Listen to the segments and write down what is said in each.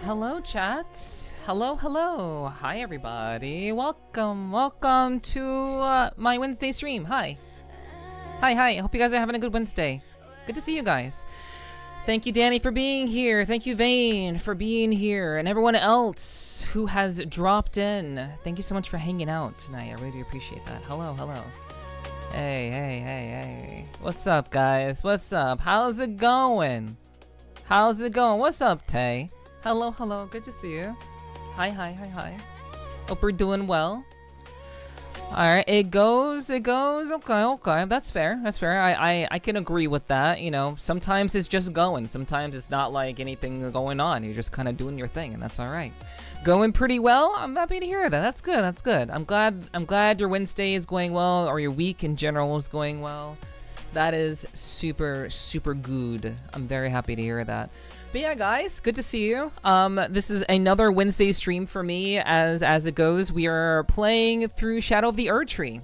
Hello, chat. Hello. Hi, everybody. Welcome to my Wednesday stream. Hi. I hope you guys are having a good Wednesday. Good to see you guys. Thank you, Danny, for being here. Thank you, Vane, for being here. And everyone else who has dropped in. Thank you so much for hanging out tonight. I really do appreciate that. Hello. Hey. What's up, guys? What's up? How's it going? What's up, Tay? Hello. Good to see you. Hi. Hope we're doing well. Alright, it goes. Okay. That's fair. I can agree with that. You know, sometimes it's just going. Sometimes it's not like anything going on. You're just kind of doing your thing, and that's alright. Going pretty well. I'm happy to hear that. That's good. I'm glad your Wednesday is going well, or your week in general is going well. That is super good. I'm very happy to hear that. But yeah, guys, good to see you. This is another Wednesday stream for me. As it goes, we are playing through Shadow of the Erdtree.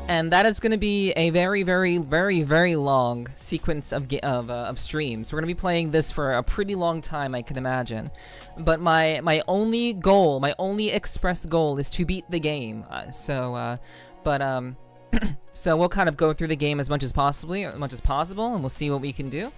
And that is going to be a very long sequence of streams. We're going to be playing this for a pretty long time, I can imagine. But my only goal, my only express goal is to beat the game. So we'll kind of go through the game as much as possible, and we'll see what we can do.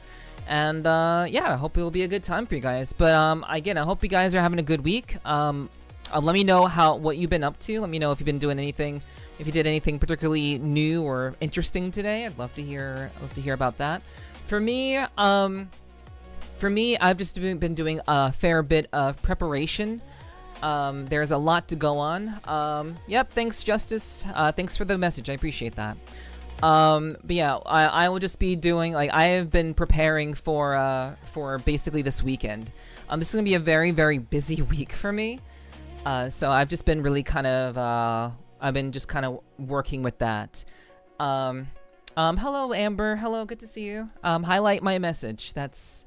And yeah, I hope it will be a good time for you guys. But again, I hope you guys are having a good week. Let me know what you've been up to. Let me know if you've been doing anything, if you did anything particularly new or interesting today. I'd love to hear about that. For me, I've just been doing a fair bit of preparation. There's a lot to go on. Yep, thanks, Justice. Thanks for the message. I appreciate that. But yeah, I will just be doing, like, I have been preparing for basically this weekend. This is gonna be a very busy week for me. So I've just been really kind of, I've been just kind of working with that. Hello, Amber. Hello, good to see you. Highlight my message. That's,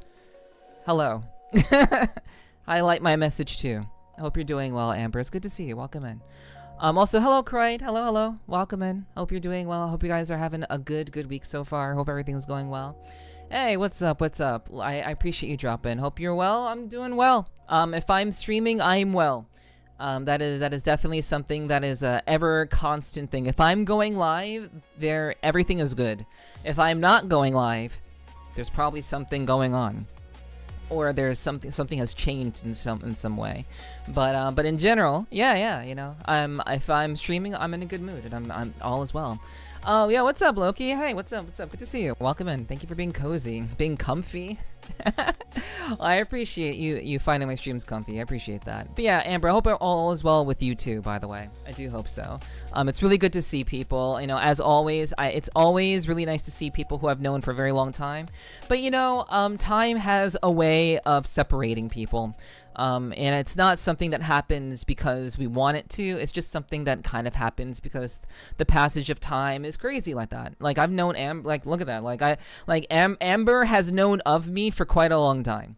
hello. Highlight my message too. I hope you're doing well, Amber. It's good to see you. Welcome in. Also, hello, Croyd. Hello. Welcome in. Hope you're doing well. I hope you guys are having a good week so far. Hope everything's going well. Hey, what's up? I appreciate you dropping. Hope you're well. I'm doing well. If I'm streaming, I'm well. That is definitely something that is a ever constant thing. If I'm going live, everything is good. If I'm not going live, there's probably something going on. Or there's something has changed in some way, but in general, yeah, you know, if I'm streaming, I'm in a good mood, and I'm all as well. Oh yeah, what's up, Loki? Hey, what's up? Good to see you. Welcome in. Thank you for being cozy, being comfy. I appreciate you finding my streams comfy. I appreciate that. But yeah, Amber, I hope all is well with you too. By the way, I do hope so. It's really good to see people. You know, as always, it's always really nice to see people who I've known for a very long time. But you know, time has a way of separating people. And it's not something that happens because we want it to. It's just something that kind of happens because the passage of time is crazy like that. Like, I've known Amber, like, look at that. Amber has known of me for quite a long time.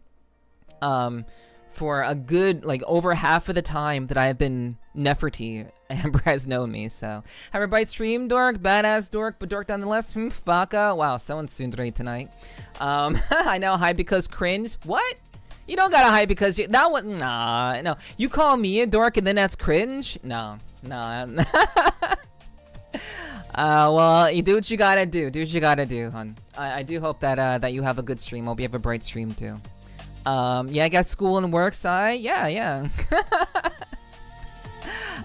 For a good, like, over half of the time that I have been Nepherti, Amber has known me, so. Have a bright stream, Dork. Badass Dork, but Dork nonetheless. Baka. Wow, someone's tsundere tonight. I know, hi because cringe. What? You don't gotta hide because that one. Nah, no. You call me a dork and then that's cringe? No, no. Well, you do what you gotta do. Do what you gotta do, hon. I do hope that that you have a good stream. Hope you have a bright stream too. Yeah, I got school and work, Sai. Yeah.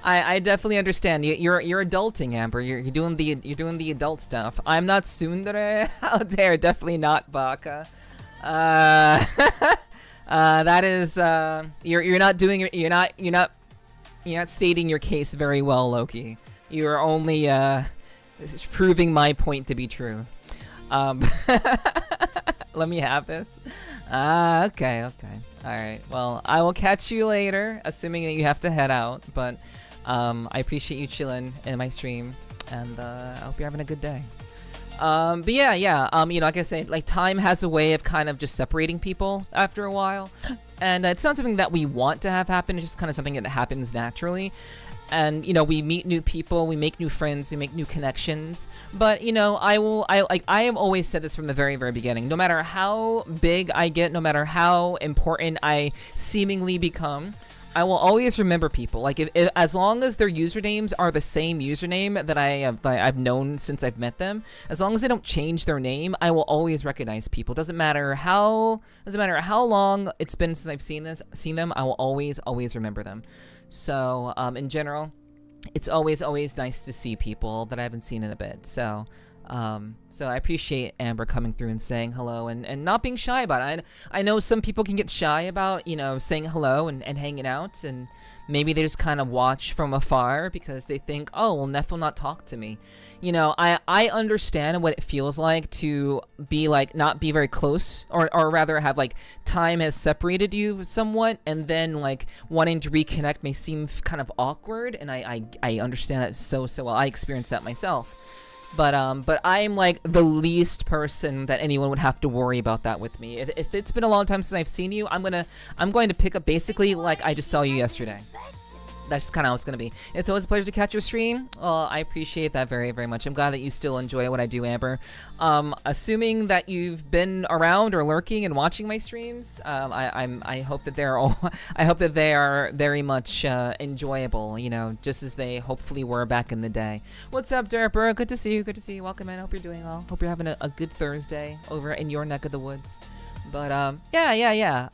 I definitely understand. You're adulting, Amber. You're doing the adult stuff. I'm not tsundere. How dare? Definitely not Baka. That is you're not doing you're not stating your case very well, Loki. You're only proving my point to be true. Let me have this. Okay. Alright, well, I will catch you later, assuming that you have to head out, but I appreciate you chilling in my stream, and I hope you're having a good day. But yeah, you know, like I said, like, time has a way of kind of just separating people after a while, and it's not something that we want to have happen, it's just kind of something that happens naturally. And, you know, we meet new people, we make new friends, we make new connections. But, you know, I have always said this from the very, very beginning. No matter how big I get, no matter how important I seemingly become, I will always remember people. Like, if as long as their usernames are the same username that I've known since I've met them, as long as they don't change their name, I will always recognize people. Doesn't matter how long it's been since I've seen them, I will always remember them. So, in general, it's always nice to see people that I haven't seen in a bit. So I appreciate Amber coming through and saying hello and not being shy about it. I know some people can get shy about, you know, saying hello and hanging out, and maybe they just kind of watch from afar because they think, oh, well, Neff will not talk to me. You know, I understand what it feels like to be like not be very close, or rather have like time has separated you somewhat, and then like wanting to reconnect may seem kind of awkward, and I understand that so well. I experienced that myself. But I'm like the least person that anyone would have to worry about that with me. If it's been a long time since I've seen you, I'm going to pick up basically like I just saw you yesterday. That's just kind of how it's going to be. It's always a pleasure to catch your stream. I appreciate that very, very much. I'm glad that you still enjoy what I do, Amber. Assuming that you've been around or lurking and watching my streams, I hope that I hope that they are very much enjoyable, you know, just as they hopefully were back in the day. What's up, Derper? Good to see you. Good to see you. Welcome in. Hope you're doing well. Hope you're having a good Thursday over in your neck of the woods. But yeah.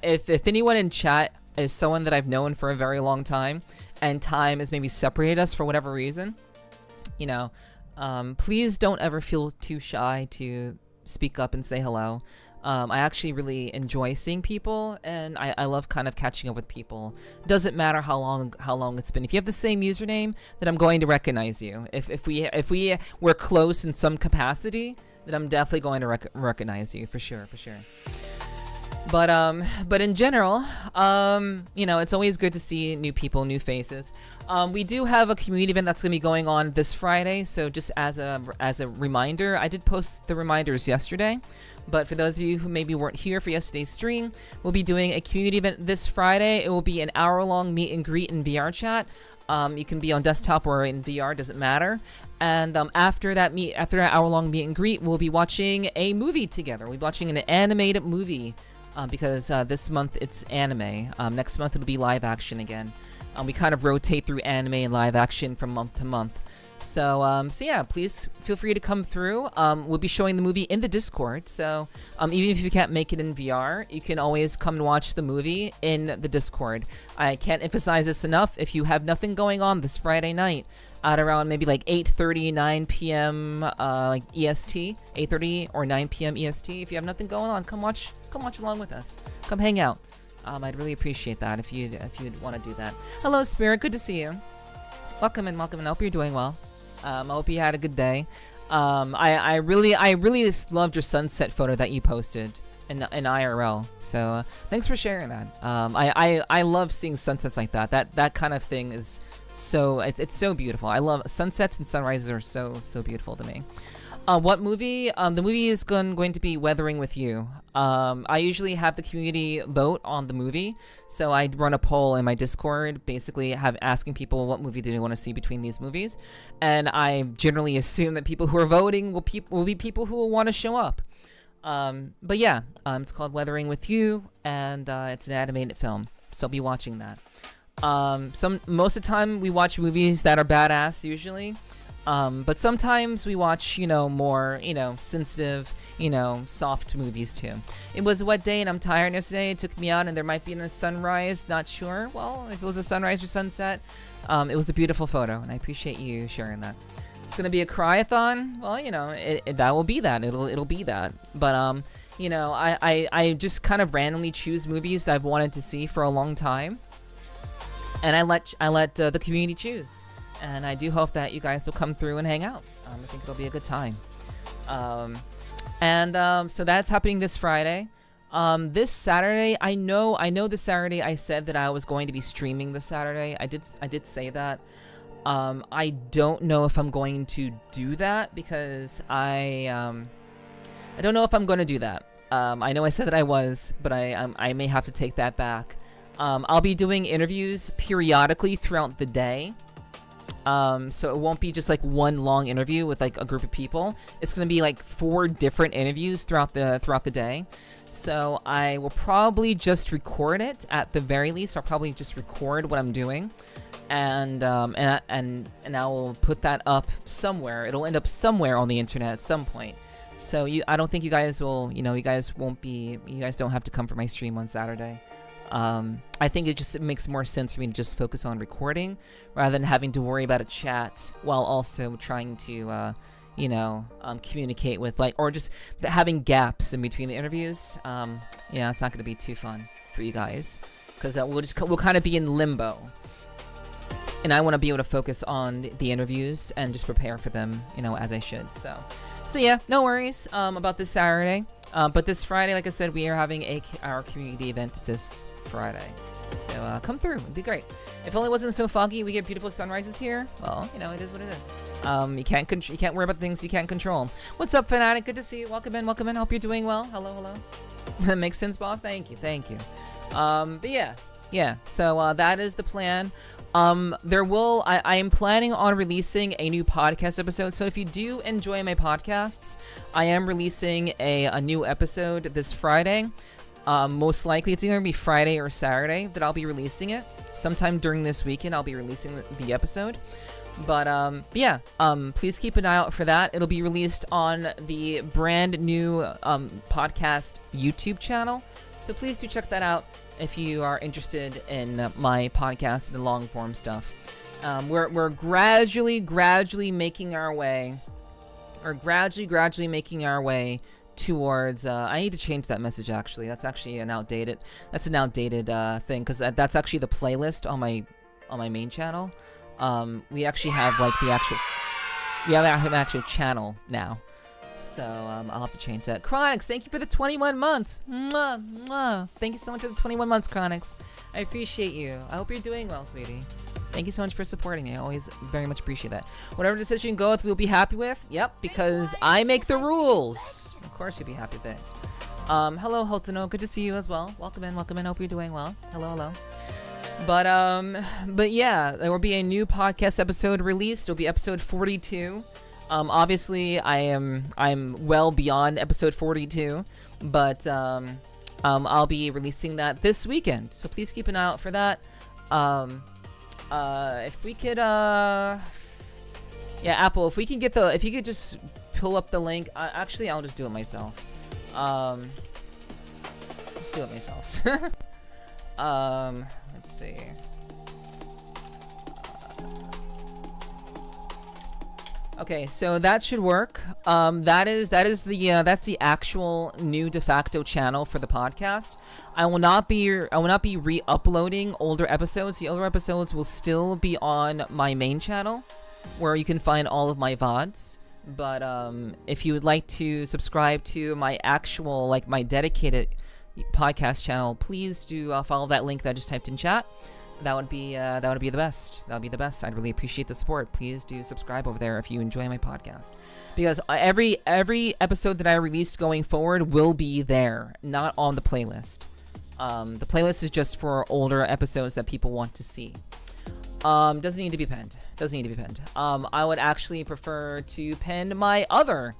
If anyone in chat is someone that I've known for a very long time, and time has maybe separated us for whatever reason, you know, please don't ever feel too shy to speak up and say hello. I actually really enjoy seeing people, and I love kind of catching up with people. Doesn't matter how long it's been. If you have the same username, then I'm going to recognize you. If we were close in some capacity, then I'm definitely going to recognize you for sure. But in general, you know, it's always good to see new people, new faces. We do have a community event that's going to be going on this Friday, so just as a reminder, I did post the reminders yesterday, but for those of you who maybe weren't here for yesterday's stream, we'll be doing a community event this Friday. It will be an hour-long meet and greet in VR chat. You can be on desktop or in VR, doesn't matter. And after that hour-long meet and greet, we'll be watching a movie together. We'll be watching an animated movie. Because this month it's anime. Next month it'll be live action again. We kind of rotate through anime and live action from month to month. So yeah, please feel free to come through. We'll be showing the movie in the Discord. So even if you can't make it in VR, you can always come and watch the movie in the Discord. I can't emphasize this enough. If you have nothing going on this Friday night, at around maybe like 8:30, 9 p.m. Like EST, 8:30 or 9 p.m. EST. If you have nothing going on, come watch along with us. Come hang out. I'd really appreciate that if you'd want to do that. Hello, Spirit. Good to see you. Welcome in. I hope you're doing well. I hope you had a good day. I really loved your sunset photo that you posted in IRL. So thanks for sharing that. I love seeing sunsets like that. That kind of thing is. So it's so beautiful. I love sunsets and sunrises are so beautiful to me. What movie? The movie is going to be Weathering with You. I usually have the community vote on the movie, so I run a poll in my Discord, basically asking people what movie do they want to see between these movies, and I generally assume that people who are voting will be people who will want to show up. But yeah, it's called Weathering with You, and it's an animated film, so I'll be watching that. Most of the time we watch movies that are badass usually, but sometimes we watch, more, sensitive, soft movies too. It was a wet day and I'm tired yesterday. It took me out and there might be a sunrise, not sure. Well, if it was a sunrise or sunset, it was a beautiful photo and I appreciate you sharing that. It's gonna be a cry-a-thon. Well, that will be that. It'll be that. But I just kind of randomly choose movies that I've wanted to see for a long time, and I let the community choose. And I do hope that you guys will come through and hang out. I think it'll be a good time. So that's happening this Friday. This Saturday, I know this Saturday I said that I was going to be streaming this Saturday. I did say that. I don't know if I'm going to do that because I don't know if I'm going to do that. I know I said that I was, but I may have to take that back. I'll be doing interviews periodically throughout the day. So it won't be just like one long interview with like a group of people. It's going to be like 4 different interviews throughout the day. So I will probably just record it at the very least. I'll probably just record what I'm doing. And I will put that up somewhere. It'll end up somewhere on the internet at some point. So I don't think you guys will, you guys don't have to come for my stream on Saturday. I think it makes more sense for me to just focus on recording rather than having to worry about a chat while also trying to, communicate with or just having gaps in between the interviews. It's not going to be too fun for you guys because we'll kind of be in limbo. And I want to be able to focus on the interviews and just prepare for them, as I should. So yeah, no worries about this Saturday. But this Friday, like I said, we are having our community event this Friday. So come through. It'd be great. If only it wasn't so foggy, we get beautiful sunrises here. Well, it is what it is. You can't worry about things you can't control. What's up, Fanatic? Good to see you. Welcome in. Hope you're doing well. Hello. That makes sense, boss. Thank you. But yeah. So that is the plan. I am planning on releasing a new podcast episode. So if you do enjoy my podcasts, I am releasing a new episode this Friday. Most likely it's either going to be Friday or Saturday that I'll be releasing it. Sometime during this weekend, I'll be releasing the episode. But please keep an eye out for that. It'll be released on the brand new podcast YouTube channel. So please do check that out if you are interested in my podcast and long form stuff. We're gradually making our way. Gradually making our way towards. I need to change that message. Actually, that's actually an outdated. That's an outdated thing because that's actually the playlist on my main channel. We actually have like the actual. We have an actual channel now. So I'll have to change that. Chronix, thank you for the 21 months. Mwah, mwah. Thank you so much for the 21 months, Chronix. I appreciate you. I hope you're doing well, sweetie. Thank you so much for supporting me. I always very much appreciate that. Whatever decision you go with, we'll be happy with. Yep, because I make the rules. Of course you'll be happy with it. Hello, Holtano. Good to see you as well. Welcome in. Hope you're doing well. Hello. But yeah, there will be a new podcast episode released. It'll be episode 42. Obviously I'm well beyond episode 42, but I'll be releasing that this weekend, so please keep an eye out for that. If we could Apple, if you could just pull up the link. Actually, I'll just do it myself. Just do it myself. Let's see. Okay, so that should work. That's the actual new de facto channel for the podcast. I will not be re-uploading older episodes. The older episodes will still be on my main channel, where you can find all of my VODs. But if you would like to subscribe to my actual, my dedicated podcast channel, please do follow that link that I just typed in chat. That would be the best. That would be the best. I'd really appreciate the support. Please do subscribe over there if you enjoy my podcast, because every episode that I release going forward will be there, not on the playlist. The playlist is just for older episodes that people want to see. Doesn't need to be pinned. I would actually prefer to pin my other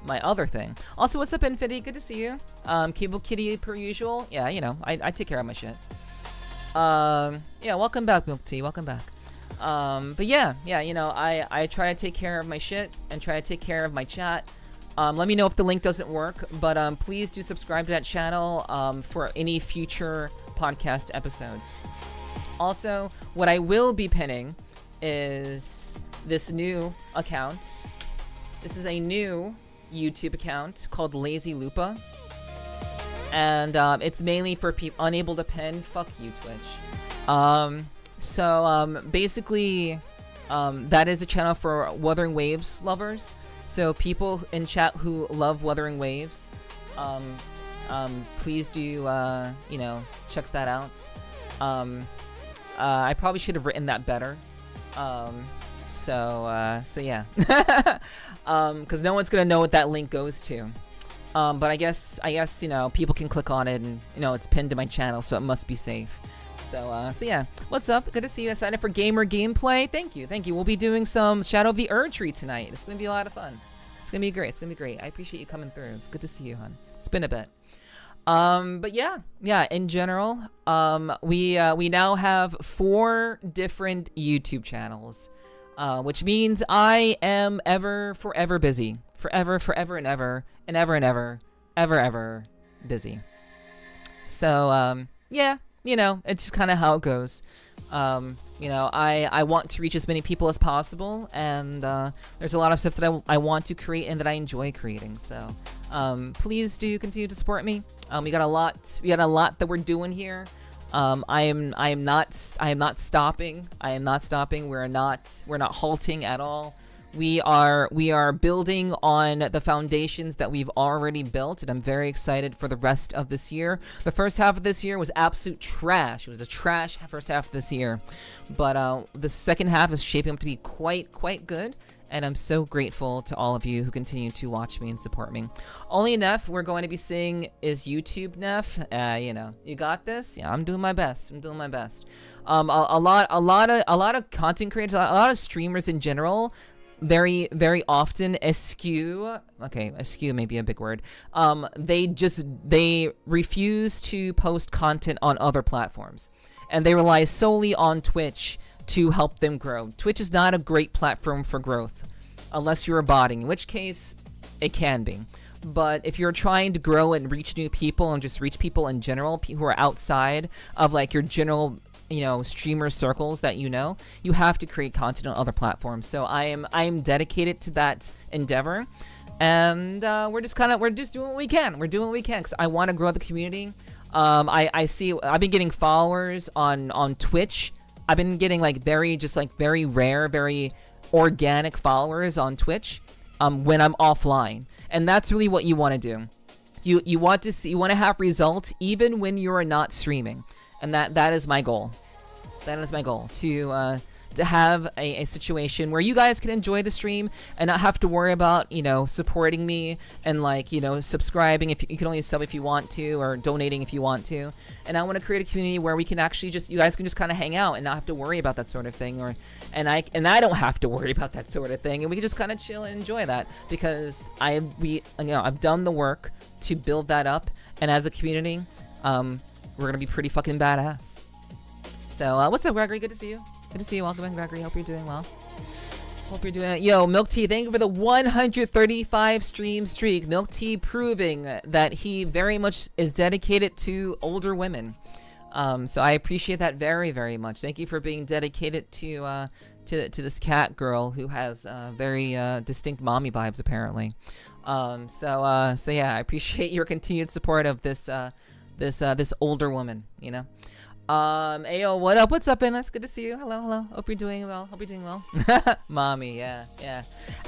my other thing. Also, what's up, Infinity? Good to see you. Cable Kitty per usual. Yeah, you know, I take care of my shit. Yeah, welcome back, Milk Tea. Welcome back. But yeah, you know, I try to take care of my shit and try to take care of my chat. Let me know if the link doesn't work, but please do subscribe to that channel for any future podcast episodes. Also, what I will be pinning is this new account. This is a new YouTube account called Lazy Lupa. And it's mainly for people unable to pin. Fuck you, Twitch. Basically, that is a channel for Wuthering Waves lovers. So people in chat who love Wuthering Waves, please do, you know, check that out. I probably should have written that better. So yeah. Because no one's gonna know what that link goes to. But I guess, you know, people can click on it and, you know, it's pinned to my channel, so it must be safe. So yeah. What's up? Good to see you. I signed up for Gamer Gameplay. Thank you. We'll be doing some Shadow of the Erdtree tonight. It's gonna be a lot of fun. It's gonna be great. I appreciate you coming through. It's good to see you, hon. It's been a bit. But yeah, in general, we now have 4 different YouTube channels, which means I am forever busy. Forever and ever busy. So, yeah, you know, it's just kind of how it goes. You know, I want to reach as many people as possible, and there's a lot of stuff that I want to create and that I enjoy creating. So, please do continue to support me. We got a lot that we're doing here. I am not stopping. We're not halting at all. We are building on the foundations that we've already built, and I'm very excited for the rest of this year. The first half of this year was absolute trash. It was a trash first half of this year, but the second half is shaping up to be quite good, and I'm so grateful to all of you who continue to watch me and support me. Only Neff we're going to be seeing is YouTube, Neff. You know, you got this. Yeah, I'm doing my best. A lot of content creators, a lot of streamers in general, very often eschew may be a big word. They refuse to post content on other platforms, and they rely solely on Twitch to help them grow. Twitch is not a great platform for growth unless you're a botting, in which case it can be. But if you're trying to grow and reach new people and just reach people in general who are outside of like your general, you know, streamer circles that you know, you have to create content on other platforms. So I am dedicated to that endeavor, and we're just doing what we can. We're doing what we can because I want to grow the community. I see I've been getting followers on Twitch. I've been getting like very rare, very organic followers on Twitch when I'm offline, and that's really what you want to do. You want to have results even when you're not streaming. And that is my goal. That is my goal, to have a situation where you guys can enjoy the stream and not have to worry about, you know, supporting me and, like, you know, subscribing if you can only sub if you want to, or donating if you want to. And I want to create a community where we can actually you guys can just kind of hang out and not have to worry about that sort of thing, and I don't have to worry about that sort of thing, and we can just kind of chill and enjoy that because I've done the work to build that up, and as a community, we're gonna be pretty fucking badass. So, what's up, Gregory? Good to see you. Welcome in, Gregory. Hope you're doing well. Yo, Milk Tea, thank you for the 135 stream streak. Milk Tea proving that he very much is dedicated to older women. So I appreciate that very, very much. Thank you for being dedicated to this cat girl who has very distinct mommy vibes, apparently. So yeah, I appreciate your continued support of this older woman, you know. Ayo, what up? What's up, Endless? Good to see you. Hello. Hope you're doing well. Mommy, yeah.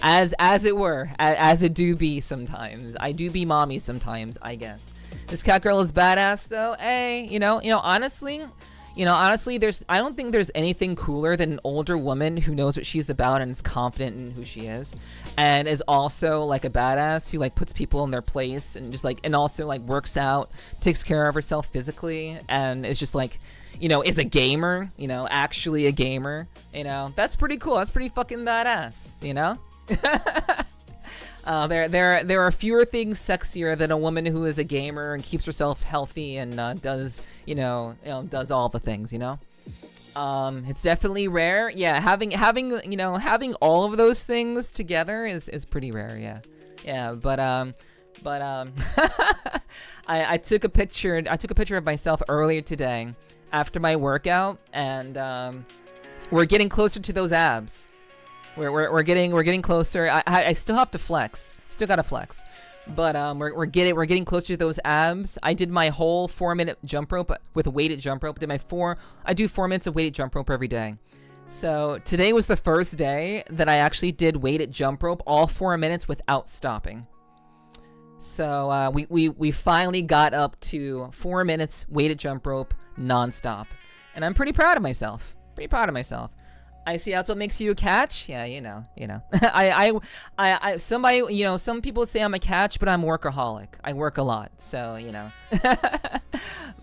As it were, as it do be sometimes. I do be mommy sometimes, I guess. This cat girl is badass, though. Hey, you know, honestly, I don't think there's anything cooler than an older woman who knows what she's about and is confident in who she is, and is also like a badass who like puts people in their place and just like, and also like works out, takes care of herself physically, and is just like, you know, is a gamer, you know, actually a gamer, you know. That's pretty cool. That's pretty fucking badass, you know. There are fewer things sexier than a woman who is a gamer and keeps herself healthy and does does all the things, you know. It's definitely rare. Yeah, having all of those things together is pretty rare. Yeah. But I took a picture of myself earlier today after my workout, and we're getting closer to those abs. We're getting closer. I still have to flex. Still gotta flex. But we're getting closer to those abs. I did my whole 4-minute jump rope with a weighted jump rope. I do 4 minutes of weighted jump rope every day. So today was the first day that I actually did weighted jump rope all 4 minutes without stopping. So we finally got up to 4 minutes weighted jump rope nonstop, and I'm pretty proud of myself. I see that's what makes you a catch. Yeah, you know. Some people say I'm a catch, but I'm workaholic. I work a lot, so you know.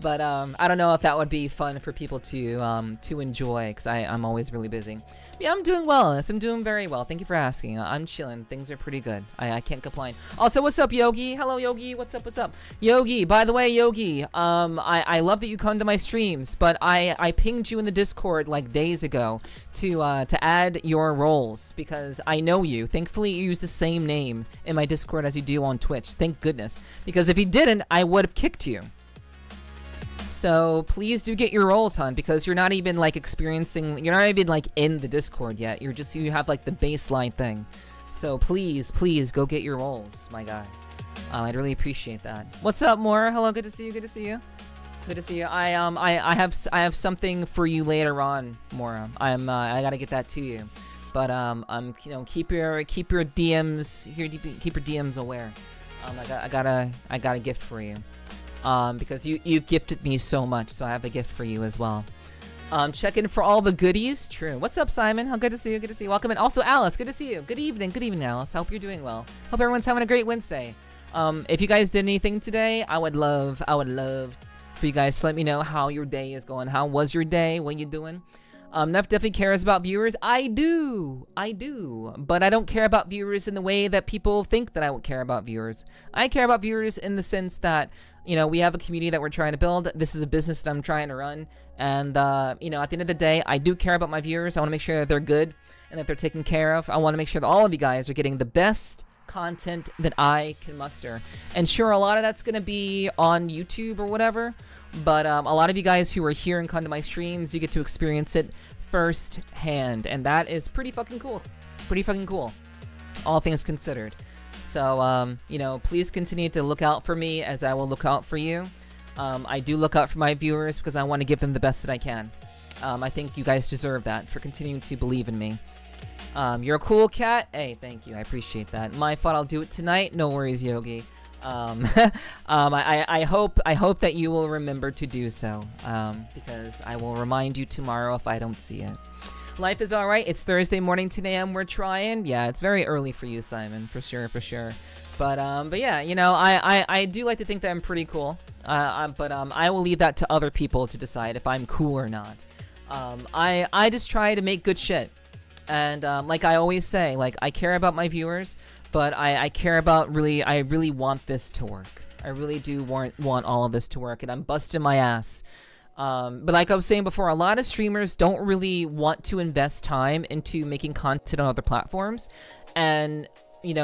But I don't know if that would be fun for people to enjoy, because I'm always really busy. Yeah, I'm doing well. I'm doing very well. Thank you for asking. I'm chilling. Things are pretty good. I can't complain. Also, what's up, Yogi? Hello, Yogi. What's up? Yogi, by the way, Yogi, I love that you come to my streams, but I pinged you in the Discord like days ago to add your roles, because I know you. Thankfully, you use the same name in my Discord as you do on Twitch. Thank goodness. Because if you didn't, I would have kicked you. So please do get your roles, hon, because you're not even like you're not even like in the Discord yet. You have like the baseline thing. So please go get your roles, my guy. I'd really appreciate that. What's up, Mora? Hello, good to see you. I have something for you later on, Mora. I gotta get that to you. But keep your DMs here, keep your DMs aware. I got a gift for you. Because you've gifted me so much, so I have a gift for you as well. Checking for all the goodies. True. What's up, Simon? How good to see you. Welcome in. Also, Alice, good to see you. Good evening, Alice. Hope you're doing well. Hope everyone's having a great Wednesday. If you guys did anything today, I would love for you guys to let me know how your day is going. How was your day? What you doing? Neff definitely cares about viewers. I do, but I don't care about viewers in the way that people think that I would care about viewers. I care about viewers in the sense that, we have a community that we're trying to build. This is a business that I'm trying to run, and at the end of the day, I do care about my viewers. I want to make sure that they're good and that they're taken care of. I want to make sure that all of you guys are getting the best content that I can muster. And sure, a lot of that's gonna be on YouTube or whatever. But a lot of you guys who are here and come to my streams, you get to experience it firsthand, and that is pretty fucking cool. All things considered. So, please continue to look out for me as I will look out for you. I do look out for my viewers because I want to give them the best that I can. I think you guys deserve that for continuing to believe in me. You're a cool cat. Hey, thank you. I appreciate that. My fault. I'll do it tonight. No worries, Yogi. I hope that you will remember to do so, because I will remind you tomorrow if I don't see it. Life is alright. It's Thursday morning today and we're trying. Yeah, it's very early for you, Simon, for sure. But yeah, I do like to think that I'm pretty cool. But I will leave that to other people to decide if I'm cool or not. I just try to make good shit. And, like I always say, like, I care about my viewers, but I care about I really want this to work. I really do want all of this to work, and I'm busting my ass. But like I was saying before, a lot of streamers don't really want to invest time into making content on other platforms. And,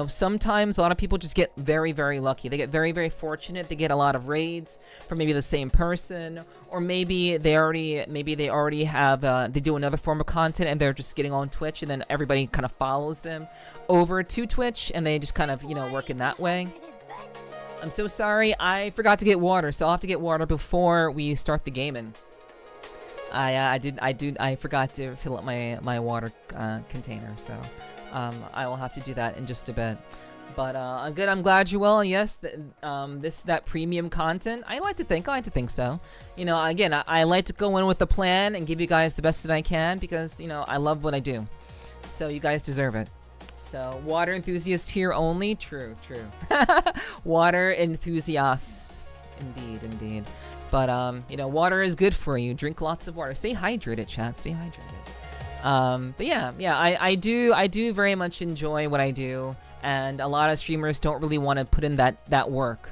sometimes a lot of people just get very, very lucky. They get very, very fortunate. They get a lot of raids from maybe the same person, or maybe they already have, they do another form of content and they're just getting on Twitch, and then everybody kind of follows them over to Twitch, and they just kind of, work in that way. I'm so sorry, I forgot to get water, so I'll have to get water before we start the gaming. I forgot to fill up my water container, so I will have to do that in just a bit. But good, I'm glad you're well. And yes, that premium content, I like to think so. Again, I like to go in with a plan and give you guys the best that I can, because I love what I do, so you guys deserve it. So, water enthusiast here only. True. Water enthusiasts, indeed. But water is good for you. Drink lots of water. Stay hydrated, chat. Stay hydrated. But yeah, I do very much enjoy what I do, and a lot of streamers don't really want to put in that work,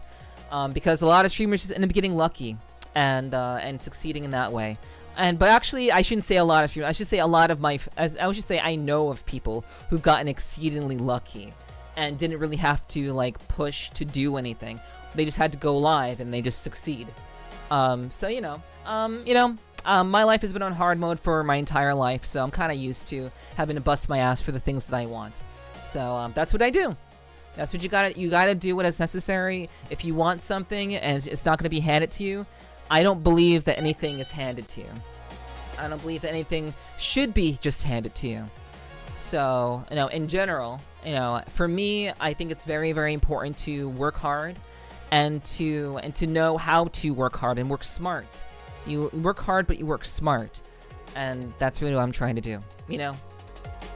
because a lot of streamers just end up getting lucky and succeeding in that way. But actually, I shouldn't say a lot of streamers. I should say a lot of I should say I know of people who've gotten exceedingly lucky and didn't really have to like push to do anything. They just had to go live and they just succeed. So my life has been on hard mode for my entire life, so I'm kind of used to having to bust my ass for the things that I want. So that's what I do. That's what you gotta do what is necessary. If you want something and it's not gonna be handed to you, I don't believe that anything is handed to you. I don't believe that anything should be just handed to you. So, in general, for me, I think it's very, very important to work hard and to know how to work hard and work smart. You work hard, but you work smart. And that's really what I'm trying to do.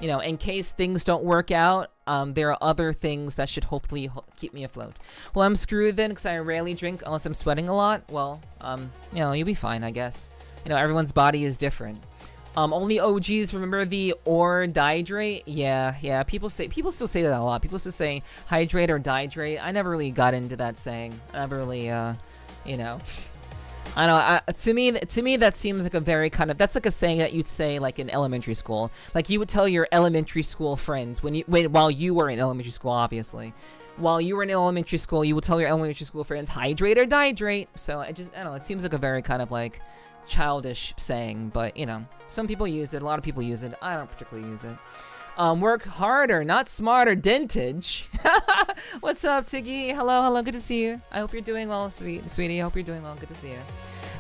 In case things don't work out, there are other things that should hopefully keep me afloat. Well, I'm screwed then because I rarely drink unless I'm sweating a lot. Well, you'll be fine, I guess. Everyone's body is different. Only OGs remember the or dihydrate. Yeah. People still say that a lot. People still say hydrate or dihydrate. I never really got into that saying. I never really, I know. To me, that seems like a very that's like a saying that you'd say like in elementary school. Like you would tell your elementary school friends while you were in elementary school, obviously. While you were in elementary school, you would tell your elementary school friends hydrate or dihydrate. So I don't know. It seems like a very kind of like childish saying, but some people use it. A lot of people use it. I don't particularly use it. Work harder, not smarter. Dentage. What's up, Tiggy? Hello. Good to see you. I hope you're doing well, sweetie. I hope you're doing well. Good to see you.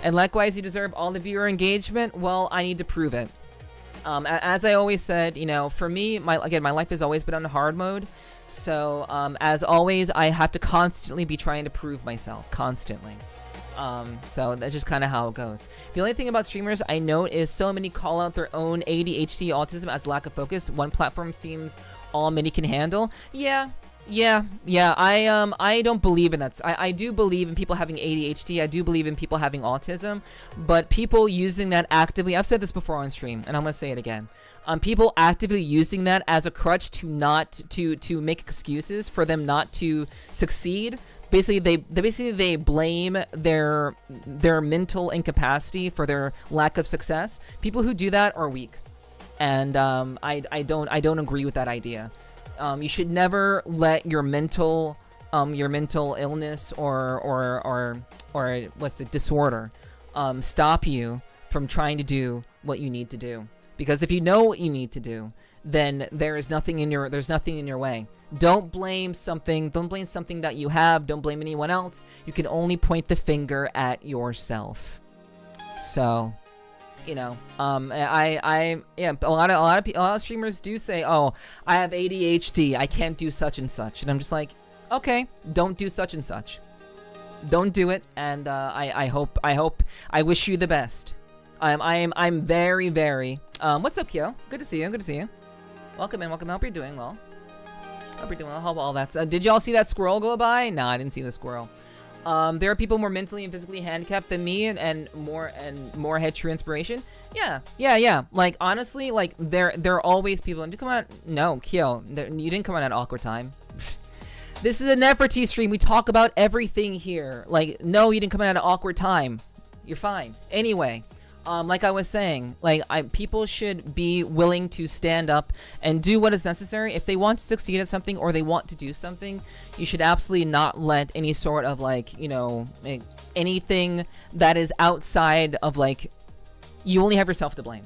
And likewise, you deserve all the viewer engagement. Well, I need to prove it. As I always said, for me, my life has always been on hard mode. So, as always, I have to constantly be trying to prove myself. Constantly. So that's just kind of how it goes. The only thing about streamers I note is so many call out their own ADHD autism as lack of focus. One platform seems all many can handle. Yeah. I don't believe in that. I do believe in people having ADHD. I do believe in people having autism, but people using that actively. I've said this before on stream, and I'm gonna say it again. People actively using that as a crutch to make excuses for them not to succeed. Basically, they blame their mental incapacity for their lack of success. People who do that are weak, and I don't agree with that idea. You should never let your mental illness or what's the disorder stop you from trying to do what you need to do. Because if you know what you need to do, then there's nothing in your way. Don't blame something that you have. Don't blame anyone else. You can only point the finger at yourself. So, a lot of streamers do say, "Oh, I have ADHD. I can't do such and such." And I'm just like, "Okay, don't do such and such. Don't do it." And I wish you the best. I'm very, very. What's up, Kyo? Good to see you. Welcome in. I hope you're doing well. Hope all that's. Did y'all see that squirrel go by? No, I didn't see the squirrel. There are people more mentally and physically handicapped than me, and more head true inspiration. Yeah. Like honestly, like there are always people. Did you come out? No, Kyo, you didn't come out at awkward time. This is a Nepherti stream. We talk about everything here. Like, no, you didn't come out at an awkward time. You're fine. Anyway. Like I was saying, people should be willing to stand up and do what is necessary. If they want to succeed at something or they want to do something, you should absolutely not let any sort of anything that is outside of you only have yourself to blame.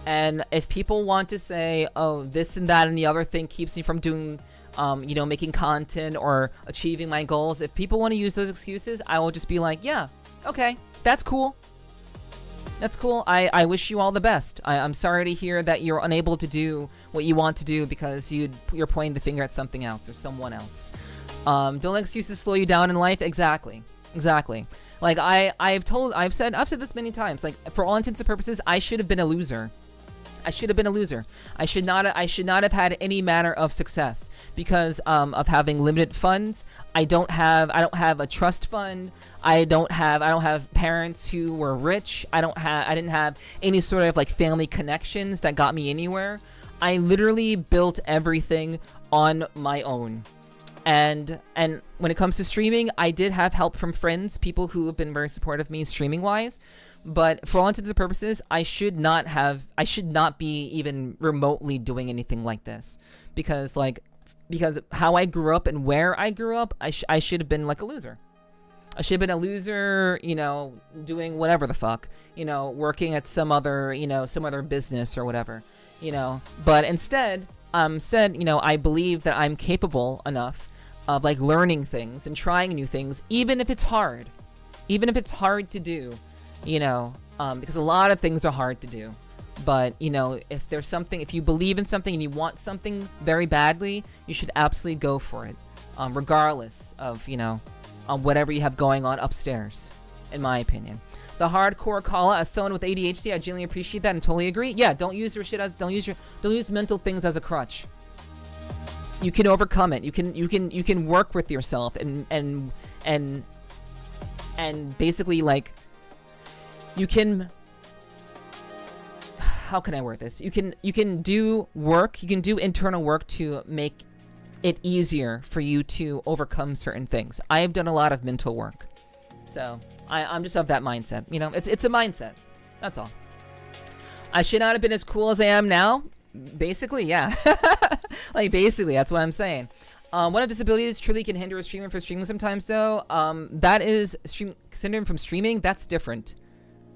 And if people want to say, oh, this and that and the other thing keeps me from doing, making content or achieving my goals, if people want to use those excuses, I will just be like, yeah, okay, that's cool. That's cool. I wish you all the best. I'm sorry to hear that you're unable to do what you want to do because you're pointing the finger at something else or someone else. Don't let excuses slow you down in life. Exactly. Like I've said this many times. Like for all intents and purposes, I should have been a loser. I should not have had any manner of success because of having limited funds. I don't have a trust fund. I don't have parents who were rich. I didn't have any sort of family connections that got me anywhere. I literally built everything on my own. And when it comes to streaming, I did have help from friends, people who have been very supportive of me streaming wise. But for all intents and purposes, I should not be even remotely doing anything like this, because how I grew up and where I grew up, I should have been like a loser. I should have been a loser, you know, doing whatever the fuck, you know, working at some other business or whatever, you know. But instead, you know, I believe that I'm capable enough of like learning things and trying new things, even if it's hard to do, you know, because a lot of things are hard to do. But, you know, if you believe in something and you want something very badly, you should absolutely go for it, regardless of, you know, whatever you have going on upstairs, in my opinion. The hardcore Schala, as someone with ADHD, I genuinely appreciate that and totally agree. Yeah, don't use mental things as a crutch. You can overcome it. You can work with yourself and basically, like, you can, how can I word this? You can do work, you can do internal work to make it easier for you to overcome certain things. I have done a lot of mental work. So I'm just of that mindset. You know, it's a mindset. That's all. I should not have been as cool as I am now. Basically, yeah. Like, basically, that's what I'm saying. One of disabilities truly can hinder a streamer from streaming sometimes, though. That is syndrome from streaming. That's different.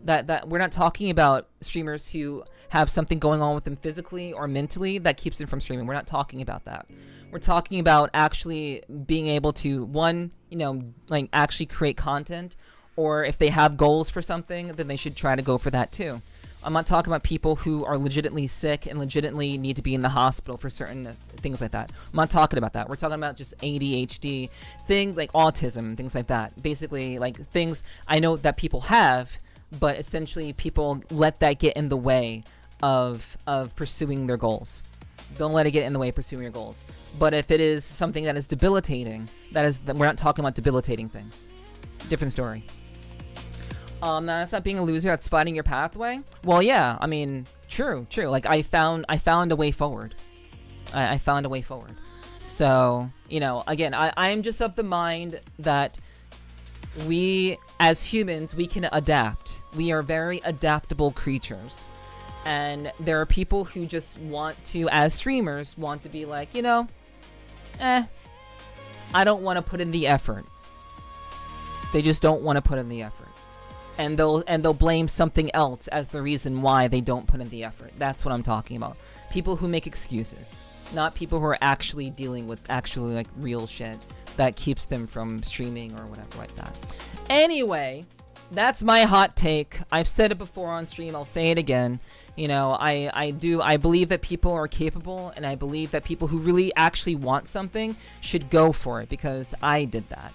That we're not talking about streamers who have something going on with them physically or mentally that keeps them from streaming. We're not talking about that. We're talking about actually being able to, one, you know, like, actually create content, or if they have goals for something, then they should try to go for that too. I'm not talking about people who are legitimately sick and legitimately need to be in the hospital for certain things like that. I'm not talking about that. We're talking about just ADHD, things like autism, things like that. Basically, like, things I know that people have, but essentially people let that get in the way of pursuing their goals. Don't let it get in the way of pursuing your goals. But if it is something that is debilitating, we're not talking about debilitating things. Different story. That's not being a loser, that's finding your pathway. Well, yeah, I mean, true. Like, I found a way forward. I found a way forward. So, you know, again, I'm just of the mind that we, as humans, we can adapt. We are very adaptable creatures. And there are people who just want to, as streamers, want to be like, you know, I don't want to put in the effort. They just don't want to put in the effort. And they'll blame something else as the reason why they don't put in the effort. That's what I'm talking about. People who make excuses, not people who are actually dealing with actually, like, real shit that keeps them from streaming or whatever like that. Anyway, that's my hot take. I've said it before on stream. I'll say it again. You know, I believe that people are capable, and I believe that people who really actually want something should go for it, because I did that.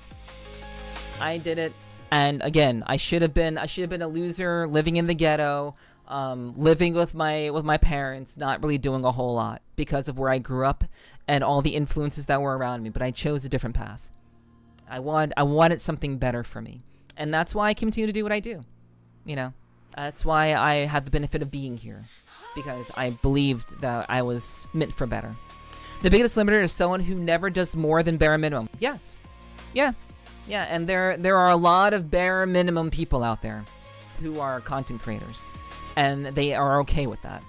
I did it. And again, I should have been a loser, living in the ghetto, living with my parents, not really doing a whole lot because of where I grew up and all the influences that were around me. But I chose a different path. I wanted something better for me, and that's why I continue to do what I do. You know, that's why I have the benefit of being here, because I believed that I was meant for better. The biggest limiter is someone who never does more than bare minimum. Yes, yeah. Yeah, and there are a lot of bare minimum people out there who are content creators, and they are okay with that.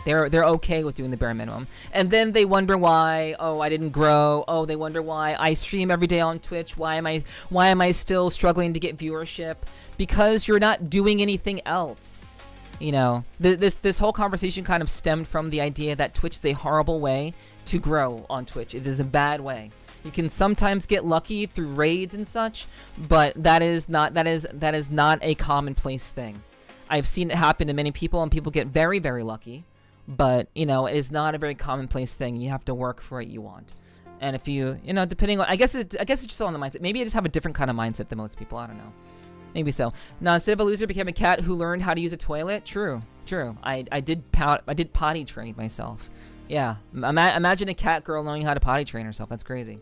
They're okay with doing the bare minimum, and then they wonder why, oh, I didn't grow. Oh, they wonder why I stream every day on Twitch. Why am I still struggling to get viewership? Because you're not doing anything else. You know, this whole conversation kind of stemmed from the idea that Twitch is a horrible way to grow on Twitch. It is a bad way. You can sometimes get lucky through raids and such, but that is not a commonplace thing. I've seen it happen to many people, and people get very, very lucky, but, you know, it is not a very commonplace thing. You have to work for what you want. And if you know, depending on, I guess it's just on the mindset. Maybe I just have a different kind of mindset than most people. I don't know. Maybe so. Now, instead of a loser, became a cat who learned how to use a toilet. True. I did potty train myself. Yeah. Imagine a cat girl knowing how to potty train herself. That's crazy.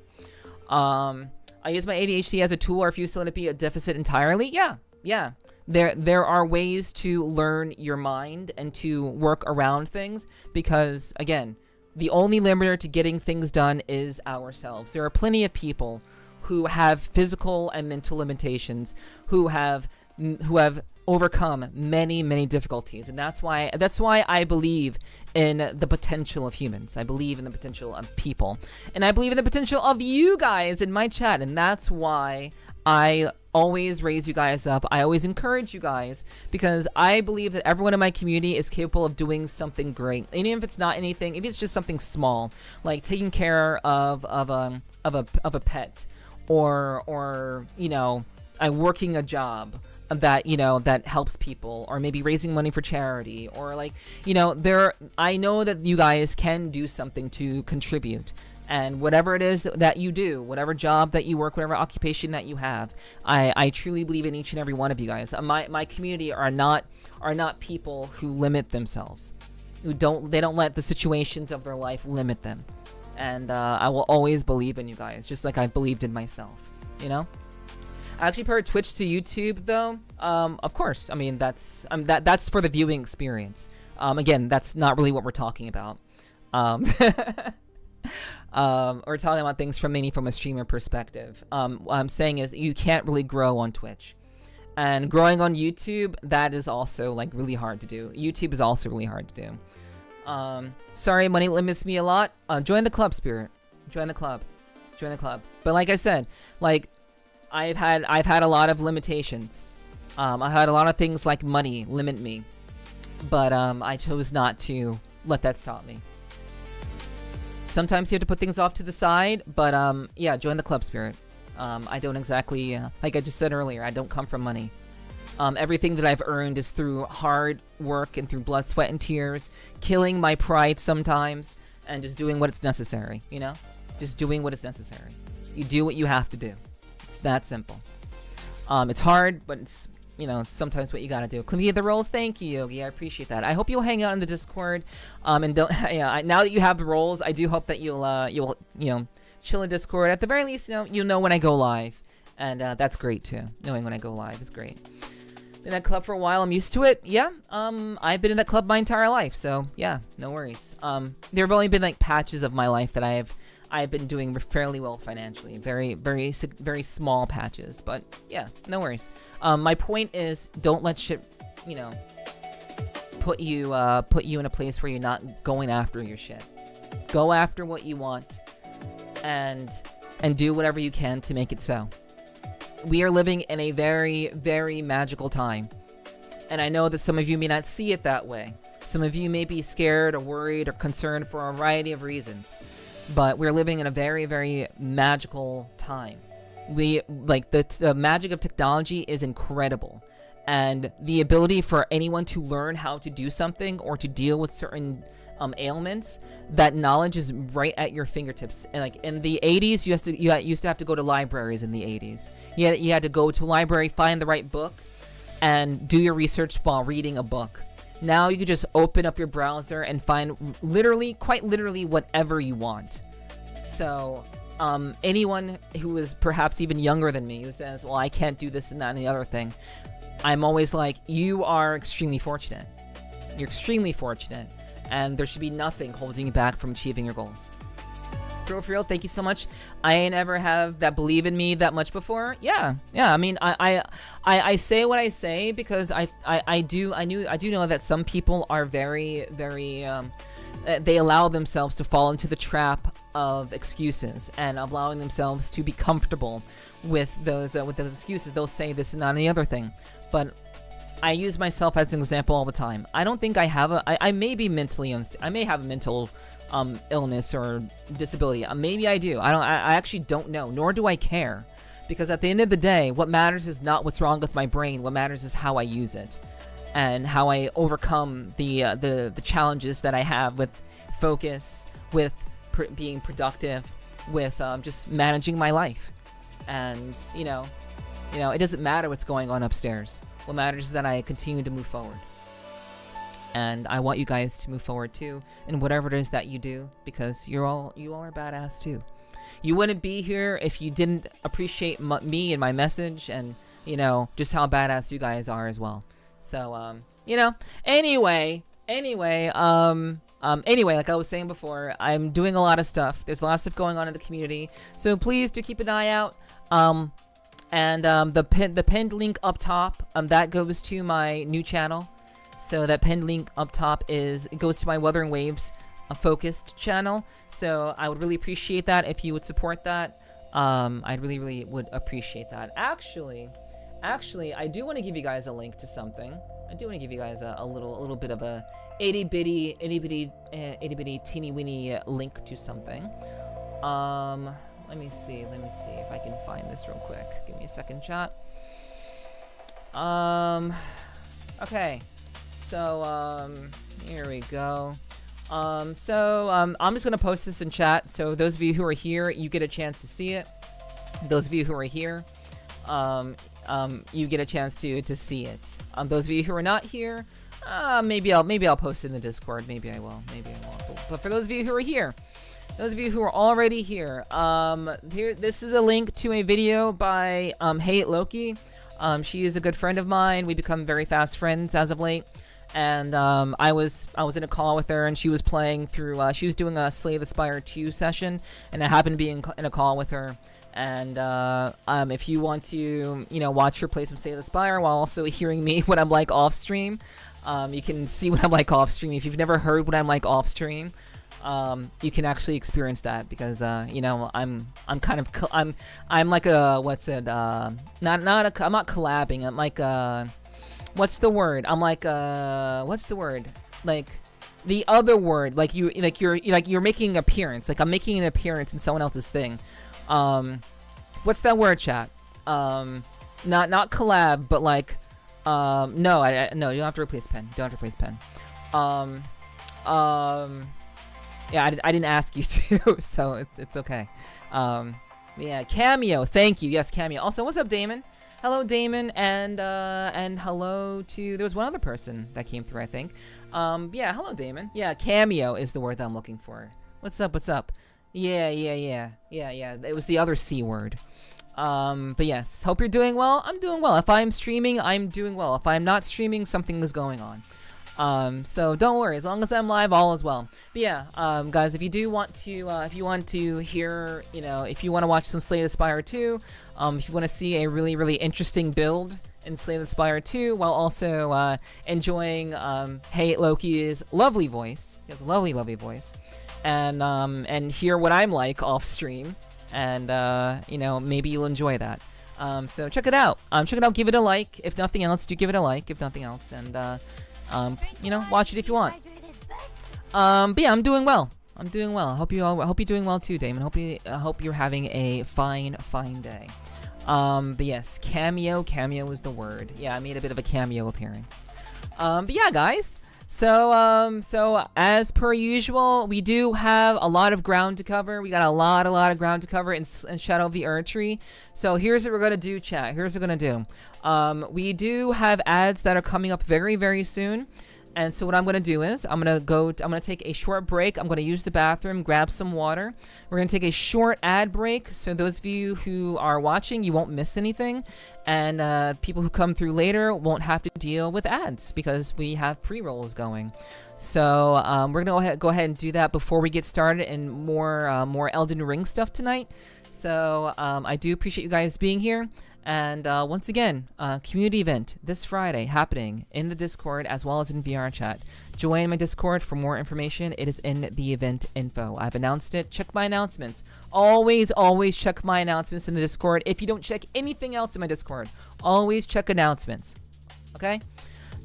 I use my ADHD as a tool, or if you still let it be a deficit entirely. Yeah. there are ways to learn your mind and to work around things, because again, the only limiter to getting things done is ourselves. There are plenty of people who have physical and mental limitations, who have overcome many difficulties, and that's why I believe in the potential of humans. I believe in the potential of people, and I believe in the potential of you guys in my chat, and that's why I always raise you guys up. I always encourage you guys, because I believe that everyone in my community is capable of doing something great. And even if it's not anything, if it's just something small, like taking care of a pet, or you know, working a job that, you know, that helps people, or maybe raising money for charity, or like, you know, I know that you guys can do something to contribute. And whatever it is that you do, whatever job that you work, whatever occupation that you have, I truly believe in each and every one of you guys. My community are not people who limit themselves, they don't let the situations of their life limit them. And I will always believe in you guys, just like I believed in myself, you know? I actually prefer Twitch to YouTube, though. Of course, I mean, that's for the viewing experience. Again, that's not really what we're talking about. We're talking about things from a streamer perspective. What I'm saying is you can't really grow on Twitch, and growing on YouTube, that is also like really hard to do. YouTube is also really hard to do. Sorry, money limits me a lot. Join the club, Spirit. Join the club. But like I said, like I've had a lot of limitations. I've had a lot of things like money limit me, but I chose not to let that stop me. Sometimes you have to put things off to the side, but yeah, join the club, Spirit. I don't exactly, like I just said earlier, I don't come from money. Everything that I've earned is through hard work and through blood, sweat, and tears, killing my pride sometimes, and just doing what is necessary, you know? Just doing what is necessary. You do what you have to do. It's that simple. It's hard, but it's, you know, sometimes what you gotta do. Clear the roles, thank you, Yogi. I appreciate that. I hope you'll hang out in the Discord. And don't, yeah. Now that you have the roles, I do hope that you'll you know, chill in Discord. At the very least, you know, you'll know when I go live, and that's great too. Knowing when I go live is great. Been in that club for a while. I'm used to it. Yeah. I've been in that club my entire life, so yeah, no worries. There have only been like patches of my life that I've been doing fairly well financially. Very small patches, but yeah, no worries. My point is, don't let shit, you know, put you in a place where you're not going after your shit. Go after what you want, and do whatever you can to make it so. We are living in a very magical time, and I know that some of you may not see it that way. Some of you may be scared or worried or concerned for a variety of reasons. But we're living in a very magical time. We like the magic of technology is incredible, and the ability for anyone to learn how to do something or to deal with certain ailments, that knowledge is right at your fingertips. And like in the 80s, you used to have to go to libraries. In the 80s, you had to go to a library, find the right book, and do your research while reading a book. Now you can just open up your browser and find quite literally whatever you want. So anyone who is perhaps even younger than me, who says, well, I can't do this and that and the other thing, I'm always like, you are extremely fortunate. You're extremely fortunate, and there should be nothing holding you back from achieving your goals. For real, thank you so much. I ain't ever have that believe in me that much before. Yeah. I mean, I say what I say because I do know that some people are very they allow themselves to fall into the trap of excuses and allowing themselves to be comfortable with those excuses. They'll say this and that and the other thing, but I use myself as an example all the time. I don't think I have I may be mentally I may have a mental illness or disability. Maybe I do. I actually don't know, nor do I care, because at the end of the day, what matters is not what's wrong with my brain. What matters is how I use it, and how I overcome the challenges that I have with focus, with being productive, with just managing my life. And you know, it doesn't matter what's going on upstairs. What matters is that I continue to move forward. And I want you guys to move forward too, in whatever it is that you do, because you all are badass too. You wouldn't be here if you didn't appreciate me and my message, and you know, just how badass you guys are as well. So, you know, anyway, like I was saying before, I'm doing a lot of stuff. There's a lot of stuff going on in the community. So please do keep an eye out. The pinned link up top, that goes to my new channel. So that pinned link up top goes to my Wuthering Waves focused channel. So I would really appreciate that if you would support that. I really would appreciate that. Actually, I do want to give you guys a link to something. I do want to give you guys a little bit of a itty bitty teeny weeny link to something. Let me see if I can find this real quick. Give me a second, chat. Okay. So, here we go. I'm just gonna post this in chat, so those of you who are here, you get a chance to see it. Those of you who are here, you get a chance to see it. Those of you who are not here, maybe I'll post it in the Discord. Maybe I will. Maybe I won't. But for those of you who are here, those of you who are already here, this is a link to a video by Hey Loki. She is a good friend of mine. We become very fast friends as of late. And I was in a call with her, and she was playing through. She was doing a Slay the Spire 2 session, and I happened to be in a call with her. And if you want to, watch her play some Slay the Spire while also hearing me what I'm like off stream, you can see what I'm like off stream. If you've never heard what I'm like off stream, you can actually experience that because I'm like a I'm not collabing. I'm like what's the word? I'm like what's the word? Like the other word, you're making an appearance. Like I'm making an appearance in someone else's thing. What's that word, chat? Not collab, but like no, you don't have to replace pen. You don't have to replace pen. Yeah, I didn't ask you to, so it's okay. Yeah, Cameo, thank you. Yes, Cameo. Also, what's up, Damon? Hello, Damon, and hello to... There was one other person that came through, I think. Yeah, hello, Damon. Yeah, Cameo is the word that I'm looking for. What's up, what's up? Yeah. It was the other C word. But yes, hope you're doing well. I'm doing well. If I'm streaming, I'm doing well. If I'm not streaming, something is going on. So don't worry, as long as I'm live, all is well. But yeah, guys, if you do want to, if you want to hear, if you want to watch some Slay the Spire 2, if you want to see a really interesting build in Slay the Spire 2, while also, enjoying, Hey Loki's lovely voice, he has a lovely voice, and hear what I'm like off stream, and, maybe you'll enjoy that. So check it out, give it a like, if nothing else, do give it a like, if nothing else, and, watch it if you want. But yeah, I'm doing well. I hope you're doing well too, Damon. I hope you're having a fine day. But yes, cameo is the word. Yeah, I made a bit of a cameo appearance. But yeah, guys. So as per usual, we do have a lot of ground to cover. We got a lot of ground to cover in Shadow of the Erdtree. So here's what we're gonna do, chat. Here's what we're gonna do. We do have ads that are coming up very soon. And so what I'm gonna do is I'm gonna take a short break. I'm gonna use the bathroom, grab some water. We're gonna take a short ad break, so those of you who are watching, you won't miss anything, and people who come through later won't have to deal with ads because we have pre-rolls going. So we're gonna go ahead and do that before we get started in more Elden Ring stuff tonight. So I do appreciate you guys being here. And once again, community event this Friday happening in the Discord as well as in VR chat. Join my Discord for more information. It is in the event info. I've announced it. Check my announcements. Always check my announcements in the Discord. If you don't check anything else in my Discord, always check announcements. Okay?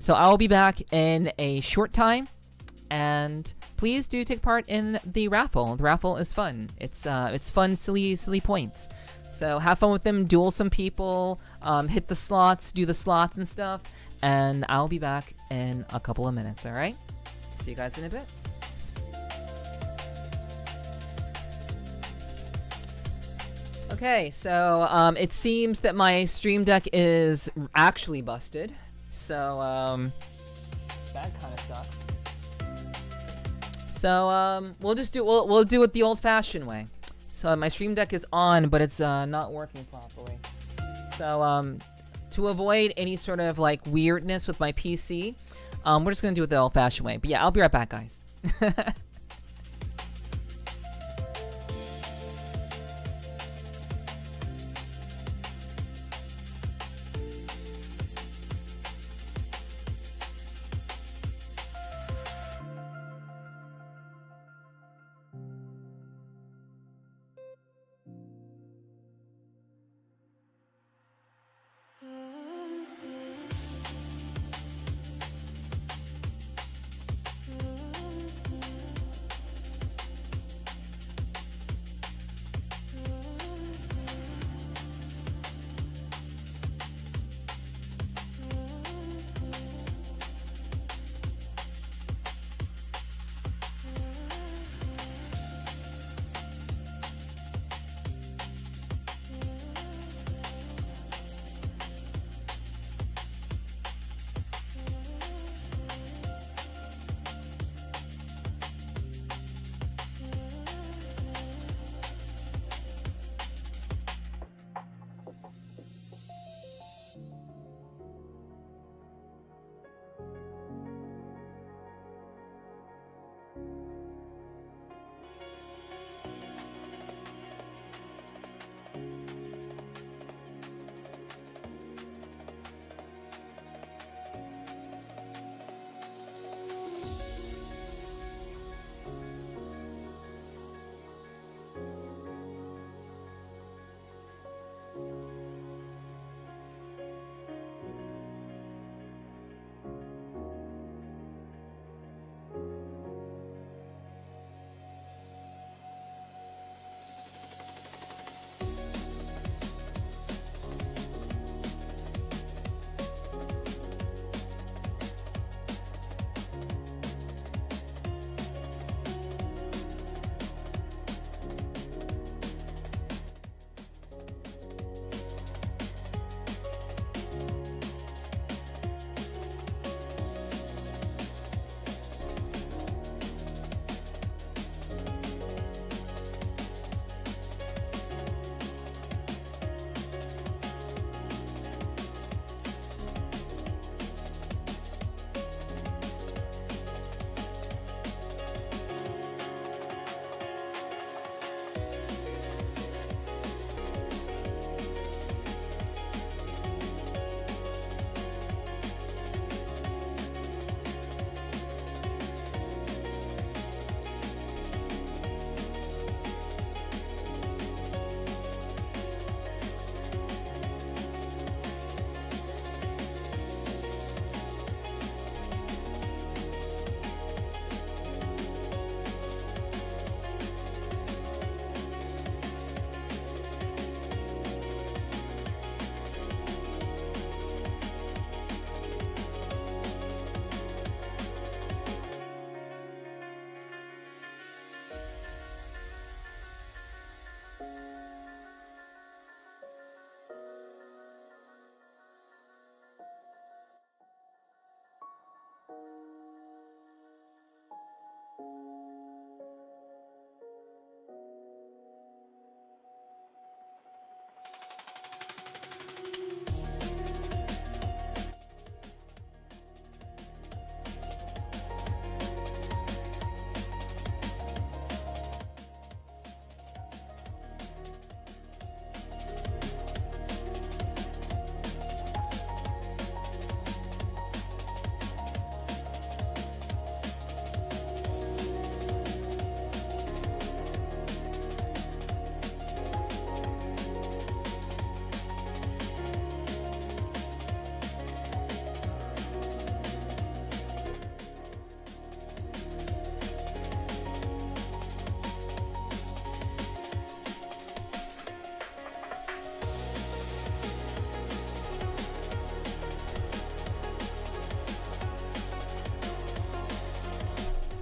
So I'll be back in a short time. And please do take part in the raffle. The raffle is fun. It's fun, silly points. So have fun with them, duel some people, hit the slots, do the slots and stuff, and I'll be back in a couple of minutes, alright? See you guys in a bit. Okay, so it seems that my stream deck is actually busted, so that kind of sucks. So we'll do it the old-fashioned way. So my stream deck is on, but it's not working properly. So to avoid any sort of like weirdness with my PC, we're just gonna do it the old-fashioned way. But yeah, I'll be right back, guys.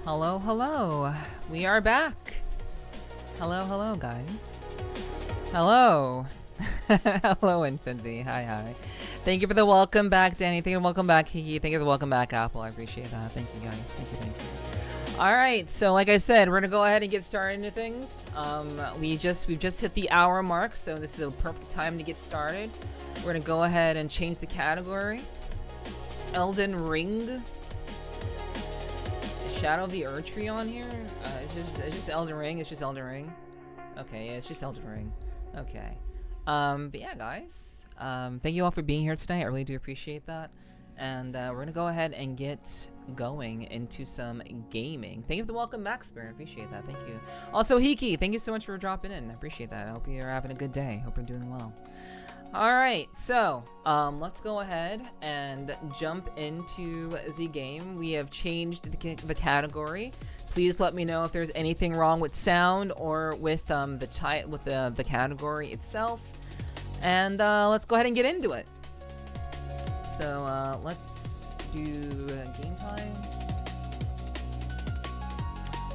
Hello, hello. We are back. Hello, hello, guys. Hello. Hello, Infinity. Hi, hi. Thank you for the welcome back, Danny. Thank you for the welcome back, Kiki. Thank you for the welcome back, Apple. I appreciate that. Thank you, guys. Thank you, thank you. Alright, so like I said, we're gonna go ahead and get started into things. We've just hit the hour mark, so this is a perfect time to get started. We're gonna go ahead and change the category. Elden Ring. Is Shadow of the Erdtree on here? It's just Elden Ring. It's just Elden Ring. Okay, yeah, it's just Elden Ring. Okay. But yeah, guys. Thank you all for being here tonight. I really do appreciate that. And we're gonna go ahead and get going into some gaming. Thank you for the welcome, Max Bear. I appreciate that. Thank you. Also, Hiki, thank you so much for dropping in. I appreciate that. I hope you're having a good day. Hope you're doing well. Alright, so let's go ahead and jump into the game. We have changed the category. Please let me know if there's anything wrong with sound or with the category itself. And let's go ahead and get into it. So let's do game time.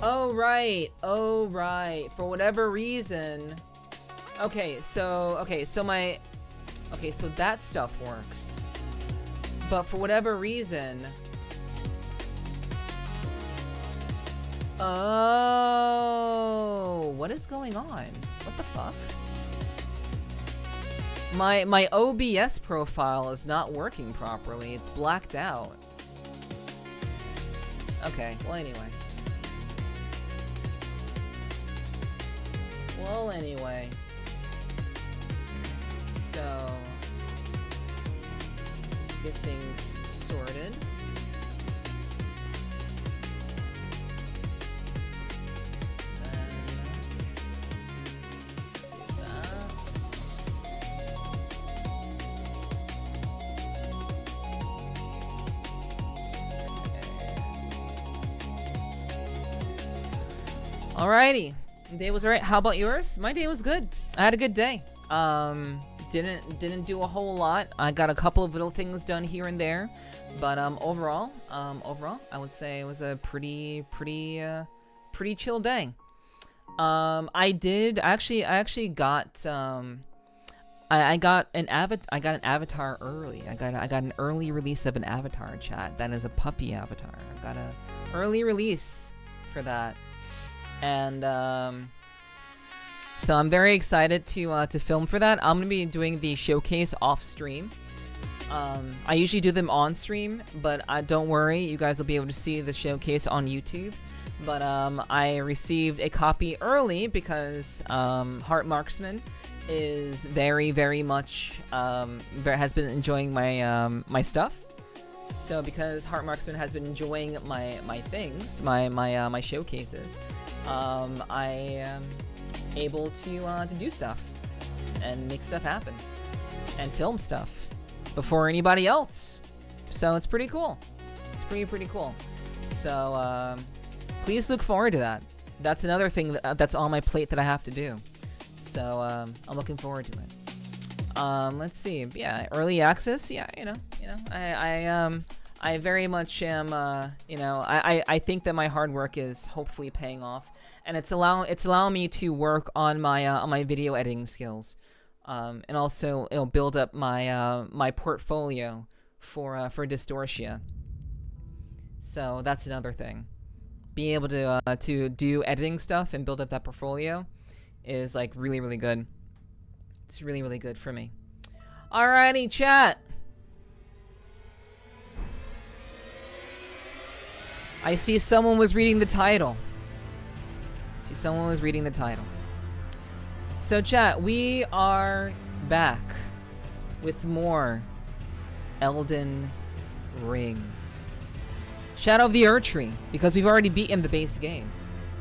Oh right. For whatever reason. So that stuff works. But for whatever reason. Oh, what is going on? What the fuck? My OBS profile is not working properly. It's blacked out. Okay, well anyway. So, get things sorted. Alrighty, day was alright. How about yours? My day was good. I had a good day. Didn't do a whole lot. I got a couple of little things done here and there, but overall, I would say it was a pretty chill day. I actually got I got an avatar early. I got an early release of an avatar, chat. That is a puppy avatar. I got a early release for that. And so I'm very excited to film for that. I'm gonna be doing the showcase off stream. I usually do them on stream, but don't worry, you guys will be able to see the showcase on YouTube. But I received a copy early because Heart Marksman is very much has been enjoying my stuff. So because Heart Marksman has been enjoying my things, my showcases, I am able to do stuff and make stuff happen and film stuff before anybody else. So it's pretty cool. It's pretty cool. So please look forward to that. That's another thing that's on my plate that I have to do. So I'm looking forward to it. Let's see. Yeah, early access. Yeah, you know, I very much am. I think that my hard work is hopefully paying off, and it's allowing me to work on my video editing skills, and also it'll build up my portfolio for Distortia. So that's another thing. Being able to do editing stuff and build up that portfolio is like really good. It's really good for me. Alrighty, chat. I see someone was reading the title. So chat, we are back with more Elden Ring. Shadow of the Erdtree, because we've already beaten the base game.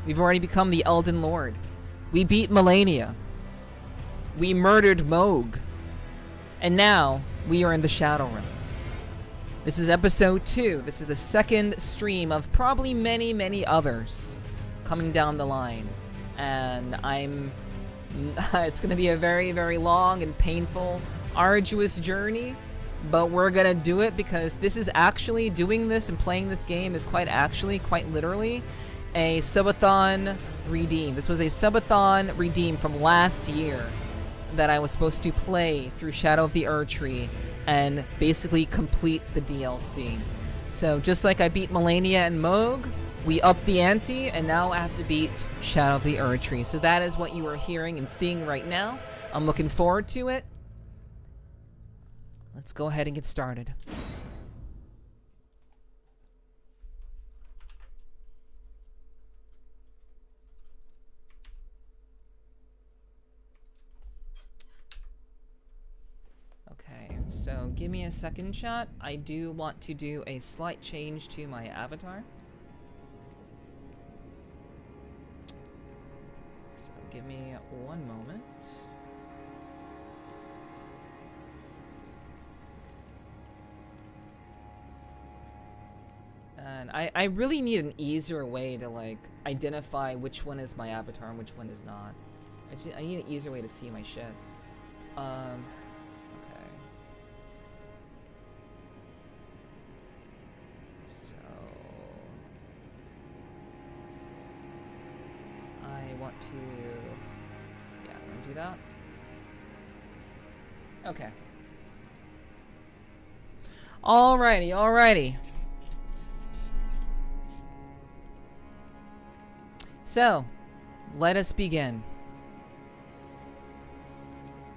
We've already become the Elden Lord. We beat Melania. We murdered Moog. And now, we are in the Shadow Realm. This is episode 2. This is the second stream of probably many others coming down the line. And it's gonna be a very long and painful, arduous journey. But we're gonna do it because this is actually, doing this and playing this game is quite literally, a subathon redeem. This was a subathon redeem from last year that I was supposed to play through Shadow of the Erdtree and basically complete the DLC. So just like I beat Melania and Moog, we upped the ante, and now I have to beat Shadow of the Erdtree. So that is what you are hearing and seeing right now. I'm looking forward to it. Let's go ahead and get started. Okay, so give me a second, chat. I do want to do a slight change to my avatar. So give me one moment. And I really need an easier way to, like, identify which one is my avatar and which one is not. I need an easier way to see my shit. Okay. So I want to, yeah, I'm gonna do that. Okay. Alrighty, alrighty. So, let us begin.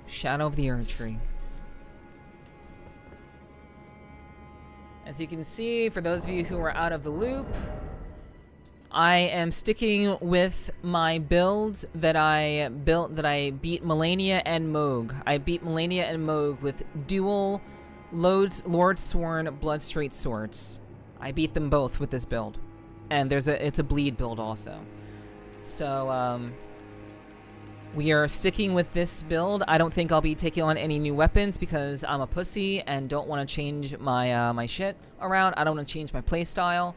Shadow of the Erdtree. As you can see, for those of you who are out of the loop, I am sticking with my builds that I built, that I beat Melania and Moog. I beat Melania and Moog with dual Lord Sworn Blood Straight Swords. I beat them both with this build. And it's a bleed build also. So, we are sticking with this build. I don't think I'll be taking on any new weapons because I'm a pussy and don't want to change my my shit around. I don't want to change my playstyle.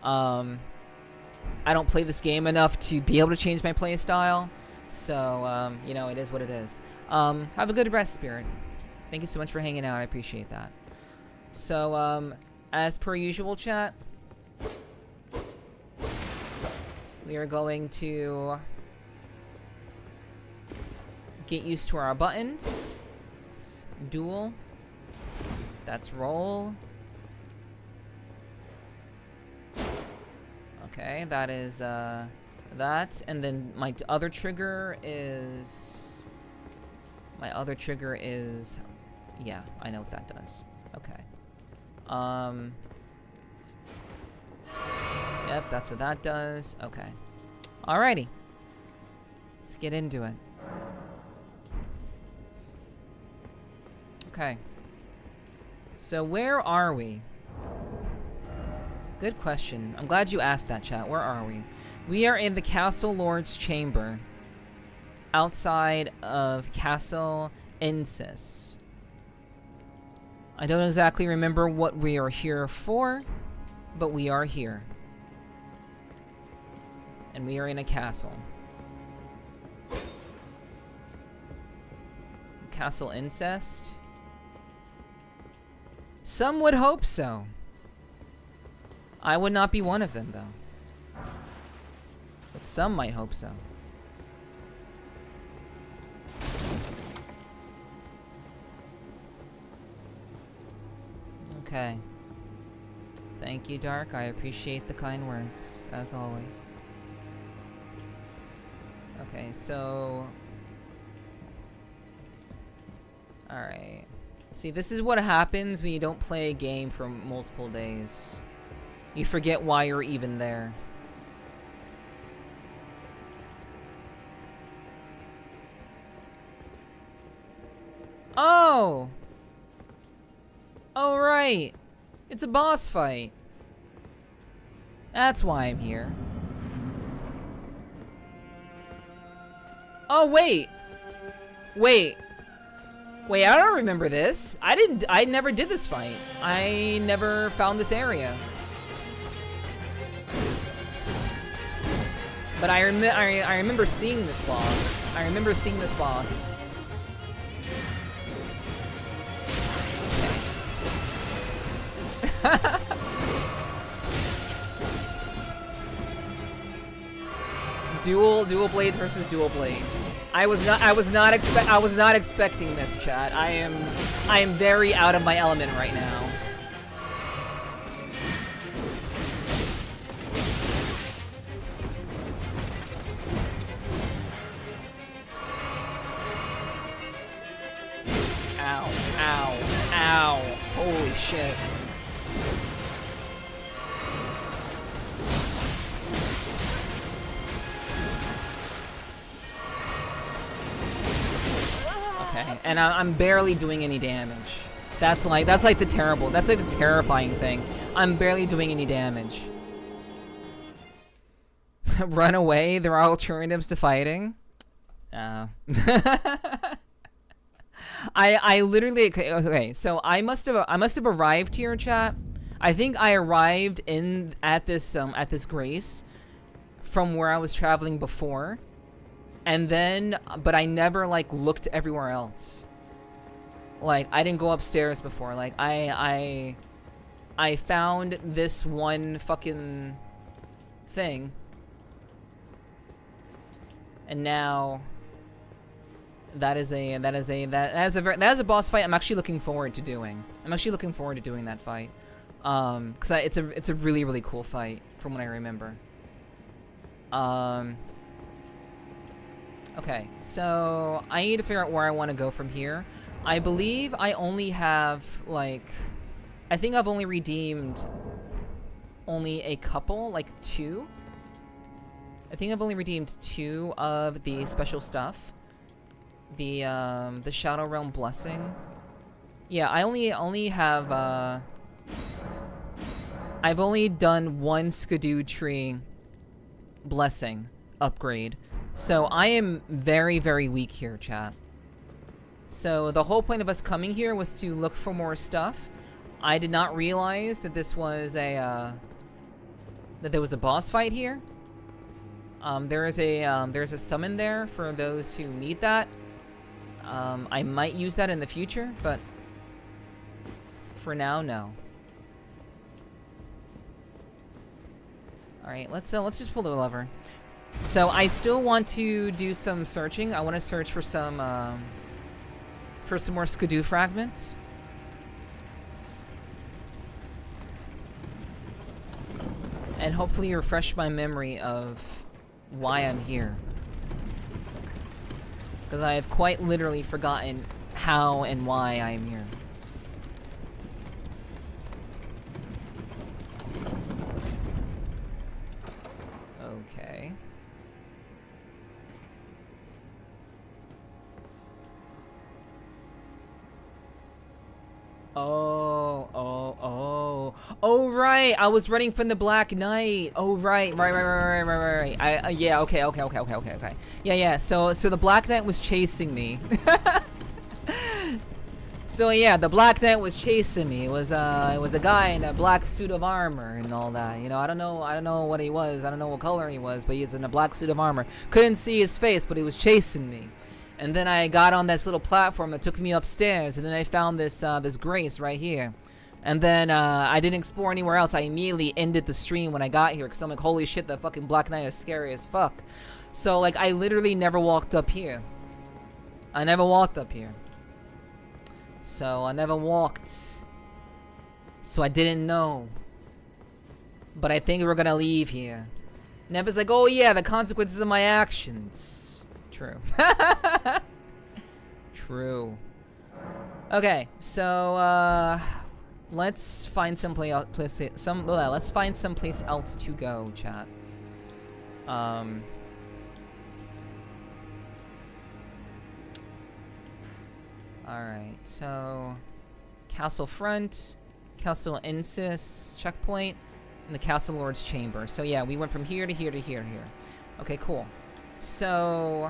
I don't play this game enough to be able to change my playstyle. So, you know, it is what it is. Have a good rest, Spirit. Thank you so much for hanging out. I appreciate that. So, as per usual, chat, we are going to get used to our buttons. It's dual. That's roll. Okay, that is that. And then my other trigger is... Yeah, I know what that does. Okay. Yep, that's what that does. Okay. Alrighty. Let's get into it. Okay. So where are we? Good question. I'm glad you asked that, chat. Where are we? We are in the Castle Lord's Chamber. Outside of Castle Insis. I don't exactly remember what we are here for, but we are here. And we are in a castle. Castle incest? Some would hope so. I would not be one of them, though. But some might hope so. Okay. Thank you, Dark. I appreciate the kind words, as always. Okay, so... Alright. See, this is what happens when you don't play a game for multiple days. You forget why you're even there. Oh! Oh, right. It's a boss fight. That's why I'm here. Oh, wait. Wait, I don't remember this. I never did this fight. I never found this area. But I remember seeing this boss. I remember seeing this boss. Okay. Dual blades versus dual blades. I was not expecting this, chat. I am very out of my element right now. shit. Okay, and I'm barely doing any damage. That's like the terrifying thing. I'm barely doing any damage. Run away. There are alternatives to fighting. I literally okay. So I must have arrived here, chat. I think I arrived at this grace from where I was traveling before, and then but I never like looked everywhere else. Like I didn't go upstairs before. Like I found this one fucking thing, and now. That is a boss fight I'm actually looking forward to doing. I'm actually looking forward to doing that fight. Cause it's a really, really cool fight from what I remember. Okay, so I need to figure out where I want to go from here. I believe I only have like, I think I've only redeemed only a couple, like 2. I think I've only redeemed 2 of the special stuff. The Shadow Realm Blessing. Yeah, I only have I've only done 1 Skidoo Tree Blessing upgrade. So I am very, very weak here, chat. So the whole point of us coming here was to look for more stuff. I did not realize that this was a that there was a boss fight here. There's a summon there for those who need that. I might use that in the future, but for now, no. All right, let's just pull the lever. So I still want to do some searching. I want to search for some more Skidoo fragments. And hopefully refresh my memory of why I'm here. Because I have quite literally forgotten how and why I am here. Okay. Oh, right. I was running from the Black Knight. Oh, right. Yeah, okay. Yeah. So the Black Knight was chasing me. So yeah, the Black Knight was chasing me. It was a guy in a black suit of armor and all that. You know, I don't know what he was. I don't know what color he was, but he's in a black suit of armor. Couldn't see his face, but he was chasing me. And then I got on this little platform that took me upstairs, and then I found this this grace right here. And then I didn't explore anywhere else. I immediately ended the stream when I got here, because I'm like, holy shit, that fucking Black Knight is scary as fuck. So like, I literally never walked up here. I never walked up here. So I never walked. So I didn't know. But I think we're gonna leave here. Neva's like, oh yeah, the consequences of my actions. True. True. Okay, so let's find someplace else to go, chat. Alright, so Castle Front, Castle Insis, checkpoint, and the Castle Lord's Chamber. So yeah, we went from here to here to here to here. Okay, cool. So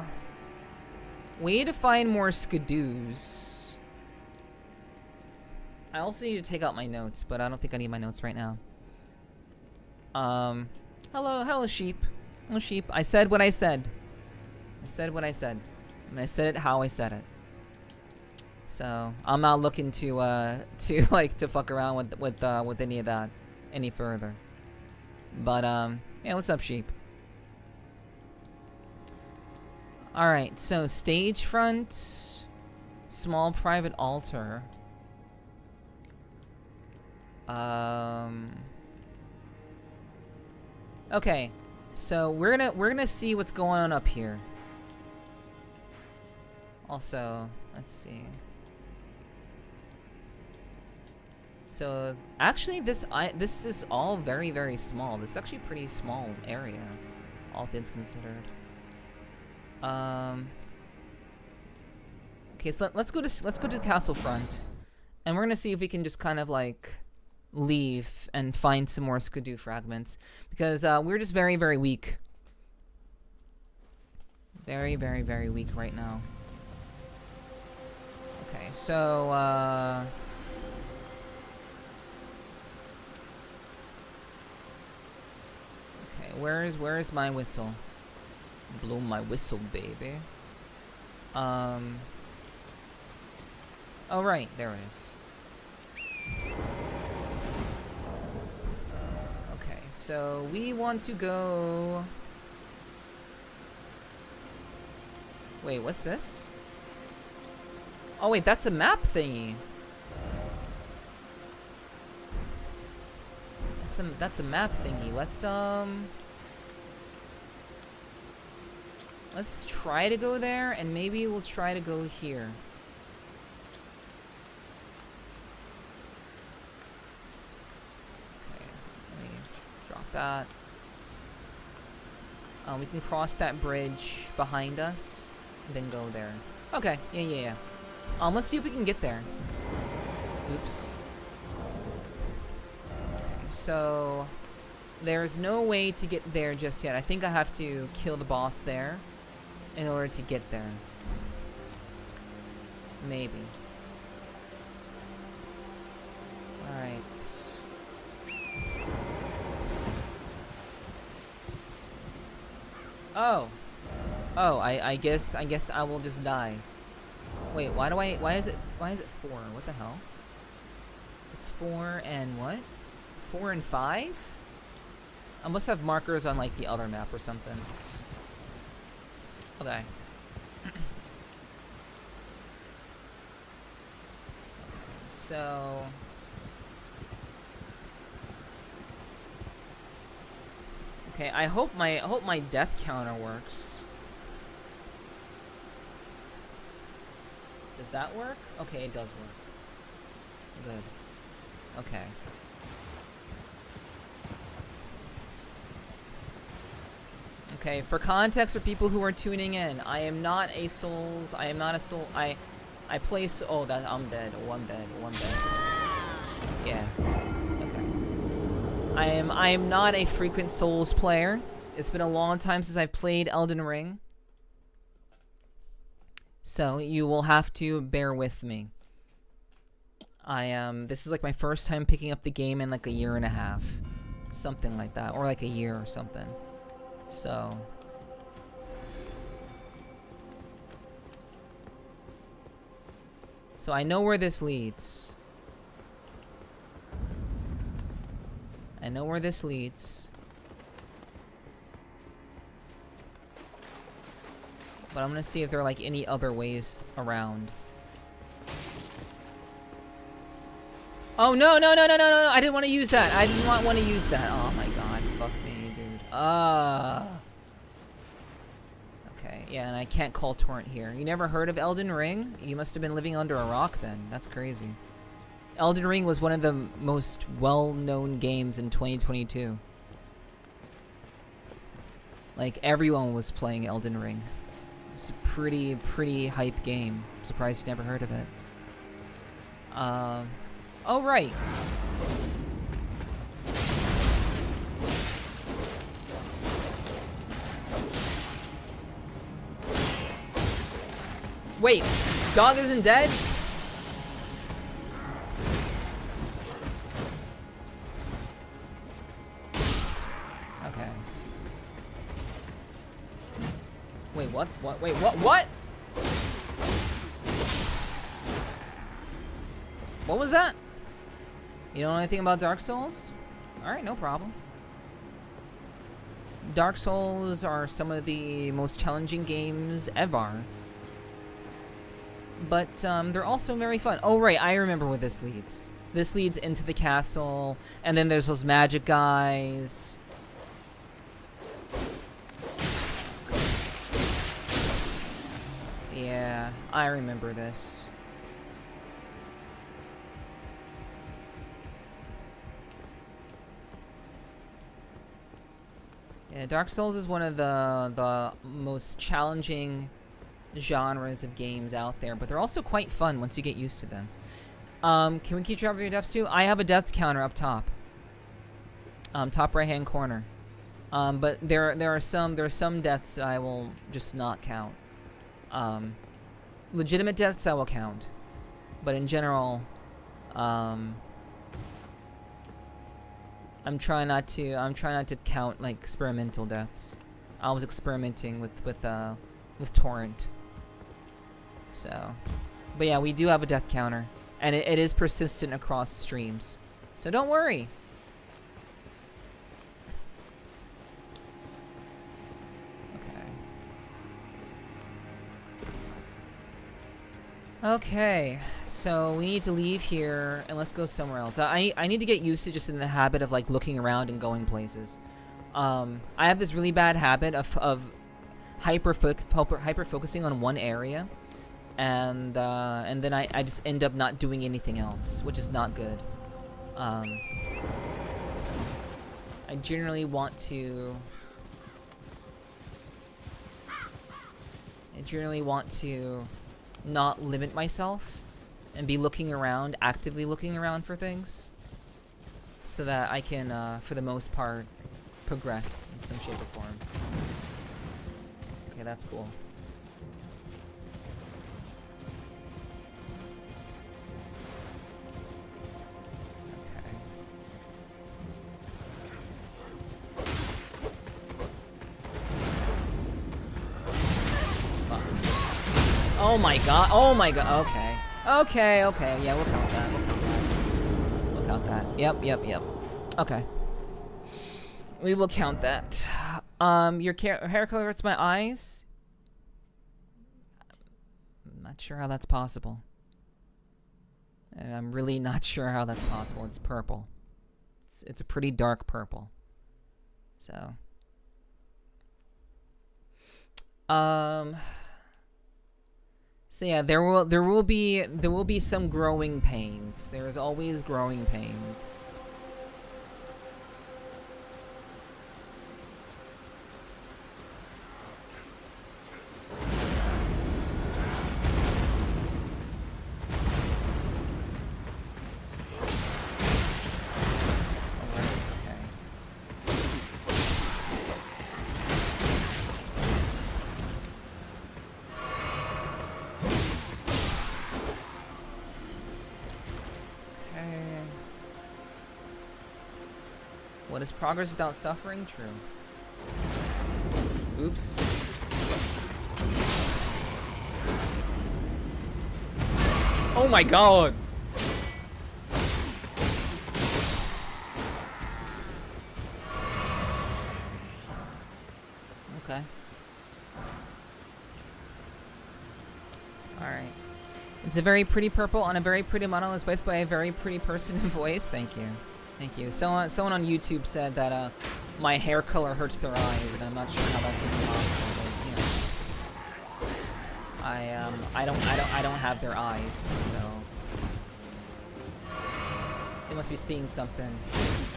we need to find more Skidoos. I also need to take out my notes, but I don't think I need my notes right now. Hello sheep. Hello sheep. I said what I said. I said what I said. And I said it how I said it. So I'm not looking to fuck around with any of that any further. But yeah, what's up, sheep? All right, so stage front, small private altar. Okay, so we're gonna see what's going on up here. Also, let's see. So actually, this is all very, very small. This is actually a pretty small area, all things considered. Okay, so let's go to the castle front, and we're gonna see if we can just kind of like leave and find some more Skidoo fragments, because we're just very, very weak. Very, very, very weak right now. Okay, so okay, where is my whistle? Blow my whistle, baby. Oh right, there it is. Okay, so we want to go. Wait, what's this? Oh wait, that's a map thingy. That's a map thingy. Let's try to go there, and maybe we'll try to go here. Okay, let me drop that. We can cross that bridge behind us, and then go there. Okay, yeah. Let's see if we can get there. Oops. Okay, so there's no way to get there just yet. I think I have to kill the boss there in order to get there. Maybe. Alright. Oh, I guess I will just die. Wait, why is it 4? What the hell? It's 4 and what? 4 and 5? I must have markers on like the other map or something. Okay. So okay, I hope my death counter works. Does that work? Okay, it does work. Good. Okay. Okay, for context for people who are tuning in, I am not a Souls. I play. Oh, that I'm dead. One dead. Yeah. Okay. I am not a frequent Souls player. It's been a long time since I've played Elden Ring. So you will have to bear with me. This is like my first time picking up the game in like a year and a half. Something like that. Or like a year or something. So I know where this leads. But I'm gonna see if there are like any other ways around. Oh no! I didn't want to use that. I did not want to use that. Oh my god, fuck me, dude. Okay, yeah, and I can't call torrent here. You never heard of Elden Ring? You must have been living under a rock then. That's crazy. Elden Ring was one of the most well-known games in 2022. Like, everyone was playing Elden Ring. It's a pretty hype game. I'm surprised you never heard of it. Oh right. Wait, dog isn't dead? Okay. Wait, what? Wait, what? What was that? You don't know anything about Dark Souls? Alright, no problem. Dark Souls are some of the most challenging games ever. But they're also very fun. Oh right, I remember where this leads. This leads into the castle, and then there's those magic guys. Yeah, I remember this. Yeah, Dark Souls is one of the most challenging genres of games out there, but they're also quite fun once you get used to them. Can we keep track of your deaths too? I have a deaths counter up top. Top right hand corner. But there are some deaths that I will just not count. Legitimate deaths I will count, but in general, I'm trying not to count like experimental deaths. I was experimenting with torrent. So, but yeah, we do have a death counter, and it is persistent across streams. So don't worry. Okay, so we need to leave here and let's go somewhere else. I need to get used to just in the habit of like looking around and going places. I have this really bad habit of hyper focusing on one area, and then I just end up not doing anything else, which is not good. I generally want to not limit myself and be looking around, actively looking around for things, so that I can, for the most part, progress in some shape or form. Okay, that's cool. Oh my god, oh my god, okay. Okay, yeah, we'll count that, we'll count that. Yep. Okay. We will count that. Your hair color hurts my eyes? I'm not sure how that's possible. I'm really not sure how that's possible. It's purple. It's a pretty dark purple. So. So yeah, there will be some growing pains. There's always growing pains. What is progress without suffering? True. Oops. Oh my god! Okay. Alright. It's a very pretty purple on a very pretty model, spiced by a very pretty person and voice. Thank you. Thank you. Someone on YouTube said that my hair color hurts their eyes, and I'm not sure how that's even possible. But, you know, I don't have their eyes, so they must be seeing something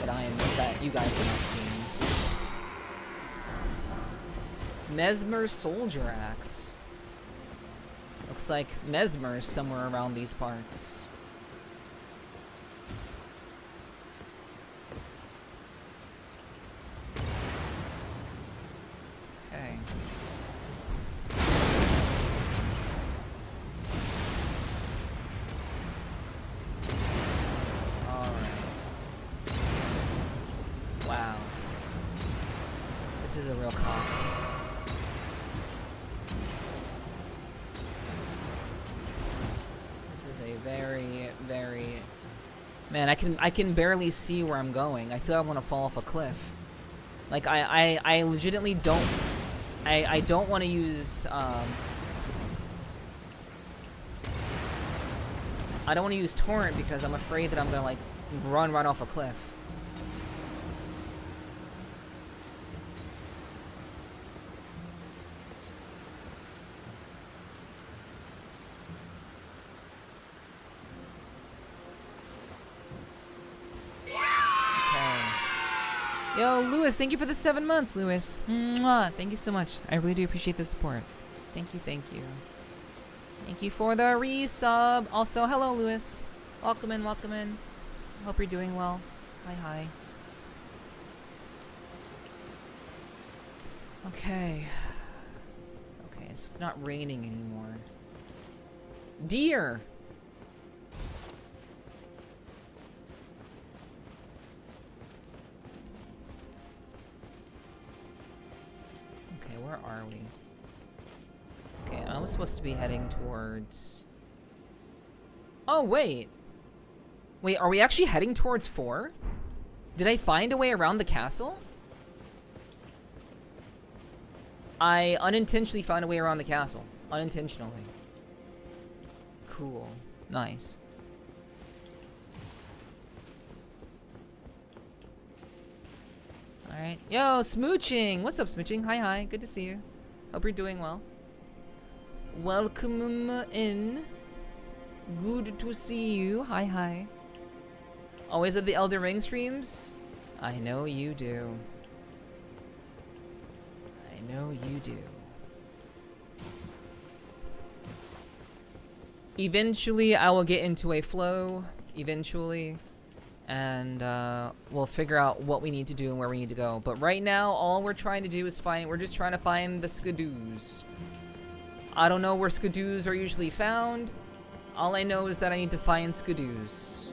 that you guys are not seeing. Mesmer Soldier Axe. Looks like Mesmer's somewhere around these parts. This is a real cop. This is a very, very... Man, I can barely see where I'm going. I feel like I want to fall off a cliff. Like, I legitimately don't... I don't want to use, I don't want to use torrent because I'm afraid that I'm gonna, like, run right off a cliff. Yo, Lewis, thank you for the 7 months, Lewis. Mwah, thank you so much. I really do appreciate the support. Thank you, thank you. Thank you for the resub. Also, hello, Lewis. Welcome in, welcome in. Hope you're doing well. Hi, hi. Okay. Okay, so it's not raining anymore. Deer! Okay, where are we? Okay, I was supposed to be heading towards... Oh, wait! Wait, are we actually heading towards 4? Did I find a way around the castle? I unintentionally found a way around the castle. Unintentionally. Cool. Nice. Alright. Yo, Smooching! What's up, Smooching? Hi, hi. Good to see you. Hope you're doing well. Welcome in. Good to see you. Hi, hi. Always have the Elden Ring streams? I know you do. I know you do. Eventually, I will get into a flow. Eventually. And we'll figure out what we need to do and where we need to go. But right now, all we're trying to do is we're just trying to find the Skadoos. I don't know where Skadoos are usually found. All I know is that I need to find Skadoos.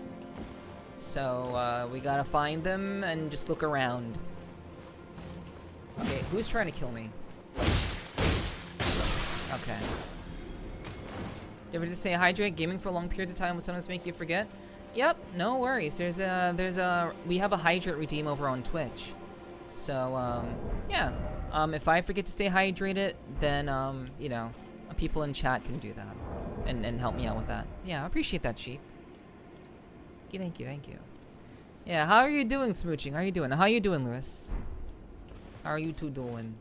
So, we gotta find them and just look around. Okay, who's trying to kill me? Okay. You ever just say hydrate? Gaming for long periods of time will sometimes make you forget? Yep, no worries. We have a hydrate redeem over on Twitch. So, yeah. If I forget to stay hydrated, then, you know, people in chat can do that. And help me out with that. Yeah, I appreciate that, Sheep. Thank you, thank you. Yeah, how are you doing, Smooching? How are you doing? How are you doing, Lewis? How are you two doing?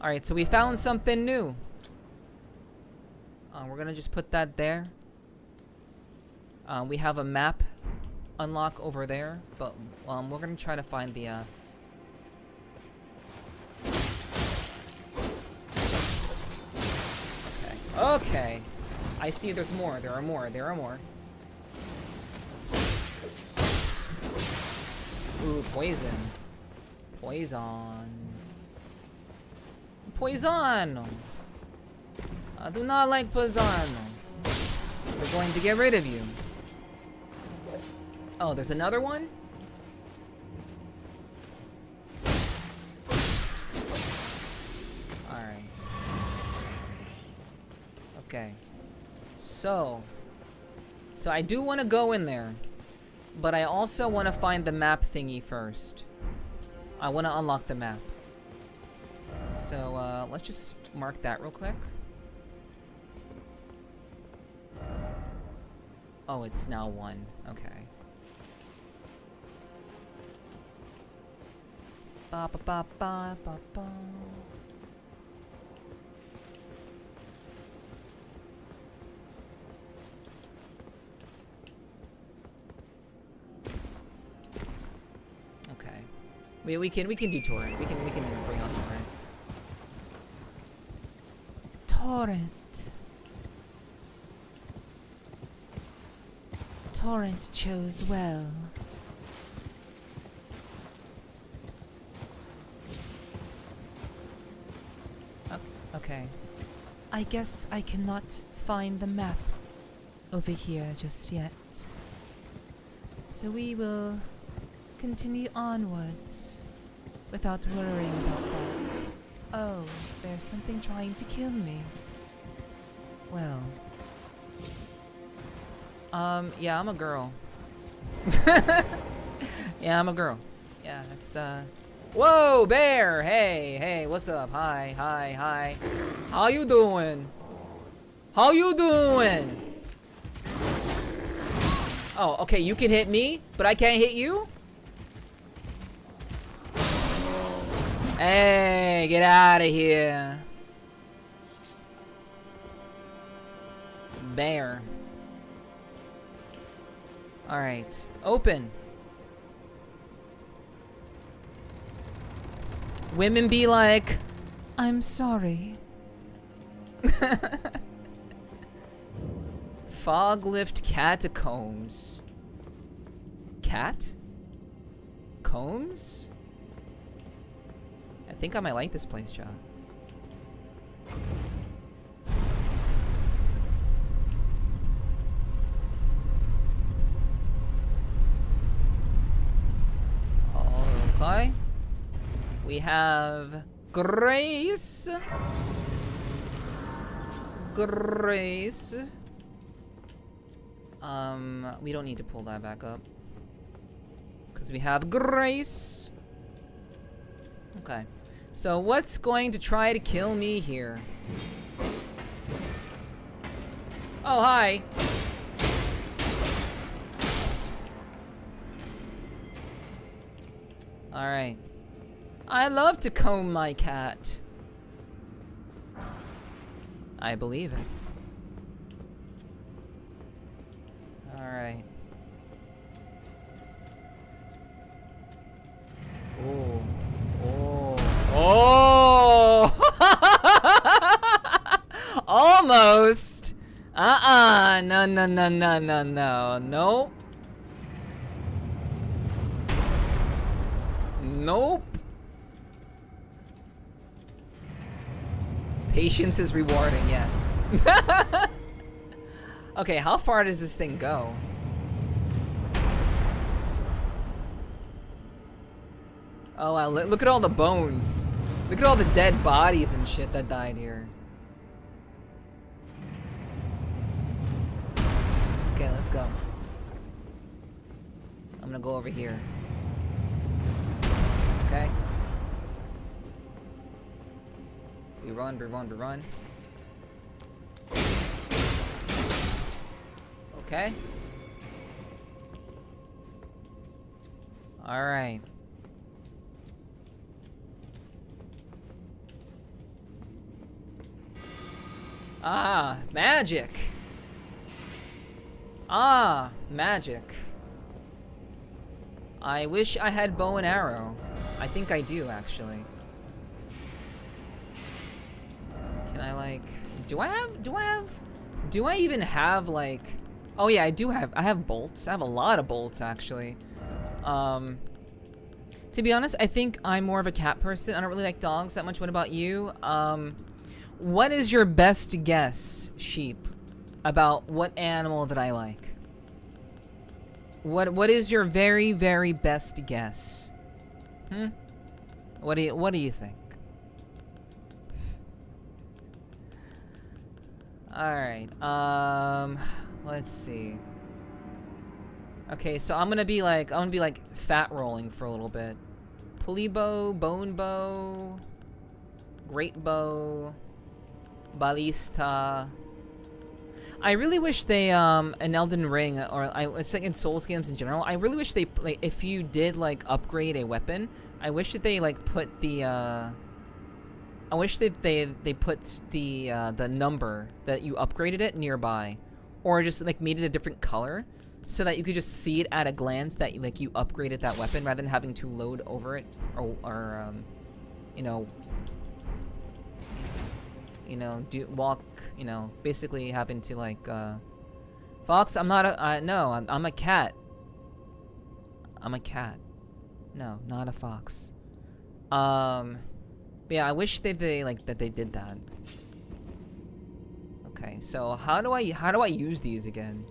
Alright, so we found something new. We're gonna just put that there. We have a map unlock over there, but we're gonna try to find the Okay. I see there's more. There are more. There are more. Ooh, poison. Poison. Poison! I do not like poison. We're going to get rid of you. Oh, there's another one? Alright. Okay. So I do want to go in there. But I also want to find the map thingy first. I want to unlock the map. So, let's just mark that real quick. Oh, it's now 1. Okay. Ba ba ba ba ba ba. Okay. We can detour it. We can bring on torrent. Torrent. Torrent chose well. Okay. I guess I cannot find the map over here just yet. So we will continue onwards without worrying about that. Oh, there's something trying to kill me. Well. Yeah, I'm a girl. Yeah, I'm a girl. Yeah, it's, Whoa, bear! Hey, hey, what's up? Hi, hi, hi. How you doing? How you doing? Oh, okay, you can hit me, but I can't hit you? Hey, get out of here. Bear. Alright, open. Women be like, I'm sorry. Foglift catacombs. Cat? Combs? I think I might like this place, chat. Okay. We have Grace. Grace. We don't need to pull that back up. Because we have Grace. Okay. So what's going to try to kill me here? Oh, hi. Alright. I love to comb my cat. I believe it. Alright. Oh. Oh. Oh! Almost! No, no, no, no, no, no. Nope. Nope. Patience is rewarding, yes. Okay, how far does this thing go? Oh wow, look at all the bones. Look at all the dead bodies and shit that died here. Okay, let's go. I'm gonna go over here. Okay. We run, we run, we run. Okay. Alright. Ah, magic. Ah, magic. I wish I had bow and arrow. I think I do, actually. Can I, like... Do I even have, like... Oh yeah, I have bolts. I have a lot of bolts, actually. To be honest, I think I'm more of a cat person. I don't really like dogs that much. What about you? What is your best guess, sheep, about what animal that I like? What is your very, very best guess? What do you think? Alright, let's see. Okay, so I'm gonna be like fat rolling for a little bit. Pulley bow, bone bow, great bow, ballista. I really wish they in Elden Ring, or it's like in Souls games in general, I really wish they, like, if you did like upgrade a weapon, I wish that they like put the I wish that they put the number that you upgraded it nearby, or just like made it a different color, so that you could just see it at a glance that like you upgraded that weapon rather than having to load over it, or you know, walk, basically having to like Fox. I'm not a no. I'm a cat. I'm a cat. No, not a fox. But yeah, I wish they did that. Okay, so how do I use these again?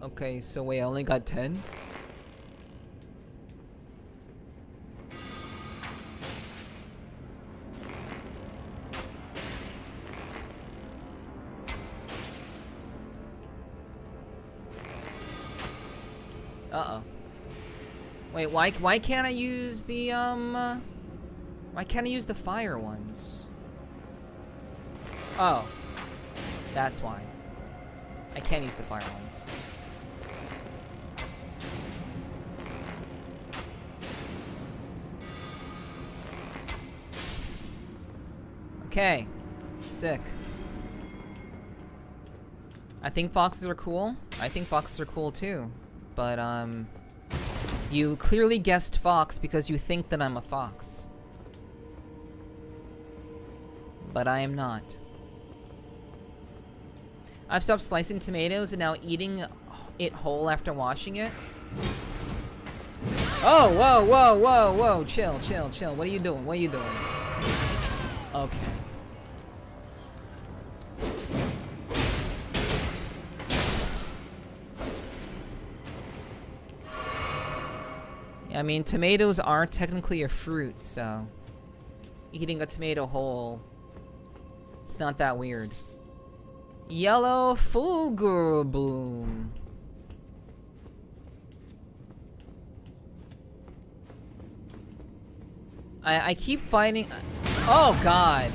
Okay, so wait, I only got 10? Uh-oh. Wait, why can't I use the, why can't I use the fire ones? Oh. That's why. I can't use the fire ones. Okay. Sick. I think foxes are cool. I think foxes are cool too. But, You clearly guessed fox because you think that I'm a fox. But I am not. I've stopped slicing tomatoes and now eating it whole after washing it. Oh, whoa, whoa, whoa, whoa. Chill, chill, chill. What are you doing? What are you doing? Okay. I mean, tomatoes are technically a fruit, so eating a tomato whole, it's not that weird. Yellow fulgur bloom. I keep finding... Oh, God.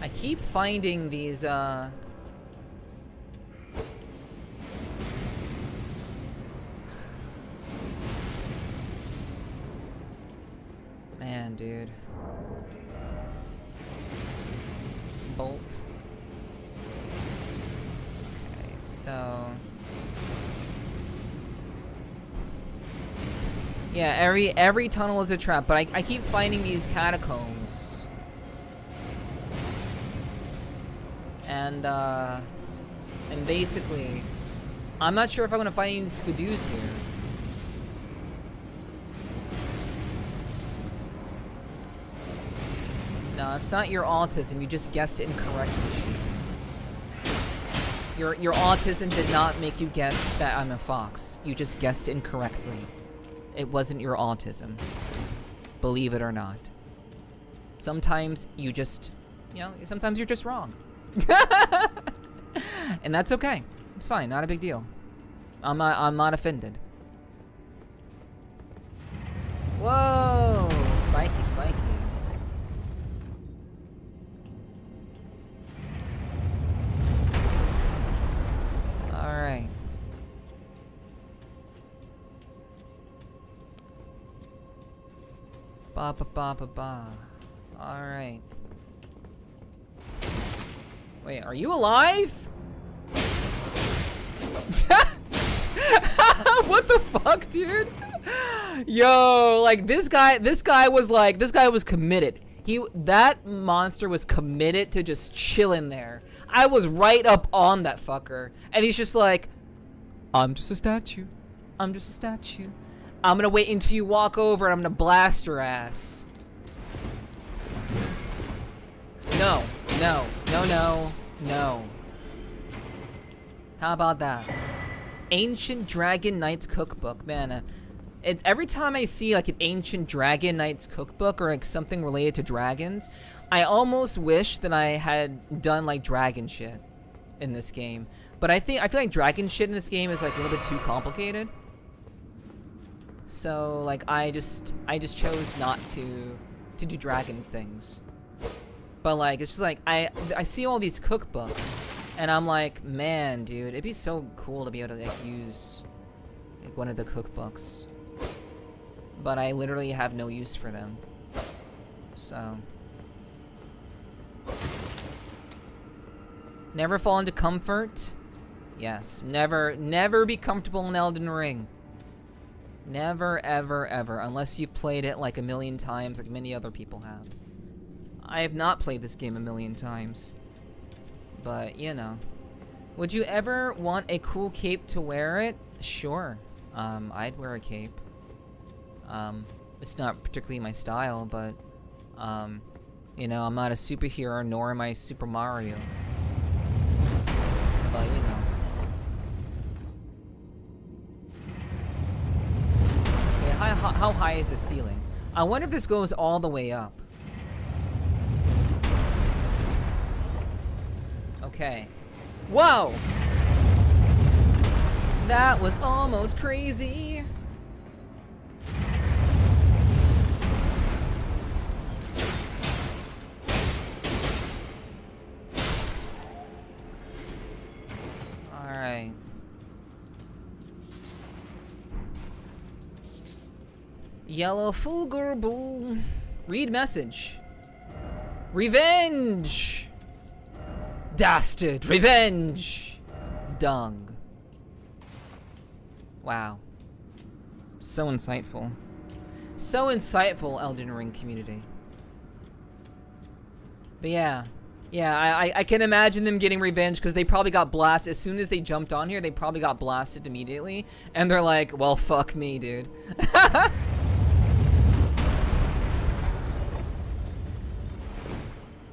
I keep finding these, Man, dude. Bolt. Okay, so... Yeah, every tunnel is a trap, but I keep finding these catacombs. And basically, I'm not sure if I'm gonna find any skidoos here. No, it's not your autism. You just guessed it incorrectly. Your autism did not make you guess that I'm a fox. You just guessed it incorrectly. It wasn't your autism. Believe it or not. Sometimes you just, you know, sometimes you're just wrong. And that's okay. It's fine. Not a big deal. I'm not offended. Whoa! Spiky, spiky. Alright. Ba ba ba ba ba. Alright. Wait, are you alive? What the fuck, dude? Yo, like this guy was committed. That monster was committed to just chilling there. I was right up on that fucker. And he's just like, I'm just a statue. I'm just a statue. I'm gonna wait until you walk over and I'm gonna blast your ass. No, no, no, no, no. How about that? Ancient Dragon Knights Cookbook. Man, every time I see like an Ancient Dragon Knights Cookbook or like something related to dragons, I almost wish that I had done like dragon shit in this game. But I feel like dragon shit in this game is like a little bit too complicated. So like I just chose not to do dragon things. But like it's just like I see all these cookbooks and I'm like, man, dude, it'd be so cool to be able to like use like one of the cookbooks. But I literally have no use for them. So never fall into comfort. Yes, never be comfortable in Elden Ring. Never, ever, ever, unless you've played it like a million times like many other people have. I have not played this game a million times. But, you know. Would you ever want a cool cape to wear it? Sure. I'd wear a cape. It's not particularly my style, but, you know, I'm not a superhero, nor am I Super Mario. But, you know. Okay, how high is the ceiling? I wonder if this goes all the way up. Okay. Whoa! That was almost crazy. Alright. Yellow fulgur bloom. Read message. Revenge! Dastard, revenge! dung. Wow. So insightful. So insightful, Elden Ring community. But yeah. Yeah, I can imagine them getting revenge because they probably got blasted. As soon as they jumped on here, they probably got blasted immediately. And they're like, well, fuck me, dude.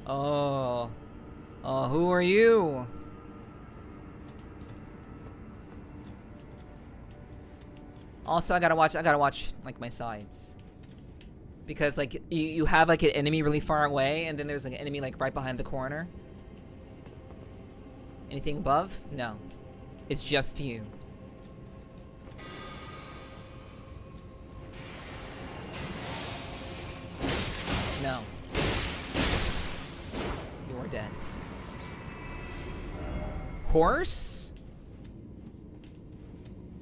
Oh. Oh, who are you? Also, I gotta watch, like, my sides. Because, like, you have, like, an enemy really far away, and then there's, like, an enemy, like, right behind the corner. Anything above? No. It's just you. No. You are dead. Horse?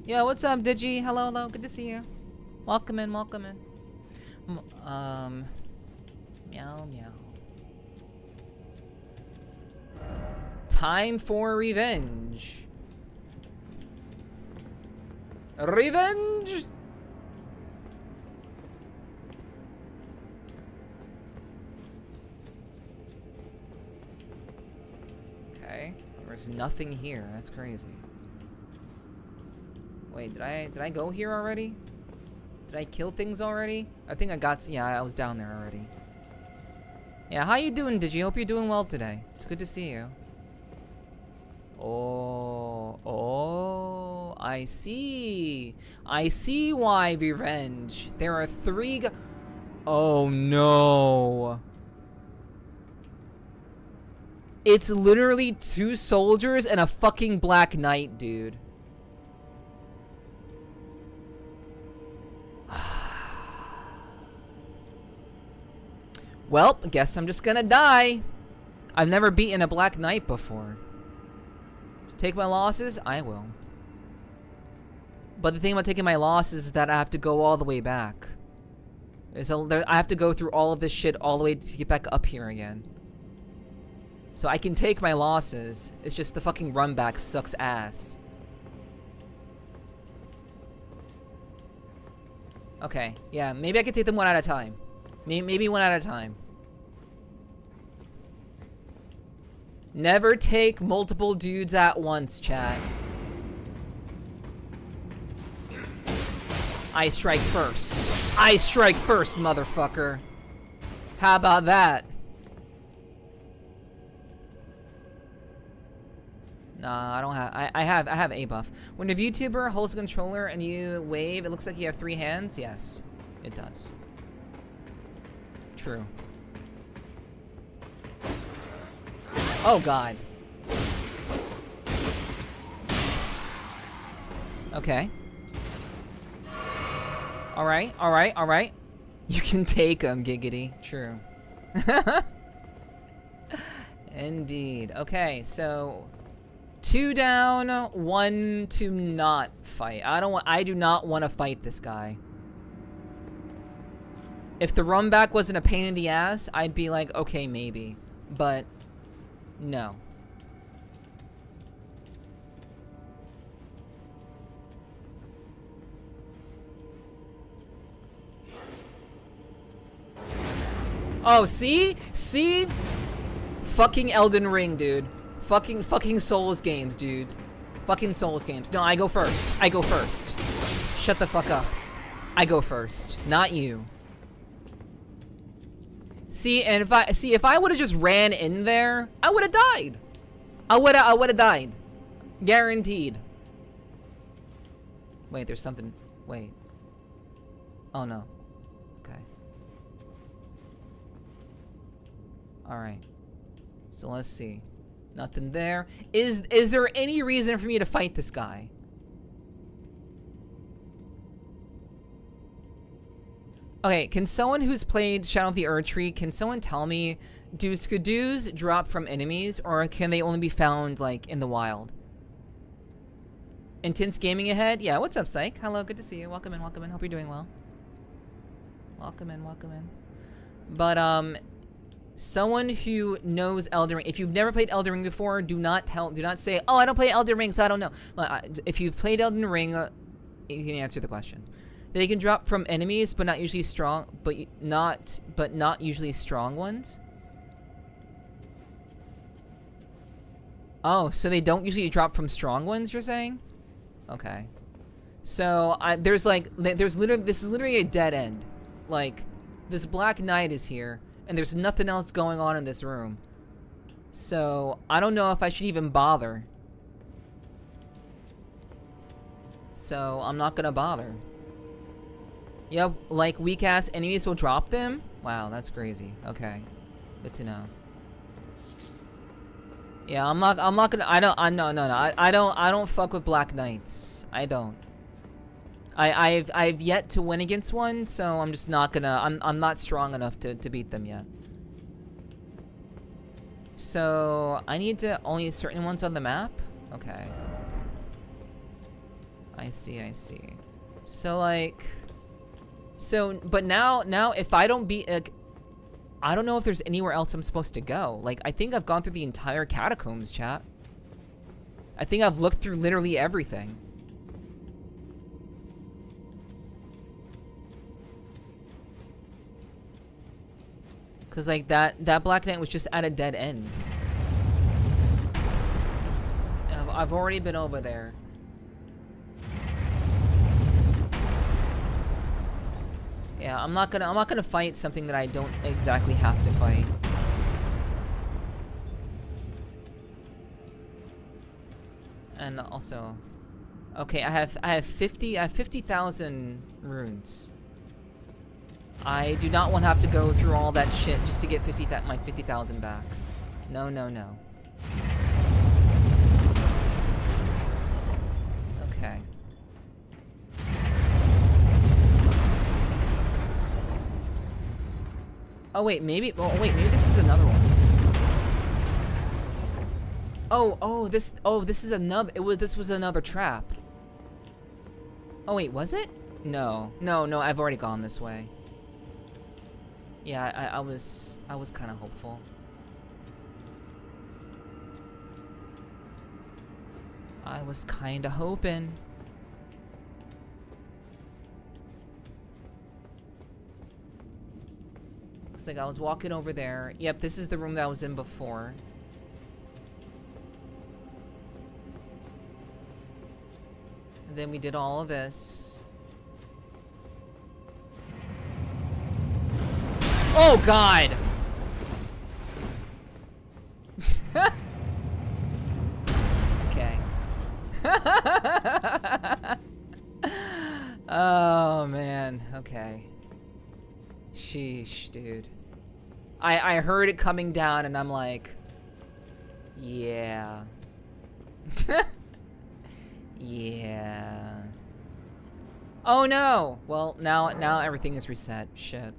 Yo, what's up, Digi? Hello, hello. Good to see you. Welcome in, welcome in. Meow, meow. Time for revenge. Revenge! Okay, there's nothing here. That's crazy. Wait, did I go here already? Did I kill things already? I think I got, yeah, I was down there already. Yeah, how you doing, Digi? Hope you're doing well today. It's good to see you. Oh, I see. I see why revenge. There are 3 oh no. It's literally 2 soldiers and a fucking black knight, dude. Well, guess I'm just gonna die. I've never beaten a black knight before. To take my losses, I will. But the thing about taking my losses is that I have to go all the way back. I have to go through all of this shit all the way to get back up here again. So I can take my losses. It's just the fucking run back sucks ass. Okay, yeah, maybe I could take them one at a time. Maybe one at a time. Never take multiple dudes at once, chat. I strike first. I strike first, motherfucker. How about that? Nah, I don't have. I have a buff. When a VTuber holds a controller and you wave, it looks like you have 3 hands. Yes, it does. True. Oh god. Okay. Alright, alright, alright. You can take them, giggity. True. Indeed. Okay, so 2 down, 1 to not fight. I do not want to fight this guy. If the run back wasn't a pain in the ass, I'd be like, okay, maybe. But, no. Oh, see? See? Fucking Elden Ring, dude. Fucking Souls games, dude. Fucking Souls games. No, I go first. I go first. Shut the fuck up. I go first. Not you. See, and if I would have just ran in there, I would have died. I would have died. Guaranteed. Wait, there's something. Wait. Oh no. Okay. All right. So let's see. Nothing there. Is there any reason for me to fight this guy? Okay, can someone who's played Shadow of the Erdtree, can someone tell me, do Skidoos drop from enemies, or can they only be found, like, in the wild? Intense gaming ahead? Yeah, what's up, Psych? Hello, good to see you. Welcome in, welcome in. Hope you're doing well. Welcome in, welcome in. But, someone who knows Elden Ring. If you've never played Elden Ring before, do not say, "Oh, I don't play Elden Ring, so I don't know." If you've played Elden Ring, you can answer the question. They can drop from enemies, but not usually strong, but not usually strong ones. Oh, so they don't usually drop from strong ones, you're saying? Okay. So there's literally, this is literally a dead end. Like, this Black Knight is here, and there's nothing else going on in this room. So I don't know if I should even bother. So I'm not gonna bother. Yep, like weak ass enemies will drop them? Wow, that's crazy. Okay. Good to know. Yeah, I'm not gonna, I don't fuck with Black Knights. I don't. I've yet to win against one, so I'm just not gonna, I'm not strong enough to beat them yet. So, I need to only certain ones on the map? Okay. I see. So, like, but now if I don't beat, like, I don't know if there's anywhere else I'm supposed to go. Like, I think I've gone through the entire catacombs, chat. I think I've looked through literally everything. Cause like that Black Knight was just at a dead end. And I've already been over there. Yeah, I'm not gonna fight something that I don't exactly have to fight. And also, okay, I have 50,000 runes. I do not want to have to go through all that shit just to get my 50,000 back. No. Okay. Oh wait, maybe this is another one. This was another trap. Oh wait, was it? No, I've already gone this way. Yeah, I was kind of hopeful. I was kind of hoping. Looks like I was walking over there. Yep, this is the room that I was in before. And then we did all of this. Oh God! Okay. Oh man, okay. Sheesh, dude. I heard it coming down and I'm like, yeah. Yeah. Oh no! Well, now everything is reset. Shit.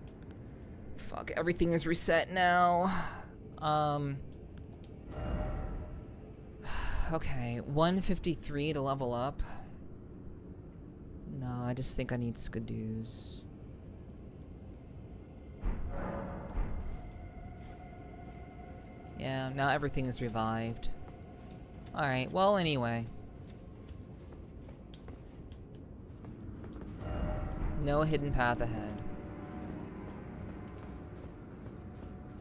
Fuck, everything is reset now. Okay, 153 to level up. No, I just think I need skadoos. Yeah, now everything is revived. Alright, well, anyway. No hidden path ahead.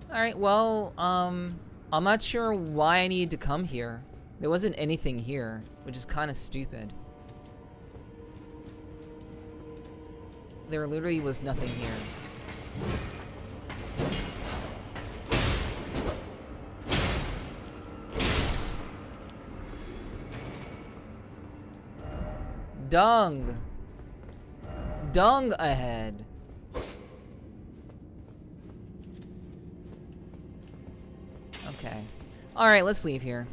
Alright, well, I'm not sure why I needed to come here. There wasn't anything here, which is kind of stupid. There literally was nothing here. Dung! Dung ahead! Okay. Alright, let's leave here.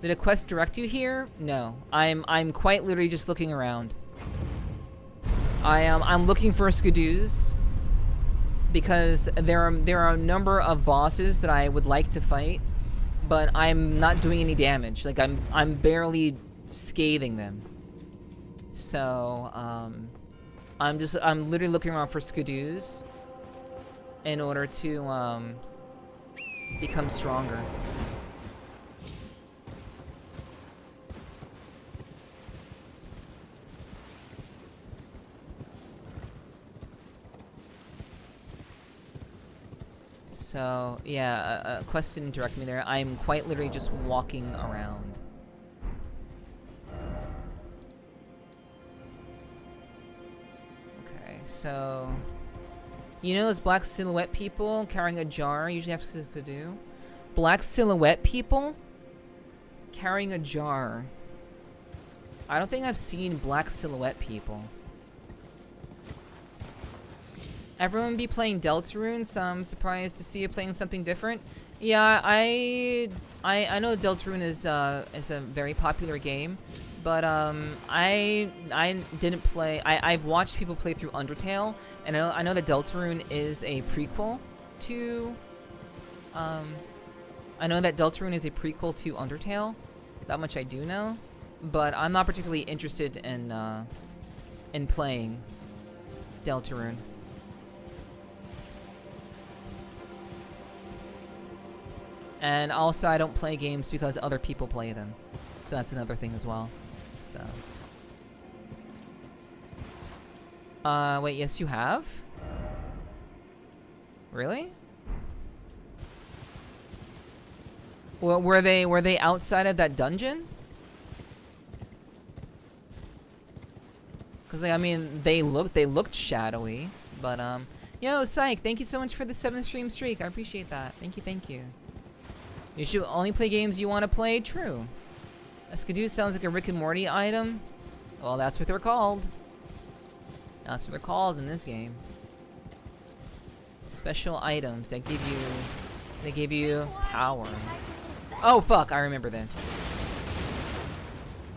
Did a quest direct you here? No. I'm quite literally just looking around. I'm looking for skadoos because there are a number of bosses that I would like to fight, but I'm not doing any damage. Like I'm barely scathing them. So I'm literally looking around for skadoos. in order to become stronger. So, yeah, Quest didn't direct me there. I'm quite literally just walking around. Okay, so... You know those black silhouette people carrying a jar usually have to do? Black silhouette people carrying a jar. I don't think I've seen black silhouette people. Everyone be playing Deltarune, so I'm surprised to see you playing something different. Yeah, I know Deltarune is a very popular game, but I didn't play. I've watched people play through Undertale, and I know that Deltarune is a prequel to. I know that Deltarune is a prequel to Undertale. That much I do know, but I'm not particularly interested in playing Deltarune. And also, I don't play games because other people play them. So that's another thing as well. So. Wait, yes you have? Really? Well, were they outside of that dungeon? Cause like, I mean, they looked shadowy, but yo, Psych, thank you so much for the 7th streak. I appreciate that. Thank you. You should only play games you want to play? True. Escadoo sounds like a Rick and Morty item. Well, that's what they're called. That's what they're called in this game. Special items that give you power. Oh fuck, I remember this.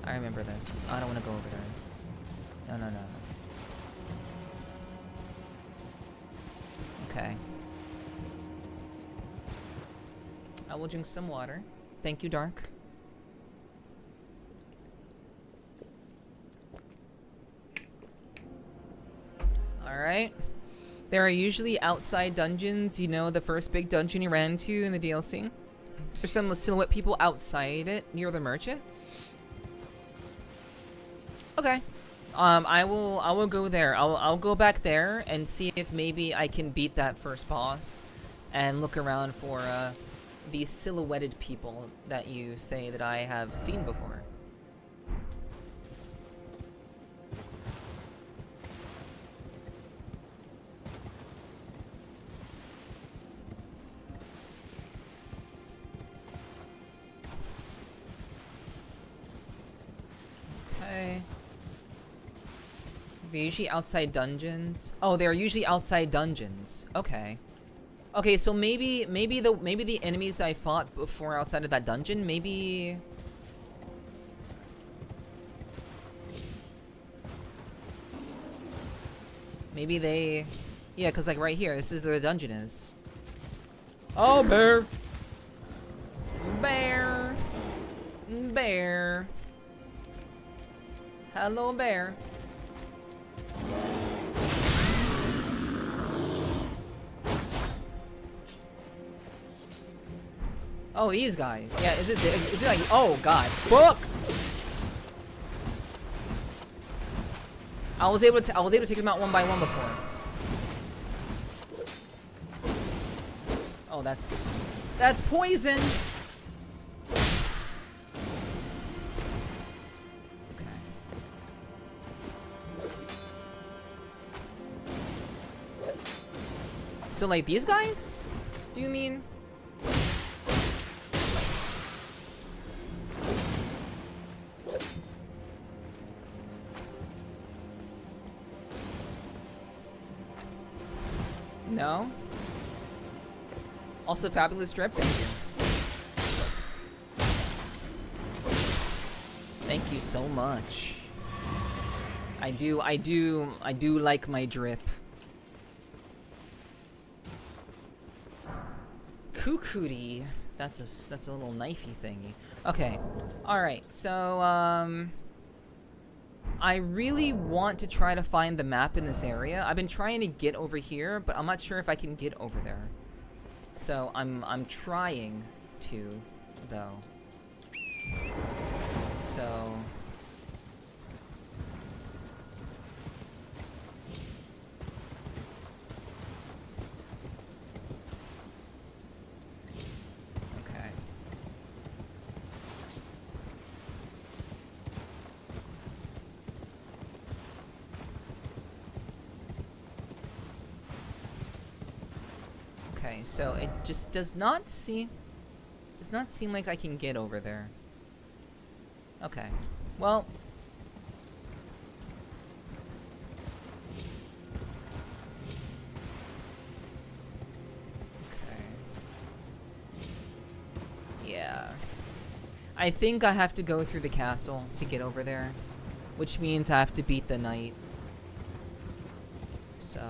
I don't want to go over there. No. Okay. I will drink some water. Thank you, Dark. Alright. There are usually outside dungeons. You know, the first big dungeon you ran into in the DLC? There's some silhouette people outside it, near the merchant. Okay. I will go there. I'll go back there and see if maybe I can beat that first boss and look around for, these silhouetted people that you say that I have seen before. Okay. They're usually outside dungeons. Oh, they're usually outside dungeons. Okay. Okay, so maybe the enemies that I fought before outside of that dungeon, maybe they, yeah, cause like right here, this is where the dungeon is. Oh, bear, hello, bear. Oh, these guys. Yeah, is it like, oh god. Fuck! I was able to take them out one by one before. Oh, that's poison. Okay. So like these guys? Do you mean? No. Also, fabulous drip. Thank you. Thank you so much. I do like my drip. Cuckooty. That's a little knifey thingy. Okay. All right. So I really want to try to find the map in this area. I've been trying to get over here, but I'm not sure if I can get over there. So I'm trying to, though. So okay. Okay, so it just does not seem like I can get over there. Okay. Well, okay. Yeah. I think I have to go through the castle to get over there, which means I have to beat the knight. So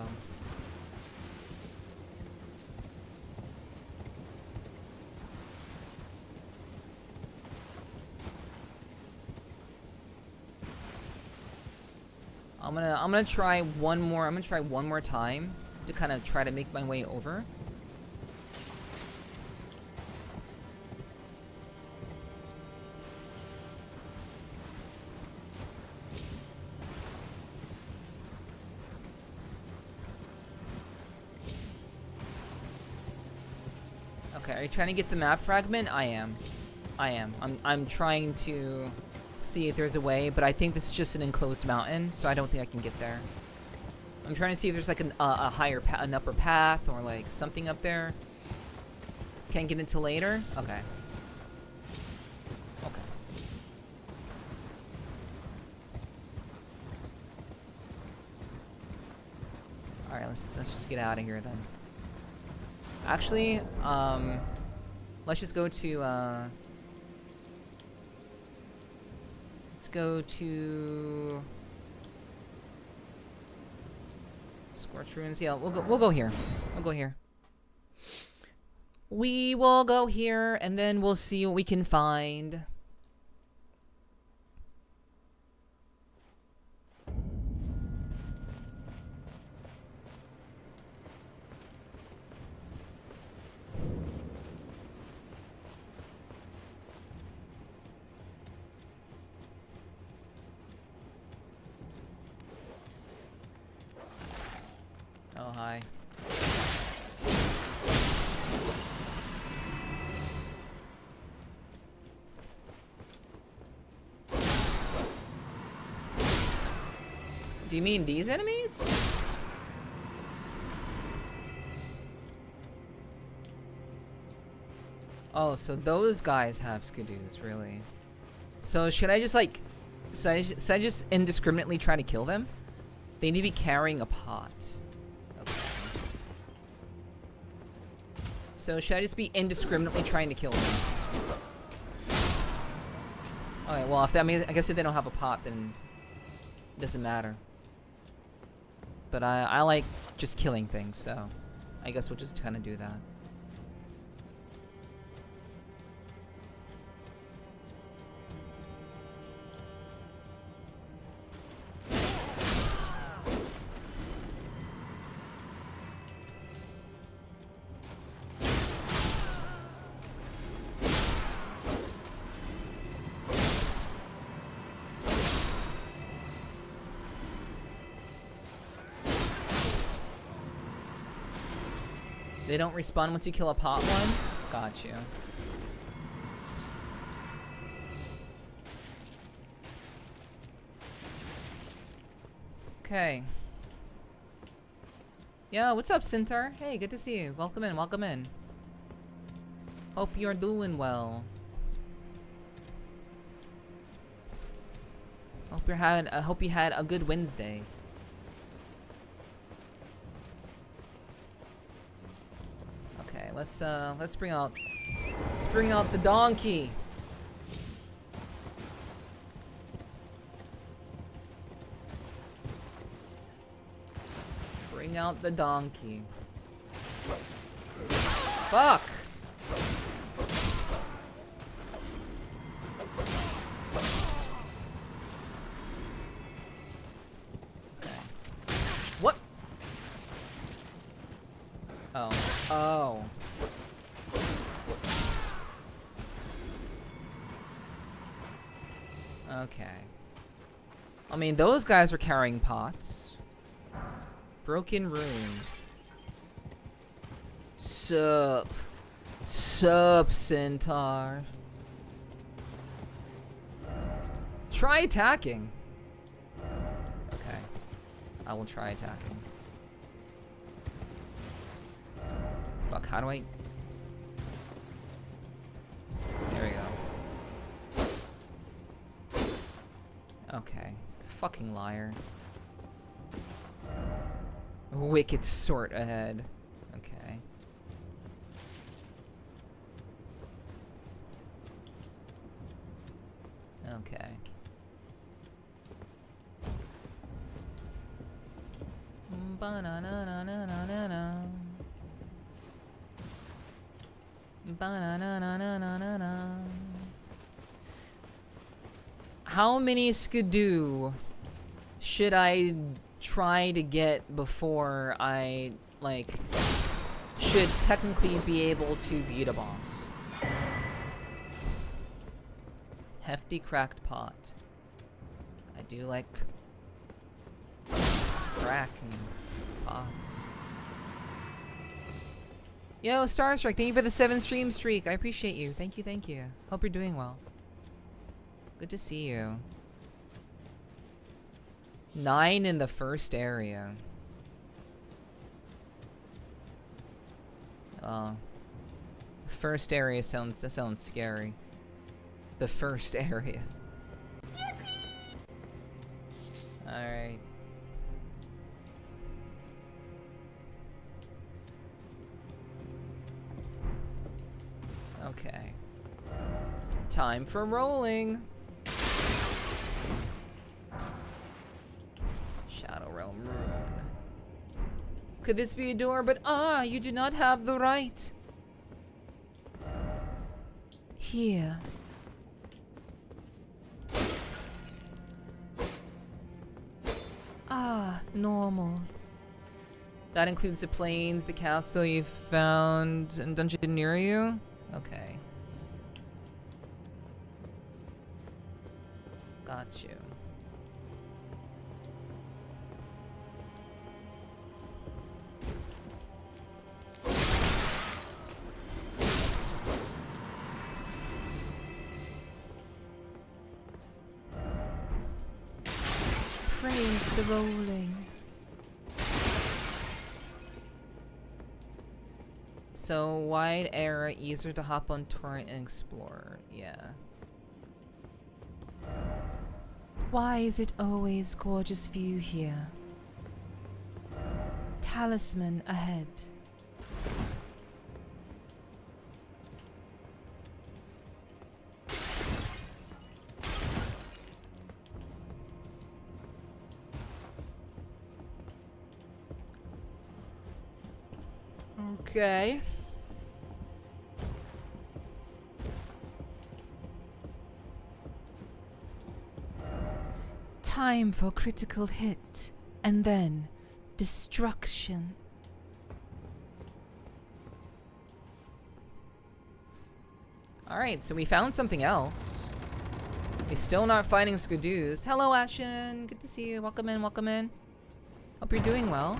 I'm gonna try one more. I'm gonna try one more time to kind of try to make my way over. Okay, are you trying to get the map fragment? I am. I'm trying to see if there's a way, but I think this is just an enclosed mountain, so I don't think I can get there. I'm trying to see if there's like an upper path or like something up there. Can't get into later? Okay. Okay. Alright, let's just get out of here then. Actually, let's just go to, let's go to Scorch Ruins. Yeah, we'll go here. We'll go here. We will go here, and then we'll see what we can find. Oh, hi. Do you mean these enemies? Oh, so those guys have skidoos, really. So should I just like... should I just indiscriminately try to kill them? They need to be carrying a pot. Okay. So should I just be indiscriminately trying to kill them? Okay, well if that means... I guess if they don't have a pot, then... it doesn't matter. But I like just killing things, so... I guess we'll just kind of do that. They don't respawn once you kill a pot one? Got you. Okay. Yo, what's up, Sintar? Hey, good to see you. Welcome in, welcome in. Hope you're doing well. Hope you had a good Wednesday. Okay, let's bring out the donkey. Bring out the donkey. Fuck! Okay. I mean, those guys were carrying pots. Broken room. Sup, Centaur. Try attacking. Okay. I will try attacking. Fuck, how do I... There we go. Okay. Fucking liar. Wicked sort ahead. Okay. Okay. Ba-na-na-na-na-na-na. Ba-na-na-na-na-na-na. How many skidoo should I try to get before I, like, should technically be able to beat a boss? Hefty cracked pot. I do like cracking pots. Yo, Starstrike, thank you for the 7 stream streak. I appreciate you. Thank you, thank you. Hope you're doing well. Good to see you. 9 in the first area. First area sounds scary. The first area. Alright. Okay. Time for rolling. Shadow Realm Rune. Could this be a door? But you do not have the right. Here. Normal. That includes the plains, the castle you found, and dungeon near you? Okay. Got you. Praise the rolling. So, wide area, easier to hop on torrent and explore. Yeah. Why is it always gorgeous view here? Talisman ahead. Okay. Time for critical hit, and then destruction. Alright, so we found something else. We're still not finding skidoos. Hello, Ashen. Good to see you. Welcome in, welcome in. Hope you're doing well.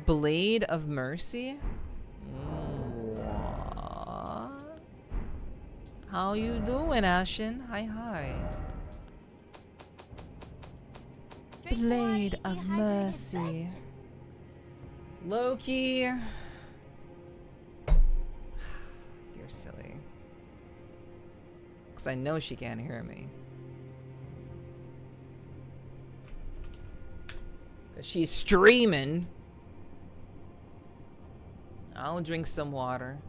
Blade of Mercy? What? How you doing, Ashen? Hi, hi. Blade of Mercy. Loki. You're silly. Because I know she can't hear me. She's streaming. I'll drink some water.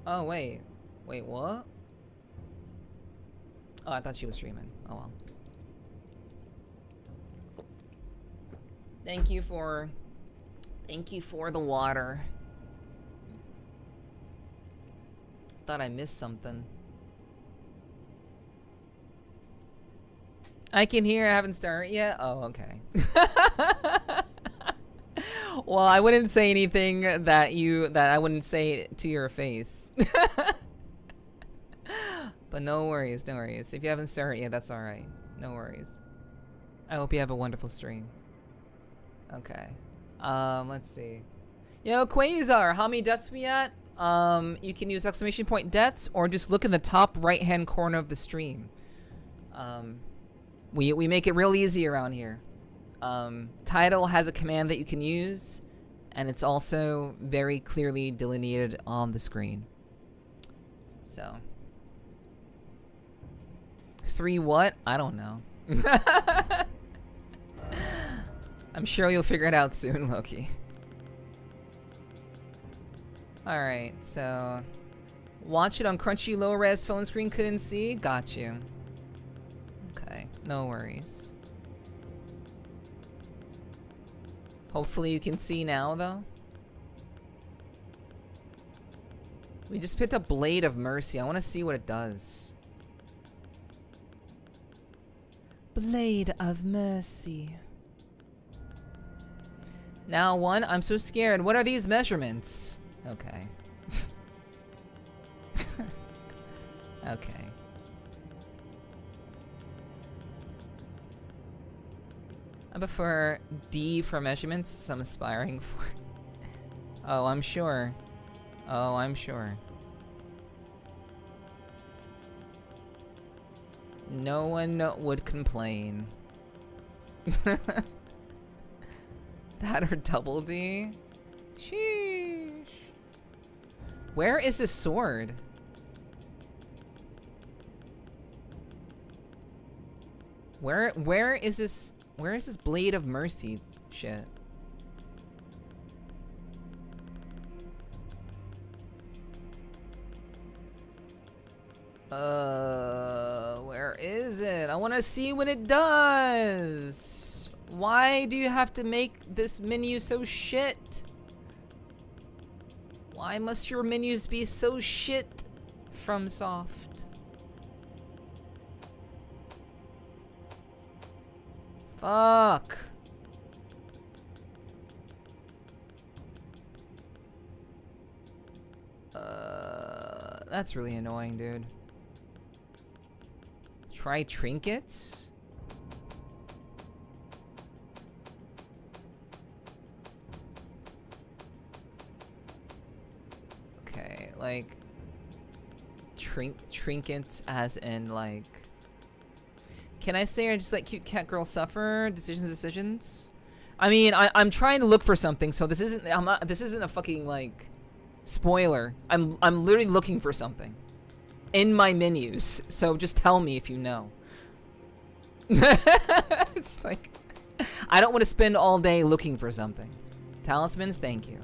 Oh, wait. Wait, what? Oh, I thought she was streaming. Oh, well. Thank you for the water. Thought I missed something. I can hear, I haven't started yet. Oh, okay. Well, I wouldn't say anything that I wouldn't say to your face. But no worries, no worries. If you haven't started yet, that's alright. No worries. I hope you have a wonderful stream. Okay. Let's see. Yo, Quasar, how many deaths we at? You can use exclamation point deaths or just look in the top right-hand corner of the stream. We make it real easy around here. Title has a command that you can use, and it's also very clearly delineated on the screen. So. 3 what? I don't know. I'm sure you'll figure it out soon, Loki. Alright, so... Watch it on crunchy low-res phone screen, couldn't see? Got you. Okay, no worries. Hopefully you can see now, though. We just picked up Blade of Mercy. I want to see what it does. Blade of Mercy. Now, one, I'm so scared. What are these measurements? Okay. Okay. I prefer D for measurements, so I'm aspiring for. Oh, I'm sure. Oh, I'm sure. No one would complain. That or double D? Sheesh. Where is this sword? Where is this Blade of Mercy shit? Where is it? I want to see what it does. Why do you have to make this menu so shit? Why must your menus be so shit, FromSoft? Fuck. That's really annoying, dude. Try trinkets? Okay, like trinkets as in like, can I say I just let cute cat girl suffer? Decisions? I mean, I'm trying to look for something, so this isn't a fucking like spoiler. I'm literally looking for something in my menus, so just tell me if you know. It's like, I don't want to spend all day looking for something. Talismans, thank you.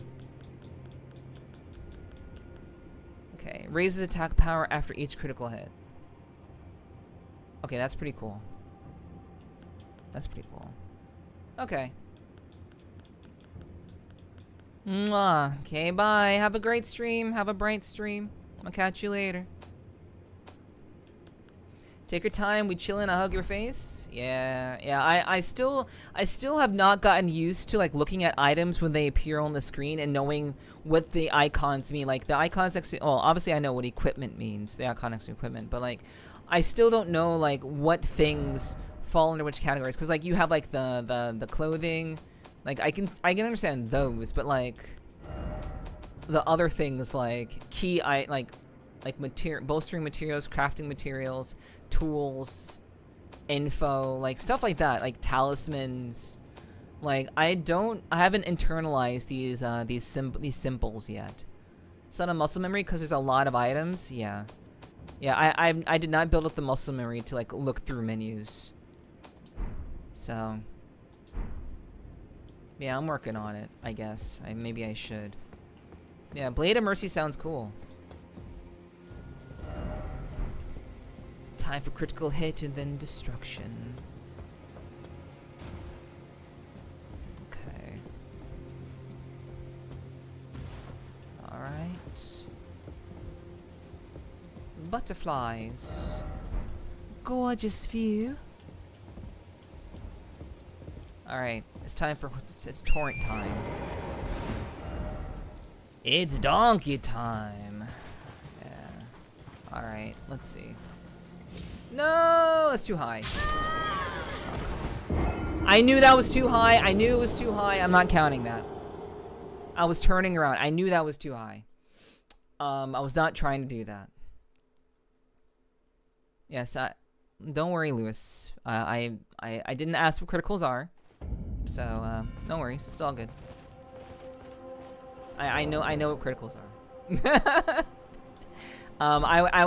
Okay, raises attack power after each critical hit. Okay, that's pretty cool. That's pretty cool. Okay. Mwah. Okay, bye. Have a great stream. Have a bright stream. I'll catch you later. Take your time. We chillin'. I hug your face. Yeah. I still have not gotten used to like looking at items when they appear on the screen and knowing what the icons mean. Like the icons next to, well, obviously I know what equipment means. The icon next to equipment, but like I still don't know like what things fall into which categories. Cause like you have like the clothing. Like I can understand those, but like the other things like bolstering materials, crafting materials, tools, info, like stuff like that, like talismans. Like I haven't internalized these symbols yet. It's not a muscle memory because there's a lot of items. Yeah, I did not build up the muscle memory to like look through menus. So yeah, I'm working on it, I guess. Maybe I should. Yeah, Blade of Mercy sounds cool. Time for critical hit and then destruction. Okay. Alright. Butterflies. Gorgeous view. Alright, it's time for, it's torrent time. It's donkey time. Yeah. Alright, let's see. No, that's too high. I knew that was too high. I knew it was too high. I'm not counting that. I was turning around. I knew that was too high. I was not trying to do that. Yes, don't worry, Lewis. I didn't ask what criticals are, so no worries. It's all good. I know what criticals are. I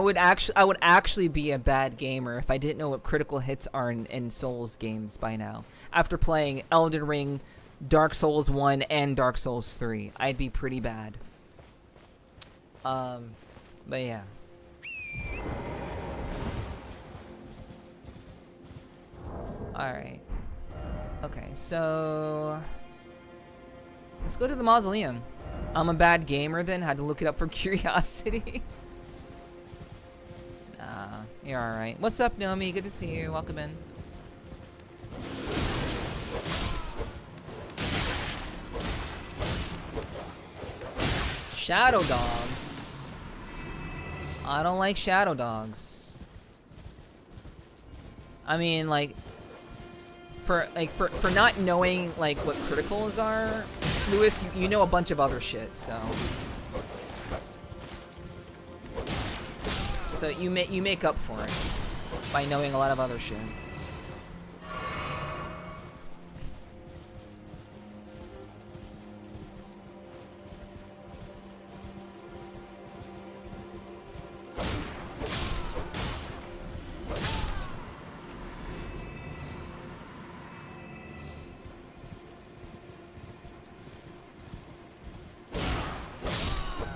would actually be a bad gamer if I didn't know what critical hits are in Souls games by now. After playing Elden Ring, Dark Souls 1, and Dark Souls 3, I'd be pretty bad. But yeah. Alright. Okay, so let's go to the mausoleum. I'm a bad gamer then, had to look it up for curiosity. Nah, you're alright. What's up, Nomi? Good to see you. Welcome in. Shadow dogs. I don't like shadow dogs. I mean, like, for not knowing like what criticals are, Lewis, you know a bunch of other shit, so you make up for it by knowing a lot of other shit.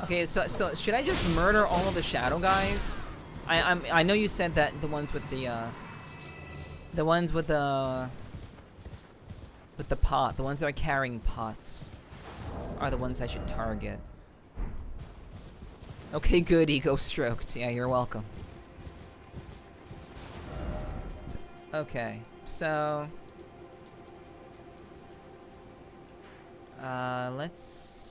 Okay, so should I just murder all of the shadow guys? I know you said that the ones with the pot, the ones that are carrying pots, are the ones I should target. Okay, good, ego stroked. Yeah, you're welcome. Okay, so let's.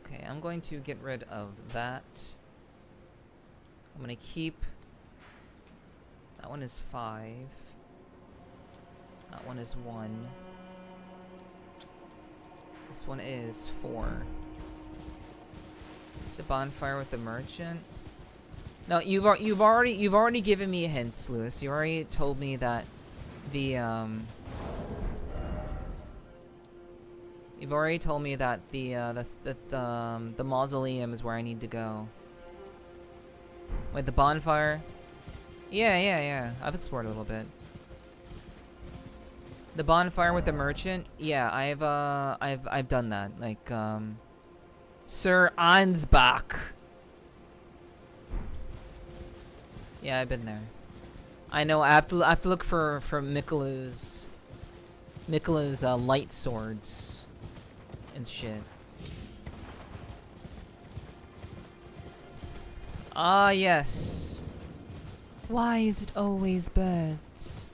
Okay, I'm going to get rid of that. I'm gonna keep. That one is 5. That one is 1. This one is 4. It's a bonfire with the merchant. No, you've already given me hints, Lewis. You already told me that the You've already told me that the mausoleum is where I need to go. Wait, the bonfire? Yeah. I've explored a little bit. The bonfire with the merchant? Yeah, I've done that. Like, Sir Ansbach. Yeah, I've been there. I know. I have to look for Mikkela's light swords and shit. Ah, yes. Why is it always birds?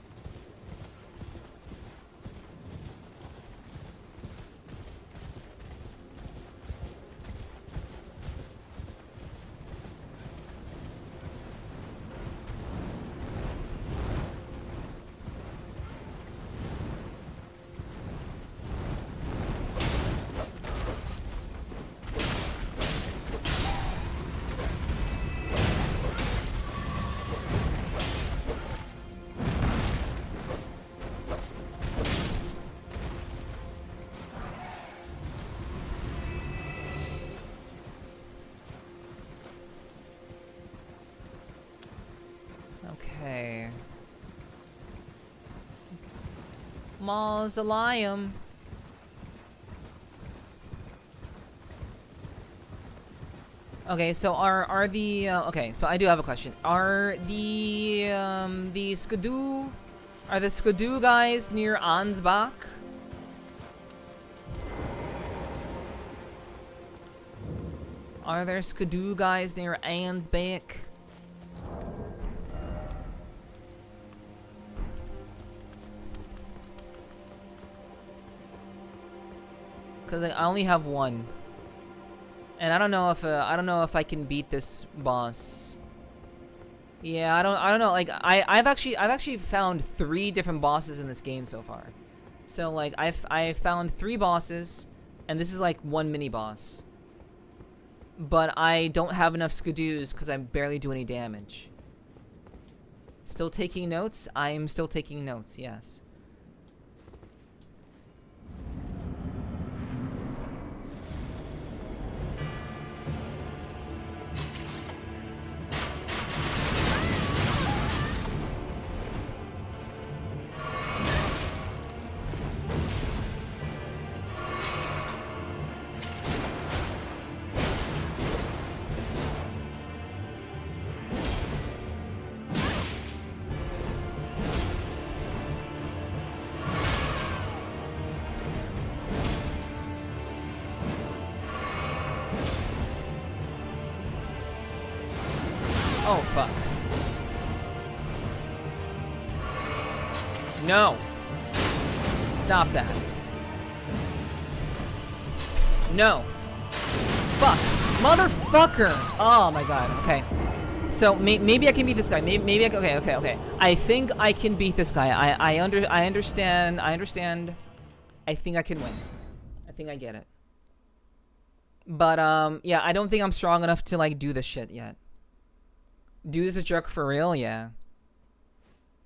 Okay. Mausoleum. Okay, so are the okay, so I do have a question. Are the Skadoo, are the Skadoo guys near Ansbach? Are there Skadoo guys near Ansbach? Cause I only have one, and I don't know if I can beat this boss Yeah, I don't know. Like I've actually found 3 different bosses in this game so far. So like I've found 3 bosses, and this is like 1 mini boss. But I don't have enough skidoos because I barely do any damage. Still taking notes? I'm still taking notes, yes. Oh, fuck. No. Stop that. No. Fuck. Motherfucker! Oh my god, okay. So, maybe I can beat this guy. Maybe I can... Okay. I think I can beat this guy. I understand. I think I can win. I think I get it. But, yeah, I don't think I'm strong enough to, like, do this shit yet. Dude is a jerk for real, yeah.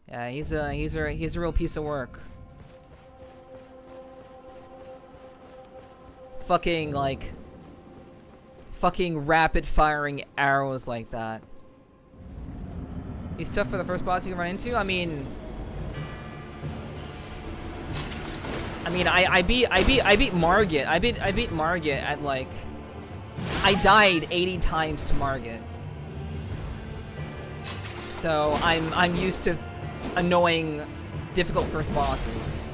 Yeah, he's a real piece of work. Fucking like fucking rapid firing arrows like that. He's tough for the first boss you can run into. I mean I beat Margit. I beat Margit at like I died 80 times to Margit. So I'm used to annoying, difficult first bosses.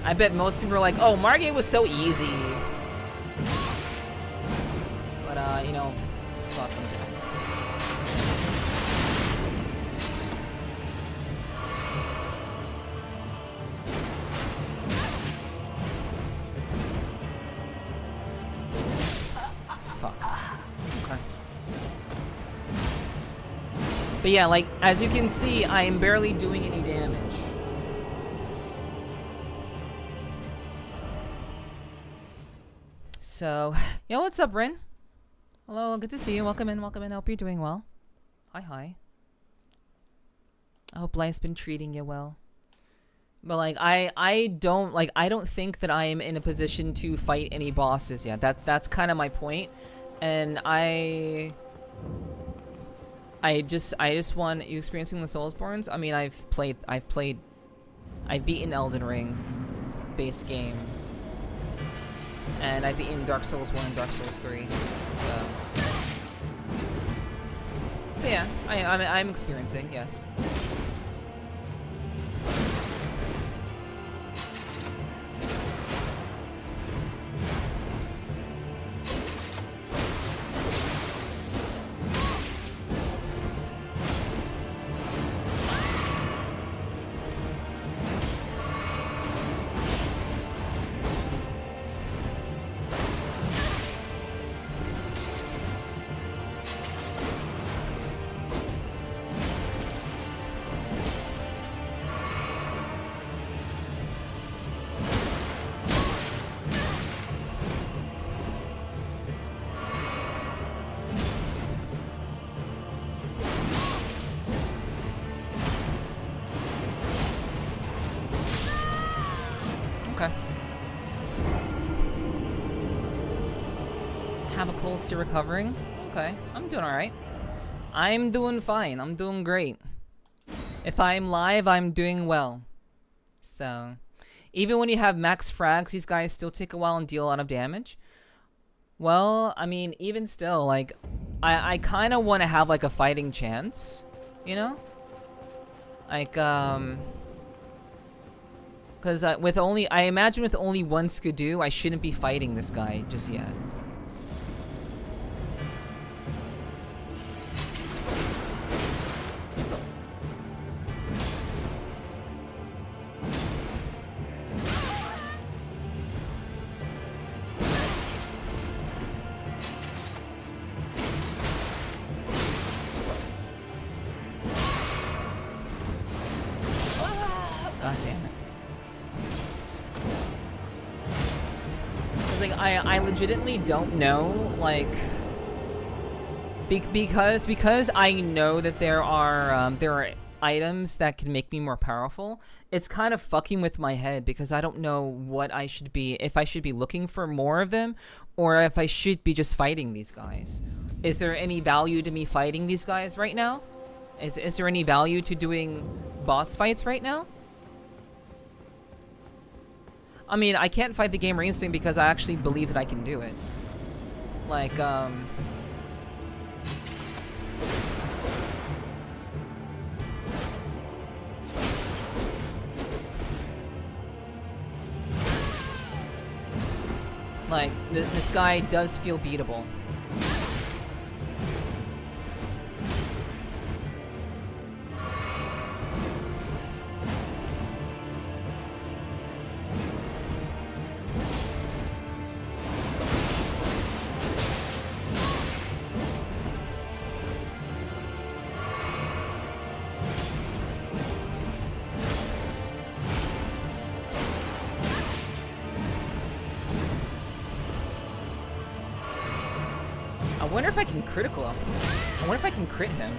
I bet most people are like, oh, Margit was so easy. But, you know, fuck them. But yeah, like, as you can see, I am barely doing any damage. So, yo, what's up, Rin? Hello, good to see you. Welcome in, welcome in. I hope you're doing well. Hi. I hope life's been treating you well. But, like, I don't think that I am in a position to fight any bosses yet. That's kind of my point. And I just want you experiencing the Soulsborns. I mean, I've beaten Elden Ring base game, and I've beaten Dark Souls 1 and Dark Souls 3. So yeah, I'm experiencing, yes. Have a cold, still recovering. Okay, I'm doing alright. I'm doing fine. I'm doing great. If I'm live, I'm doing well. So, even when you have max frags, these guys still take a while and deal a lot of damage. Well, I mean, even still, like, I kind of want to have, like, a fighting chance, you know? Like, because I imagine with only one skidoo, I shouldn't be fighting this guy just yet. I legitimately don't know, like, because I know that there are items that can make me more powerful. It's kind of fucking with my head because I don't know what I should be, if I should be looking for more of them or if I should be just fighting these guys. Is there any value to me fighting these guys right now? Is there any value to doing boss fights right now? I mean, I can't fight the gamer instinct because I actually believe that I can do it. Like, like, this guy does feel beatable. I wonder if I can critical him. I wonder if I can crit him.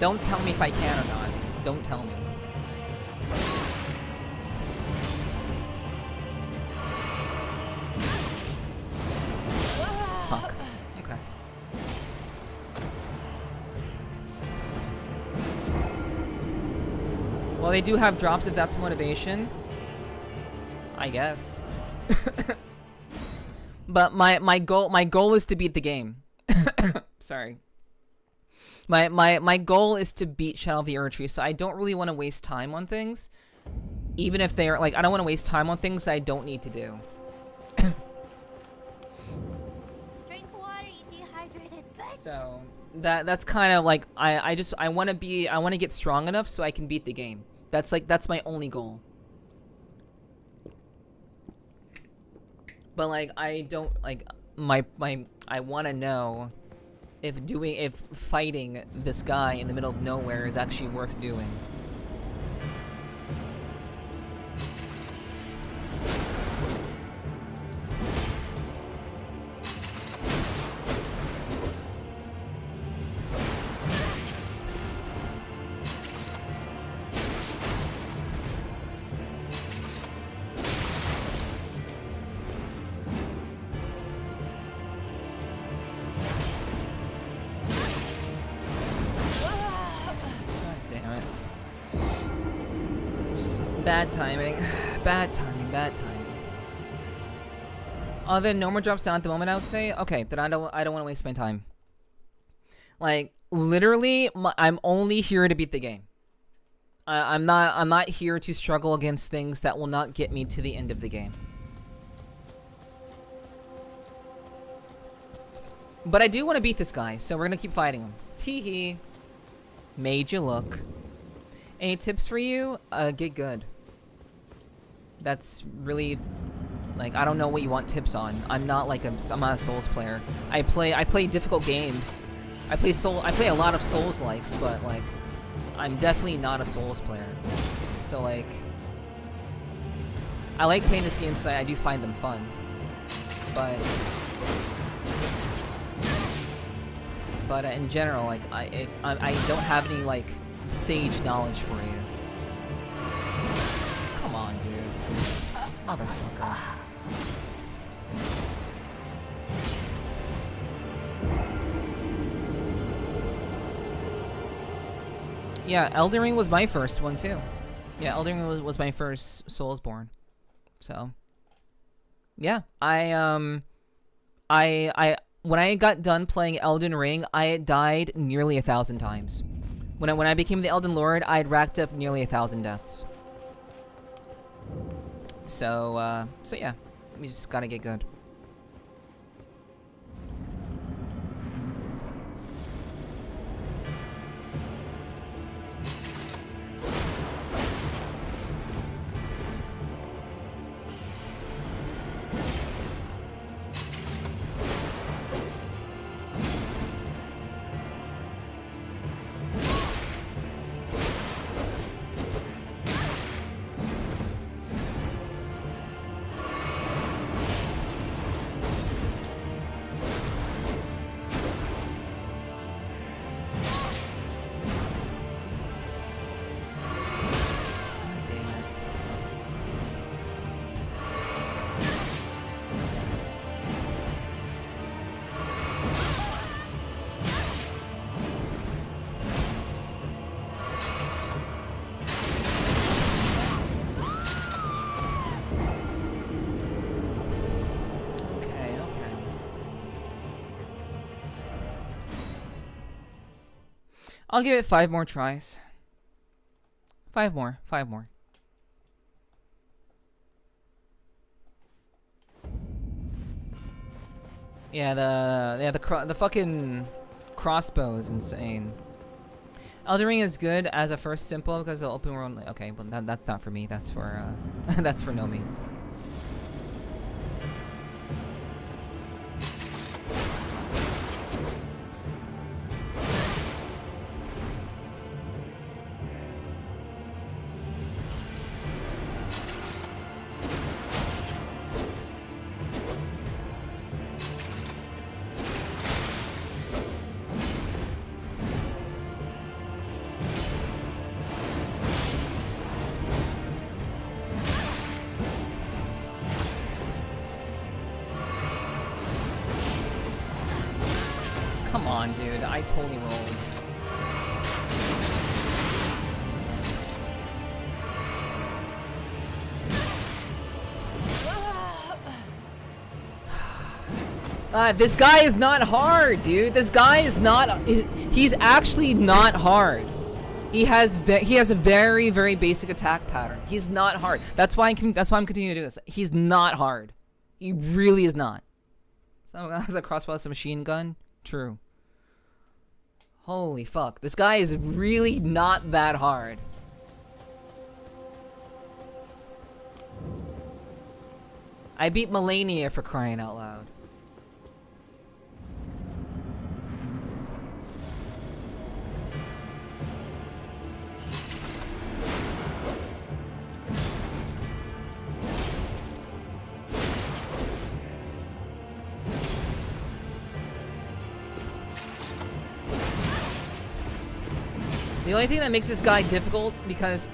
Don't tell me if I can or not. Don't tell me. Fuck. Okay. Well, they do have drops if that's motivation. I guess. But my goal is to beat the game. Sorry. My goal is to beat Shadow of the Erdtree, so I don't really want to waste time on things. Even if they're like, I don't want to waste time on things that I don't need to do. Drink water, you dehydrated bitch. So that's kind of like I want to get strong enough so I can beat the game. That's my only goal. But like I don't like I want to know if fighting this guy in the middle of nowhere is actually worth doing. Bad timing. Bad timing. Bad timing. Other than no more drops down at the moment, I would say. Okay, then I don't want to waste my time. Like literally, I'm only here to beat the game. I'm not here to struggle against things that will not get me to the end of the game. But I do want to beat this guy, so we're gonna keep fighting him. Teehee. Made you look. Any tips for you? Get good. That's really, like, I don't know what you want tips on. I'm not a Souls player. I play difficult games. I play a lot of Souls likes, but like, I'm definitely not a Souls player. So like, I like playing this game, so I do find them fun. But in general, like, I don't have any like sage knowledge for you. Come on, dude. Motherfucker. Yeah, Elden Ring was my first one too. Yeah, Elden Ring was my first Soulsborne. So, yeah, when I got done playing Elden Ring, I had died nearly 1,000 times. When I became the Elden Lord, I had racked up nearly 1,000 deaths. So yeah, we just gotta get good. I'll give it 5 more tries. 5 more. 5 more. Yeah, the fucking crossbow is insane. Elden Ring is good as a first simple because the open world. Okay, well that's not for me. That's for that's for Nomi. Come on, dude. I totally rolled. This guy is not hard, dude. This guy is not. He's actually not hard. He has a very, very basic attack pattern. He's not hard. That's why I'm continuing to do this. He's not hard. He really is not. Someone has a crossbow, that's a machine gun. True. Holy fuck. This guy is really not that hard. I beat Melania for crying out loud. The only thing that makes this guy difficult because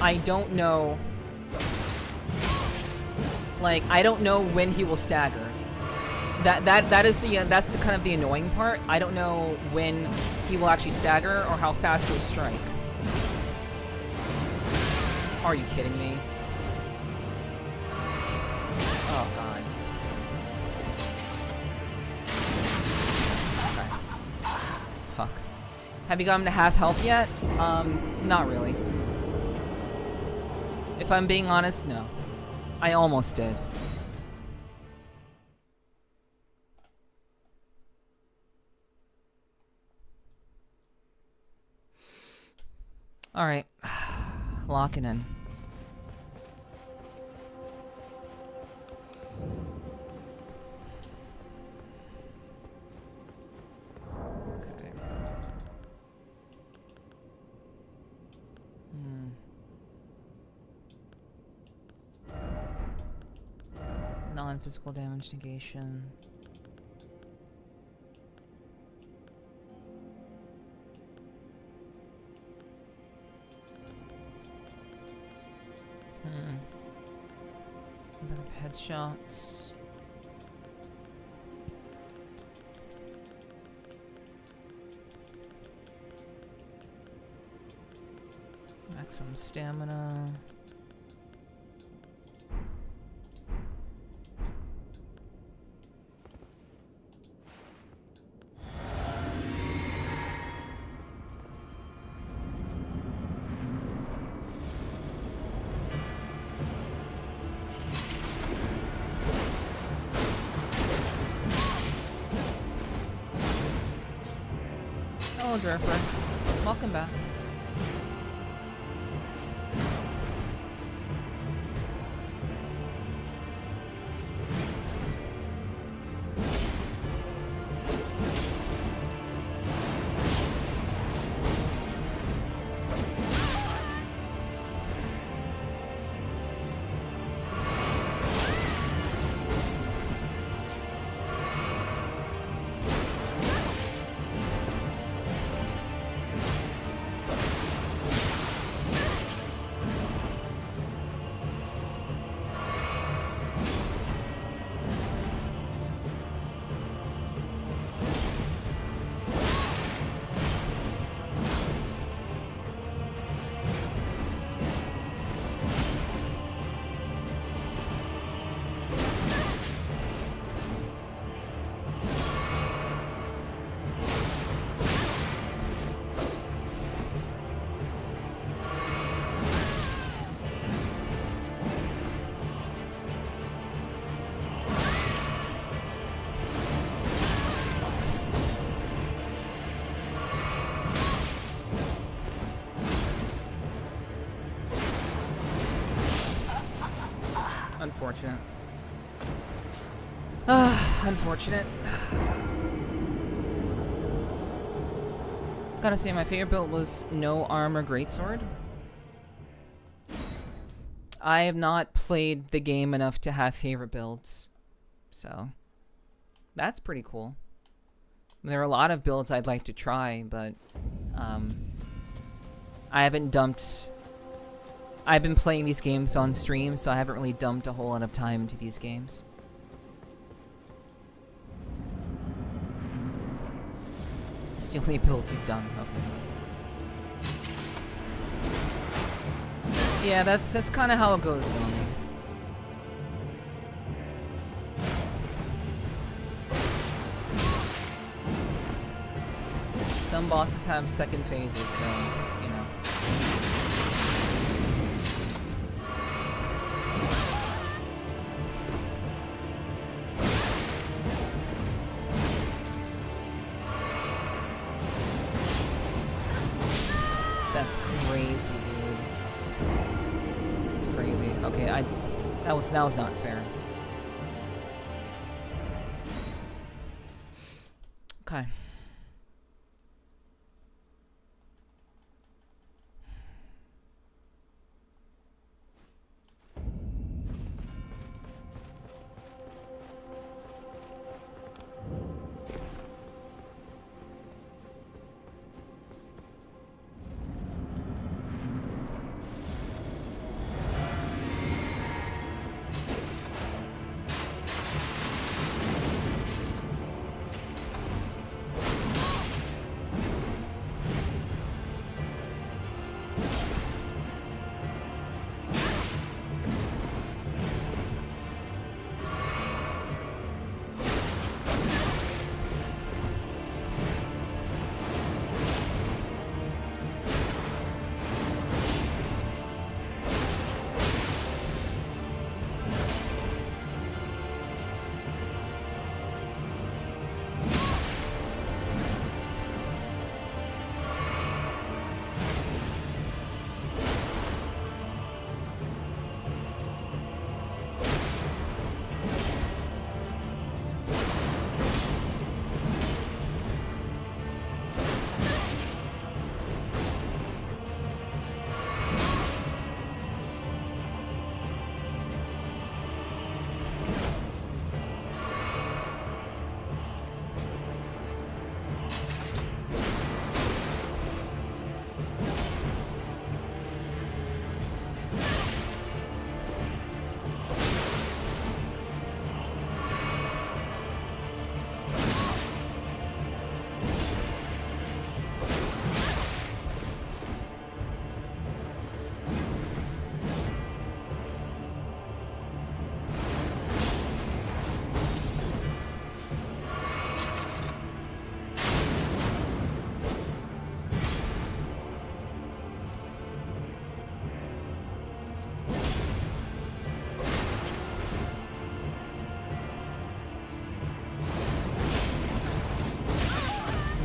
I don't know, like, I don't know when he will stagger. That's the kind of the annoying part. I don't know when he will actually stagger or how fast he'll strike. Are you kidding me? Oh god. Okay. Fuck. Have you gotten to half health yet? Not really. If I'm being honest, no. I almost did. Alright. Locking in. Non-physical damage negation. A bit of headshots. Maximum stamina. Hello, Durfer. Welcome back. unfortunate. Unfortunate. Gotta say, my favorite build was no armor greatsword. I have not played the game enough to have favorite builds, so that's pretty cool. There are a lot of builds I'd like to try, but I haven't dumped... I've been playing these games on stream, so I haven't really dumped a whole lot of time into these games. It's the only build you've done, okay. Yeah, that's kind of how it goes normally. Some bosses have second phases, so, you know. That's crazy, dude. That's crazy. Okay, that was not fair. Okay.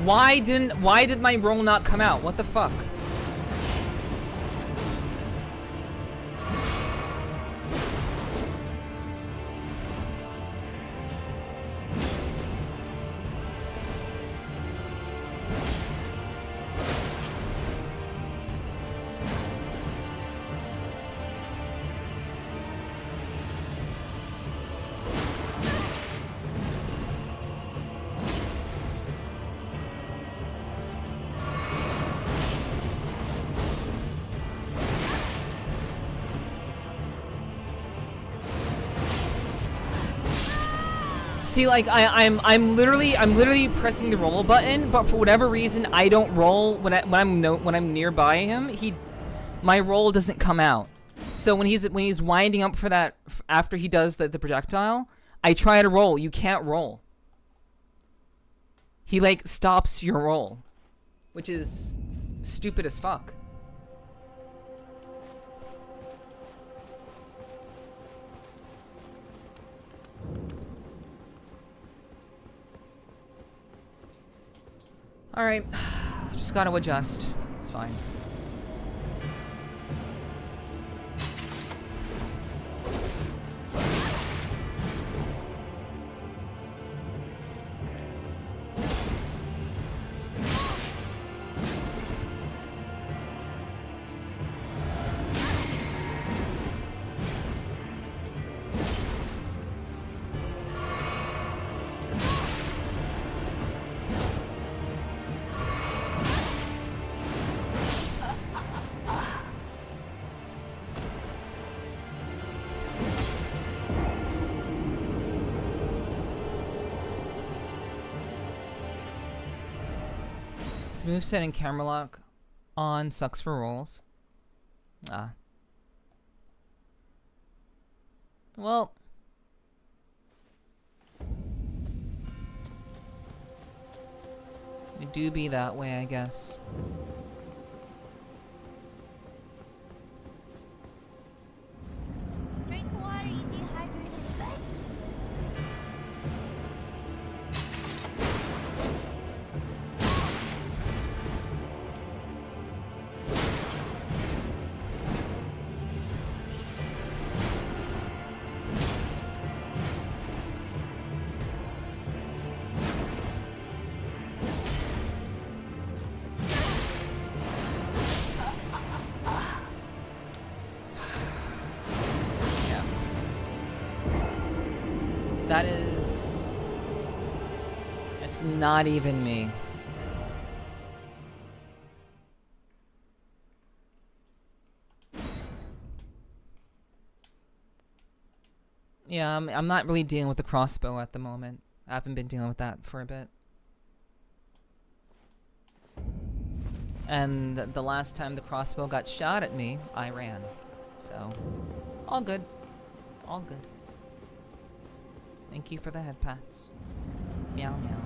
Why did my roll not come out? What the fuck? See, like I'm literally pressing the roll button, but for whatever reason I don't roll when I'm nearby him. My roll doesn't come out. So when he's winding up for that after he does the projectile, I try to roll. You can't roll. He like stops your roll, which is stupid as fuck. Alright, just gotta adjust. It's fine. This moveset and camera lock on sucks for rolls. Ah. Well. It do be that way, I guess. Drink water, you dehydrated but. That is... It's not even me. Yeah, I'm not really dealing with the crossbow at the moment. I haven't been dealing with that for a bit. And the last time the crossbow got shot at me, I ran. So, all good. All good. Thank you for the head pats. Meow meow.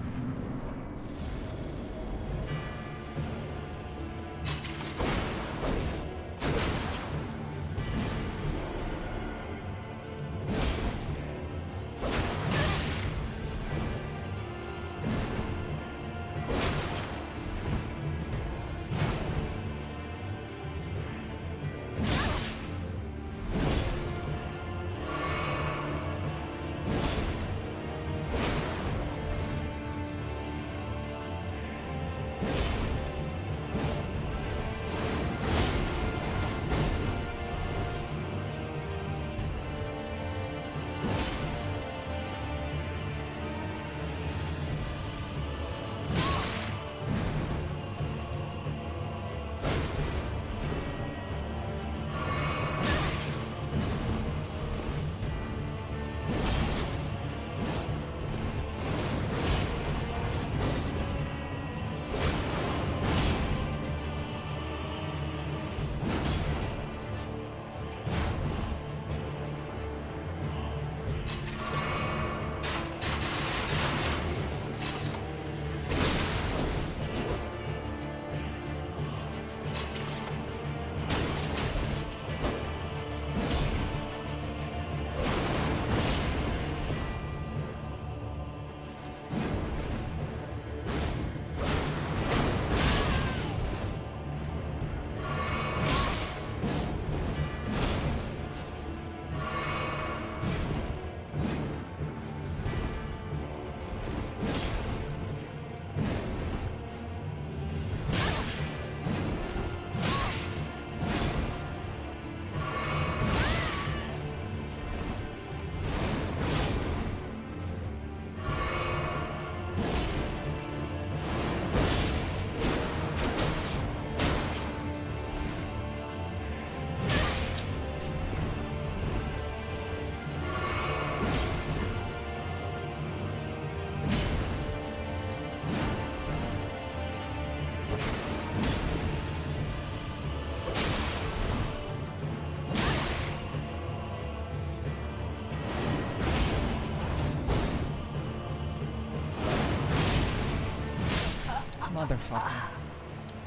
Motherfucker.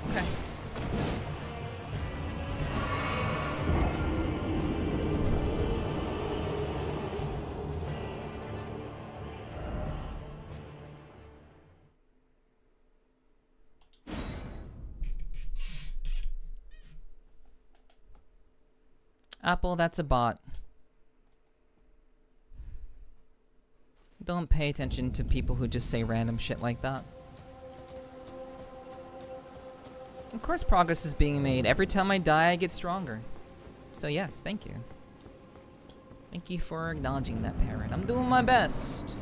Okay. Apple, that's a bot. Don't pay attention to people who just say random shit like that. Of course progress is being made. Every time I die, I get stronger. So yes, thank you. Thank you for acknowledging that, parent. I'm doing my best.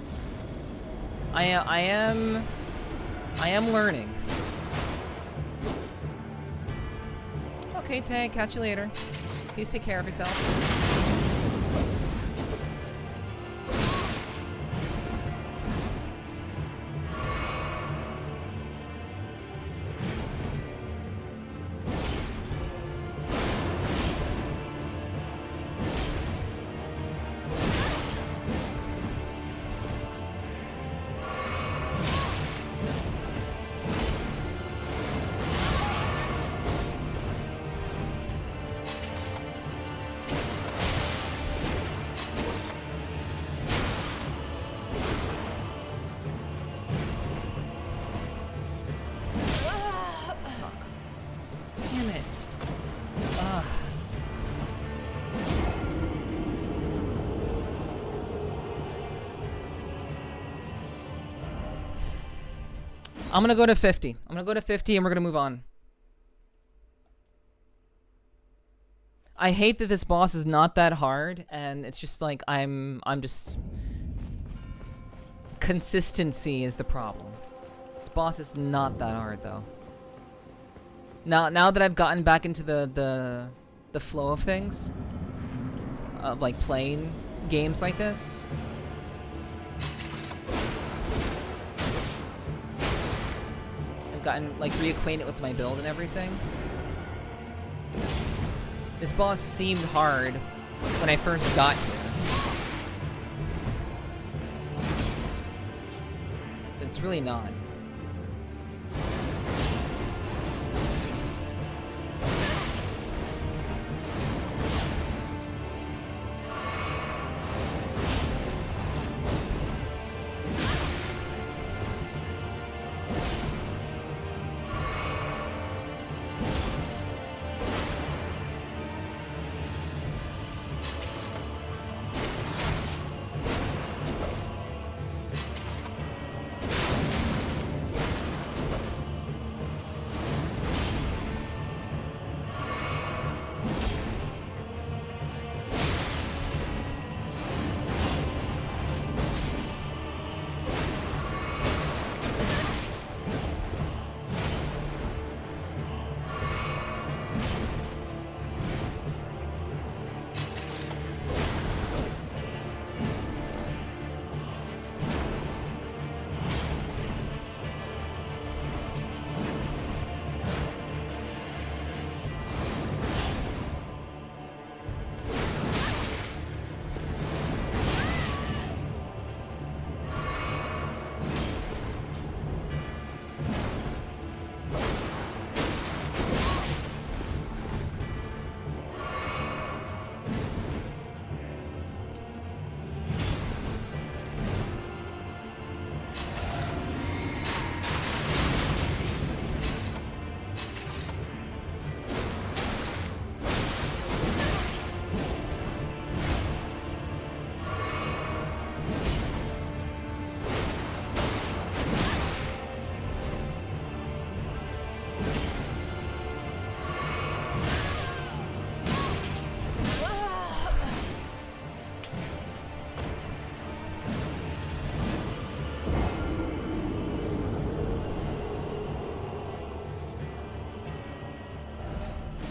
I am learning. Okay, Tay, catch you later. Please take care of yourself. I'm gonna go to 50. I'm gonna go to 50 and we're gonna move on. I hate that this boss is not that hard, and it's just like I'm just consistency is the problem. This boss is not that hard though. Now that I've gotten back into the flow of things, of like playing games like this, I've gotten like reacquainted with my build and everything. This boss seemed hard when I first got here. But it's really not.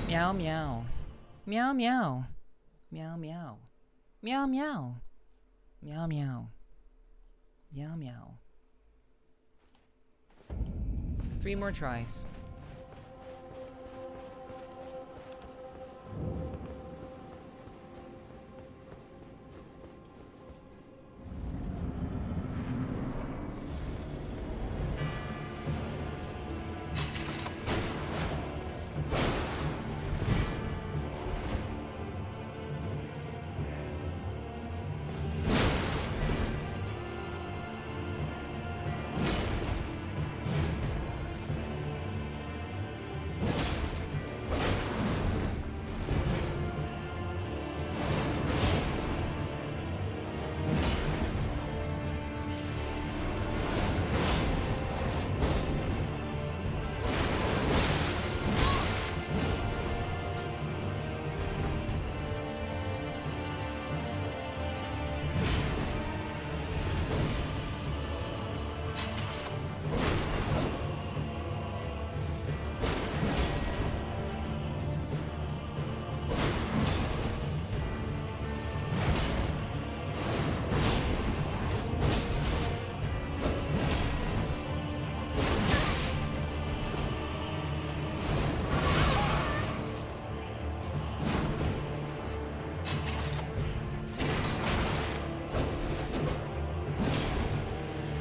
Meow meow. Meow meow. Meow meow. Meow meow. Meow meow. Meow meow. 3 more tries.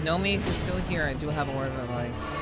Nomi, if you're still here, I do have a word of advice.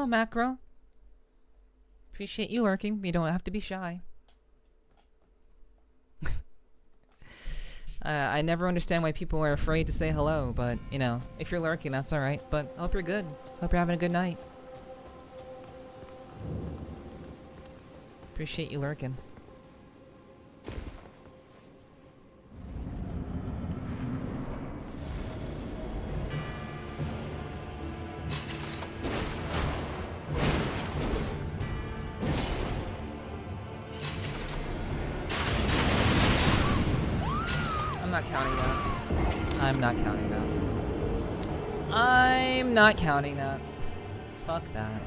Hello, Macro. Appreciate you lurking. You don't have to be shy. I never understand why people are afraid to say hello, but, you know, if you're lurking, that's alright. But I hope you're good. Hope you're having a good night. Appreciate you lurking. I'm not counting that. I'm not counting that. I'm not counting that. Fuck that.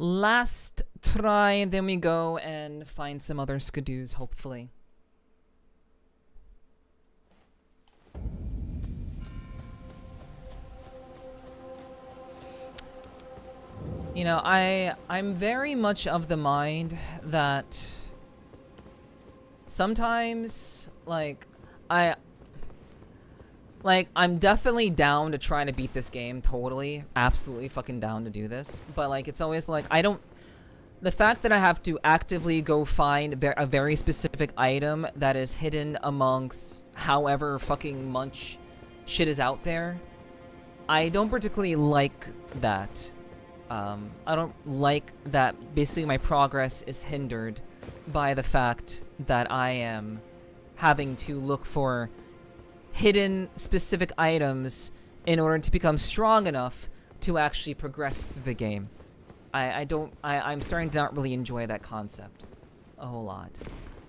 Last try, and then we go and find some other skidoos, hopefully. You know, I'm very much of the mind that sometimes, I'm definitely down to try to beat this game, totally, absolutely fucking down to do this. But, like, it's always like, the fact that I have to actively go find a very specific item that is hidden amongst however fucking much shit is out there, I don't particularly like that. I don't like that basically my progress is hindered by the fact that I am having to look for hidden specific items in order to become strong enough to actually progress through the game. I'm starting to not really enjoy that concept a whole lot,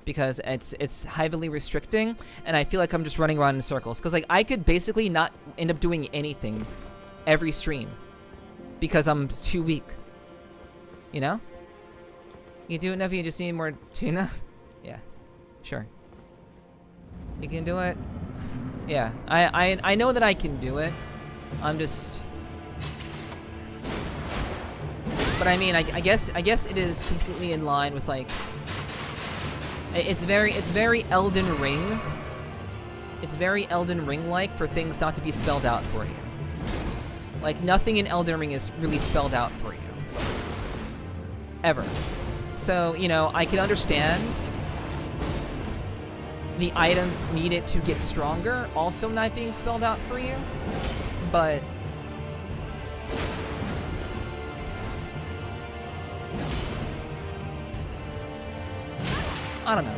because it's heavily restricting, and I feel like I'm just running around in circles, because like I could basically not end up doing anything every stream because I'm too weak, you know? You do it, Nephi, you just need more tuna? Yeah, sure. You can do it. Yeah, I know that I can do it. I'm just... But I mean, I guess it is completely in line with, like... It's very Elden Ring. It's very Elden Ring-like for things not to be spelled out for you. Like, nothing in Elden Ring is really spelled out for you. Ever. So, you know, I can understand the items needed to get stronger also not being spelled out for you, but I don't know.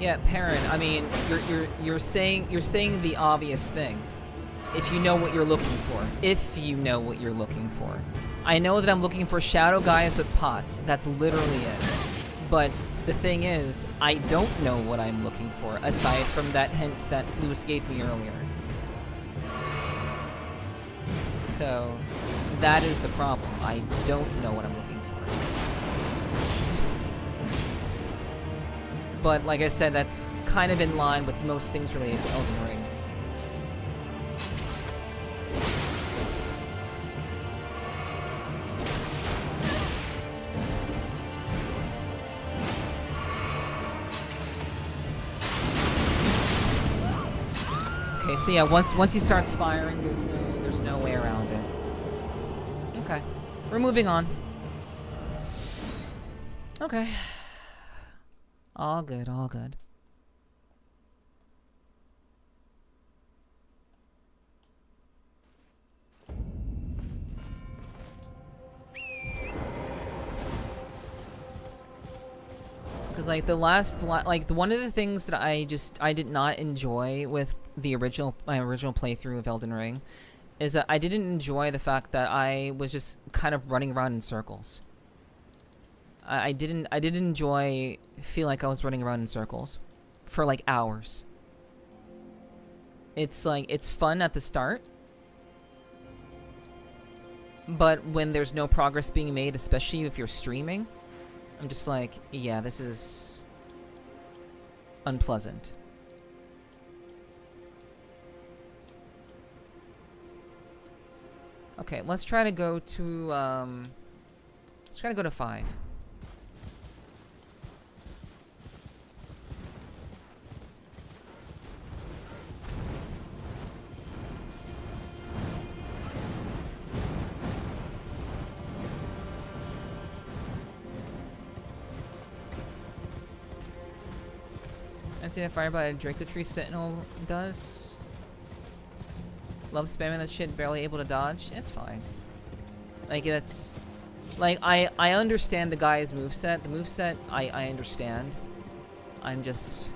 Yeah, Perrin, I mean, you're saying the obvious thing. If you know what you're looking for. If you know what you're looking for. I know that I'm looking for shadow guys with pots. That's literally it. But the thing is, I don't know what I'm looking for, aside from that hint that Lewis gave me earlier. So, that is the problem. I don't know what I'm looking for. But, like I said, that's kind of in line with most things related to Elden Ring. Okay, so yeah, once he starts firing, there's no way around it. Okay, we're moving on. Okay, all good, all good. Because like one of the things that I did not enjoy with my original playthrough of Elden Ring is that I didn't enjoy the fact that I was just kind of running around in circles. I didn't feel like I was running around in circles for like hours. It's like it's fun at the start, but when there's no progress being made, especially if you're streaming, I'm just like, yeah, this is unpleasant. Okay, let's try to go to 5. I see a fireball a Drake the Tree Sentinel does. Love spamming that shit, barely able to dodge. It's fine. Like, it's... Like, I understand the guy's moveset. The moveset, I understand. I'm just...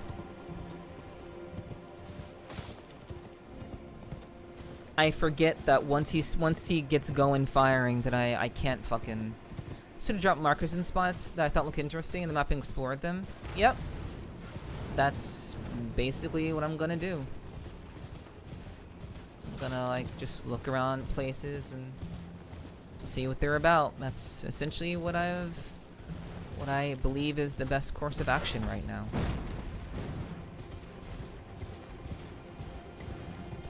I forget that once he gets going firing, that I can't fucking... Sort of drop markers in spots that I thought looked interesting and the map and explored them. Yep. That's basically what I'm gonna do. I'm gonna, like, just look around places and see what they're about. That's essentially what I believe is the best course of action right now.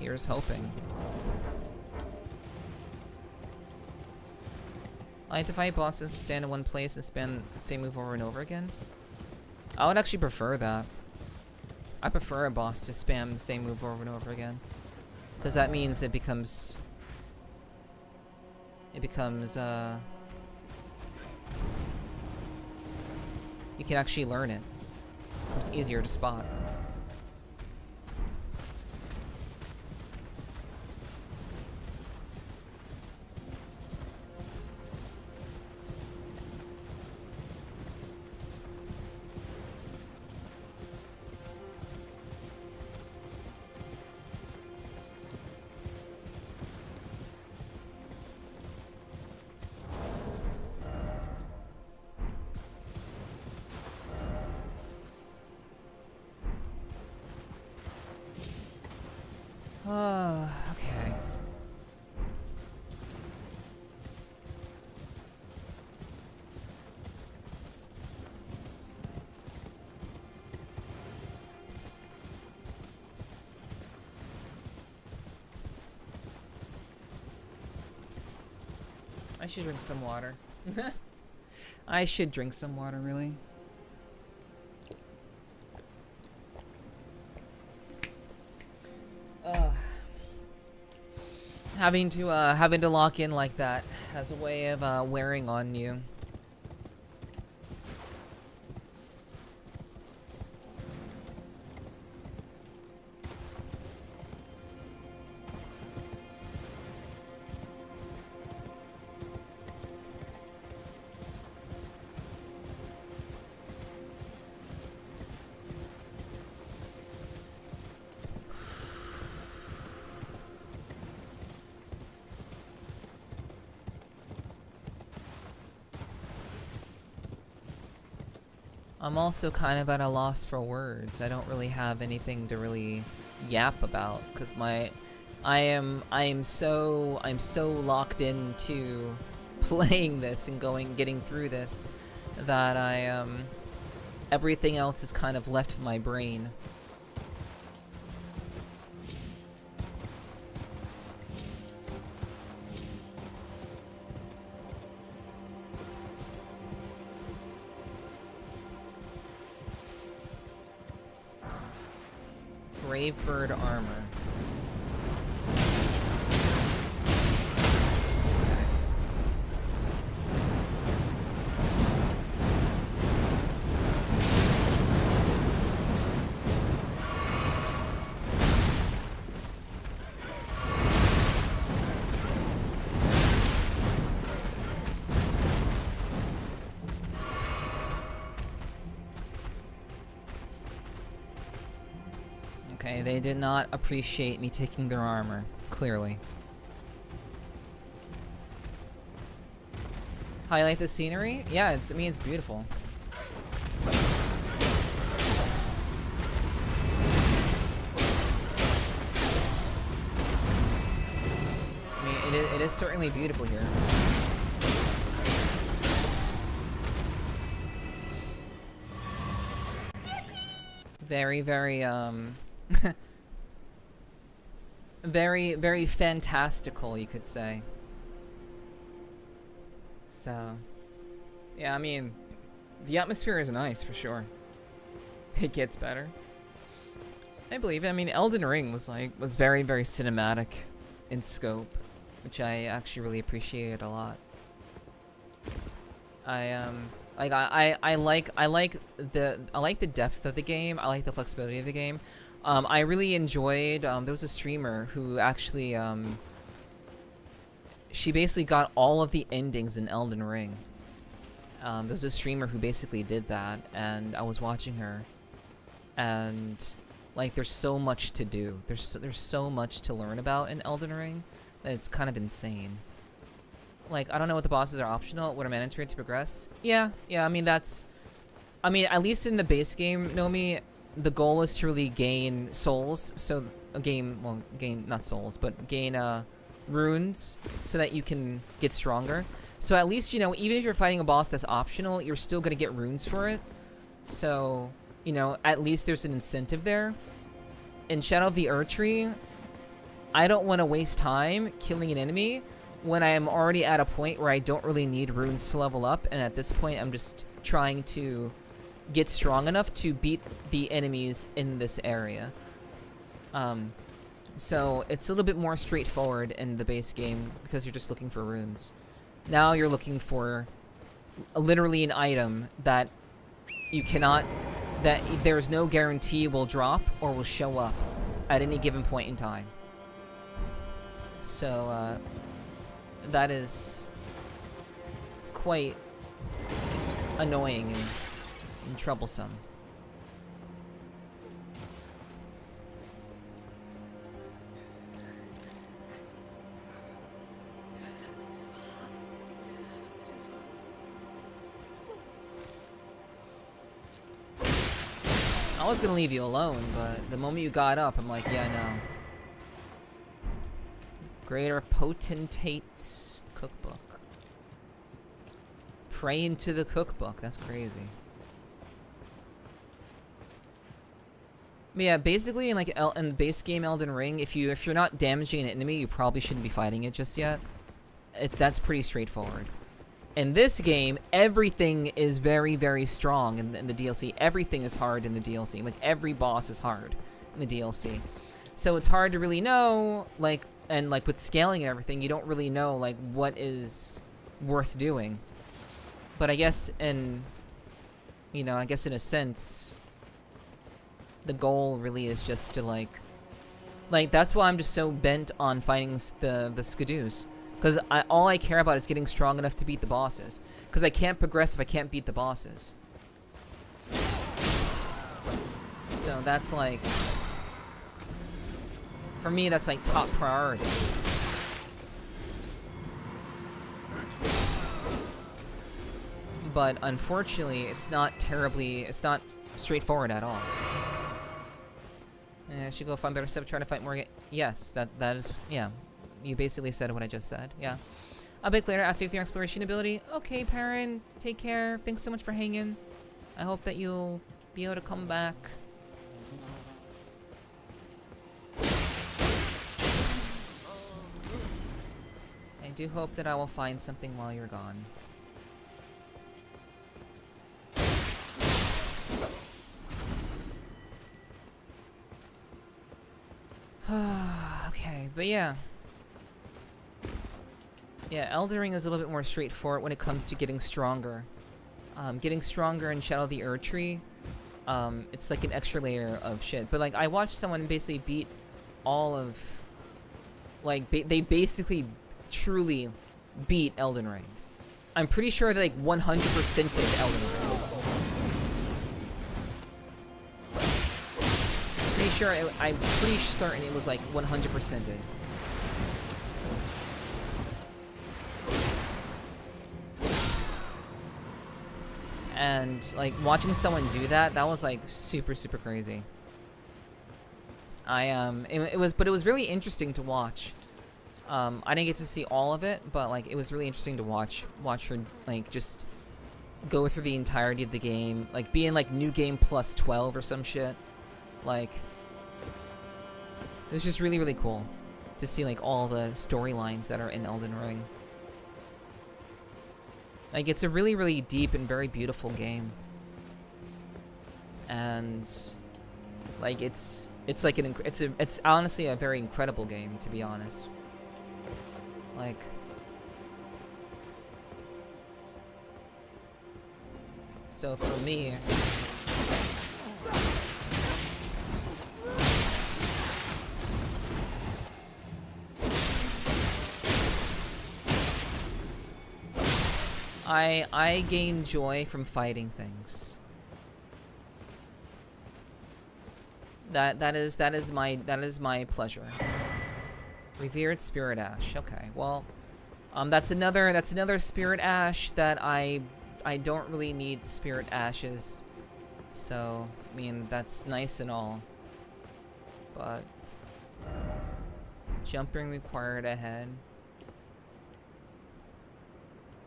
Here's hoping. I like to fight bosses to stand in one place and spam the same move over and over again. I would actually prefer that. I prefer a boss to spam the same move over and over again. Because that means it becomes... you can actually learn it. It becomes easier to spot. Okay. I should drink some water. I should drink some water, really. Having to lock in like that has a way of wearing on you. I'm also kind of at a loss for words. I don't really have anything to really yap about because I am so locked into playing this and getting through this that everything else has kind of left my brain. Brave bird armor. Okay, they did not appreciate me taking their armor, clearly. Highlight the scenery? Yeah, I mean, it's beautiful. I mean, it is certainly beautiful here. Very, very, very, very fantastical, you could say. So, yeah, I mean, the atmosphere is nice, for sure. It gets better. I believe it. I mean, Elden Ring was very, very cinematic in scope, which I actually really appreciated a lot. I like the depth of the game. I like the flexibility of the game. I really enjoyed, there was a streamer who actually, she basically got all of the endings in Elden Ring. There was a streamer who basically did that, and I was watching her, and, like, there's so much to do. There's so much to learn about in Elden Ring that it's kind of insane. Like, I don't know what the bosses are optional, what are mandatory to progress. Yeah, I mean, at least in the base game, Nomi, the goal is to really gain souls, so gain not souls, but gain runes so that you can get stronger. So at least, you know, even if you're fighting a boss that's optional, you're still gonna get runes for it. So, you know, at least there's an incentive there. In Shadow of the Erdtree, I don't want to waste time killing an enemy when I am already at a point where I don't really need runes to level up, and at this point I'm just trying to get strong enough to beat the enemies in this area. So it's a little bit more straightforward in the base game because you're just looking for runes. Now you're looking for literally an item that you cannot, that there's no guarantee will drop or will show up at any given point in time. So that is quite annoying and troublesome. I was gonna leave you alone, but the moment you got up, I'm like, yeah, no. Greater Potentate's Cookbook. Pray into the cookbook. That's crazy. But yeah, basically in like in the base game Elden Ring, if you're not damaging an enemy, you probably shouldn't be fighting it just yet. That's pretty straightforward. In this game, everything is very, very strong in the DLC. Everything is hard in the DLC. Like, every boss is hard in the DLC. So it's hard to really know, like, and like with scaling and everything, you don't really know, like, what is worth doing. But I guess in, you know, I guess in a sense, the goal really is just to, like, that's why I'm just so bent on fighting the Skidoos. Because all I care about is getting strong enough to beat the bosses. Because I can't progress if I can't beat the bosses. So that's like... For me, that's like top priority. but unfortunately, it's not straightforward at all. I should go find better stuff, try to fight more. Yes, that is, yeah. You basically said what I just said, yeah. A bit later, after your exploration ability. Okay, Perrin, take care. Thanks so much for hanging. I hope that you'll be able to come back. I do hope that I will find something while you're gone. Okay, but yeah. Yeah, Elden Ring is a little bit more straightforward when it comes to getting stronger. Getting stronger in Shadow of the Erdtree, it's like an extra layer of shit. But like, I watched someone basically beat all of... Like, they basically truly beat Elden Ring. I'm pretty sure they like 100%ed Elden Ring. I'm pretty certain it was like 100%ed. And like watching someone do that, that was like super crazy. It was really interesting to watch. I didn't get to see all of it, but like it was really interesting to watch her like just go through the entirety of the game, like be in like new game plus 12 or some shit. Like it was just really cool to see like all the storylines that are in Elden Ring. Like it's a really deep and very beautiful game. And like it's like it's honestly a very incredible game, to be honest. Like so for me, I gain joy from fighting things. That is my pleasure. Revered Spirit Ash. Okay, well, that's another Spirit Ash that I don't really need Spirit Ashes. So, I mean, that's nice and all. But jumping required ahead.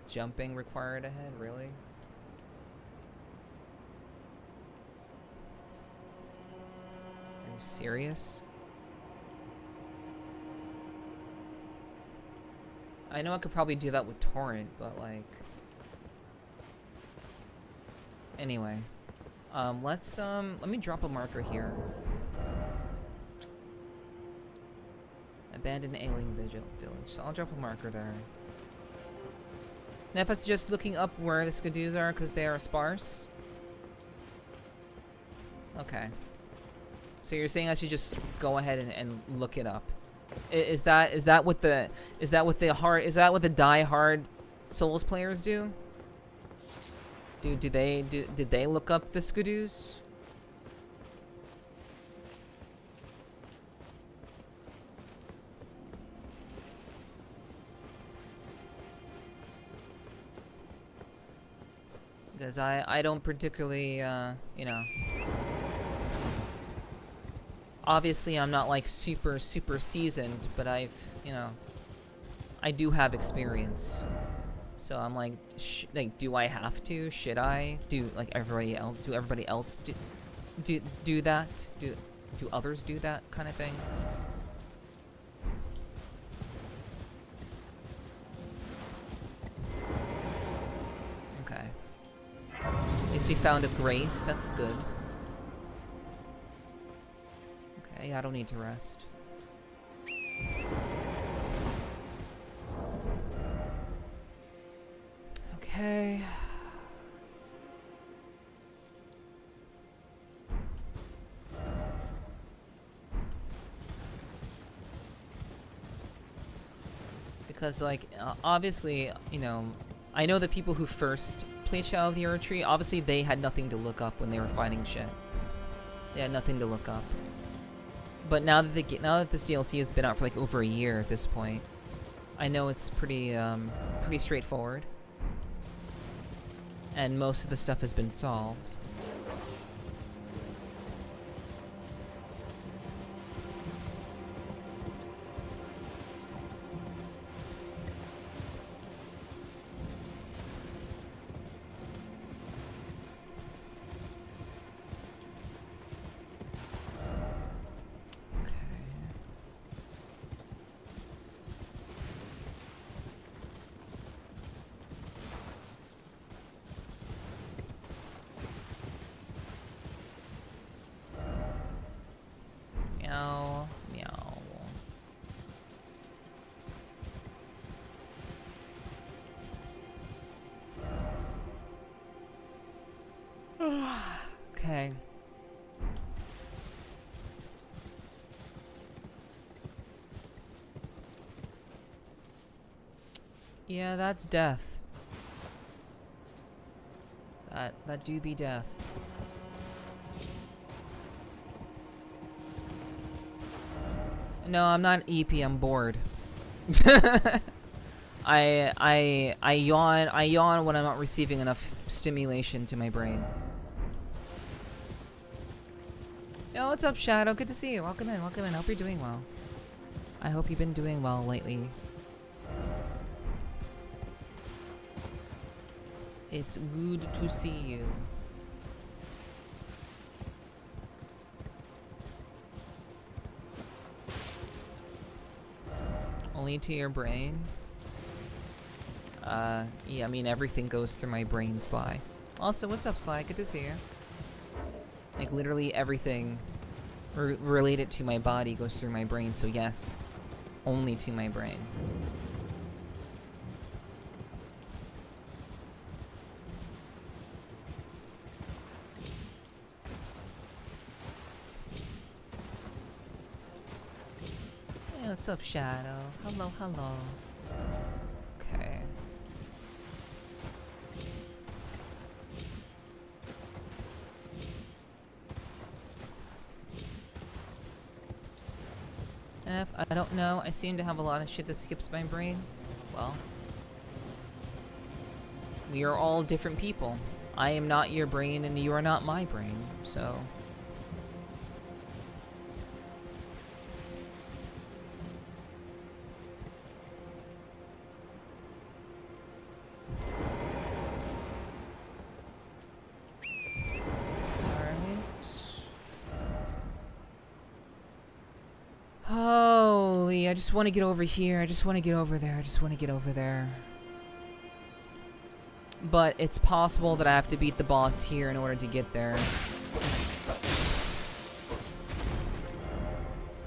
Jumping required ahead, really? Are you serious? I know I could probably do that with Torrent, but like... Anyway. Let me drop a marker here. Abandoned alien village. So I'll drop a marker there. Nepherti's just looking up where the Skadoos are because they are sparse. Okay. So you're saying I should just go ahead and look it up. Is that what the die-hard Souls players do? Did they look up the Skadoos? Because I don't particularly, you know... Obviously, I'm not, like, super seasoned, but I've, you know... I do have experience. So I'm like, do I have to? Should I? Do, like, everybody else... Do everybody else do that? Do others do that kind of thing? Okay. At least we found a grace. That's good. Okay, I don't need to rest. Okay. Because, like, obviously, you know, I know the people who first played Shadow of the Erdtree, obviously they had nothing to look up when they were fighting shit. They had nothing to look up. But now that this DLC has been out for like over a year at this point, I know it's pretty straightforward. and most of the stuff has been solved. Meow, meow. Okay. Yeah, that's death. That do be death. No, I'm not EP, I'm bored. I yawn when I'm not receiving enough stimulation to my brain. Yo, what's up, Shadow? Good to see you. Welcome in, welcome in. Hope you're doing well. I hope you've been doing well lately. It's good to see you. Only to your brain? Yeah, I mean, everything goes through my brain, Sly. Also, what's up, Sly? Good to see you. Like, literally everything related to my body goes through my brain, so yes, only to my brain. Hey, what's up, Shadow? Hello, hello. Okay. I don't know. I seem to have a lot of shit that skips my brain. Well, we are all different people. I am not your brain and you are not my brain, so... Holy, I just want to get over here. I just want to get over there. I just want to get over there. But it's possible that I have to beat the boss here in order to get there.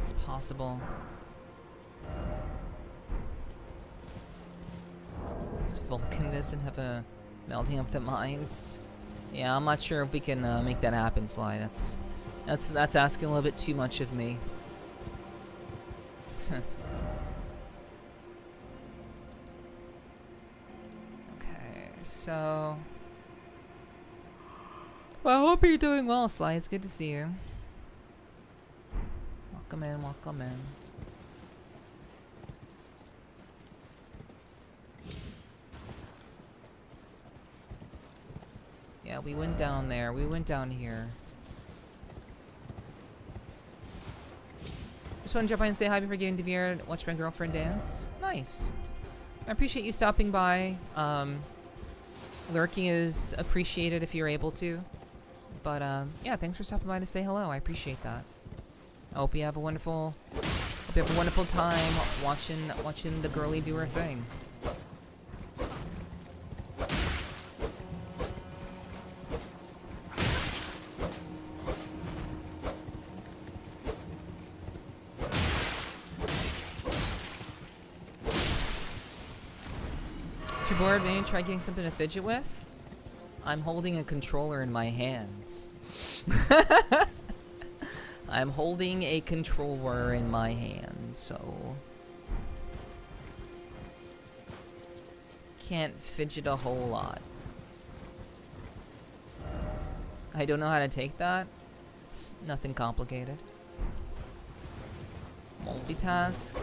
It's possible. Let's Vulcan this and have a melting of the minds. Yeah, I'm not sure if we can make that happen, Sly. That's asking a little bit too much of me. Okay, so... Well, I hope you're doing well, Sly. It's good to see you. Welcome in, welcome in. Yeah, we went down there. We went down here. Just want to jump by and say hi before getting to VR. Watch my girlfriend dance. Nice. I appreciate you stopping by. Lurking is appreciated if you're able to. But yeah, thanks for stopping by to say hello. I appreciate that. I hope you have a wonderful time watching the girlie do her thing. Bored, maybe try getting something to fidget with? I'm holding a controller in my hands. I'm holding a controller in my hands, so... Can't fidget a whole lot. I don't know how to take that. It's nothing complicated. Multitask?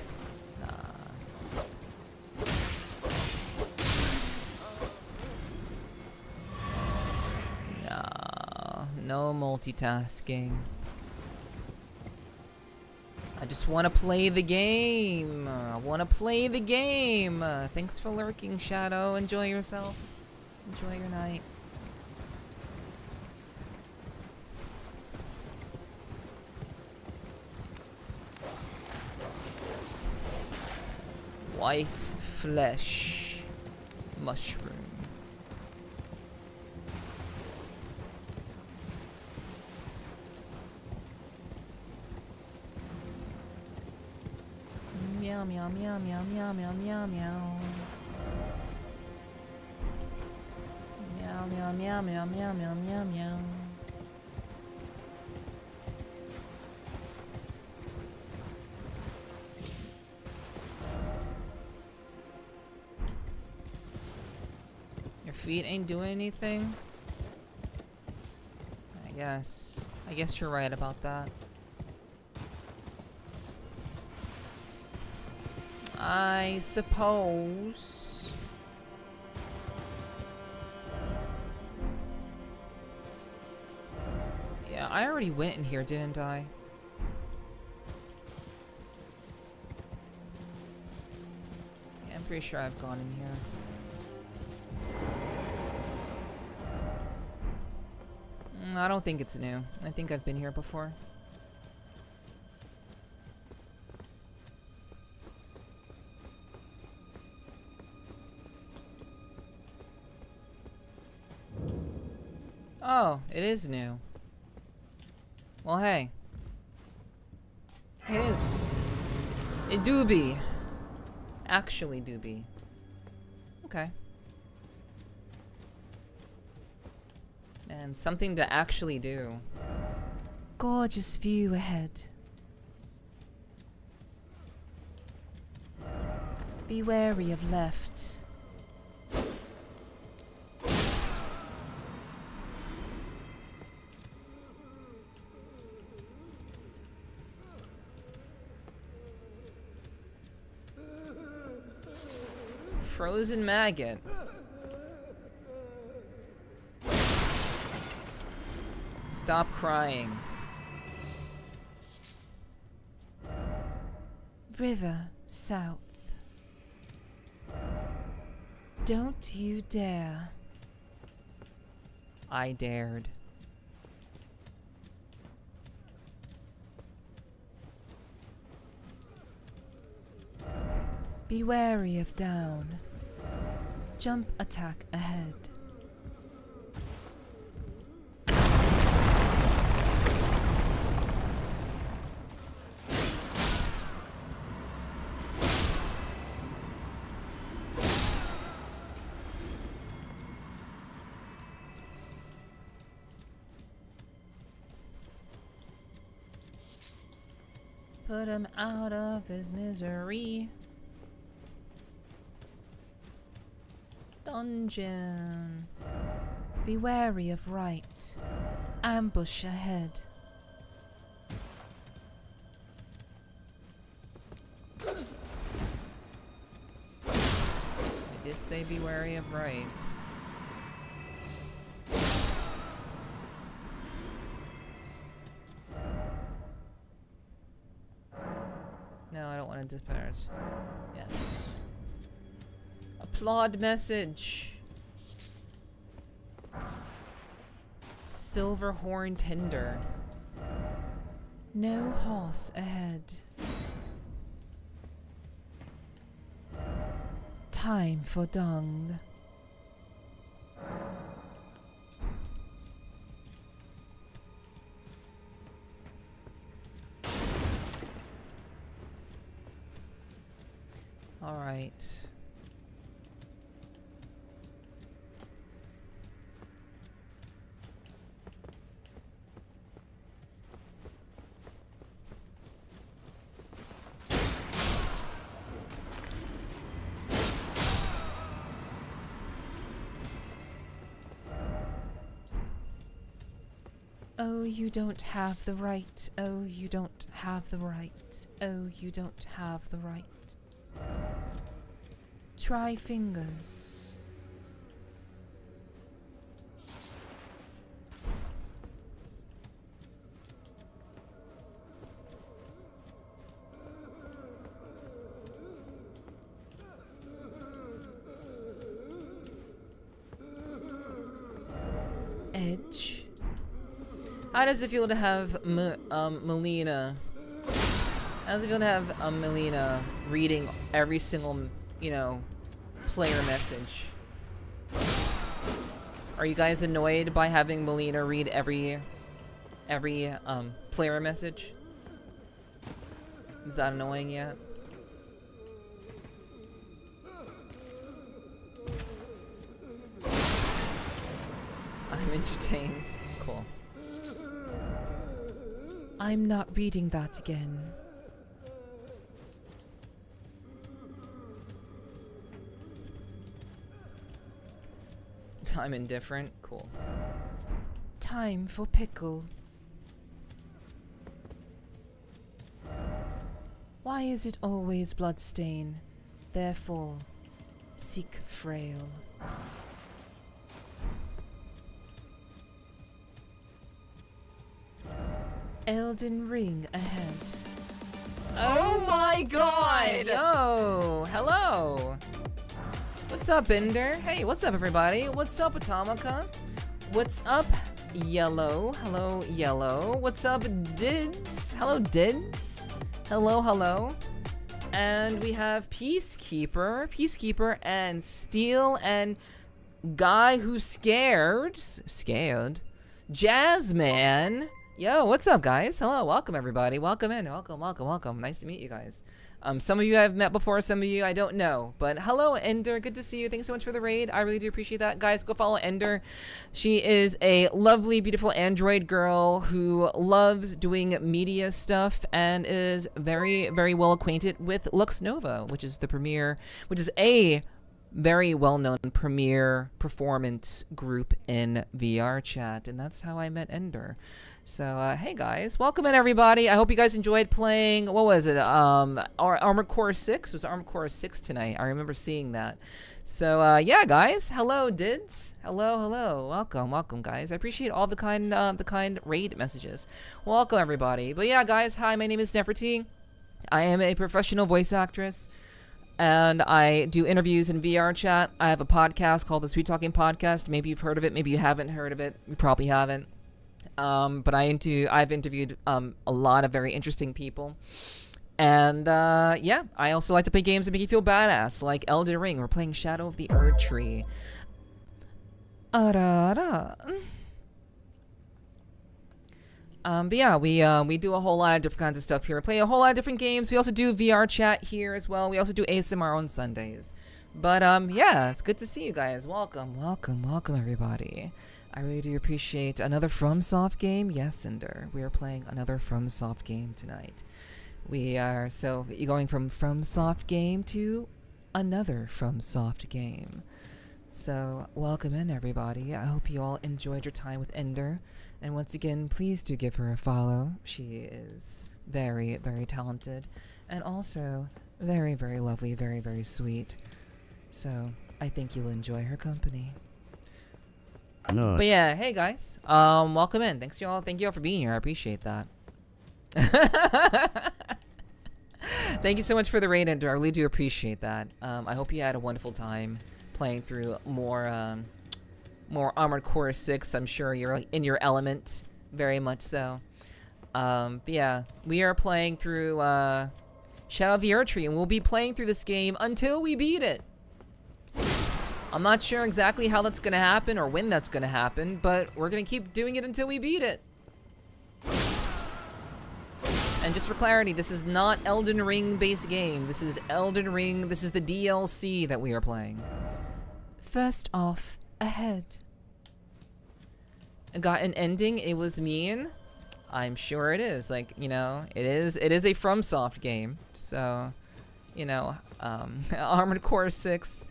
Nah. No multitasking. I just want to play the game. I want to play the game. Thanks for lurking, Shadow. Enjoy yourself. Enjoy your night. White flesh. Mushroom. Meow meow meow meow meow meow meow meow. Meow meow meow meow meow meow meow meow. Your feet ain't doing anything? I guess you're right about that. I suppose. Yeah, I already went in here, didn't I? Yeah, I'm pretty sure I've gone in here. I don't think it's new. I think I've been here before. Oh, it is new. Well, hey. It is. It do be. Actually do be. Okay. And something to actually do. Gorgeous view ahead. Be wary of left. Frozen maggot. Stop crying. River south. Don't you dare. I dared. Be wary of down. Jump attack ahead. Put him out of his misery. Dungeon. Be wary of right. Ambush ahead. I did say be wary of right. No, I don't want to disparage. Yes. Applaud message. Silver horn tender. No horse ahead. Time for dung. All right. Oh, you don't have the right. Oh, you don't have the right. Oh, you don't have the right. Try fingers. message. How does it feel to have Melina? How does it feel to have Melina reading every single, you know, player message? Are you guys annoyed by having Melina read every player message? Is that annoying yet? I'm entertained. Cool. I'm not reading that again. I'm indifferent. Cool. Time for pickle. Why is it always bloodstain? Therefore, seek frail. Elden Ring ahead. Oh my god! Yo! Hello! What's up, Ender? Hey, what's up, everybody? What's up, Atomica? What's up, Yellow? Hello, Yellow. What's up, Dids? Hello, Dids. Hello, hello. And we have Peacekeeper, and Steel, and Guy Who's Scared, Jazzman. Yo, what's up, guys? Hello, welcome, everybody. Welcome in, welcome. Nice to meet you guys. Some of you I've met before, some of you I don't know. But hello, Ender. Good to see you. Thanks so much for the raid. I really do appreciate that. Guys, go follow Ender. She is a lovely, beautiful android girl who loves doing media stuff and is very, very well acquainted with Lux Nova, which is a very well-known premier performance group in VR chat. And that's how I met Ender. So, hey guys, welcome in everybody. I hope you guys enjoyed playing, what was it, Armored Core 6? It was Armored Core 6 tonight. I remember seeing that. So, yeah guys, hello Dids. Hello, welcome guys. I appreciate all the kind raid messages. Welcome everybody. But yeah guys, hi, my name is Nepherti. I am a professional voice actress. And I do interviews in VR chat. I have a podcast called the Sweet Talking Podcast. Maybe you've heard of it, maybe you haven't heard of it. You probably haven't. But I've interviewed a lot of very interesting people. And yeah, I also like to play games that make you feel badass, like Elden Ring. We're playing Shadow of the Erd Tree. But yeah, we do a whole lot of different kinds of stuff here. We play a whole lot of different games. We also do VR chat here as well. We also do ASMR on Sundays. But yeah, it's good to see you guys. Welcome everybody. I really do appreciate another FromSoft game. Yes, Ender, we are playing another FromSoft game tonight. We are going from FromSoft game to another FromSoft game. So welcome in everybody. I hope you all enjoyed your time with Ender. And once again, please do give her a follow. She is very, very talented and also very, very lovely, very, very sweet. So I think you'll enjoy her company. No. But yeah, hey guys, welcome in. Thank you all for being here. I appreciate that. Thank you so much for the raid, Ender. I really do appreciate that. I hope you had a wonderful time playing through more Armored Core 6. I'm sure you're in your element, very much so. But yeah, we are playing through Shadow of the Erd Tree, and we'll be playing through this game until we beat it. I'm not sure exactly how that's gonna happen or when that's gonna happen, but we're gonna keep doing it until we beat it. And just for clarity, this is not Elden Ring based game. This is Elden Ring, this is the DLC that we are playing. First off, ahead. It got an ending, it was mean. I'm sure it is, like, you know, it is a FromSoft game. So, you know, Armored Core 6.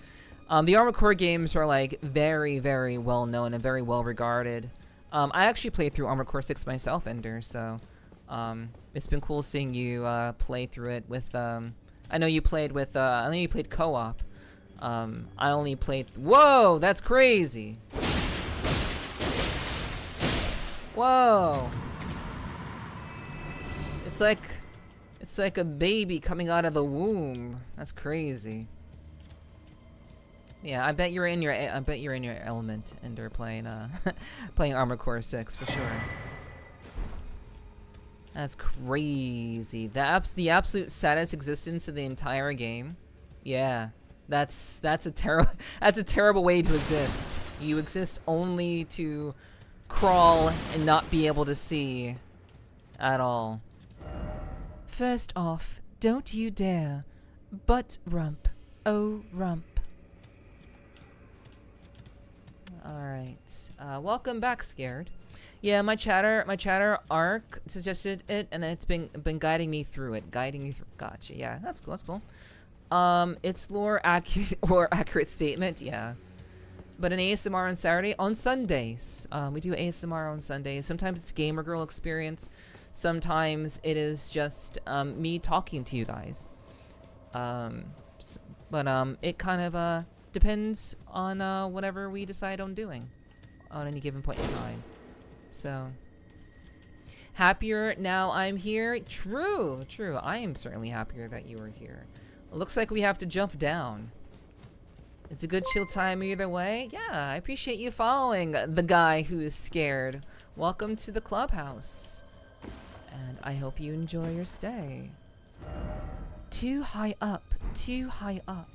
The Armored Core games are like very, very well known and very well regarded. I actually played through Armored Core 6 myself, Ender, so it's been cool seeing you play through it with. I know you played with. I know you played co-op. I only played. Whoa, that's crazy. Whoa. It's like a baby coming out of the womb. That's crazy. Yeah, I bet you're in your element, Ender, playing playing Armored Core 6 for sure. That's crazy. The absolute saddest existence of the entire game. Yeah, that's a terrible way to exist. You exist only to crawl and not be able to see at all. First off, don't you dare, butt rump, oh rump. All right, welcome back, Scared. Yeah, my chatter arc suggested it, and it's been guiding me through it, Gotcha. Yeah, that's cool. That's cool. It's lore accurate statement. Yeah, but an ASMR on Saturday, on Sundays. We do ASMR on Sundays. Sometimes it's Gamer Girl experience. Sometimes it is just me talking to you guys. But it kind of depends on whatever we decide on doing on any given point in time. So, happier now I'm here. True. I am certainly happier that you are here. It looks like we have to jump down. It's a good chill time either way. Yeah, I appreciate you following the guy who is scared. Welcome to the clubhouse. And I hope you enjoy your stay. Too high up. Too high up.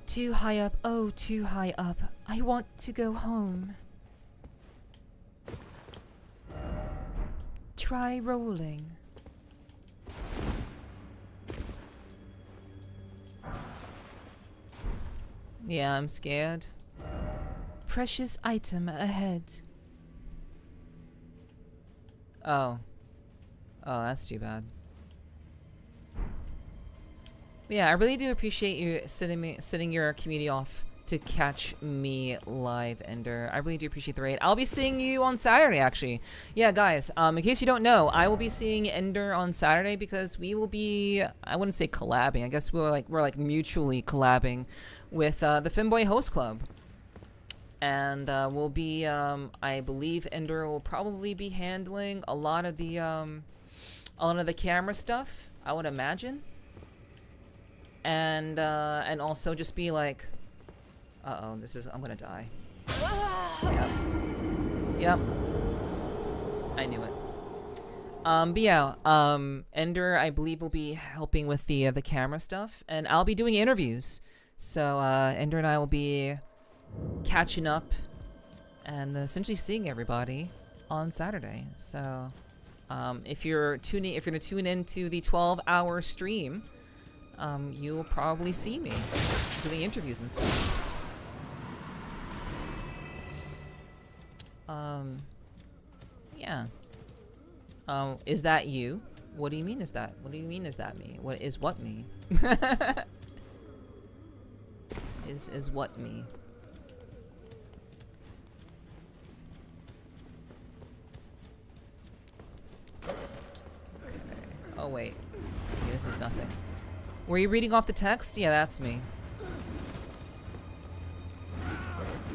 Too high up, oh, too high up. I want to go home. Try rolling. Yeah, I'm scared. Precious item ahead. Oh. Oh, that's too bad. Yeah, I really do appreciate you sitting your community off to catch me live, Ender. I really do appreciate the raid. I'll be seeing you on Saturday, actually. Yeah, guys, in case you don't know, I will be seeing Ender on Saturday because we will be, I wouldn't say collabing, I guess we're like mutually collabing with the Finboy Host Club. And we'll be, I believe Ender will probably be handling a lot of the camera stuff, I would imagine. And also just be like, I'm gonna die. Yep. I knew it. But yeah, Ender, I believe, will be helping with the camera stuff, and I'll be doing interviews. So, Ender and I will be catching up and essentially seeing everybody on Saturday. So, if you're gonna tune into the 12-hour stream, you'll probably see me doing interviews and stuff. Yeah. Is that you? What do you mean is that? What do you mean is that me? What is what me? is what me? Okay. Oh wait. Okay, this is nothing. Were you reading off the text? Yeah, that's me.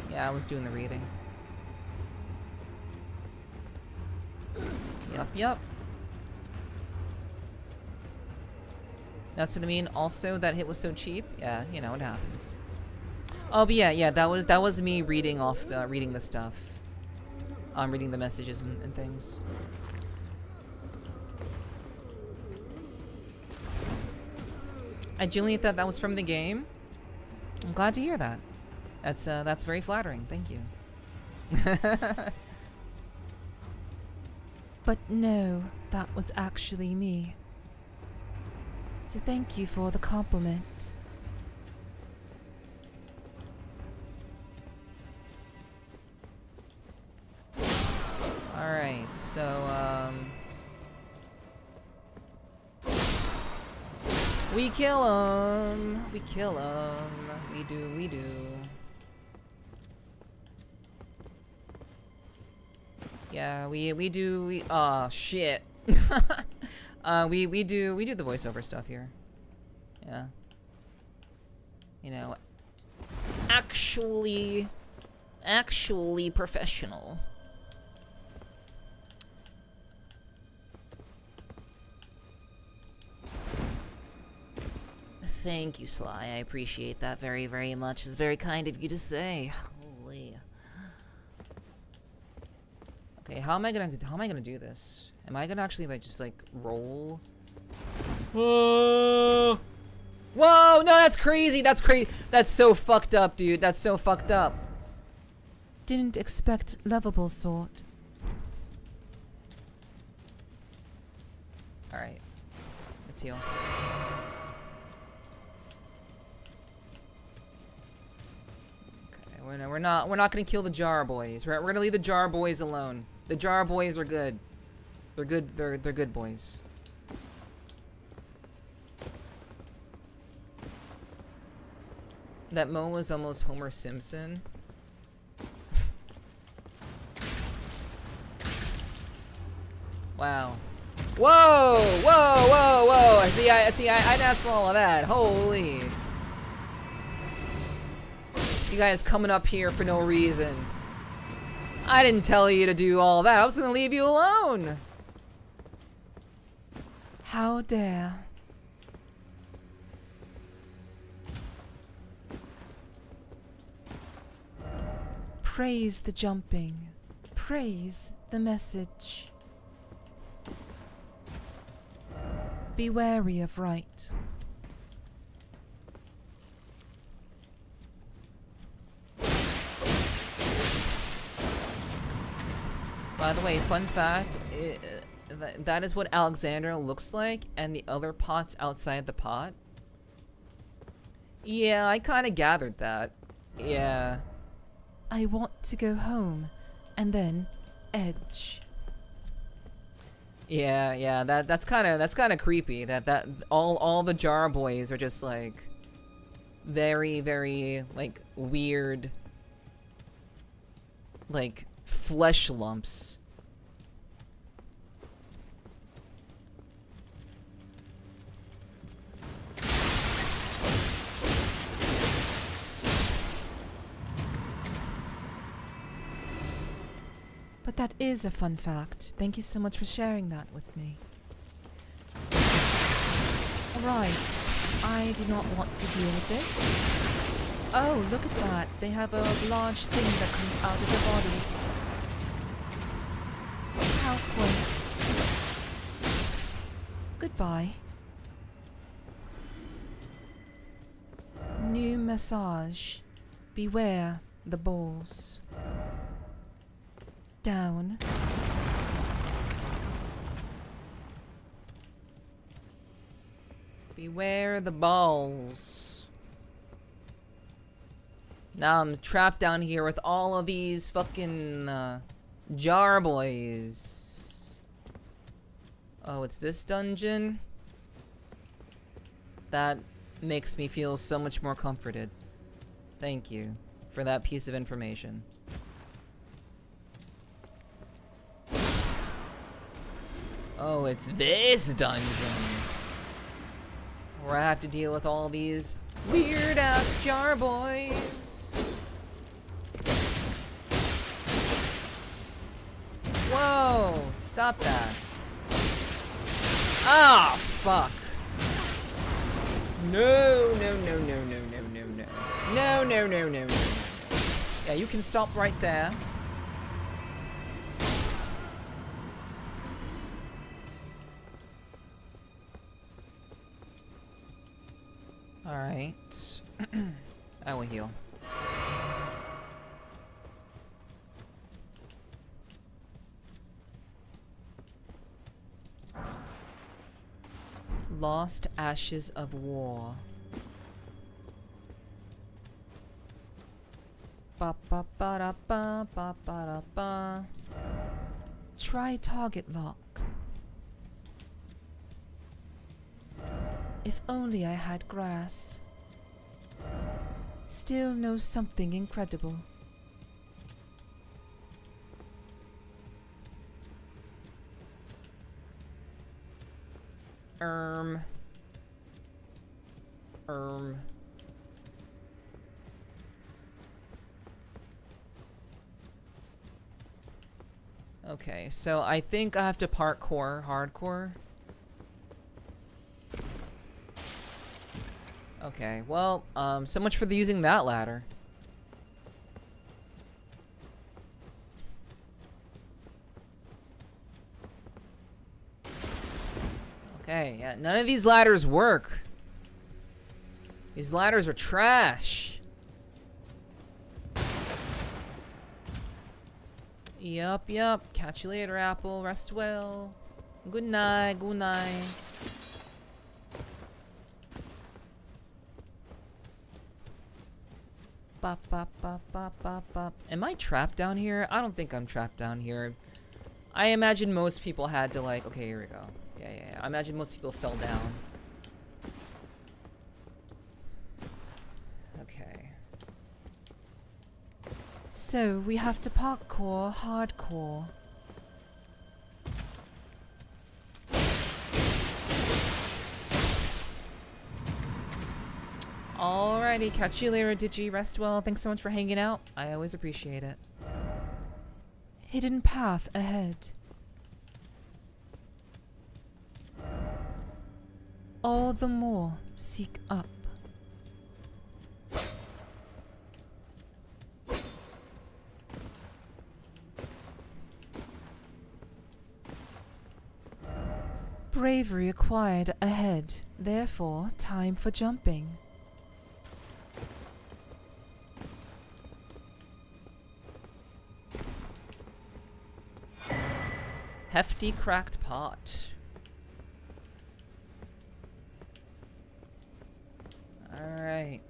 Yeah, I was doing the reading. Yep. That's what I mean. Also, that hit was so cheap. Yeah, you know, it happens. Oh, but yeah, that was me reading the stuff. Reading the messages and things. I genuinely thought that was from the game. I'm glad to hear that. That's very flattering. Thank you. But no, that was actually me. So thank you for the compliment. Alright, so, we kill him. We kill him. We do. Yeah, we do. Oh shit. We do the voiceover stuff here. Yeah. You know, actually professional. Thank you, Sly. I appreciate that very, very much. It's very kind of you to say. Holy. Okay, how am I gonna do this? Am I gonna actually like just like roll? Whoa! Whoa! No, that's crazy. That's crazy. That's so fucked up, dude. That's so fucked up. Didn't expect lovable sort. All right, let's heal. Okay, we're not gonna kill the jar boys. We're gonna leave the jar boys alone. The jar boys are good. They're good. They're good boys. That Mo was almost Homer Simpson. Wow. Whoa! Whoa! Whoa! Whoa! I didn't ask for all of that. Holy! You guys coming up here for no reason. I didn't tell you to do all that. I was gonna leave you alone. How dare! Praise the jumping. Praise the message. Be wary of right. By the way, fun fact, that is what Alexander looks like, and the other pot's outside the pot. Yeah, I kind of gathered that. Yeah. I want to go home, and then edge. Yeah, that's kind of creepy. That all the jar boys are just like very, very like weird, like flesh lumps. But that is a fun fact. Thank you so much for sharing that with me. Alright, I do not want to deal with this. Oh, look at that. They have a large thing that comes out of their bodies. How quaint. Goodbye. New massage. Beware the balls. Down. Beware the balls. Now I'm trapped down here with all of these fucking jar boys. Oh, it's this dungeon? That makes me feel so much more comforted. Thank you for that piece of information. Oh, it's this dungeon where I have to deal with all these weird-ass jar boys. Whoa, stop that. Ah, fuck. No. No. Yeah, you can stop right there. Alright. I will heal. Lost Ashes of War. Ba ba ba da ba ba ba da ba. Try target lock. If only I had grass. Still know something incredible. Okay, so I think I have to parkour hardcore. Okay, well, so much for the using that ladder. Okay, yeah, none of these ladders work. These ladders are trash. Yup. Catch you later, Apple. Rest well. Good night. Good night. Bop, bop, bop, bop, bop, bop. Am I trapped down here? I don't think I'm trapped down here. I imagine most people had to, like... Okay, here we go. Yeah. I imagine most people fell down. Okay. So, we have to parkour hardcore. Alrighty, catch you later, Digi. Rest well. Thanks so much for hanging out. I always appreciate it. Hidden path ahead. All the more seek up. Bravery acquired ahead. Therefore, time for jumping. Hefty cracked pot. Alright.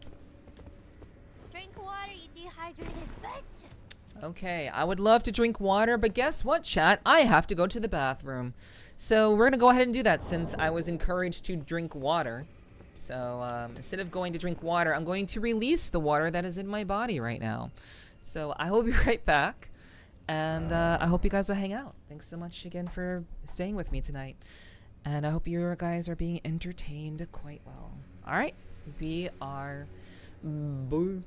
Drink water, you dehydrated bitch. Okay, I would love to drink water, but guess what, chat? I have to go to the bathroom. So we're gonna go ahead and do that since I was encouraged to drink water. So instead of going to drink water, I'm going to release the water that is in my body right now. So I will be right back. And I hope you guys will hang out. Thanks so much again for staying with me tonight. And I hope you guys are being entertained quite well. Alright, we are... Boo.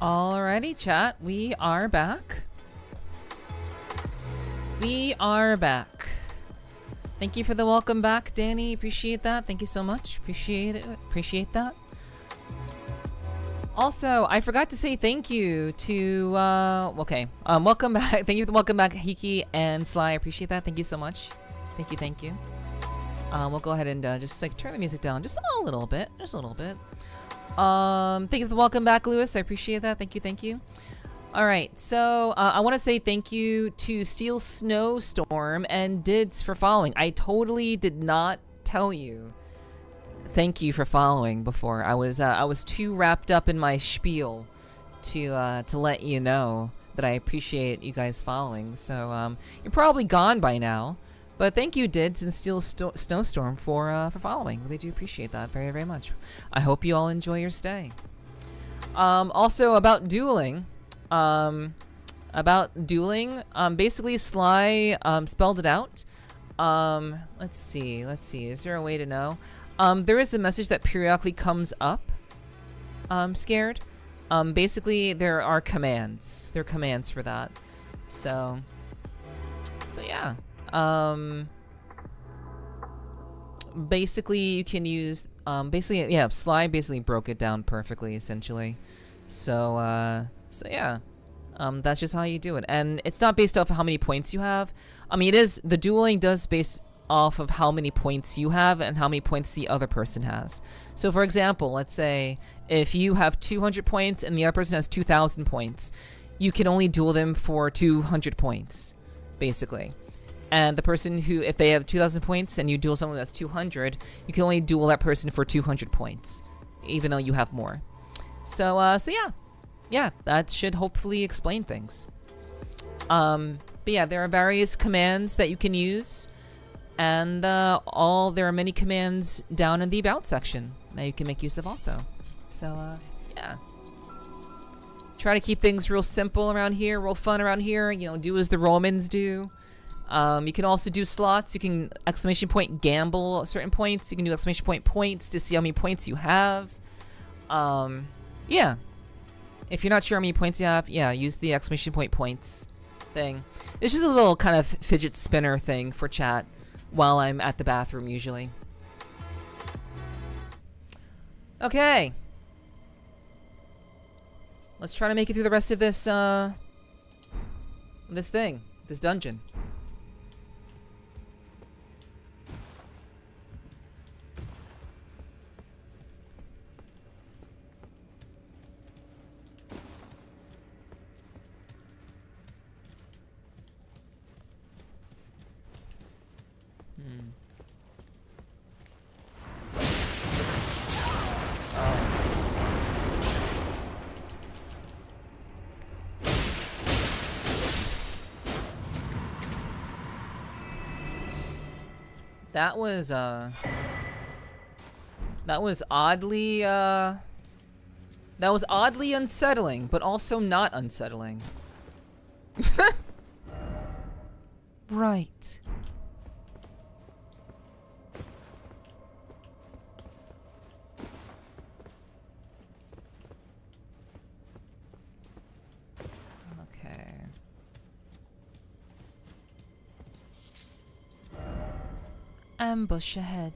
Alrighty, chat. We are back. We are back. Thank you for the welcome back, Danny. Appreciate that. Thank you so much. Appreciate it. Appreciate that. Also, I forgot to say thank you to, welcome back. Thank you for the welcome back, Hiki and Sly. I appreciate that. Thank you so much. Thank you, thank you. We'll go ahead and just like turn the music down just a little bit. Just a little bit. Thank you for the welcome back, Lewis. I appreciate that. Thank you, thank you. Alright, so I want to say thank you to Steel Snowstorm and Dids for following. I totally did not tell you thank you for following before. I was too wrapped up in my spiel to let you know that I appreciate you guys following. So you're probably gone by now, but thank you, Dids and Steel Snowstorm for following. Really do appreciate that very, very much. I hope you all enjoy your stay. Also about dueling. Basically Sly spelled it out. Let's see. Is there a way to know? There is a message that periodically comes up. Scared. Basically there are commands. There are commands for that. So yeah. Basically you can use Sly basically broke it down perfectly essentially. So yeah, that's just how you do it. And it's not based off of how many points you have. I mean, the dueling does base off of how many points you have and how many points the other person has. So for example, let's say if you have 200 points and the other person has 2,000 points, you can only duel them for 200 points, basically. And the person who, if they have 2,000 points and you duel someone that's 200, you can only duel that person for 200 points, even though you have more. So yeah. Yeah, that should hopefully explain things. But yeah, there are various commands that you can use, and there are many commands down in the about section that you can make use of also. So yeah, try to keep things real simple around here, real fun around here. You know, do as the Romans do. You can also do slots. You can exclamation point gamble certain points. You can do exclamation point points to see how many points you have. Yeah. If you're not sure how many points you have, yeah, use the exclamation point points thing. It's just a little kind of fidget spinner thing for chat while I'm at the bathroom usually. Okay. Let's try to make it through the rest of this, this dungeon. That was oddly unsettling, but also not unsettling. Right. Okay. Ambush ahead.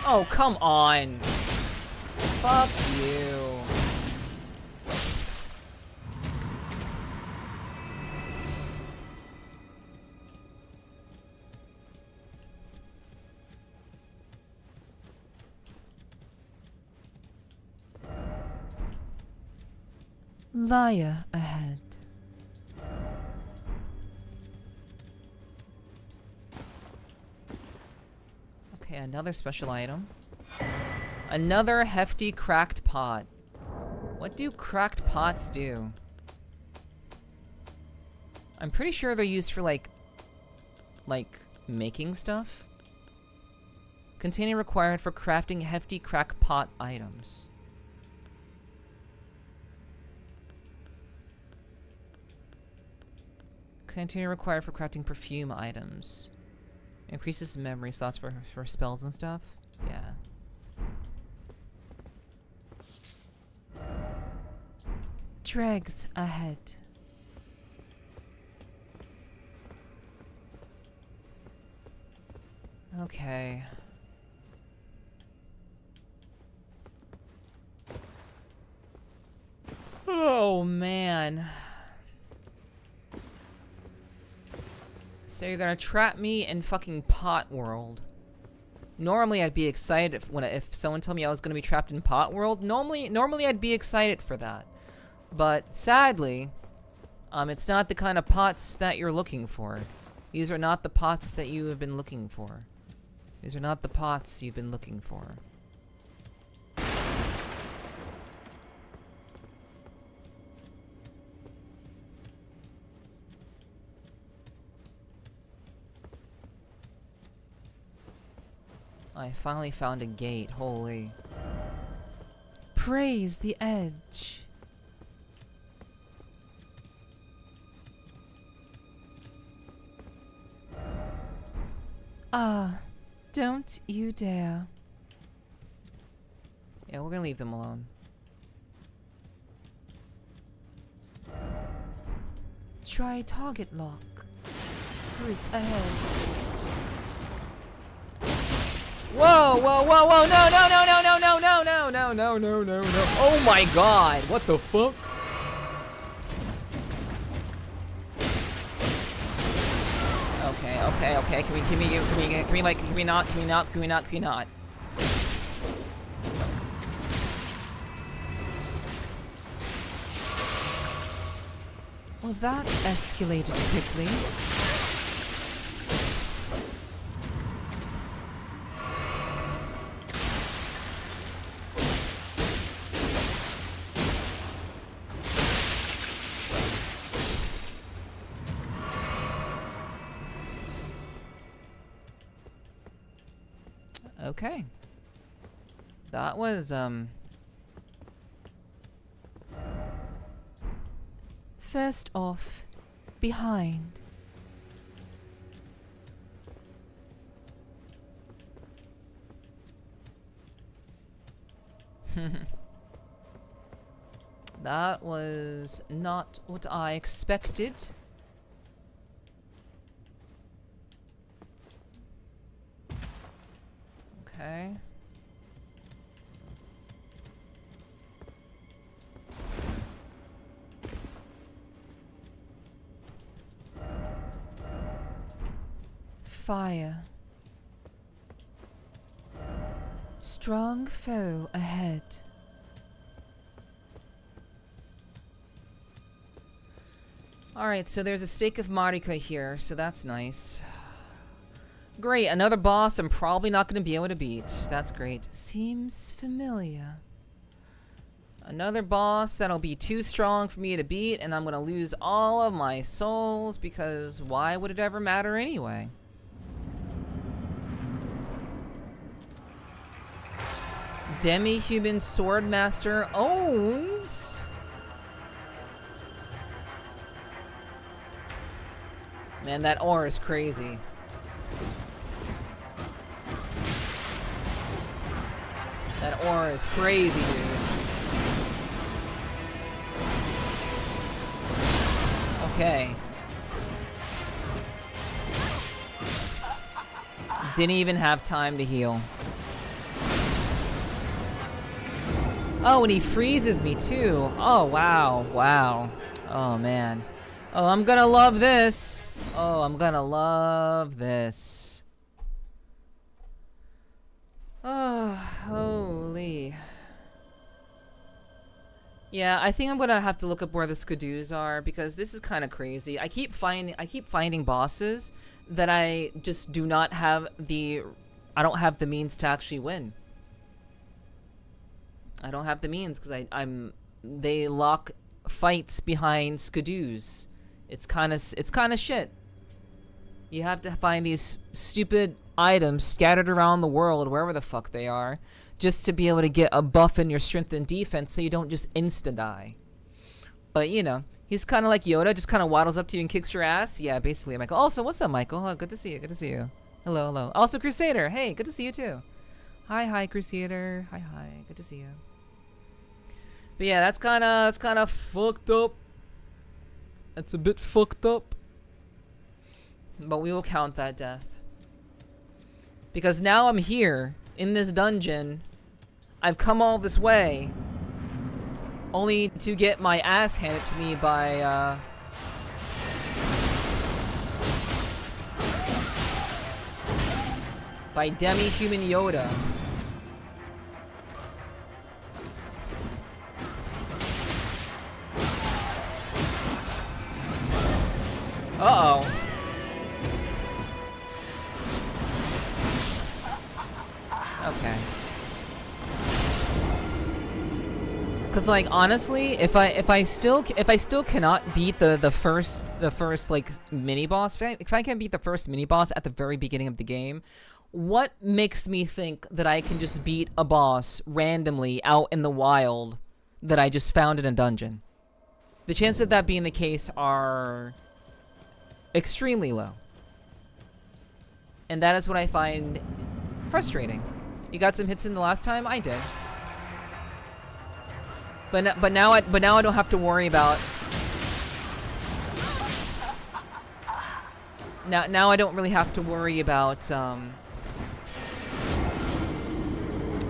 Oh, come on. Fuck you. Liar ahead. Okay, another special item. Another hefty cracked pot. What do cracked pots do? I'm pretty sure they're used for like making stuff. Container required for crafting hefty crack pot items. Continue required for crafting perfume items. Increases memory slots for spells and stuff. Yeah. Dregs ahead. Okay. Oh man. So you're gonna trap me in fucking Pot World. Normally I'd be excited if someone told me I was gonna be trapped in Pot World. Normally I'd be excited for that. But sadly, it's not the kind of pots that you're looking for. These are not the pots that you have been looking for. These are not the pots you've been looking for. I finally found a gate, holy. Praise the edge. Don't you dare. Yeah, we're gonna leave them alone. Try target lock. Group ahead. Whoa, whoa, whoa, whoa, no, no, no, no, no, no, no, no, no, no, no, no, no. Oh my god, what the fuck? Okay, can we not? Well, that escalated quickly. Okay. That was, first off, behind. That was not what I expected. Okay. Fire. Strong foe ahead. Alright, so there's a stake of Marika here, so that's nice. Great, another boss I'm probably not going to be able to beat. That's great. Seems familiar. Another boss that'll be too strong for me to beat, and I'm going to lose all of my souls, because why would it ever matter anyway? Demi-human Swordmaster owns... Man, that ore is crazy. That ore is crazy, dude. Okay. Didn't even have time to heal. Oh, and he freezes me too. Oh, wow. Wow. Oh, man. Oh, I'm gonna love this. Oh, I'm gonna love this. Oh, holy. Yeah, I think I'm gonna have to look up where the Skidoos are, because this is kind of crazy. I keep finding bosses that I just do not have the... I don't have the means to actually win. I don't have the means, because they lock fights behind Skidoos. It's kind of shit. You have to find these stupid items scattered around the world, wherever the fuck they are, just to be able to get a buff in your strength and defense so you don't just insta-die. But, you know, He's kind of like Yoda, just kind of waddles up to you and kicks your ass. Yeah, basically, Michael. Also, what's up, Michael? Oh, good to see you. Good to see you. Hello, hello. Also, Crusader. Hey, good to see you too. Hi, Crusader. Hi. Good to see you. But yeah, that's kind of fucked up. That's a bit fucked up. But we will count that death. Because now I'm here in this dungeon. I've come all this way only to get my ass handed to me by demi-human Yoda. Uh-oh. Okay. Cause like honestly, if I still cannot beat the first like mini boss, if I can beat the first mini boss at the very beginning of the game, what makes me think that I can just beat a boss randomly out in the wild that I just found in a dungeon? The chances of that being the case are extremely low. And that is what I find frustrating. You got some hits in the last time? I did. But now I don't have to worry about. Now I don't really have to worry about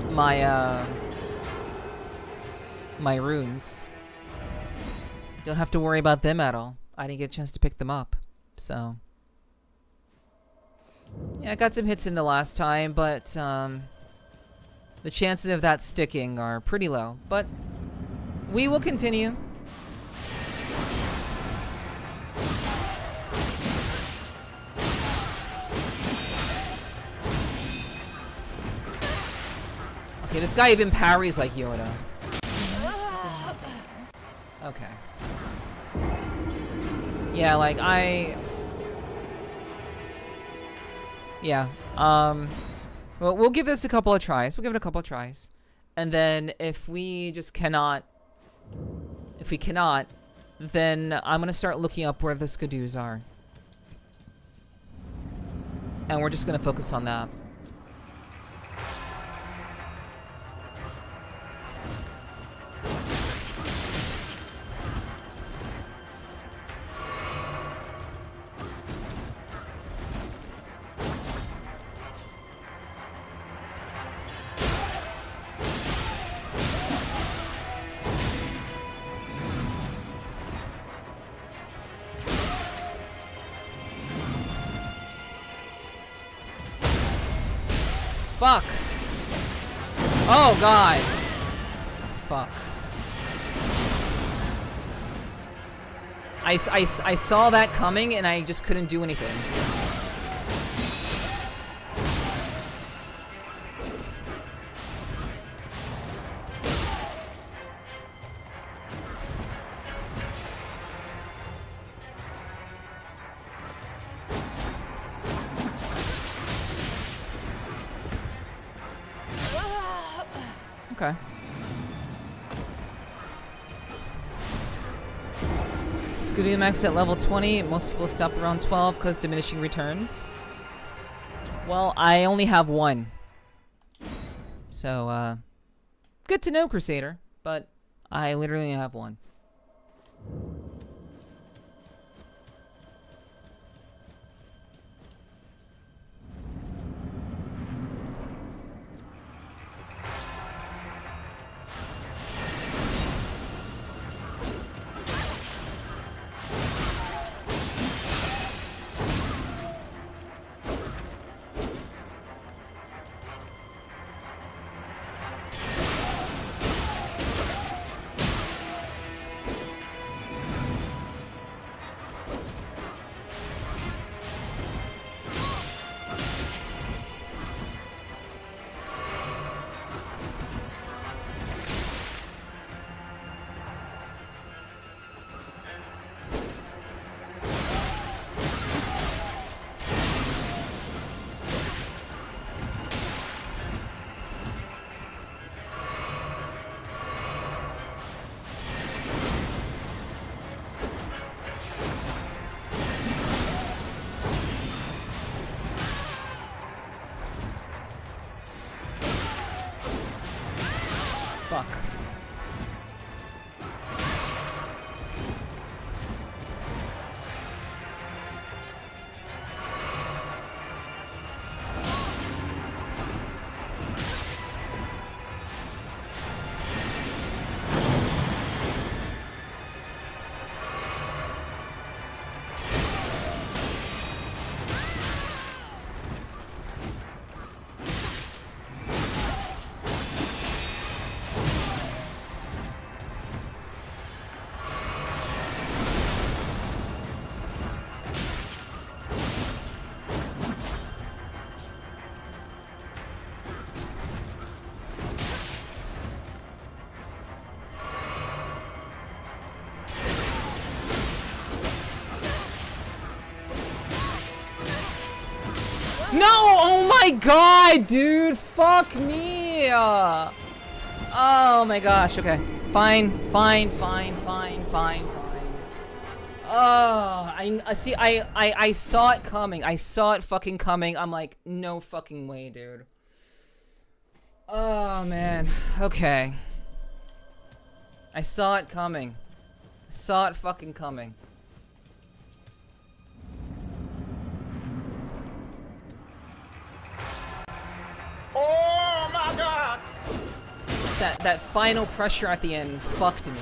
my runes. Don't have to worry about them at all. I didn't get a chance to pick them up, so yeah, I got some hits in the last time, but the chances of that sticking are pretty low. But we will continue. Okay, this guy even parries like Yoda. Okay. Yeah, like yeah. Well, we'll give this a couple of tries. We'll give it a couple of tries. And then if we just cannot, then I'm gonna start looking up where the Skadoos are. And we're just gonna focus on that. Fuck. Oh god. Fuck. I saw that coming and I just couldn't do anything. Okay. Scooby max at level 20. Most people stop around 12 because diminishing returns. Well, I only have one. So, good to know, Crusader. But I literally only have one. No! Oh my god, dude! Fuck me! Oh my gosh, okay. Fine. Oh, I see, I saw it coming. I saw it fucking coming. I'm like, no fucking way, dude. Oh, man. Okay. I saw it coming. I saw it fucking coming. Oh my god! That final pressure at the end fucked me.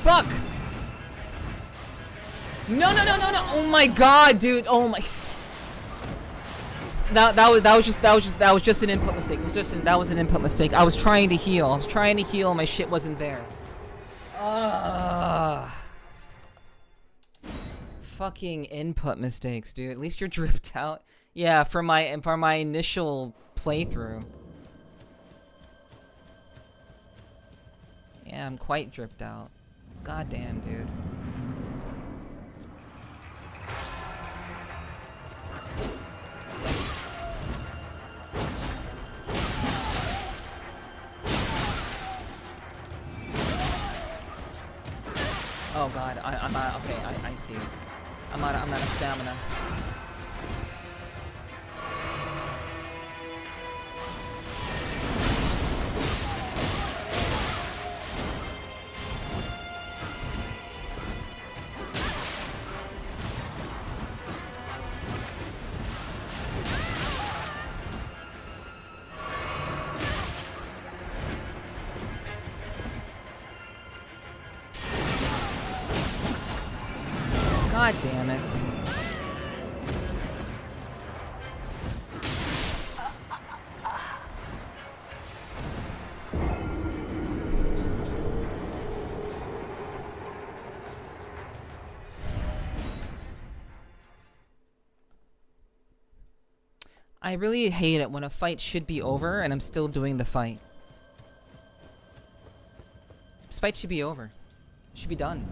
Fuck! No! Oh my god, dude! Oh my. That was just an input mistake. That was an input mistake. I was trying to heal. My shit wasn't there. Fucking input mistakes, dude. At least you're dripped out. Yeah, for my initial playthrough. Yeah, I'm quite dripped out. God damn, dude. Oh god, I'm out. Okay, I see. I'm out of stamina. God damn it. I really hate it when a fight should be over and I'm still doing the fight. This fight should be over. It should be done.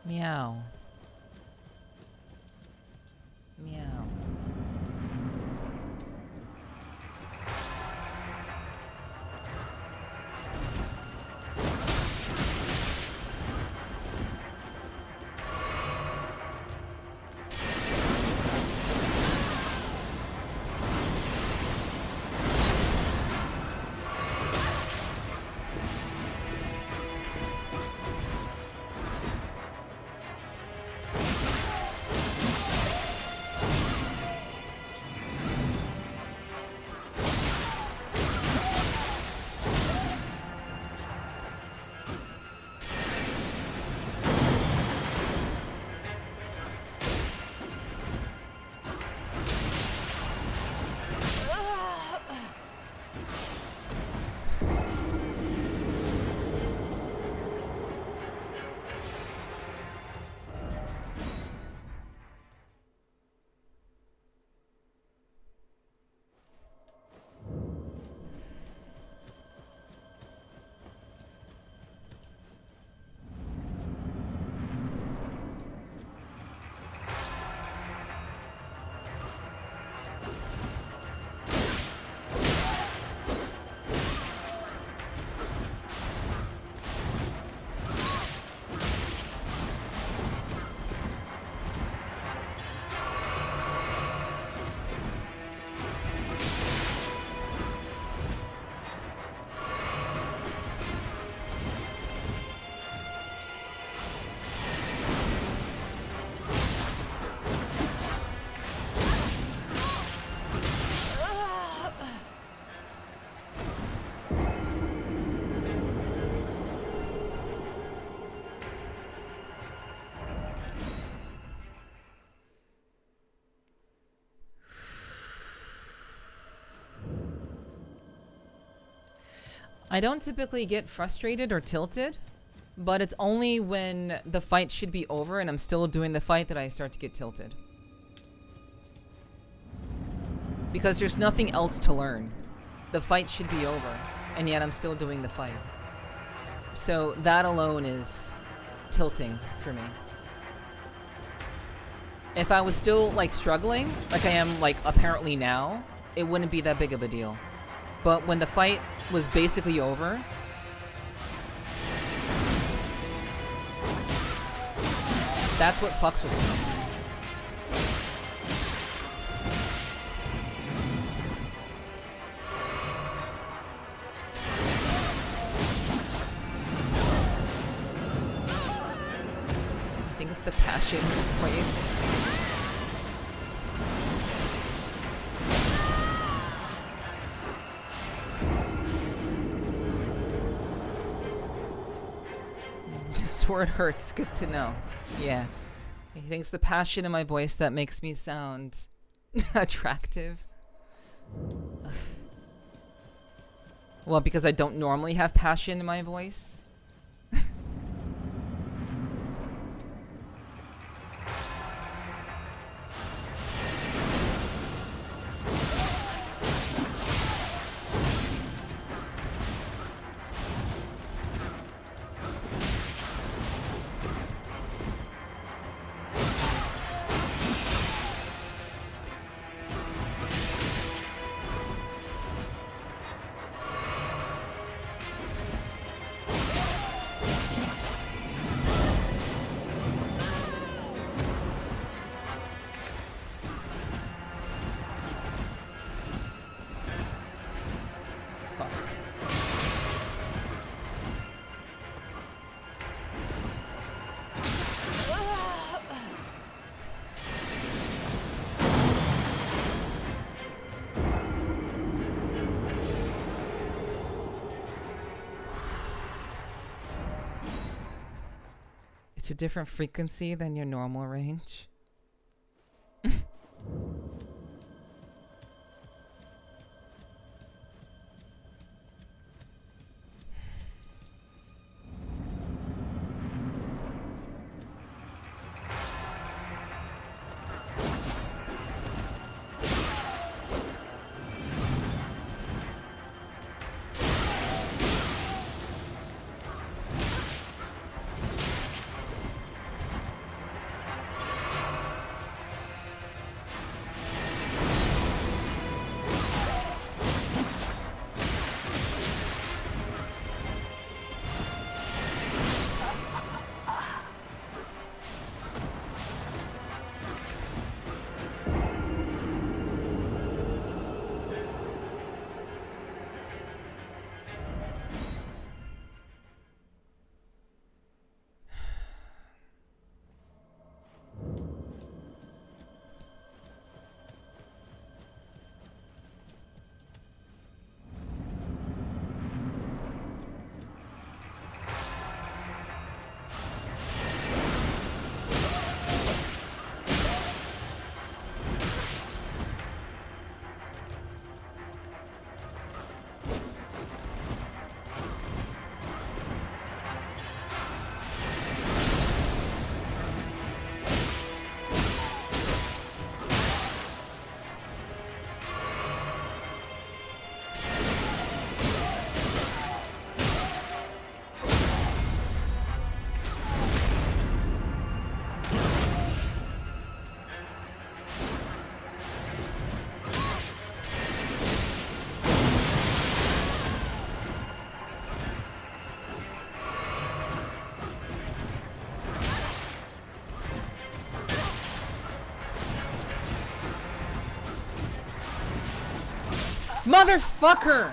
Meow. Meow. I don't typically get frustrated or tilted, but it's only when the fight should be over and I'm still doing the fight that I start to get tilted. Because there's nothing else to learn. The fight should be over, and yet I'm still doing the fight. So that alone is tilting for me. If I was still, like, struggling, like I am, like, apparently now, it wouldn't be that big of a deal. But when the fight was basically over, that's what fucks with me. I think it's the passion place. The sword hurts, good to know. Yeah. I think it's the passion in my voice that makes me sound attractive. Well, because I don't normally have passion in my voice. It's a different frequency than your normal range. Motherfucker!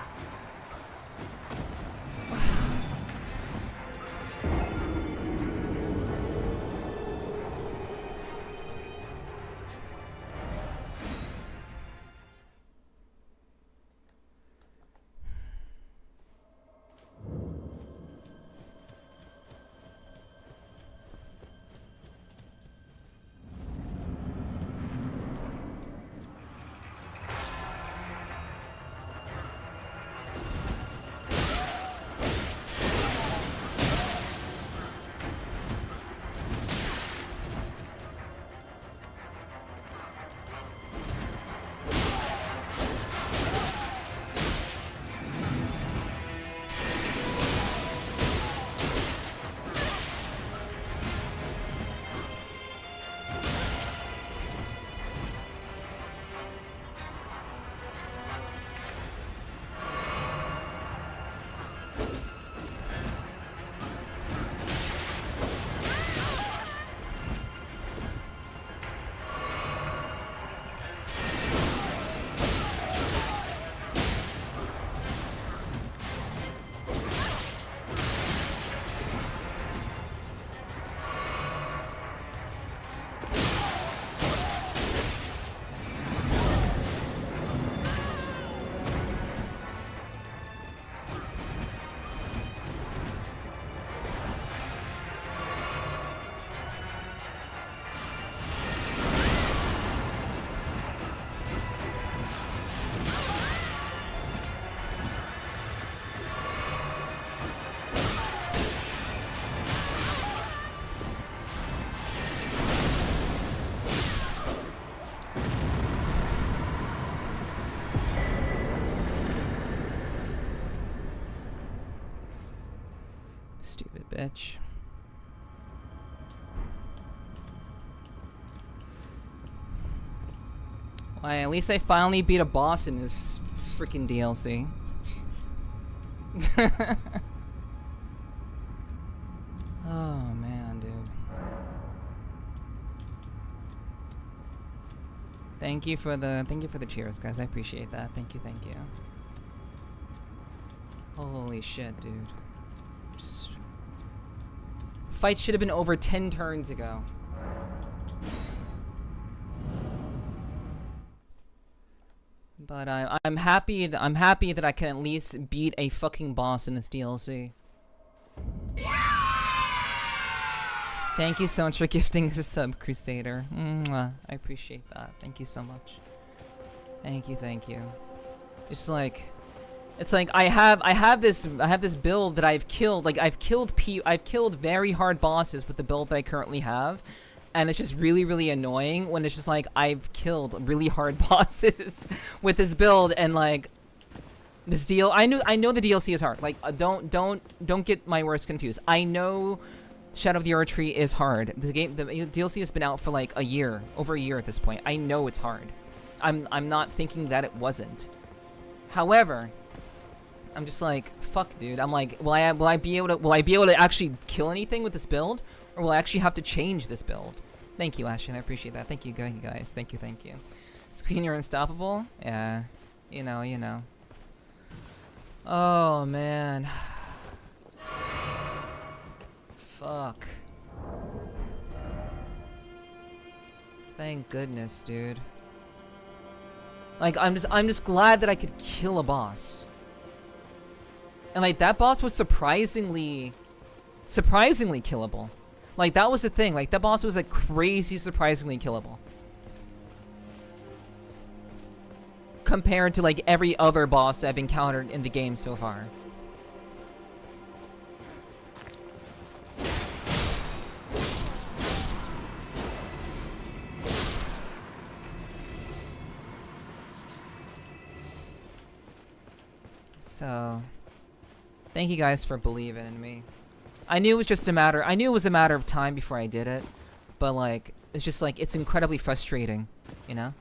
bitch. Well, at least I finally beat a boss in this freaking DLC. Oh man, dude. Thank you for the cheers, guys. I appreciate that. Thank you, thank you. Holy shit, dude. Fight should have been over 10 turns ago. But I'm happy that I can at least beat a fucking boss in this DLC. Thank you so much for gifting us a sub, Crusader. Mwah. I appreciate that. Thank you so much. Thank you, thank you. It's like I have this build that I've killed. Like I've killed very hard bosses with the build that I currently have. And it's just really, really annoying when it's just like I've killed really hard bosses with this build, and like this deal. I know the DLC is hard. Like don't get my words confused. I know Shadow of the Erdtree is hard. The DLC has been out for like a year, over a year at this point. I know it's hard. I'm not thinking that it wasn't. However, I'm just like, fuck, dude. I'm like, will I be able to actually kill anything with this build? Or will I actually have to change this build? Thank you, Ashton. I appreciate that. Thank you, guys. Thank you. Screen, you're unstoppable? Yeah. You know. Oh, man. Fuck. Thank goodness, dude. Like, I'm just glad that I could kill a boss. And, like, that boss was surprisingly killable. Like, that was the thing. Like, that boss was, like, crazy surprisingly killable. Compared to, like, every other boss I've encountered in the game so far. So, thank you guys for believing in me. I knew it was just a matter of time before I did it, but like it's just like it's incredibly frustrating, you know?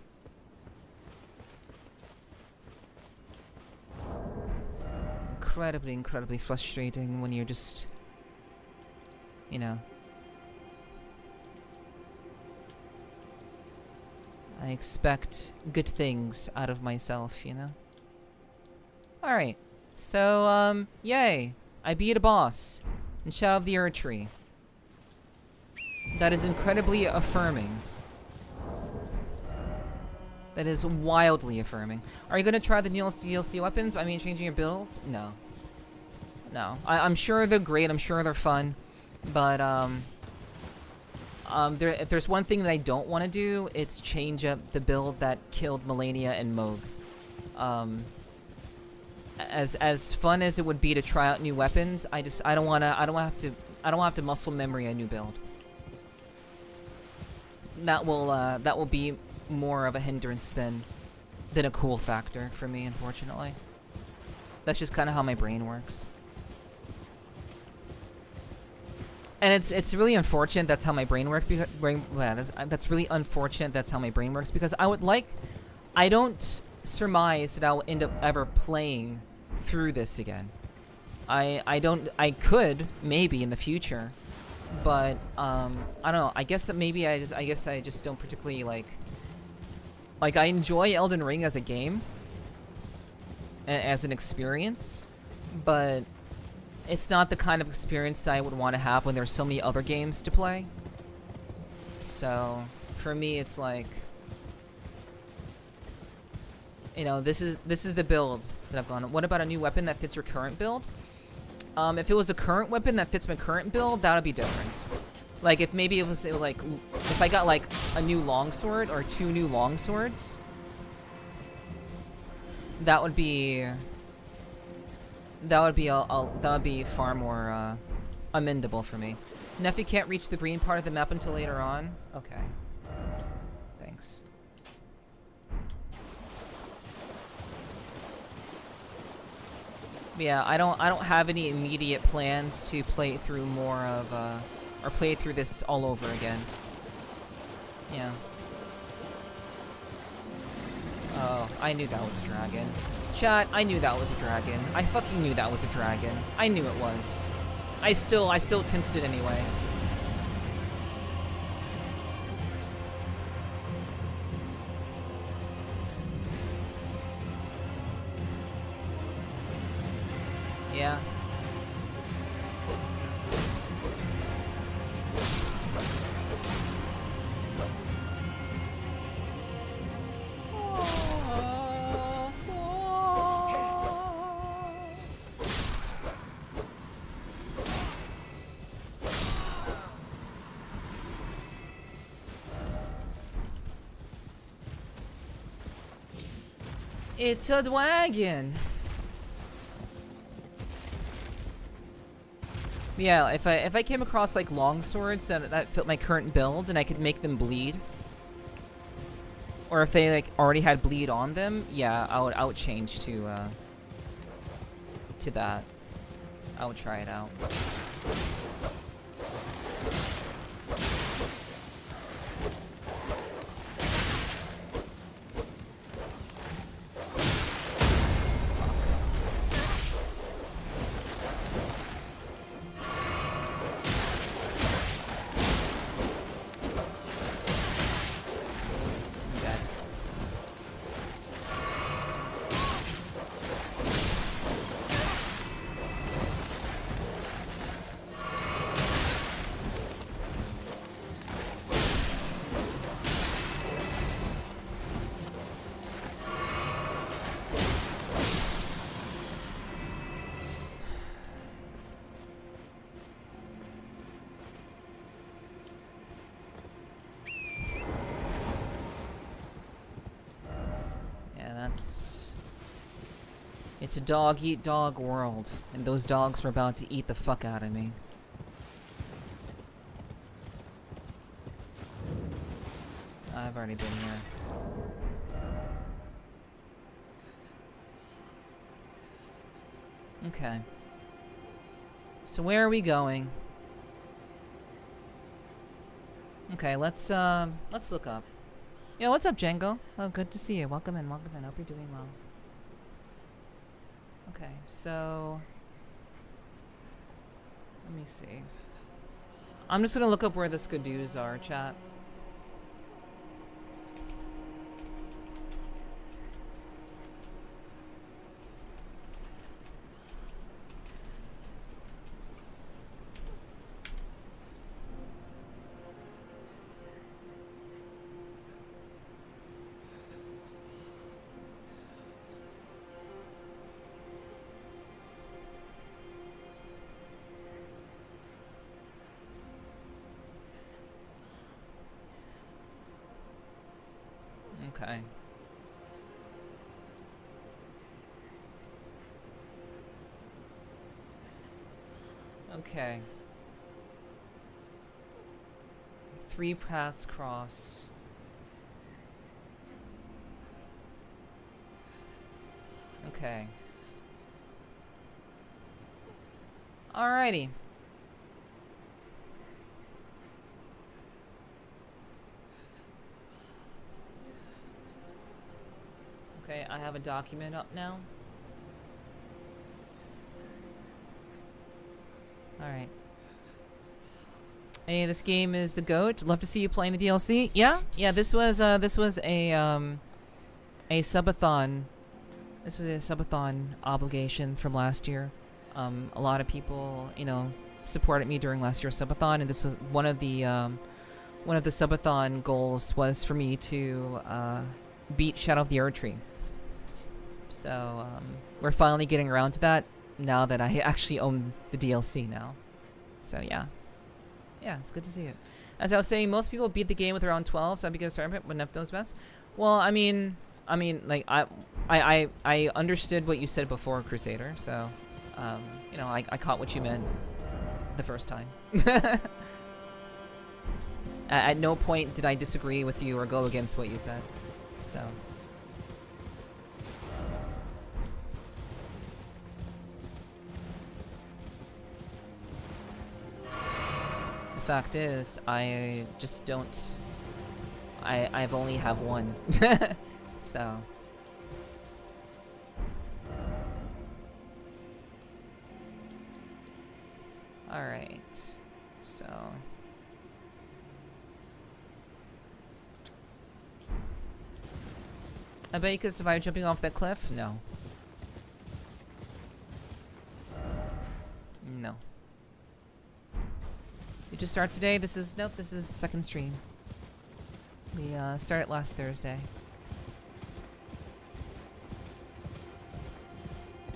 Incredibly frustrating when you're just, you know. I expect good things out of myself, you know? Alright. So, yay. I beat a boss in Shadow of the Erdtree. That is incredibly affirming. That is wildly affirming. Are you gonna try the DLC weapons? I mean, changing your build? No. No. I'm sure they're great. I'm sure they're fun. But, if there's one thing that I don't want to do, it's change up the build that killed Melania and Moog. As fun as it would be to try out new weapons, I don't want to have to muscle memory a new build. That will be more of a hindrance than a cool factor for me, unfortunately. That's just kind of how my brain works. And it's really unfortunate that's how my brain works, because that's really unfortunate that's how my brain works, because I don't surmise that I'll end up ever playing through this again. I could maybe in the future, but I don't know. I guess I just don't particularly like I enjoy Elden Ring as a game, as an experience, but it's not the kind of experience that I would want to have when there's so many other games to play. So for me, it's like, you know, this is the build that I've gone on. What about a new weapon that fits your current build? If it was a current weapon that fits my current build, that would be different. Like, if maybe it was like, if I got like a new longsword or 2 new longswords, that would be far more amendable for me. Nephi can't reach the green part of the map until later on. Okay. Thanks. Yeah, I don't have any immediate plans to play through more of or play through this all over again. Yeah. Oh, I knew that was a dragon. Chat, I knew that was a dragon. I fucking knew that was a dragon. I knew it was. I still attempted it anyway. Yeah. It's a dragon. Yeah, if I came across like long swords that fit my current build and I could make them bleed, or if they like already had bleed on them, yeah, I would change to that. I would try it out. It's a dog-eat-dog world, and those dogs were about to eat the fuck out of me. I've already been here. Okay. So where are we going? Okay, let's look up. Yeah, what's up, Django? Oh, good to see you. Welcome in, welcome in. Hope you're doing well. Okay, so let me see. I'm just gonna look up where the Skadoos are, chat. Okay. Okay. 3 paths cross. Okay. Alrighty. Okay, I have a document up now. Alright. Hey, this game is the GOAT. Love to see you playing the DLC. Yeah? Yeah, this was a subathon. This was a subathon obligation from last year. A lot of people, you know, supported me during last year's subathon, and this was one of the subathon goals was for me to beat Shadow of the Erdtree. So we're finally getting around to that now that I actually own the DLC now. So yeah, it's good to see it. As I was saying, most people beat the game with around 12, so I'd be good to start with when Neph knows best. Well, I mean, like I understood what you said before, Crusader. So, you know, I caught what you meant the first time. At no point did I disagree with you or go against what you said. So. The fact is, I just don't... I've only have one. So... Alright. So... I bet you could survive jumping off that cliff? No. No. You just start today? This is... Nope, this is the second stream. We started last Thursday.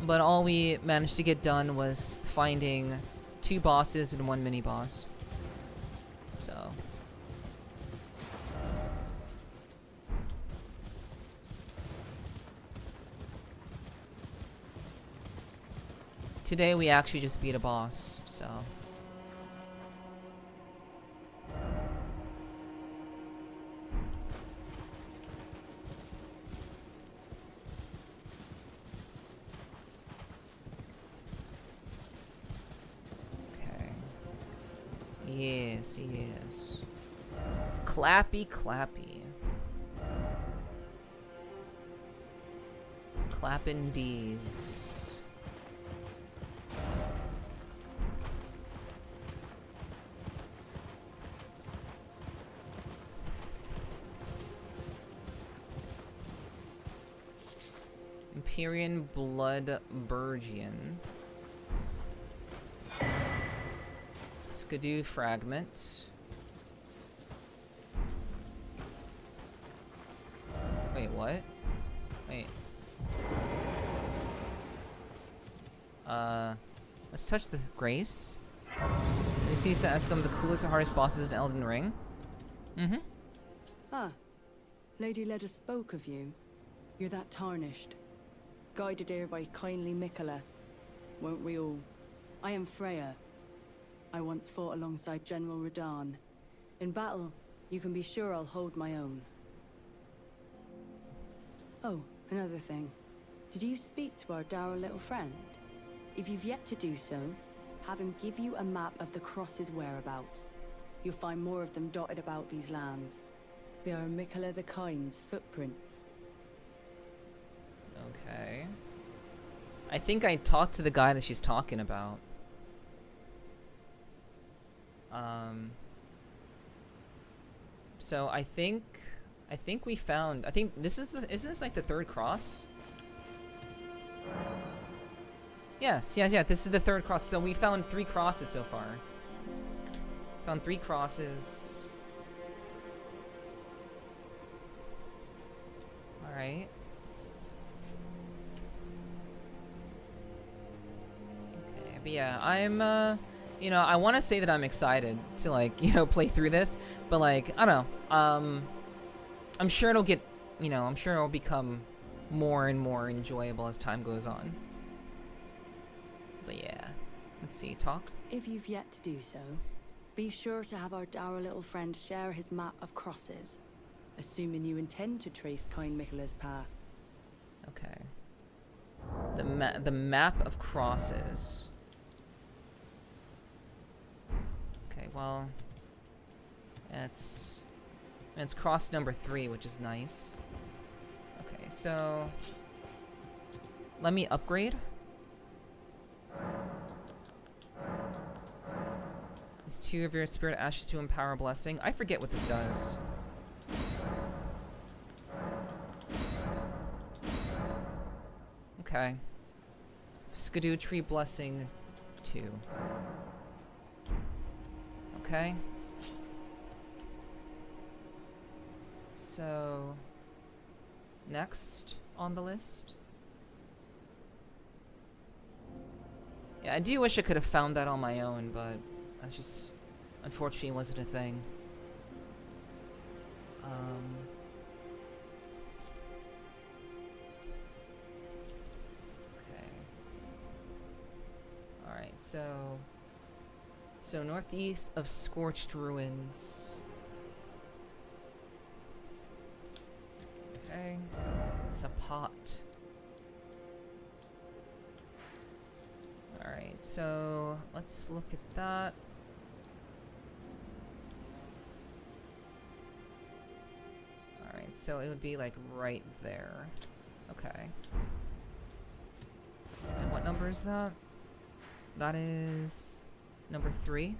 But all we managed to get done was finding 2 bosses and 1 mini-boss. So... Today we actually just beat a boss, so... Okay. Yes, yes. Clappy, clappy. Clappin' D's. Empyrean Blood Burgian. Skidoo Fragment. Wait, what? Wait. Let's touch the Grace. You see some of the coolest and hardest bosses in Elden Ring. Mm-hmm. Ah, Lady Leda spoke of you. You're that tarnished. Guided here by kindly Mikola. Won't we all? I am Freya. I once fought alongside General Radahn. In battle, you can be sure I'll hold my own. Oh, another thing. Did you speak to our dour little friend? If you've yet to do so, have him give you a map of the Cross's whereabouts. You'll find more of them dotted about these lands. They are Mikola the Kind's footprints. Okay. I think I talked to the guy that she's talking about. So I think we found, I think this is isn't this like the 3rd cross? Yes, yeah, this is the 3rd cross. So we found 3 crosses so far. Found 3 crosses. Alright. Okay, but yeah, I'm, you know, I want to say that I'm excited to, like, you know, play through this, but, like, I don't know, I'm sure it'll get, you know, I'm sure it'll become more and more enjoyable as time goes on. But yeah, let's see, talk? If you've yet to do so, be sure to have our dour little friend share his map of crosses, assuming you intend to trace kind Mikola's path. Okay. The map of crosses. Okay, well, it's cross number 3, which is nice. Okay, so let me upgrade. These 2 of your spirit ashes to empower blessing. I forget what this does. Okay. Skidoo tree blessing 2. Okay. So next on the list. Yeah, I do wish I could have found that on my own, but that's just unfortunately wasn't a thing. Okay. Alright, so northeast of Scorched Ruins. Okay. It's a pot. Alright, so let's look at that. so it would be like right there. Okay. And what number is that? That is number 3.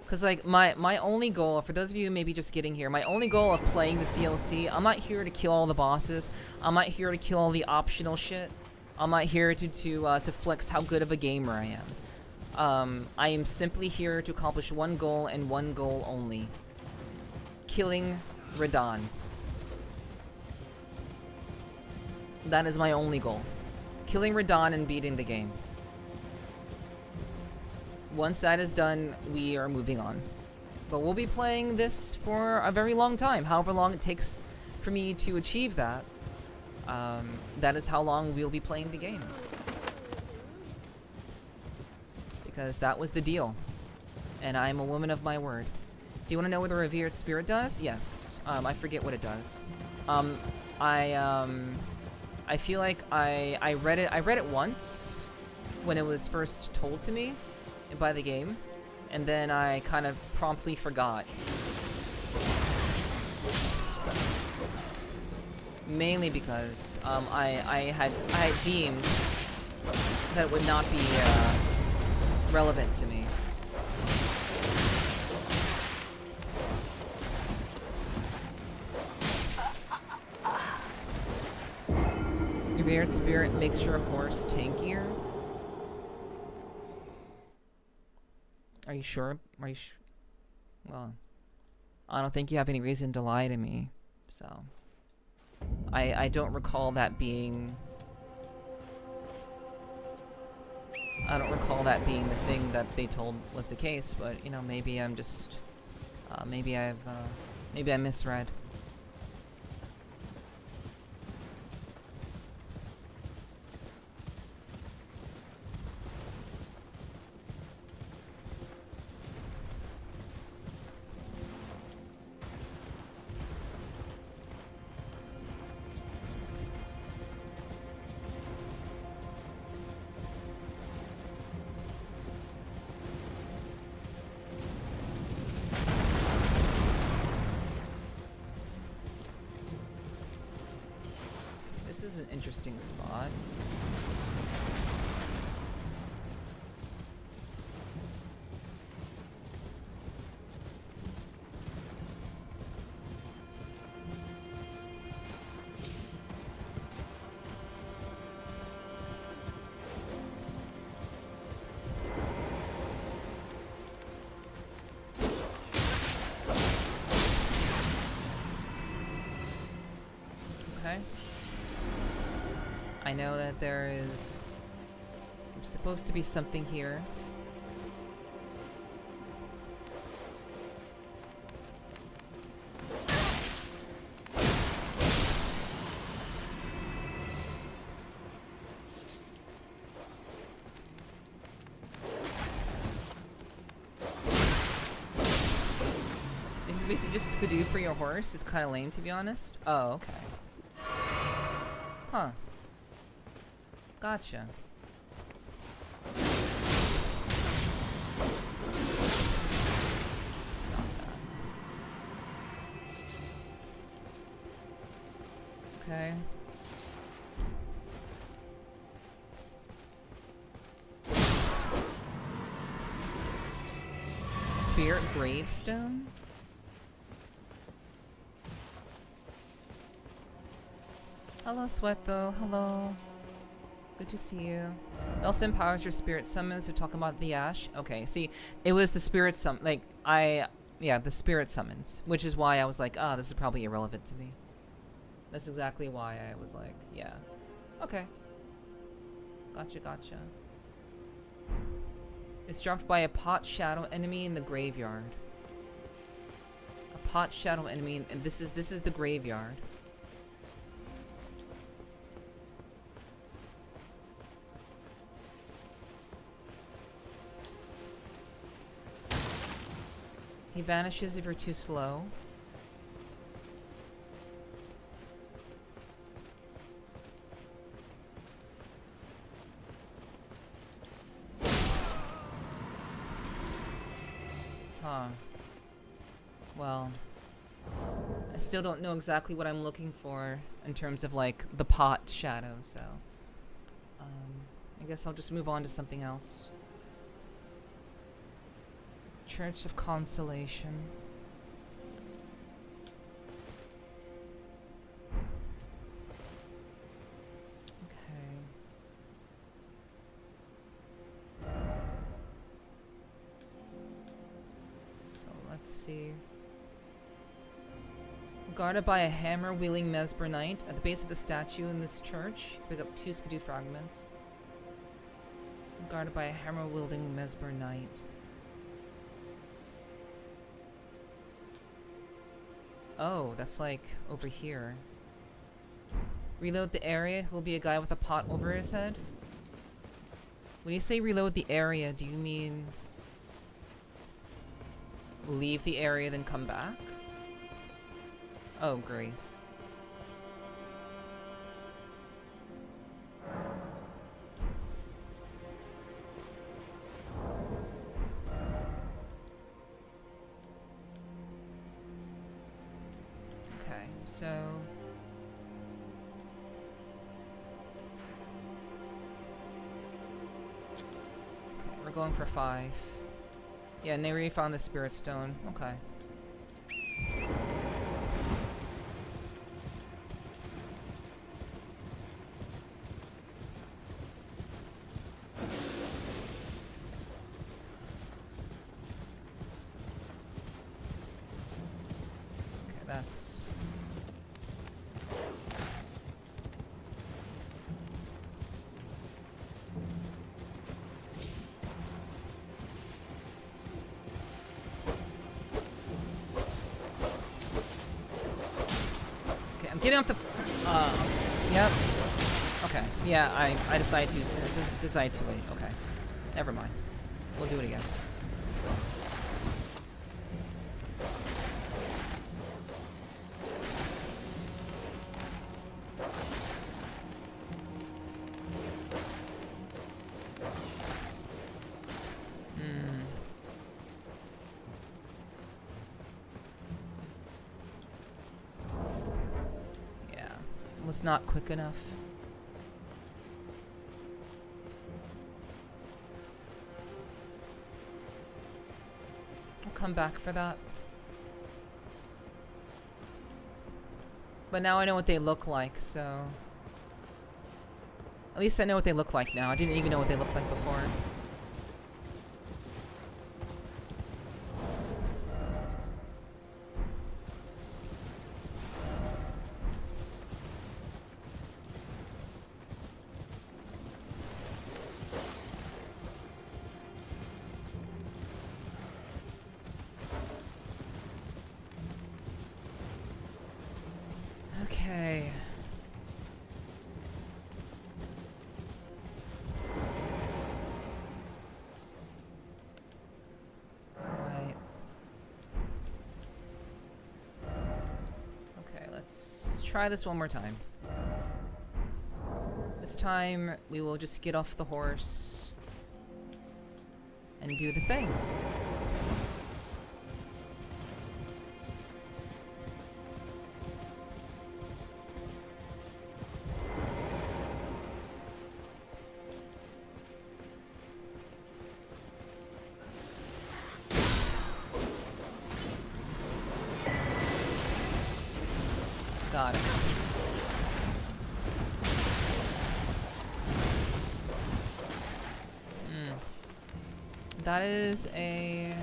Cause like my only goal, for those of you maybe just getting here, my only goal of playing this DLC, I'm not here to kill all the bosses. I'm not here to kill all the optional shit. I'm not here to flex how good of a gamer I am. I am simply here to accomplish one goal and one goal only. Killing Radahn. That is my only goal. Killing Radahn and beating the game. Once that is done, we are moving on. But we'll be playing this for a very long time. However long it takes for me to achieve that. That is how long we'll be playing the game. Because that was the deal. And I'm a woman of my word. Do you want to know what the Revered Spirit does? Yes. I forget what it does. I feel like I read it once when it was first told to me by the game, and then I kind of promptly forgot. Mainly because I had deemed that it would not be relevant to me. Your Revered Spirit makes your horse tankier. Are you sure? Are you well, I don't think you have any reason to lie to me, so. I don't recall that being... I don't recall that being the thing that they told was the case, but, you know, maybe I'm just... maybe I misread. Interesting spot. Okay. I know that there's supposed to be something here. This is basically just skidoo for your horse. It's kind of lame, to be honest. Oh, okay. Huh. Gotcha. Okay. Spirit gravestone? Hello, Sweato. Hello. Good to see you. It also empowers your spirit summons. We're talking about the ash. Okay, see, it was the spirit the spirit summons, which is why I was like, ah, this is probably irrelevant to me. That's exactly why I was like, yeah. Okay. Gotcha, gotcha. It's dropped by a pot shadow enemy in the graveyard. A pot shadow enemy, and this is the graveyard. He vanishes if you're too slow. Huh. Well, I still don't know exactly what I'm looking for in terms of like the pot shadow, so I guess I'll just move on to something else. Church of Consolation. Okay. So let's see. Guarded by a hammer-wielding Mesmer Knight. At the base of the statue in this church, pick up 2 Skidoo fragments. Guarded by a hammer-wielding Mesmer Knight. Oh, that's like over here. Reload the area. Will be a guy with a pot over his head. When you say reload the area, do you mean leave the area then come back? Oh, Grace. Okay, so we're going for 5. Yeah, Neri found the Spirit Stone. Okay. That's okay. I'm getting off the. Yep. Okay. Yeah, I decided to decide to wait. Okay. Never mind. We'll do it again. Was not quick enough. I'll come back for that. But now I know what they look like, so at least I know what they look like now. I didn't even know what they looked like before. Okay. Right. Okay, let's try this one more time. This time we will just get off the horse and do the thing. Got it. That is a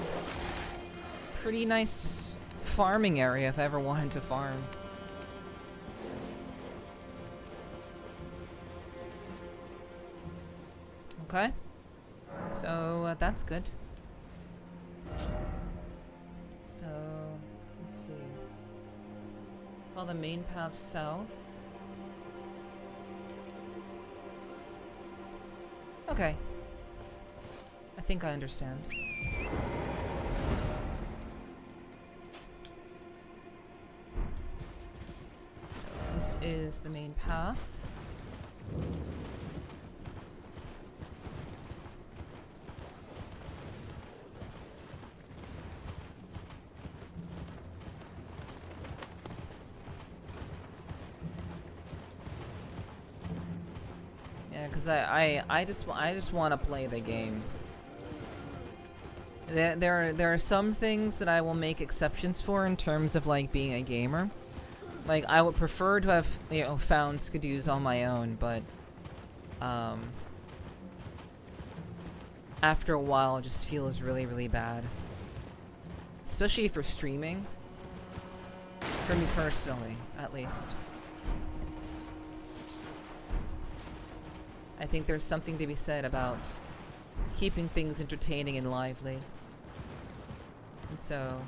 pretty nice farming area if I ever wanted to farm. Okay. So that's good. So let's see. Follow the main path south. Okay. I think I understand. So this is the main path. Yeah, cause I just want to play the game. There are some things that I will make exceptions for in terms of like being a gamer. Like I would prefer to have, you know, found Skidoos on my own, but after a while it just feels really, really bad. Especially for streaming. For me personally, at least. I think there's something to be said about keeping things entertaining and lively. And so...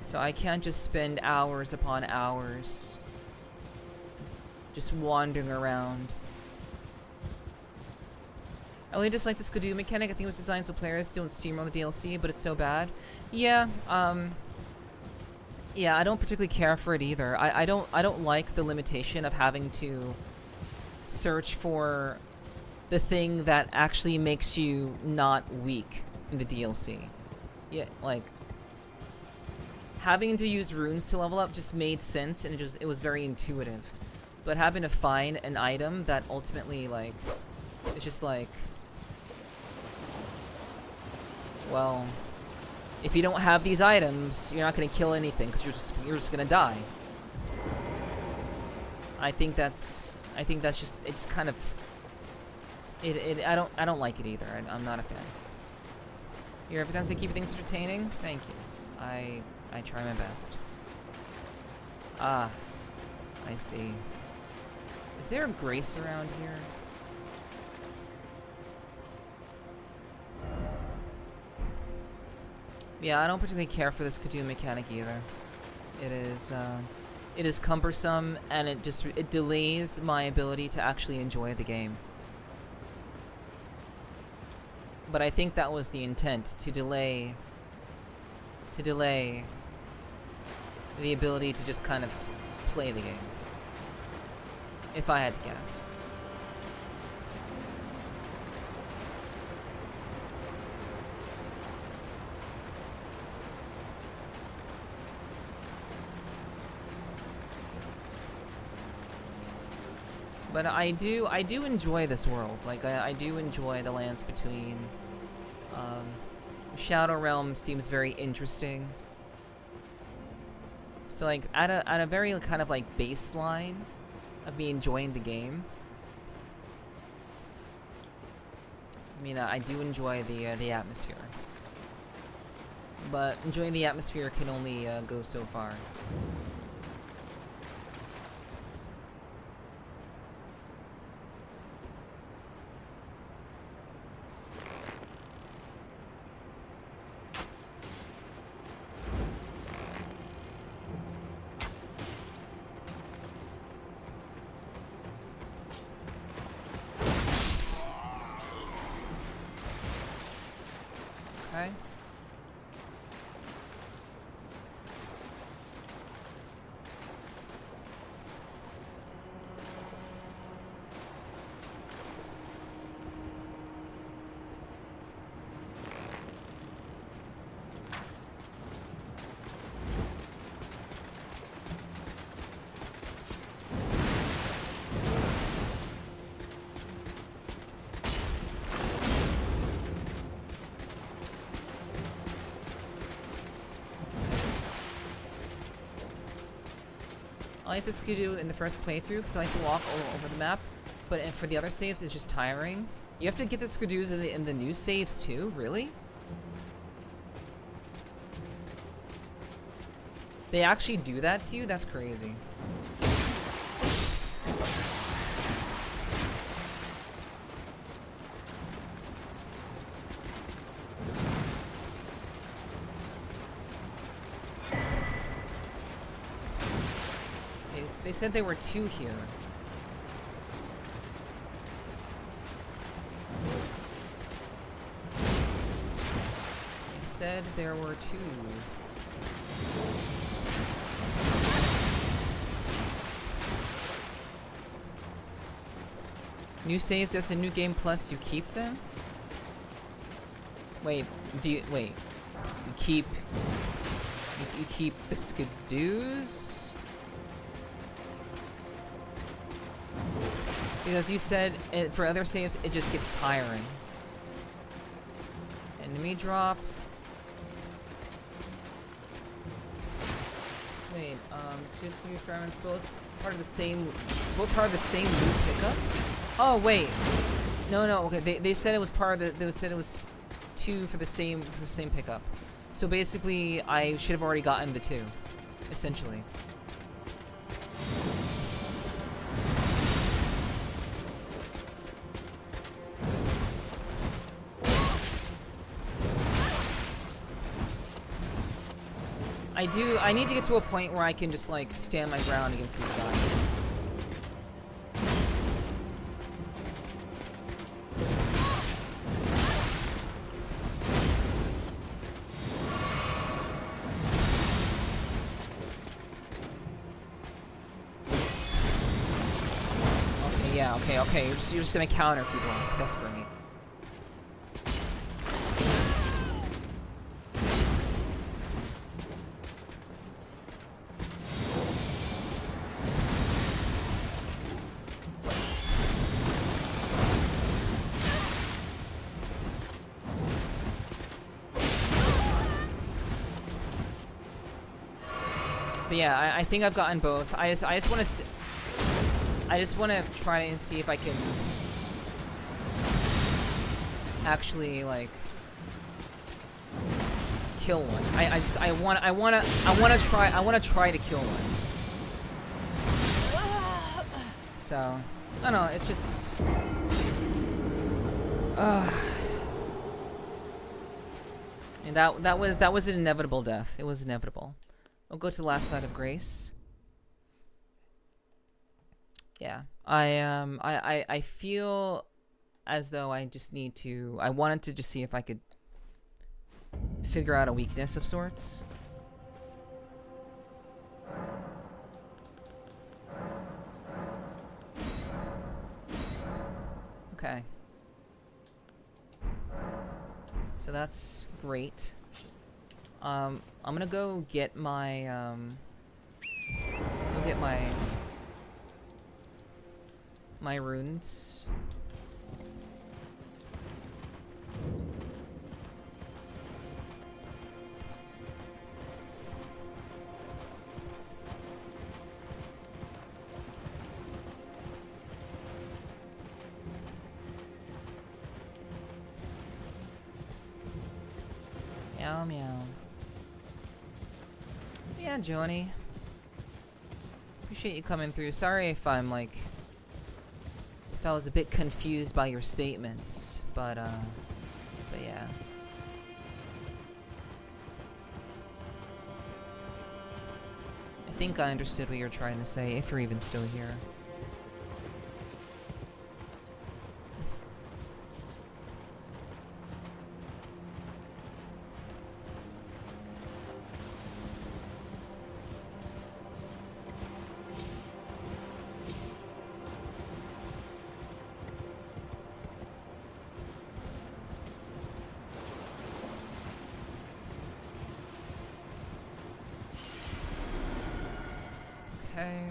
So I can't just spend hours upon hours just wandering around. I really dislike the Skidoo mechanic. I think it was designed so players don't steamroll the DLC, but it's so bad. Yeah, yeah, I don't particularly care for it either. I don't like the limitation of having to search for the thing that actually makes you not weak in the DLC. Yeah, like having to use runes to level up just made sense, and it was very intuitive. But having to find an item that ultimately, like, it's just like, well, if you don't have these items, you're not gonna kill anything because you're just gonna die. I think that's just, it's kind of, I don't like it either. I'm not a fan. You're every time to keep things entertaining. Thank you. I try my best. Ah, I see. Is there a Grace around here? Yeah, I don't particularly care for this Skidoo mechanic either. It is cumbersome, and it delays my ability to actually enjoy the game. But I think that was the intent, to delay the ability to just kind of play the game. If I had to guess. But I do enjoy this world. Like I do enjoy the lands between. Shadow Realm seems very interesting. So like at a very kind of like baseline of me enjoying the game. I mean, I do enjoy the atmosphere. But enjoying the atmosphere can only go so far. Okay. I like this Skidoo in the first playthrough because I like to walk all over the map, but for the other saves it's just tiring. You have to get the Skidoos in the new saves too? Really? They actually do that to you? That's crazy. They said there were 2 here. They said there were 2. New saves, that's a new game plus you keep them? Wait, wait. You keep the skidoos? Because you said for other saves, it just gets tiring. Enemy drop. Wait, just new fragments both part of the same loot pickup? Oh wait. No, okay. They said it was part of the. They said it was 2 for the same pickup. So basically, I should have already gotten the 2, essentially. I need to get to a point where I can just like stand my ground against these guys. Okay, you're just gonna counter if you want. That's great. But yeah, I think I've gotten both. I just want to try and see if I can actually like kill one. I want to try to kill one. So, I don't know, it's just and that was an inevitable death. It was inevitable. I'll go to the last side of grace. Yeah, I feel as though I just need to. I wanted to just see if I could figure out a weakness of sorts. Okay. So that's great. I'm gonna go get my my runes. Meow meow. Yeah, Joni. Appreciate you coming through. Sorry if I'm like I was a bit confused by your statements, but yeah. I think I understood what you're trying to say, if you're even still here. Okay.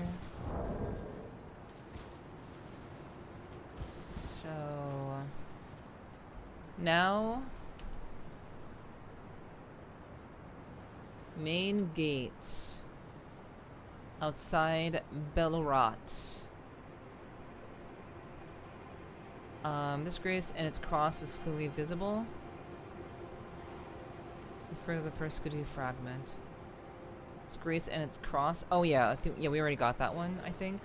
So now main gate outside Belorot. This grace and its cross is clearly visible. Refer to the first Skidoo fragment. Its grace and its cross. Oh yeah, I think, yeah, we already got that one, I think.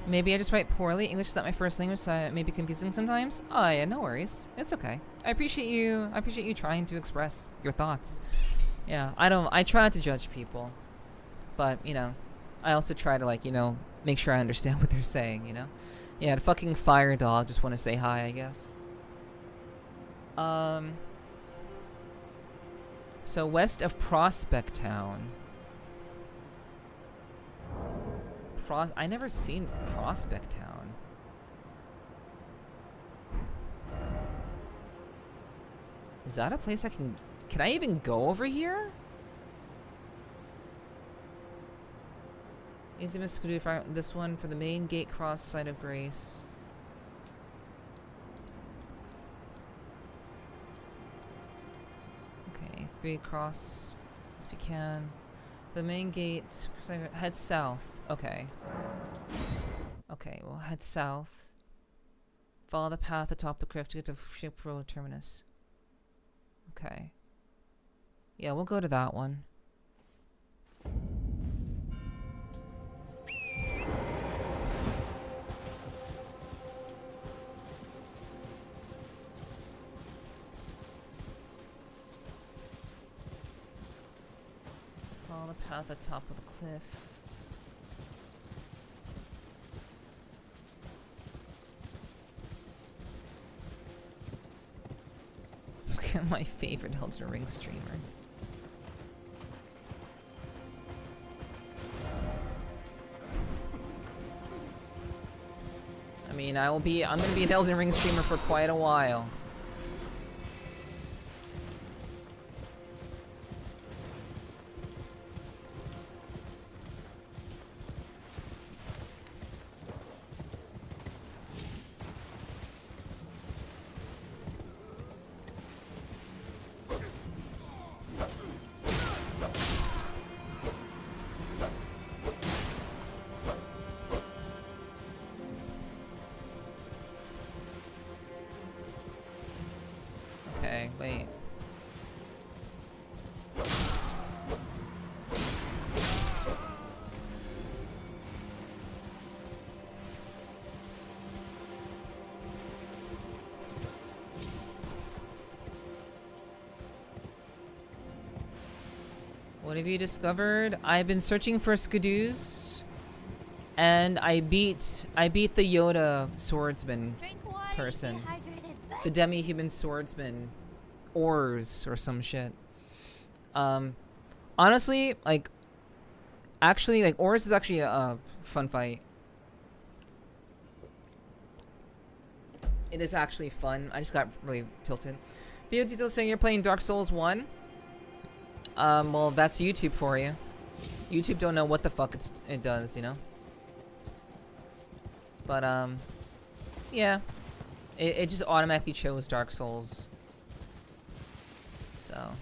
Maybe I just write poorly. English is not my first language, so it may be confusing sometimes. Oh yeah, no worries. It's okay. I appreciate you trying to express your thoughts. Yeah, I try not to judge people. But, you know, I also try to, like, you know, make sure I understand what they're saying, you know? Yeah, the fucking fire dog just want to say hi, I guess. So west of Prospect Town. I never seen Prospect Town. Is that a place I can... Can I even go over here? Easy Miss Skidoo, this one for the main gate cross side of Grace. Okay, 3 cross as you can. The main gate, head south. Okay. Okay, we'll head south. Follow the path atop the cliff to get to Ship Road Terminus. Okay. Yeah, we'll go to that one. Follow the path atop of the cliff. Look at my favorite Elden Ring streamer. I mean, I'm gonna be an Elden Ring streamer for quite a while. Okay, wait. What have you discovered? I've been searching for Skidoos, and I beat the Yoda swordsman Drink water, person. dehydrated bitch. The demi-human swordsman, Ors or some shit. Honestly, like, actually, like, Ors is actually a fun fight. It is actually fun. I just got really tilted. VTuber saying you're playing Dark Souls 1. Well, that's YouTube for you. YouTube don't know what the fuck it does, you know? But, yeah. It just automatically chose Dark Souls. So.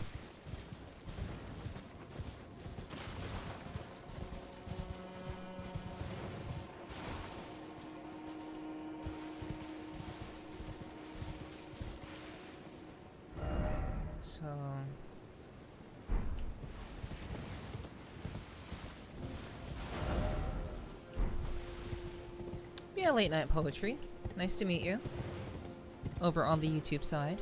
Okay, so. Yeah, late night poetry. Nice to meet you. Over on the YouTube side.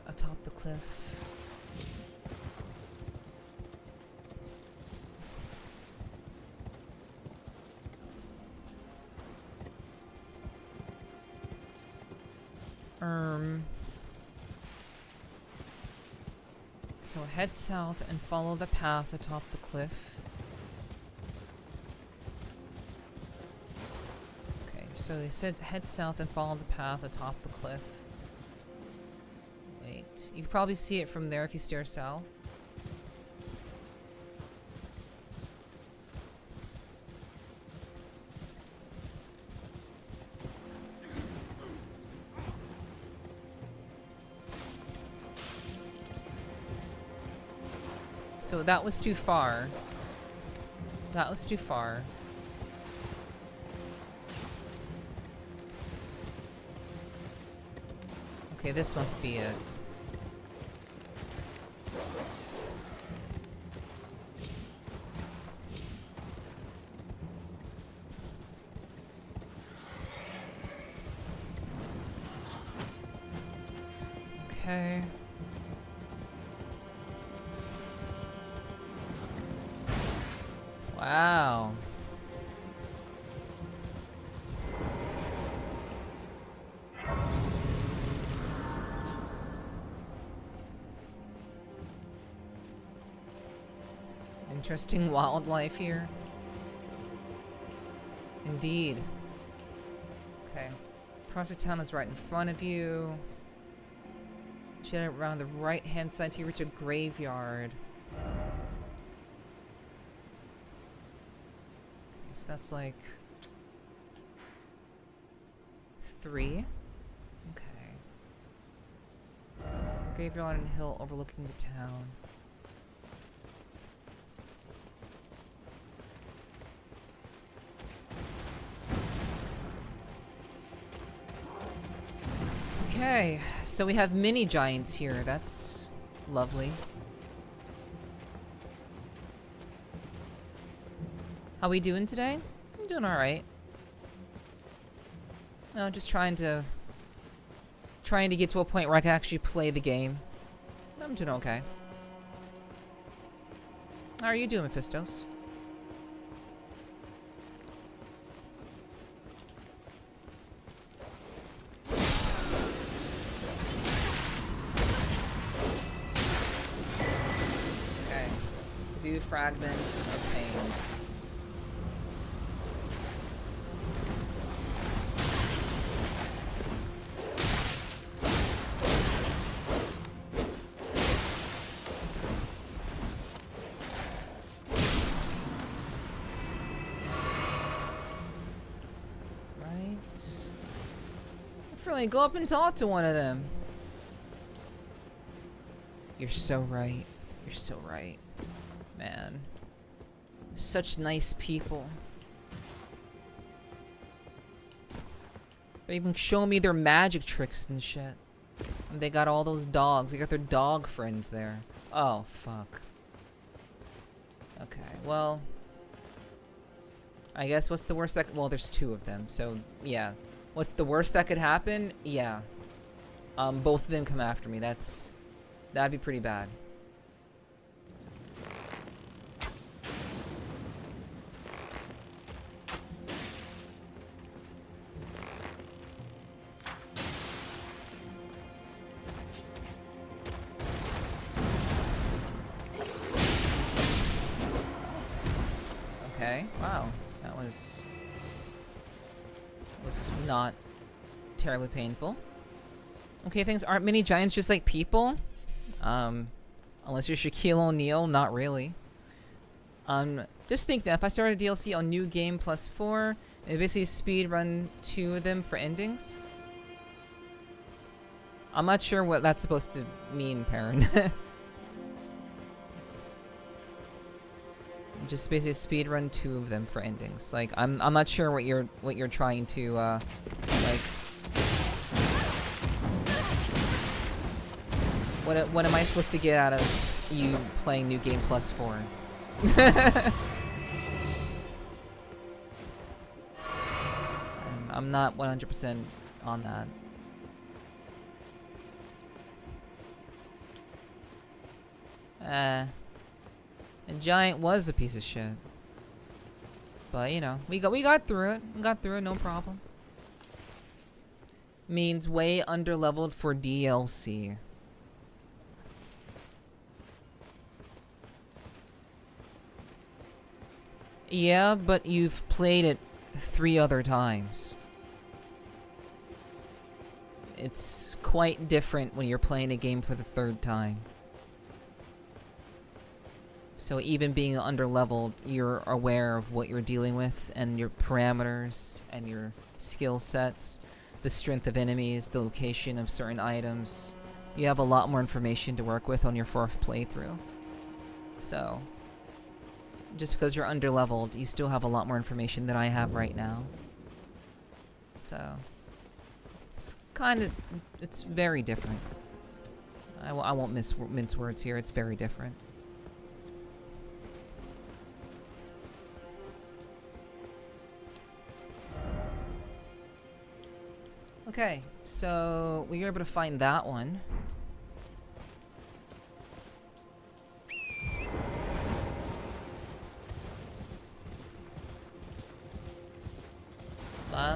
Atop the cliff. So head south and follow the path atop the cliff. Okay, so they said head south and follow the path atop the cliff. Wait, you can probably see it from there if you steer south. So that was too far. That was too far. Okay, this must be it. Okay. Wow. Interesting wildlife here. Indeed. Okay. Prospect Town is right in front of you. Should head around the right-hand side till you reach a graveyard. Okay, so that's like 3. Okay. Graveyard and hill overlooking the town. Okay, so we have mini giants here. That's lovely. How we doing today? I'm doing all right. No, just trying to get to a point where I can actually play the game. I'm doing okay. How are you doing, Mephistos? Fragments obtained. Right. Really, go up and talk to one of them. You're so right. You're so right. Man. Such nice people. They even show me their magic tricks and shit. And they got all those dogs. They got their dog friends there. Oh, fuck. Okay, well. I guess what's the worst that... Well, there's 2 of them, so yeah. What's the worst that could happen? Yeah. Both of them come after me. That'd be pretty bad. Okay, wow. That was not terribly painful. Okay, things aren't mini giants just like people. Unless you're Shaquille O'Neal, not really. Just think that if I started a DLC on New Game Plus 4, it basically speed run 2 of them for endings. I'm not sure what that's supposed to mean, Perrin. Just basically speed run 2 of them for endings. Like I'm not sure what you're trying to like. What am I supposed to get out of you playing New Game Plus 4? I'm not 100% on that. The giant was a piece of shit. But you know, we got through it. We got through it, no problem. Means way underleveled for DLC. Yeah, but you've played it 3 other times. It's quite different when you're playing a game for the 3rd time. So even being underleveled, you're aware of what you're dealing with and your parameters and your skill sets, the strength of enemies, the location of certain items. You have a lot more information to work with on your 4th playthrough. So, just because you're underleveled, you still have a lot more information than I have right now. So, it's very different. I won't mince words here, it's very different. Okay, so we were able to find that one.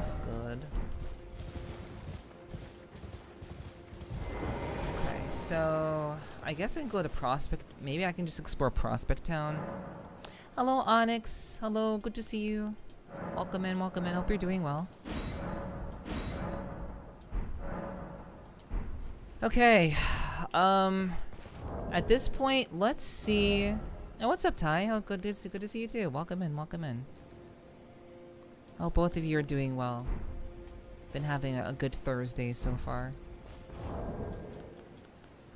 That's good. Okay, so I guess I can go to Prospect. Maybe I can just explore Prospect Town. Hello, Onyx. Hello, good to see you. Welcome in, welcome in. Hope you're doing well. Okay, at this point, let's see. Oh, what's up, Ty? Oh, good to see you too. Welcome in, welcome in. Oh, both of you are doing well. Been having a good Thursday so far.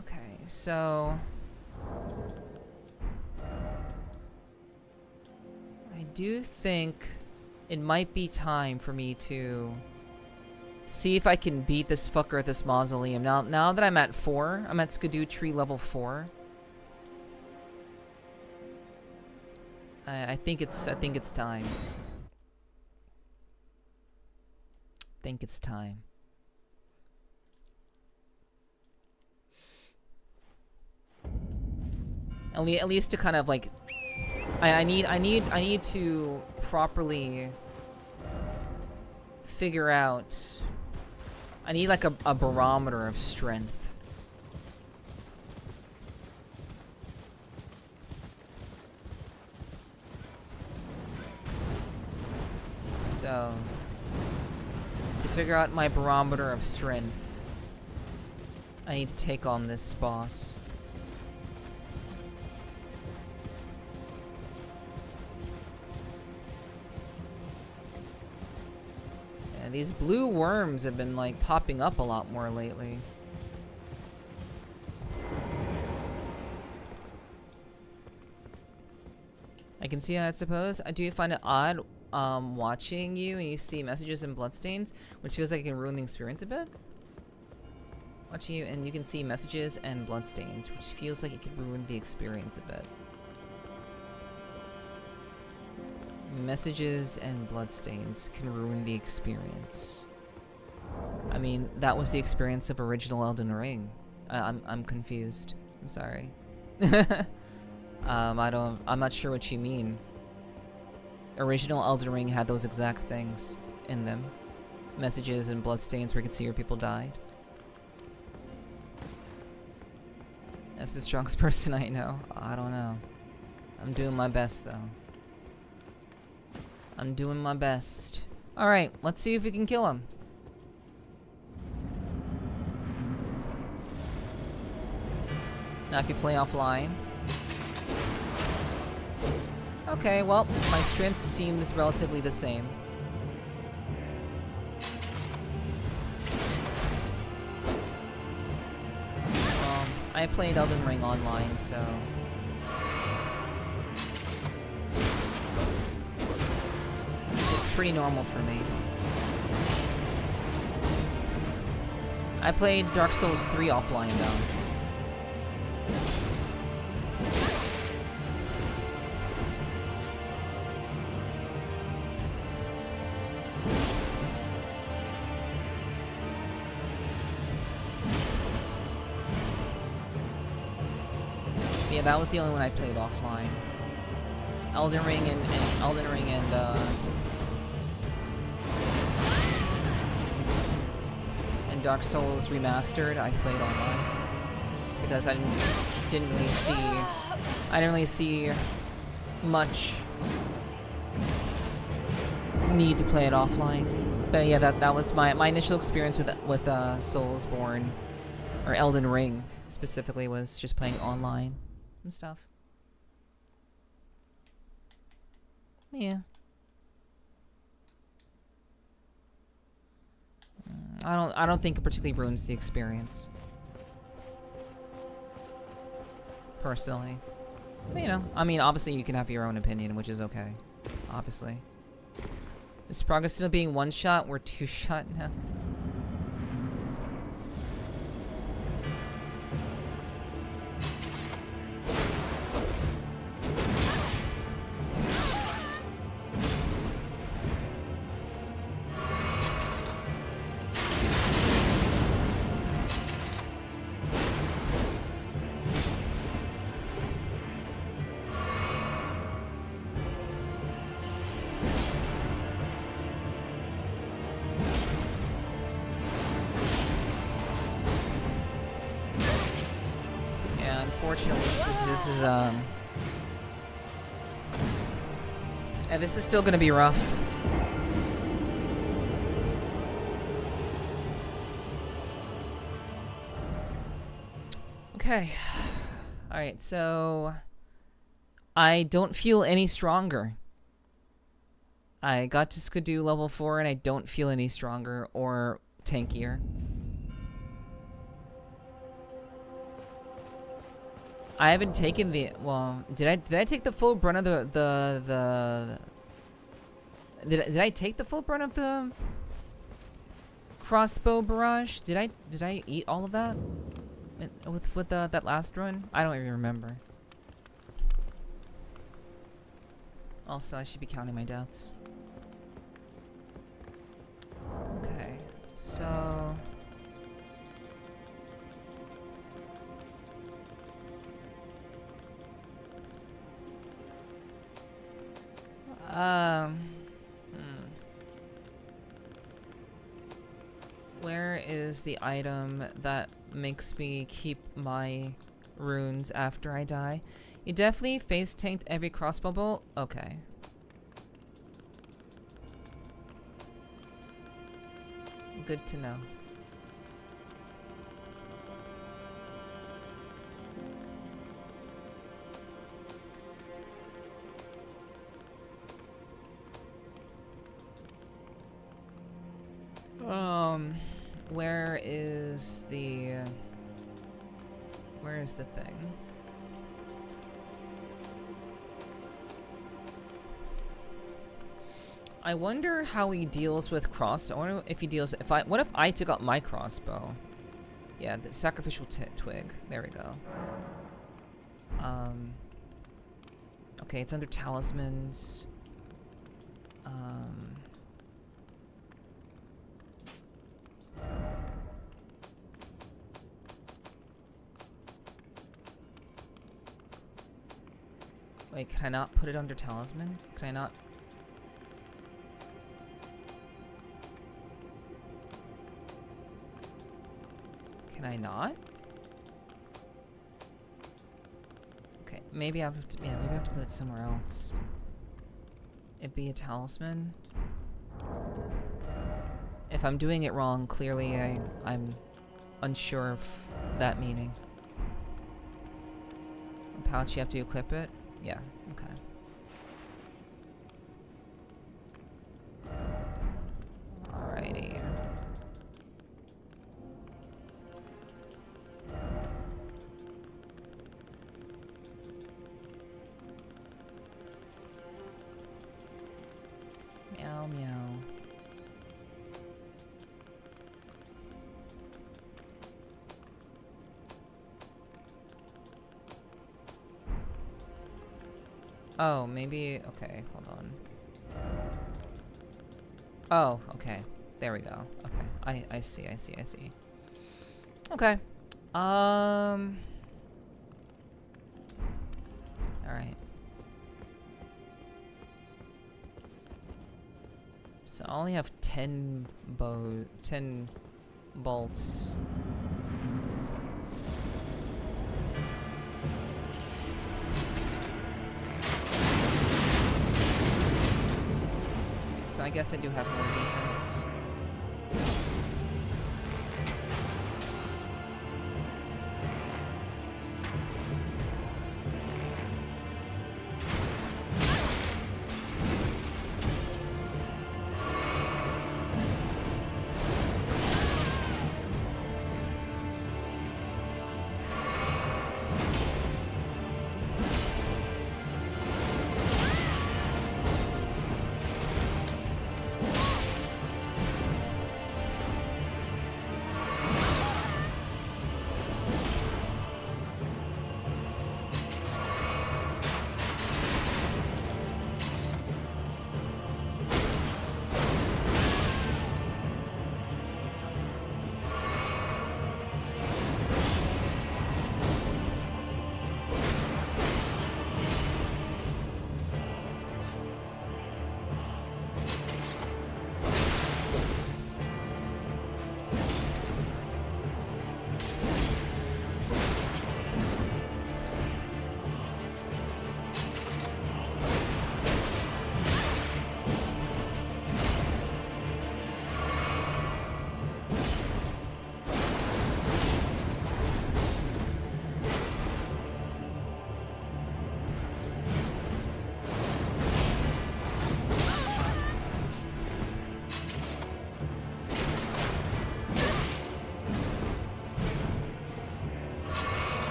Okay, so I do think it might be time for me to see if I can beat this fucker at this mausoleum. Now that I'm at 4, I'm at Skidoo Tree level 4. I think it's time. Think it's time. At least to kind of like, I need to properly figure out. I need like a barometer of strength. So, to figure out my barometer of strength, I need to take on this boss. Yeah, these blue worms have been like popping up a lot more lately. I can see how I suppose. I do find it odd watching you and you see messages and bloodstains, which feels like it can ruin the experience a bit. Watching you and you can see messages and bloodstains, which feels like it could ruin the experience a bit. Messages and bloodstains can ruin the experience. I mean, that was the experience of original Elden Ring. I'm confused. I'm sorry. I'm not sure what you mean. Original Elden Ring had those exact things in them. Messages and bloodstains where you could see where people died. That's the strongest person I know. I don't know. I'm doing my best though. I'm doing my best. Alright, let's see if we can kill him. Now if you play offline. Okay, well, my strength seems relatively the same. I played Elden Ring online, so it's pretty normal for me. I played Dark Souls 3 offline though. Yeah, that was the only one I played offline. Elden Ring and Dark Souls Remastered I played online because I didn't really see much need to play it offline. But yeah, that was my initial experience with Soulsborne or Elden Ring specifically was just playing online and stuff. Yeah. I don't think it particularly ruins the experience. Personally. But, you know, I mean, obviously you can have your own opinion, which is okay. Obviously. Is progress still being one shot? We're two shot now. unfortunately, and this is still gonna be rough. Okay. Alright, so I don't feel any stronger. I got to Skidoo level 4 and I don't feel any stronger or tankier. I haven't taken the, well, did I take the full brunt of did I take the full brunt of the crossbow barrage? Did I eat all of that with that last run? I don't even remember. Also, I should be counting my deaths. Okay, so where is the item that makes me keep my runes after I die? You definitely face tanked every crossbow bolt? Okay. Good to know. Where is the thing? I wonder how he deals with I wonder if he deals, what if I took out my crossbow? Yeah, the sacrificial twig. There we go. Okay, it's under talismans. Wait, can I not put it under talisman? Can I not? Can I not? Okay, maybe I have to, yeah, maybe I have to put it somewhere else. It'd be a talisman. If I'm doing it wrong, clearly I'm unsure of that meaning. A pouch, you have to equip it? Yeah, okay. Alrighty. Meow, meow. Oh, maybe, okay, hold on. Oh, okay. There we go. Okay. I see. Okay. Alright. So I only have 10 bolts. So I guess I do have more defense.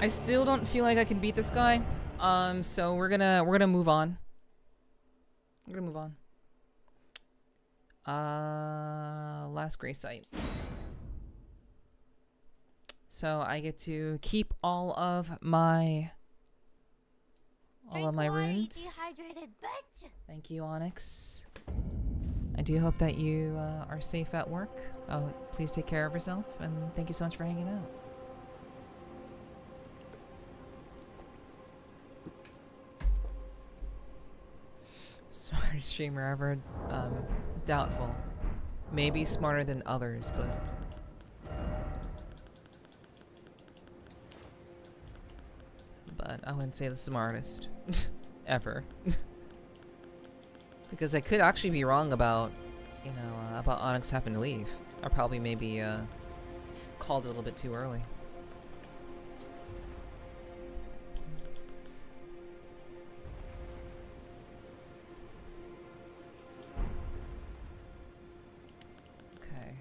I still don't feel like I can beat this guy. So we're gonna move on. We're gonna move on. Last gray site. So I get to keep all of my runes. Dehydrated bitch. Thank you, Onyx. I do hope that you are safe at work. Oh, please take care of yourself, and thank you so much for hanging out. Smartest streamer ever? Doubtful. Maybe smarter than others, but I wouldn't say the smartest ever. Because I could actually be wrong about, you know, about Onyx having to leave. I probably maybe called it a little bit too early. Okay.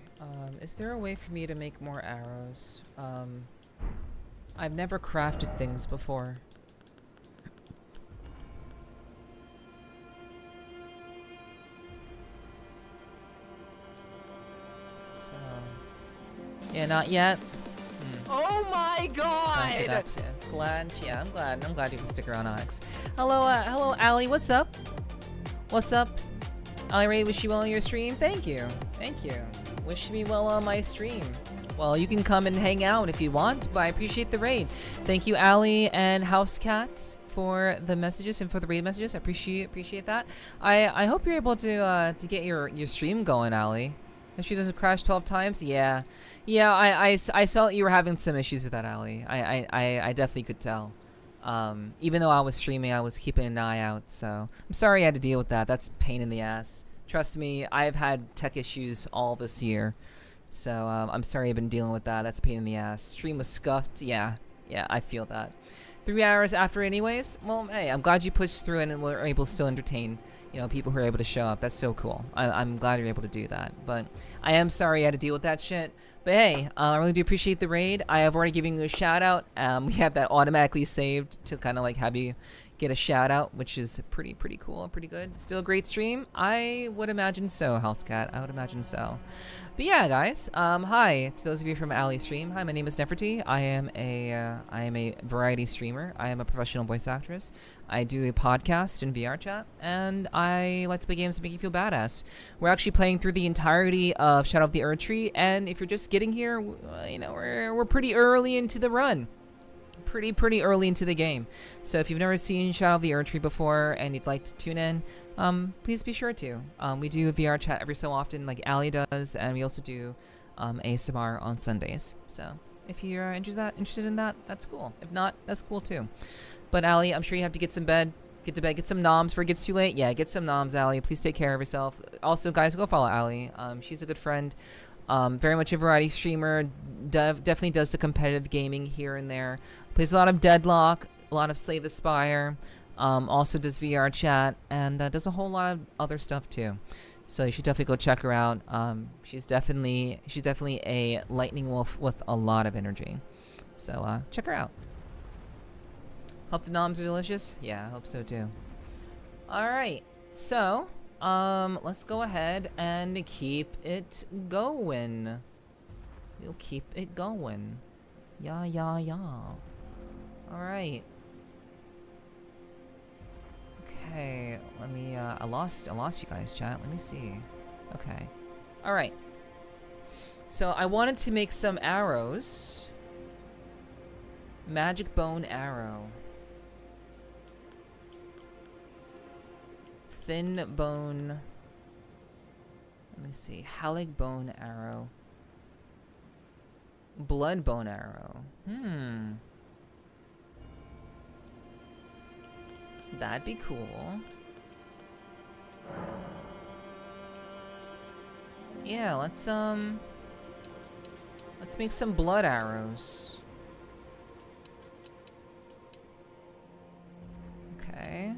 Is there a way for me to make more arrows? I've never crafted things before. Yeah, not yet. Oh my god! Gotcha. Glad. Yeah, I'm glad you can stick around, Onyx. Hello, hello, Allie. What's up? What's up? Allie Ray, wish you well on your stream. Thank you. Thank you. Wish me well on my stream. Well, you can come and hang out if you want, but I appreciate the raid. Thank you, Allie and Housecat, for the messages and for the raid messages. I appreciate that. I hope you're able to get your stream going, Allie. If she doesn't crash 12 times, yeah. I saw that you were having some issues with that, Allie. I definitely could tell. Even though I was streaming, I was keeping an eye out. So I'm sorry you had to deal with that. That's a pain in the ass. Trust me, I've had tech issues all this year. So I'm sorry I've been dealing with that. That's a pain in the ass. Stream was scuffed. Yeah, I feel that. 3 hours after, anyways. Well, hey, I'm glad you pushed through and were able to still entertain, you know, people who are able to show up. That's so cool. I'm glad you're able to do that. But I am sorry I had to deal with that shit. But hey, I really do appreciate the raid. I have already given you a shout out. We have that automatically saved to kind of like have you get a shout out, which is pretty cool and pretty good. Still a great stream? I would imagine so, Housecat. I would imagine so. But yeah, guys. Hi to those of you from Allie's stream. Hi, my name is Nepherti. I am a variety streamer. I am a professional voice actress. I do a podcast and VR chat, and I like to play games to make you feel badass. We're actually playing through the entirety of Shadow of the Erdtree, and if you're just getting here, you know, we're pretty early into the run. Pretty early into the game. So if you've never seen Shadow of the Erdtree before and you'd like to tune in, please be sure to. We do a VR chat every so often, like Allie does, and we also do ASMR on Sundays. So if you're interested in that, that's cool. If not, that's cool too. But Allie, I'm sure you have to get to bed, get some noms before it gets too late. Yeah, get some noms, Allie. Please take care of yourself. Also, guys, go follow Allie. She's a good friend. Very much a variety streamer. Definitely does the competitive gaming here and there. Plays a lot of Deadlock, a lot of Slay the Spire. Also does VR chat, and does a whole lot of other stuff too. So you should definitely go check her out. She's definitely a lightning wolf with a lot of energy. So check her out. Hope the noms are delicious. Yeah, I hope so too. All right, so let's go ahead and keep it going. We'll keep it going. Yeah. All right. Okay, let me, I lost you guys, chat. Let me see. Okay. All right. So I wanted to make some arrows. Magic bone arrow. Thin bone. Let me see. Halig bone arrow. Blood bone arrow. That'd be cool. Yeah, let's make some blood arrows. Okay.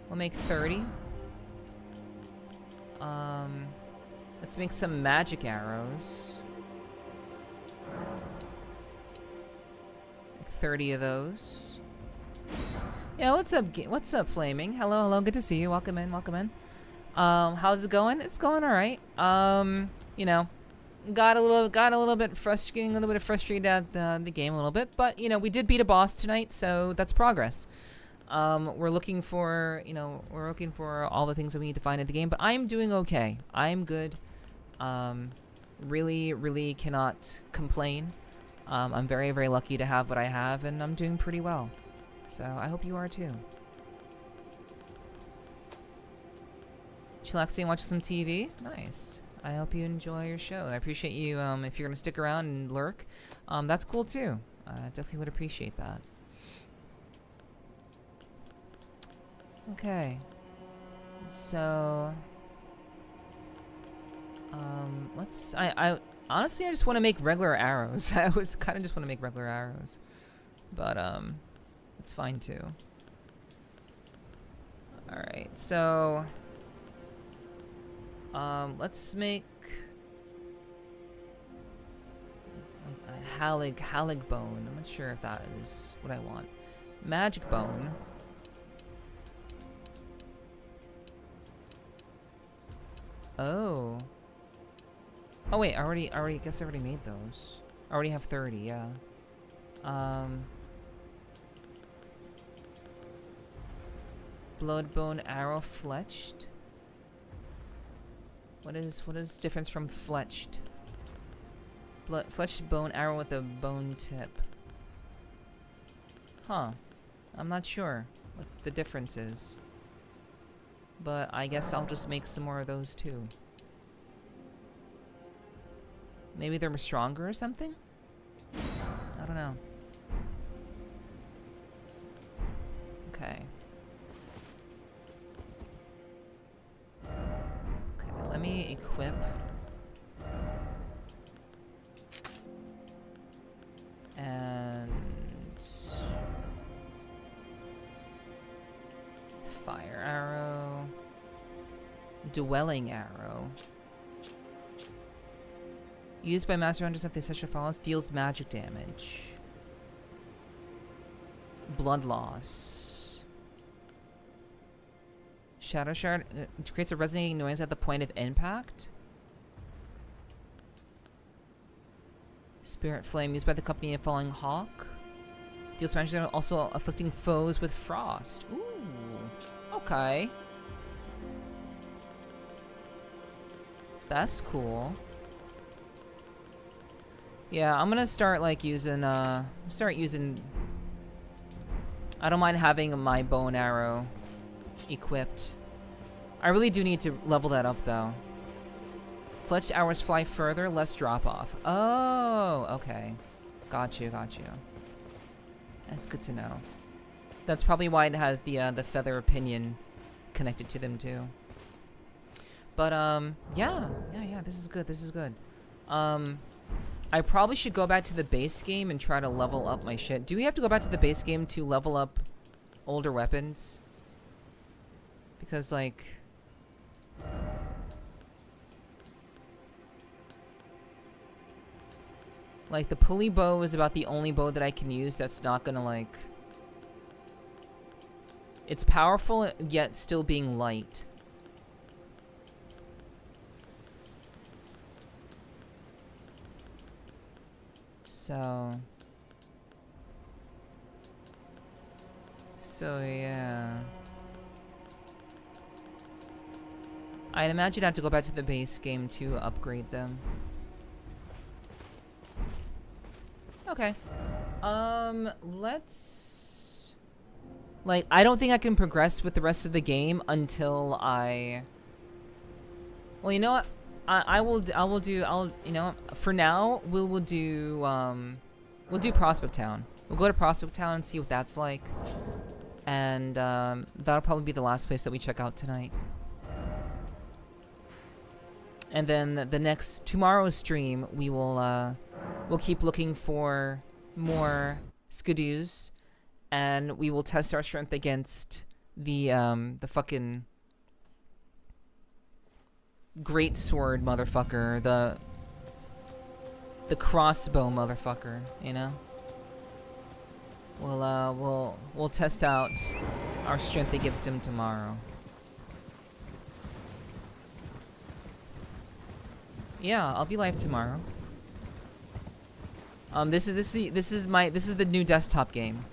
We'll make 30. Let's make some magic arrows. 30 of those. Yeah, what's up? What's up, Flaming? Hello, hello. Good to see you. Welcome in. Welcome in. How's it going? It's going all right. You know, got a little bit frustrated at the game a little bit, but you know, we did beat a boss tonight, so that's progress. We're looking for all the things that we need to find in the game, but I'm doing okay. I'm good. Really cannot complain. I'm very, very lucky to have what I have, and I'm doing pretty well. So I hope you are too. Chillaxing, watching some TV. Nice. I hope you enjoy your show. I appreciate you. If you're gonna stick around and lurk, that's cool too. Definitely would appreciate that. Okay. So, let's. I honestly, I just want to make regular arrows. I was kind of just want to make regular arrows, but it's fine too. All right. So, let's make a Halig bone. I'm not sure if that is what I want. Magic bone. Oh. Oh wait, I guess I already made those. I already have 30, yeah. Bloodbone arrow fletched. What is difference from fletched? Fletched bone arrow with a bone tip. Huh. I'm not sure what the difference is. But I guess I'll just make some more of those too. Maybe they're stronger or something? I don't know. Okay. Okay, let me equip. And fire arrow. Dwelling arrow. Used by master hunters if they set your follows. Deals magic damage. Blood loss. Shadow shard creates a resonating noise at the point of impact. Spirit flame used by the company of Falling Hawk. Deals magic damage, also afflicting foes with frost. Ooh. Okay. That's cool. Yeah, I'm gonna start like using I don't mind having my bow and arrow equipped. I really do need to level that up though. Fletched arrows fly further, less drop off. Oh, okay. Got you. That's good to know. That's probably why it has the feather pinion connected to them too. But yeah, this is good. I probably should go back to the base game and try to level up my shit. Do we have to go back to the base game to level up older weapons? Because, like... Like, the pulley bow is about the only bow that I can use that's not gonna, like... It's powerful, yet still being light. So yeah. I'd imagine I'd have to go back to the base game to upgrade them. Okay. Let's... Like, I don't think I can progress with the rest of the game until I... Well, you know what? For now, we'll do Prospect Town. We'll go to Prospect Town and see what that's like. And, that'll probably be the last place that we check out tonight. And then tomorrow's stream, we'll keep looking for more skidoos. And we will test our strength against the fucking... great sword motherfucker, the crossbow motherfucker, you know? We'll test out our strength against him tomorrow. Yeah, I'll be live tomorrow. This is the new desktop game.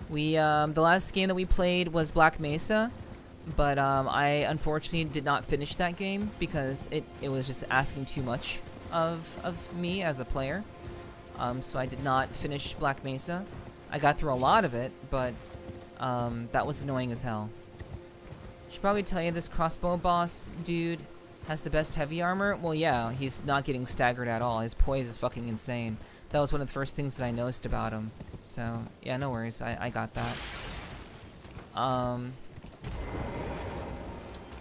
We the last game that we played was Black Mesa, but I unfortunately did not finish that game because it was just asking too much of me as a player. So I did not finish Black Mesa. I got through a lot of it, but that was annoying as hell. Should probably tell you this crossbow boss dude has the best heavy armor. Well, yeah, he's not getting staggered at all. His poise is fucking insane. That was one of the first things that I noticed about him. So, yeah, no worries. I got that.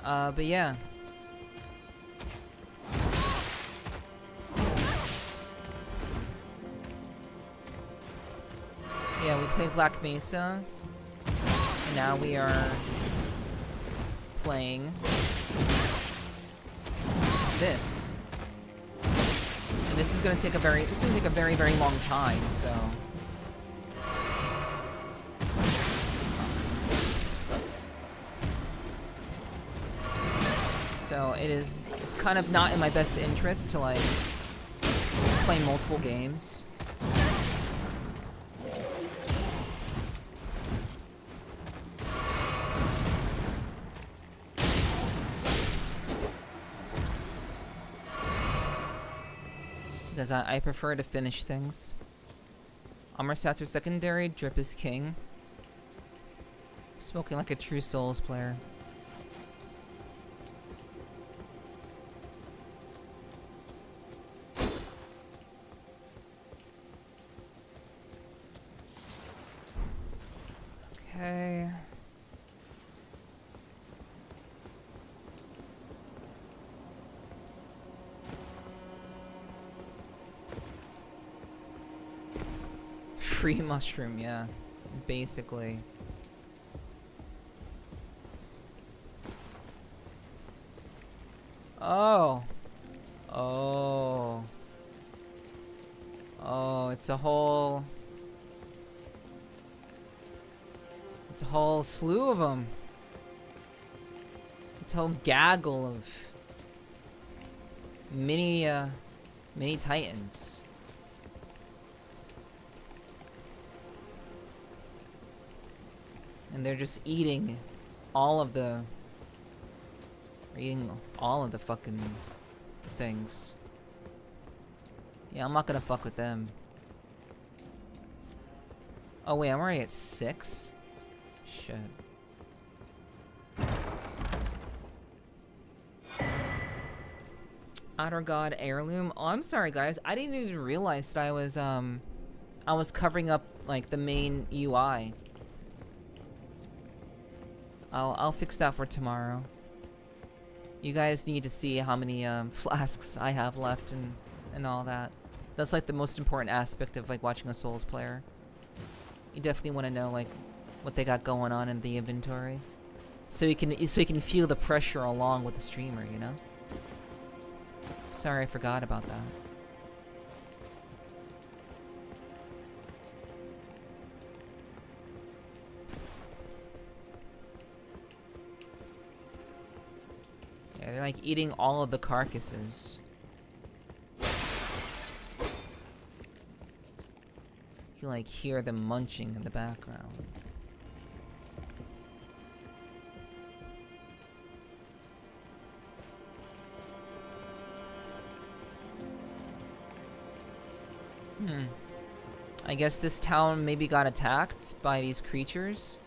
But yeah. Yeah, we played Black Mesa. And now we are playing this. And this is gonna take a very long time, so. So it's kind of not in my best interest to like play multiple games. Because I prefer to finish things. Armor stats are secondary, drip is king. Smoking like a true Souls player. Okay. Free mushroom, yeah. Basically. Oh. Oh. Oh, it's a whole slew of them. It's a whole gaggle of mini titans. And they're just eating all of the fucking things. Yeah, I'm not gonna fuck with them. Oh wait, I'm already at 6? Shit. Outer God Heirloom. Oh, I'm sorry guys. I didn't even realize that I was covering up like the main UI. I'll fix that for tomorrow. You guys need to see how many flasks I have left and all that. That's like the most important aspect of like watching a Souls player. You definitely want to know like what they got going on in the inventory, so you can feel the pressure along with the streamer, you know. Sorry, I forgot about that. Yeah, they're like eating all of the carcasses. You can like hear them munching in the background. I guess this town maybe got attacked by these creatures.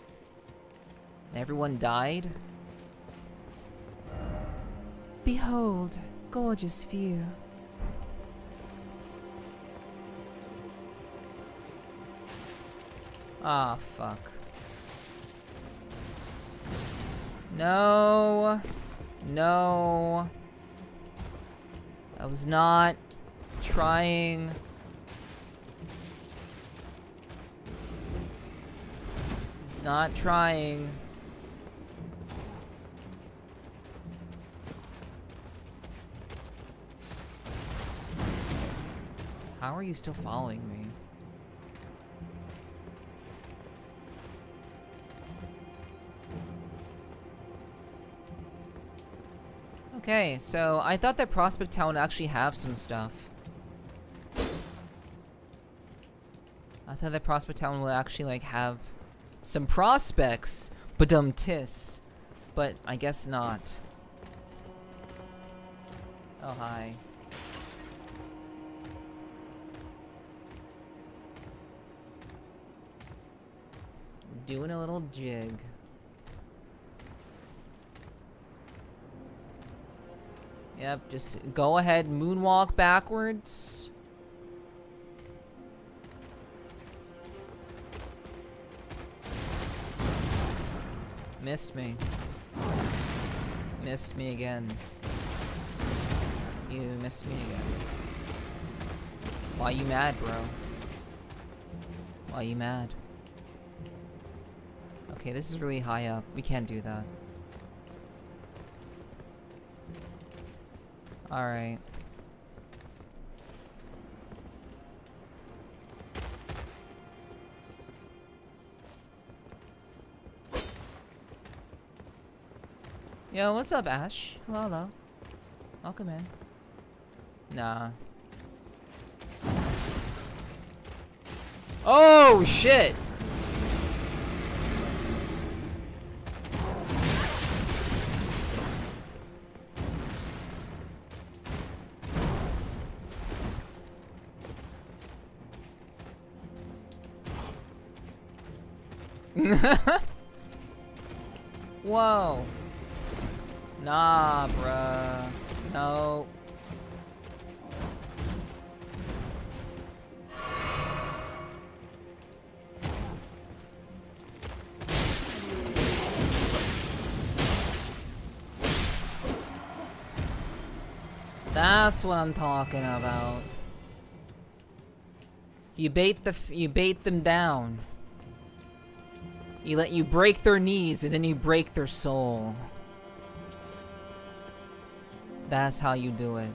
And everyone died. Behold, gorgeous view. Ah, fuck. No. No. I was not trying. I was not trying. How are you still following me? Okay, so I thought that Prospect Town would actually have some stuff. I thought that Prospect Town would actually like have some prospects, tis, but I guess not. Oh hi. Doing a little jig. Yep, just go ahead, moonwalk backwards. Missed me. Missed me again. You missed me again. Why you mad, bro? Why you mad? Okay, this is really high up. We can't do that. Alright. Yo, what's up, Ash? Hello, hello. Welcome in. Nah. Oh, shit! Whoa. Nah, bruh. No. That's what I'm talking about. You bait them down. You break their knees and then you break their soul. That's how you do it.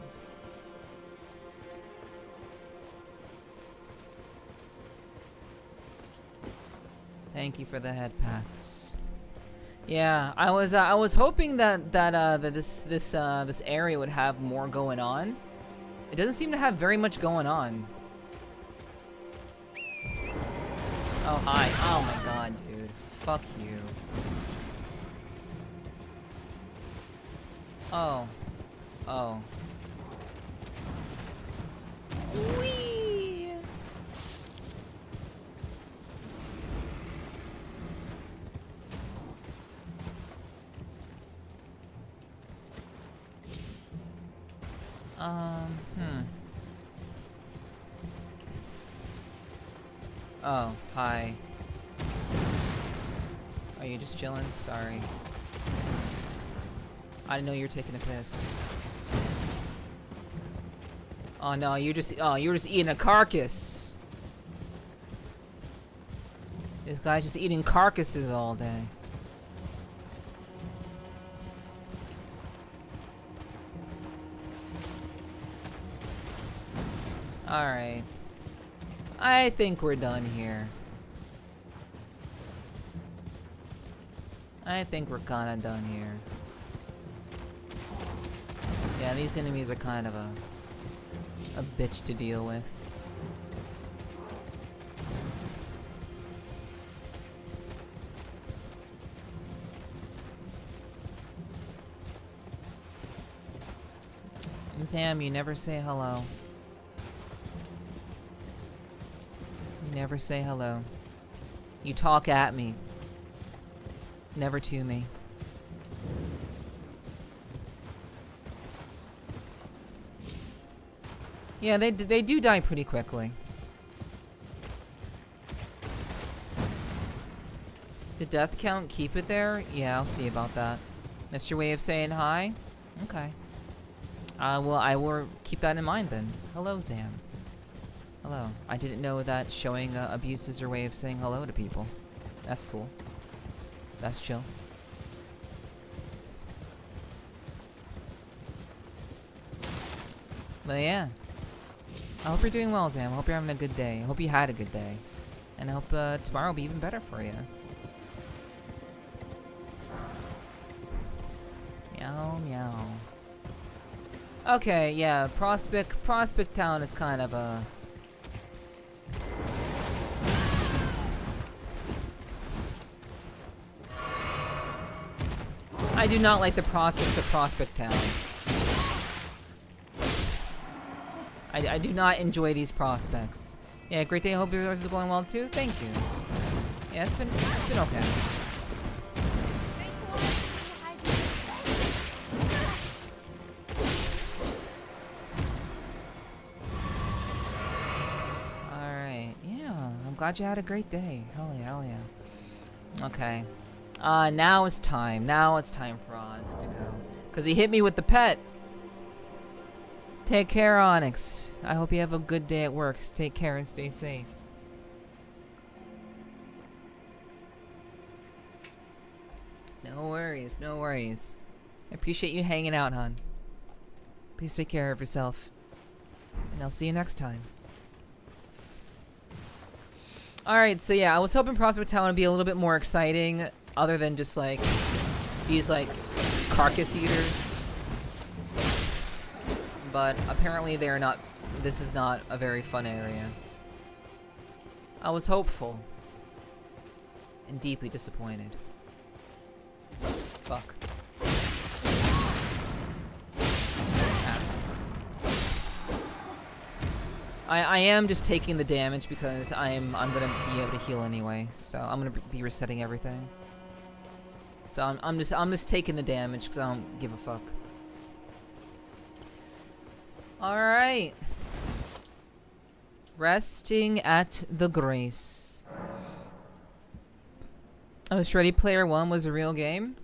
Thank you for the head pats. Yeah, I was hoping that this area would have more going on. It doesn't seem to have very much going on. Oh hi! Oh my god, dude! Fuck you! Oh, oh. Whee! Oh, hi. Are you just chilling? Sorry. I didn't know you were taking a piss. Oh no, you're just eating a carcass. This guy's just eating carcasses all day. Alright. I think we're done here. I think we're kinda done here. Yeah, these enemies are kind of a bitch to deal with. Sam, you never say hello. You never say hello. You talk at me. Never to me. Yeah, they do die pretty quickly. The death count, keep it there? Yeah, I'll see about that. Mr. Way of saying hi? Okay. Well, I will keep that in mind then. Hello, Zam. Hello. I didn't know that showing abuse is your way of saying hello to people. That's cool. That's chill. But yeah. I hope you're doing well, Zam. I hope you're having a good day. I hope you had a good day. And I hope tomorrow will be even better for you. Meow, meow. Okay, yeah, Prospect Town is kind of a... I do not like the prospects of Prospect Town. I do not enjoy these prospects. Yeah, great day. I hope yours is going well too. Thank you. Yeah, it's been okay. Alright, yeah. I'm glad you had a great day. Hell yeah, hell yeah. Okay. Now it's time. Now it's time for Onyx to go. Because he hit me with the pet. Take care, Onyx. I hope you have a good day at work. Take care and stay safe. No worries, no worries. I appreciate you hanging out, hon. Please take care of yourself. And I'll see you next time. Alright, so yeah, I was hoping Prospect Town would be a little bit more exciting, other than just like these like carcass eaters. But apparently they're not, this is not a very fun area. I was hopeful. And deeply disappointed. Fuck. I am just taking the damage because I'm gonna be able to heal anyway. So I'm gonna be resetting everything. So I'm just taking the damage because I don't give a fuck. Alright. Resting at the Grace. Oh, this Ready Player One was a real game?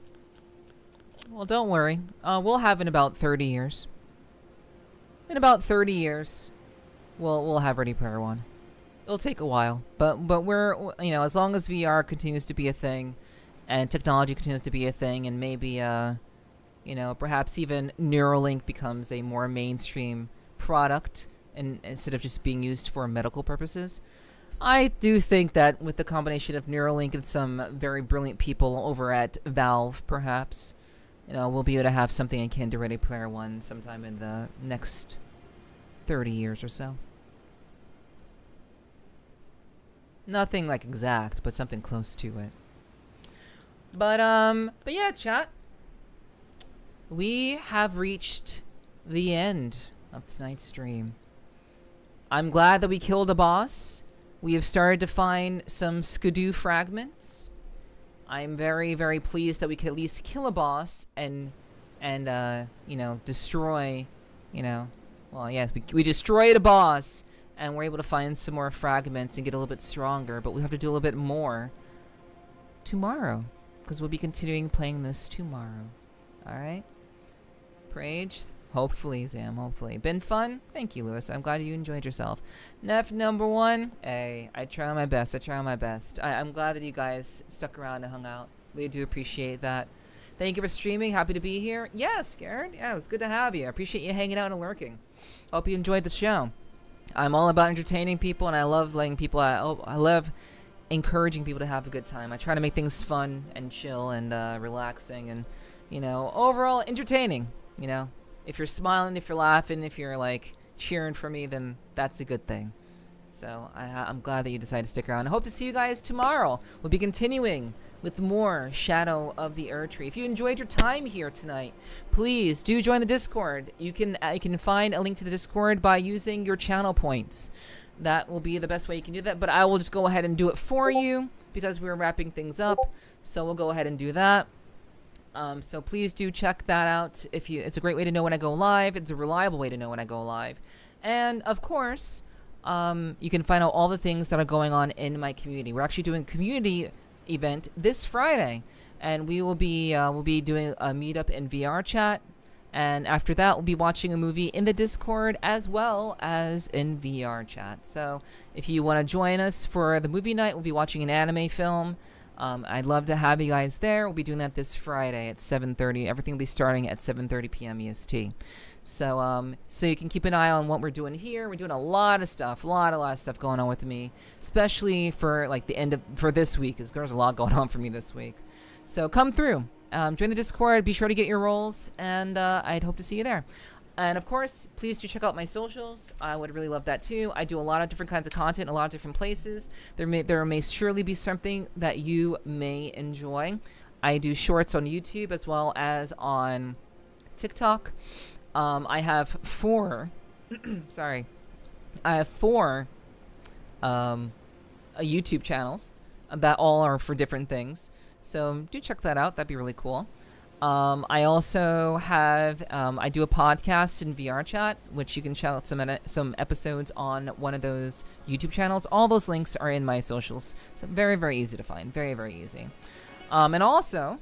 Well, don't worry. We'll have in about 30 years. In about 30 years, we'll have Ready Player One. It'll take a while, but we're, you know, as long as VR continues to be a thing, and technology continues to be a thing, and maybe you know, perhaps even Neuralink becomes a more mainstream product, and instead of just being used for medical purposes. I do think that with the combination of Neuralink and some very brilliant people over at Valve, perhaps, you know, we'll be able to have something akin to Ready Player One sometime in the next 30 years or so. Nothing like exact, but something close to it. But yeah, chat. We have reached the end of tonight's stream. I'm glad that we killed a boss. We have started to find some skidoo fragments. I'm very, very pleased that we could at least kill a boss and you know, destroy, you know, well, yes, we destroyed a boss and we're able to find some more fragments and get a little bit stronger, but we have to do a little bit more tomorrow, because we'll be continuing playing this tomorrow. Alright? Prage? Hopefully, Zam, hopefully. Been fun? Thank you, Lewis. I'm glad you enjoyed yourself. Nef number one? Hey, I try my best. I try my best. I'm glad that you guys stuck around and hung out. Really do appreciate that. Thank you for streaming. Happy to be here. Yeah, Scared. Yeah, it was good to have you. I appreciate you hanging out and lurking. Hope you enjoyed the show. I'm all about entertaining people, and I love letting people... I love encouraging people to have a good time. I try to make things fun and chill and relaxing and, you know, overall entertaining, you know. If you're smiling, if you're laughing, if you're, like, cheering for me, then that's a good thing. So, I'm glad that you decided to stick around. I hope to see you guys tomorrow. We'll be continuing with more Shadow of the Erdtree. If you enjoyed your time here tonight, please do join the Discord. You can find a link to the Discord by using your channel points. That will be the best way you can do that, but I will just go ahead and do it for you because we're wrapping things up. So we'll go ahead and do that. So please do check that out. It's a great way to know when I go live. It's a reliable way to know when I go live. And of course, you can find out all the things that are going on in my community. We're actually doing a community event this Friday, and we'll be doing a meetup in VR chat. And after that, we'll be watching a movie in the Discord as well as in VR chat. So if you want to join us for the movie night, we'll be watching an anime film. I'd love to have you guys there. We'll be doing that this Friday at 7:30. Everything will be starting at 7:30 p.m. EST. So so you can keep an eye on what we're doing here. We're doing a lot of stuff, a lot of stuff going on with me, especially for like for this week, because there's a lot going on for me this week. So come through. Join the Discord. Be sure to get your roles, and I'd hope to see you there. And of course, please do check out my socials. I would really love that too. I do a lot of different kinds of content, a lot of different places. There may surely be something that you may enjoy. I do shorts on YouTube as well as on TikTok. I have 4 sorry. I have 4 YouTube channels that all are for different things. So do check that out. That'd be really cool. I also have I do a podcast in VR chat, which you can check out some episodes on one of those YouTube channels. All those links are in my socials. So very, very easy to find. Very, very easy. And also,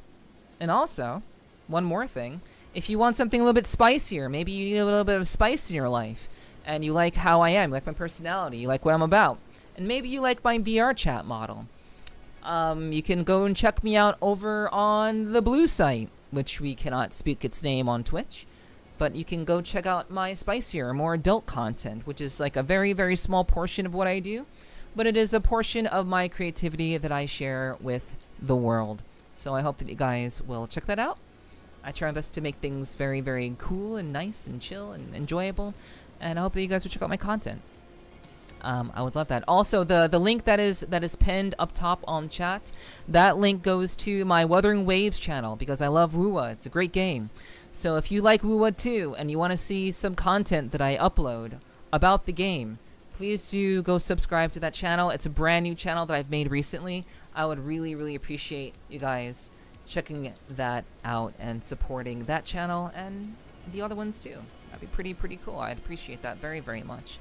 one more thing. If you want something a little bit spicier, maybe you need a little bit of spice in your life, and you like how I am, you like my personality, you like what I'm about, and maybe you like my VR chat model, you can go and check me out over on the Blue site, which we cannot speak its name on Twitch, but you can go check out my spicier, more adult content, which is like a very, very small portion of what I do, but it is a portion of my creativity that I share with the world. So I hope that you guys will check that out. I try my best to make things very, very cool and nice and chill and enjoyable, and I hope that you guys will check out my content. I would love that. Also, the link that is pinned up top on chat, that link goes to my Wuthering Waves channel because I love Wuwa. It's a great game. So if you like Wuwa too and you want to see some content that I upload about the game, please do go subscribe to that channel. It's a brand new channel that I've made recently. I would really, really appreciate you guys checking that out and supporting that channel and the other ones too. That'd be pretty cool. I'd appreciate that very, very much.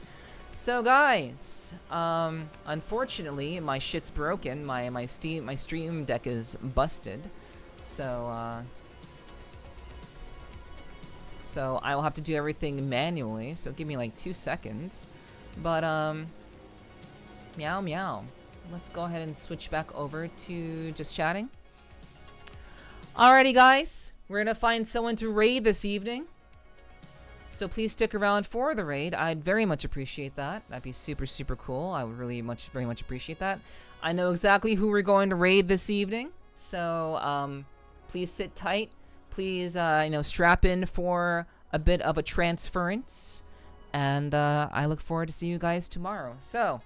So guys, unfortunately my shit's broken. My stream deck is busted. So I will have to do everything manually. So give me like 2 seconds. But meow meow. Let's go ahead and switch back over to just chatting. Alrighty guys, we're gonna find someone to raid this evening. So please stick around for the raid. I'd very much appreciate that. That'd be super, super cool. I would really very much appreciate that. I know exactly who we're going to raid this evening. So please sit tight. Please, strap in for a bit of a transference. And I look forward to seeing you guys tomorrow. So,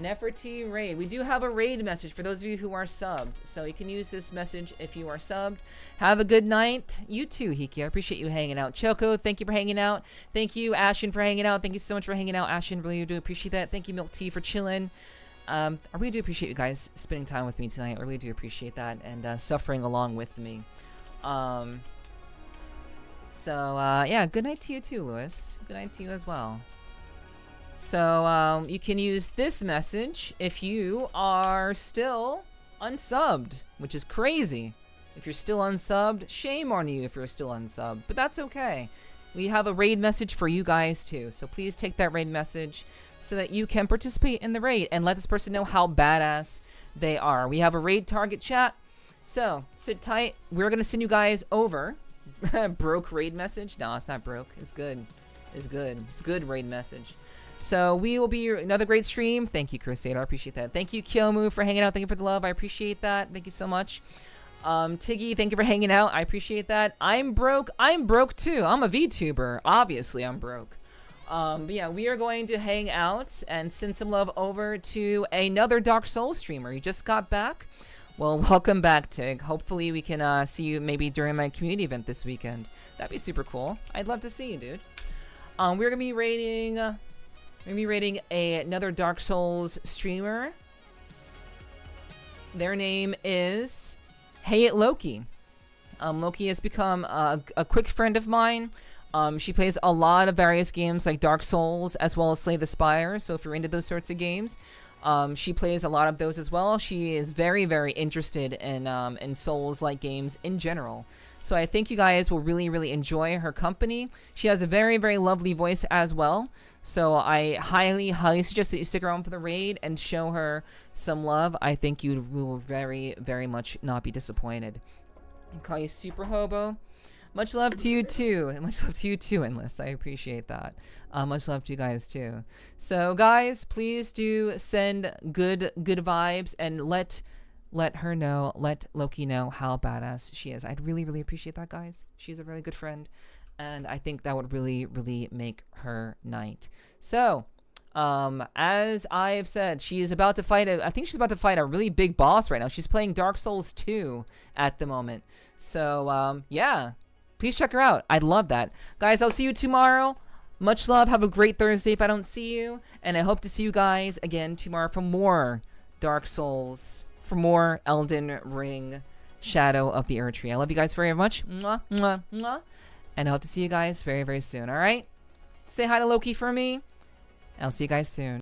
Nepherti raid. We do have a raid message for those of you who are subbed. So you can use this message if you are subbed. Have a good night. You too, Hiki. I appreciate you hanging out. Choco, thank you for hanging out. Thank you, Ashen, for hanging out. Thank you so much for hanging out, Ashen. Really do appreciate that. Thank you, Milk Tea, for chilling. I really do appreciate you guys spending time with me tonight. I really do appreciate that and suffering along with me. Yeah, good night to you too, Lewis. Good night to you as well. So, you can use this message if you are still unsubbed, which is crazy. If you're still unsubbed, shame on you if you're still unsubbed, but that's okay. We have a raid message for you guys too, so please take that raid message so that you can participate in the raid and let this person know how badass they are. We have a raid target chat, so sit tight. We're gonna send you guys over. Broke raid message? No, it's not broke. It's good. It's good. It's a good raid message. So we will be another great stream. Thank you, Crusader. I appreciate that. Thank you, Kyomu, for hanging out. Thank you for the love. I appreciate that. Thank you so much. Tiggy, thank you for hanging out. I appreciate that. I'm broke. I'm broke too. I'm a VTuber. Obviously, I'm broke. But yeah, we are going to hang out and send some love over to another Dark Souls streamer. You just got back. Well, welcome back, Tig. Hopefully we can see you maybe during my community event this weekend. That'd be super cool. I'd love to see you, dude. We're gonna be rating another Dark Souls streamer. Their name is Hey It Loki. Loki has become a quick friend of mine. She plays a lot of various games like Dark Souls as well as Slay the Spire. So if you're into those sorts of games, she plays a lot of those as well. She is very, very interested in Souls-like games in general. So I think you guys will really, really enjoy her company. She has a very, very lovely voice as well. So I highly, highly suggest that you stick around for the raid and show her some love. I think you will very, very much not be disappointed. I call you Super Hobo. Much love to you too. Much love to you too, Endless. I appreciate that. Much love to you guys too. So guys, please do send good vibes and let her know, let Loki know how badass she is. I'd really, really appreciate that, guys. She's a really good friend. And I think that would really, really make her night. So, as I have said, she is about to fight I think she's about to fight a really big boss right now. She's playing Dark Souls 2 at the moment. So, yeah. Please check her out. I'd love that. Guys, I'll see you tomorrow. Much love. Have a great Thursday if I don't see you. And I hope to see you guys again tomorrow for more Dark Souls, for more Elden Ring, Shadow of the Erdtree. I love you guys very much. Mwah, mwah, mwah. And I hope to see you guys very, very soon, alright? Say hi to Loki for me. I'll see you guys soon.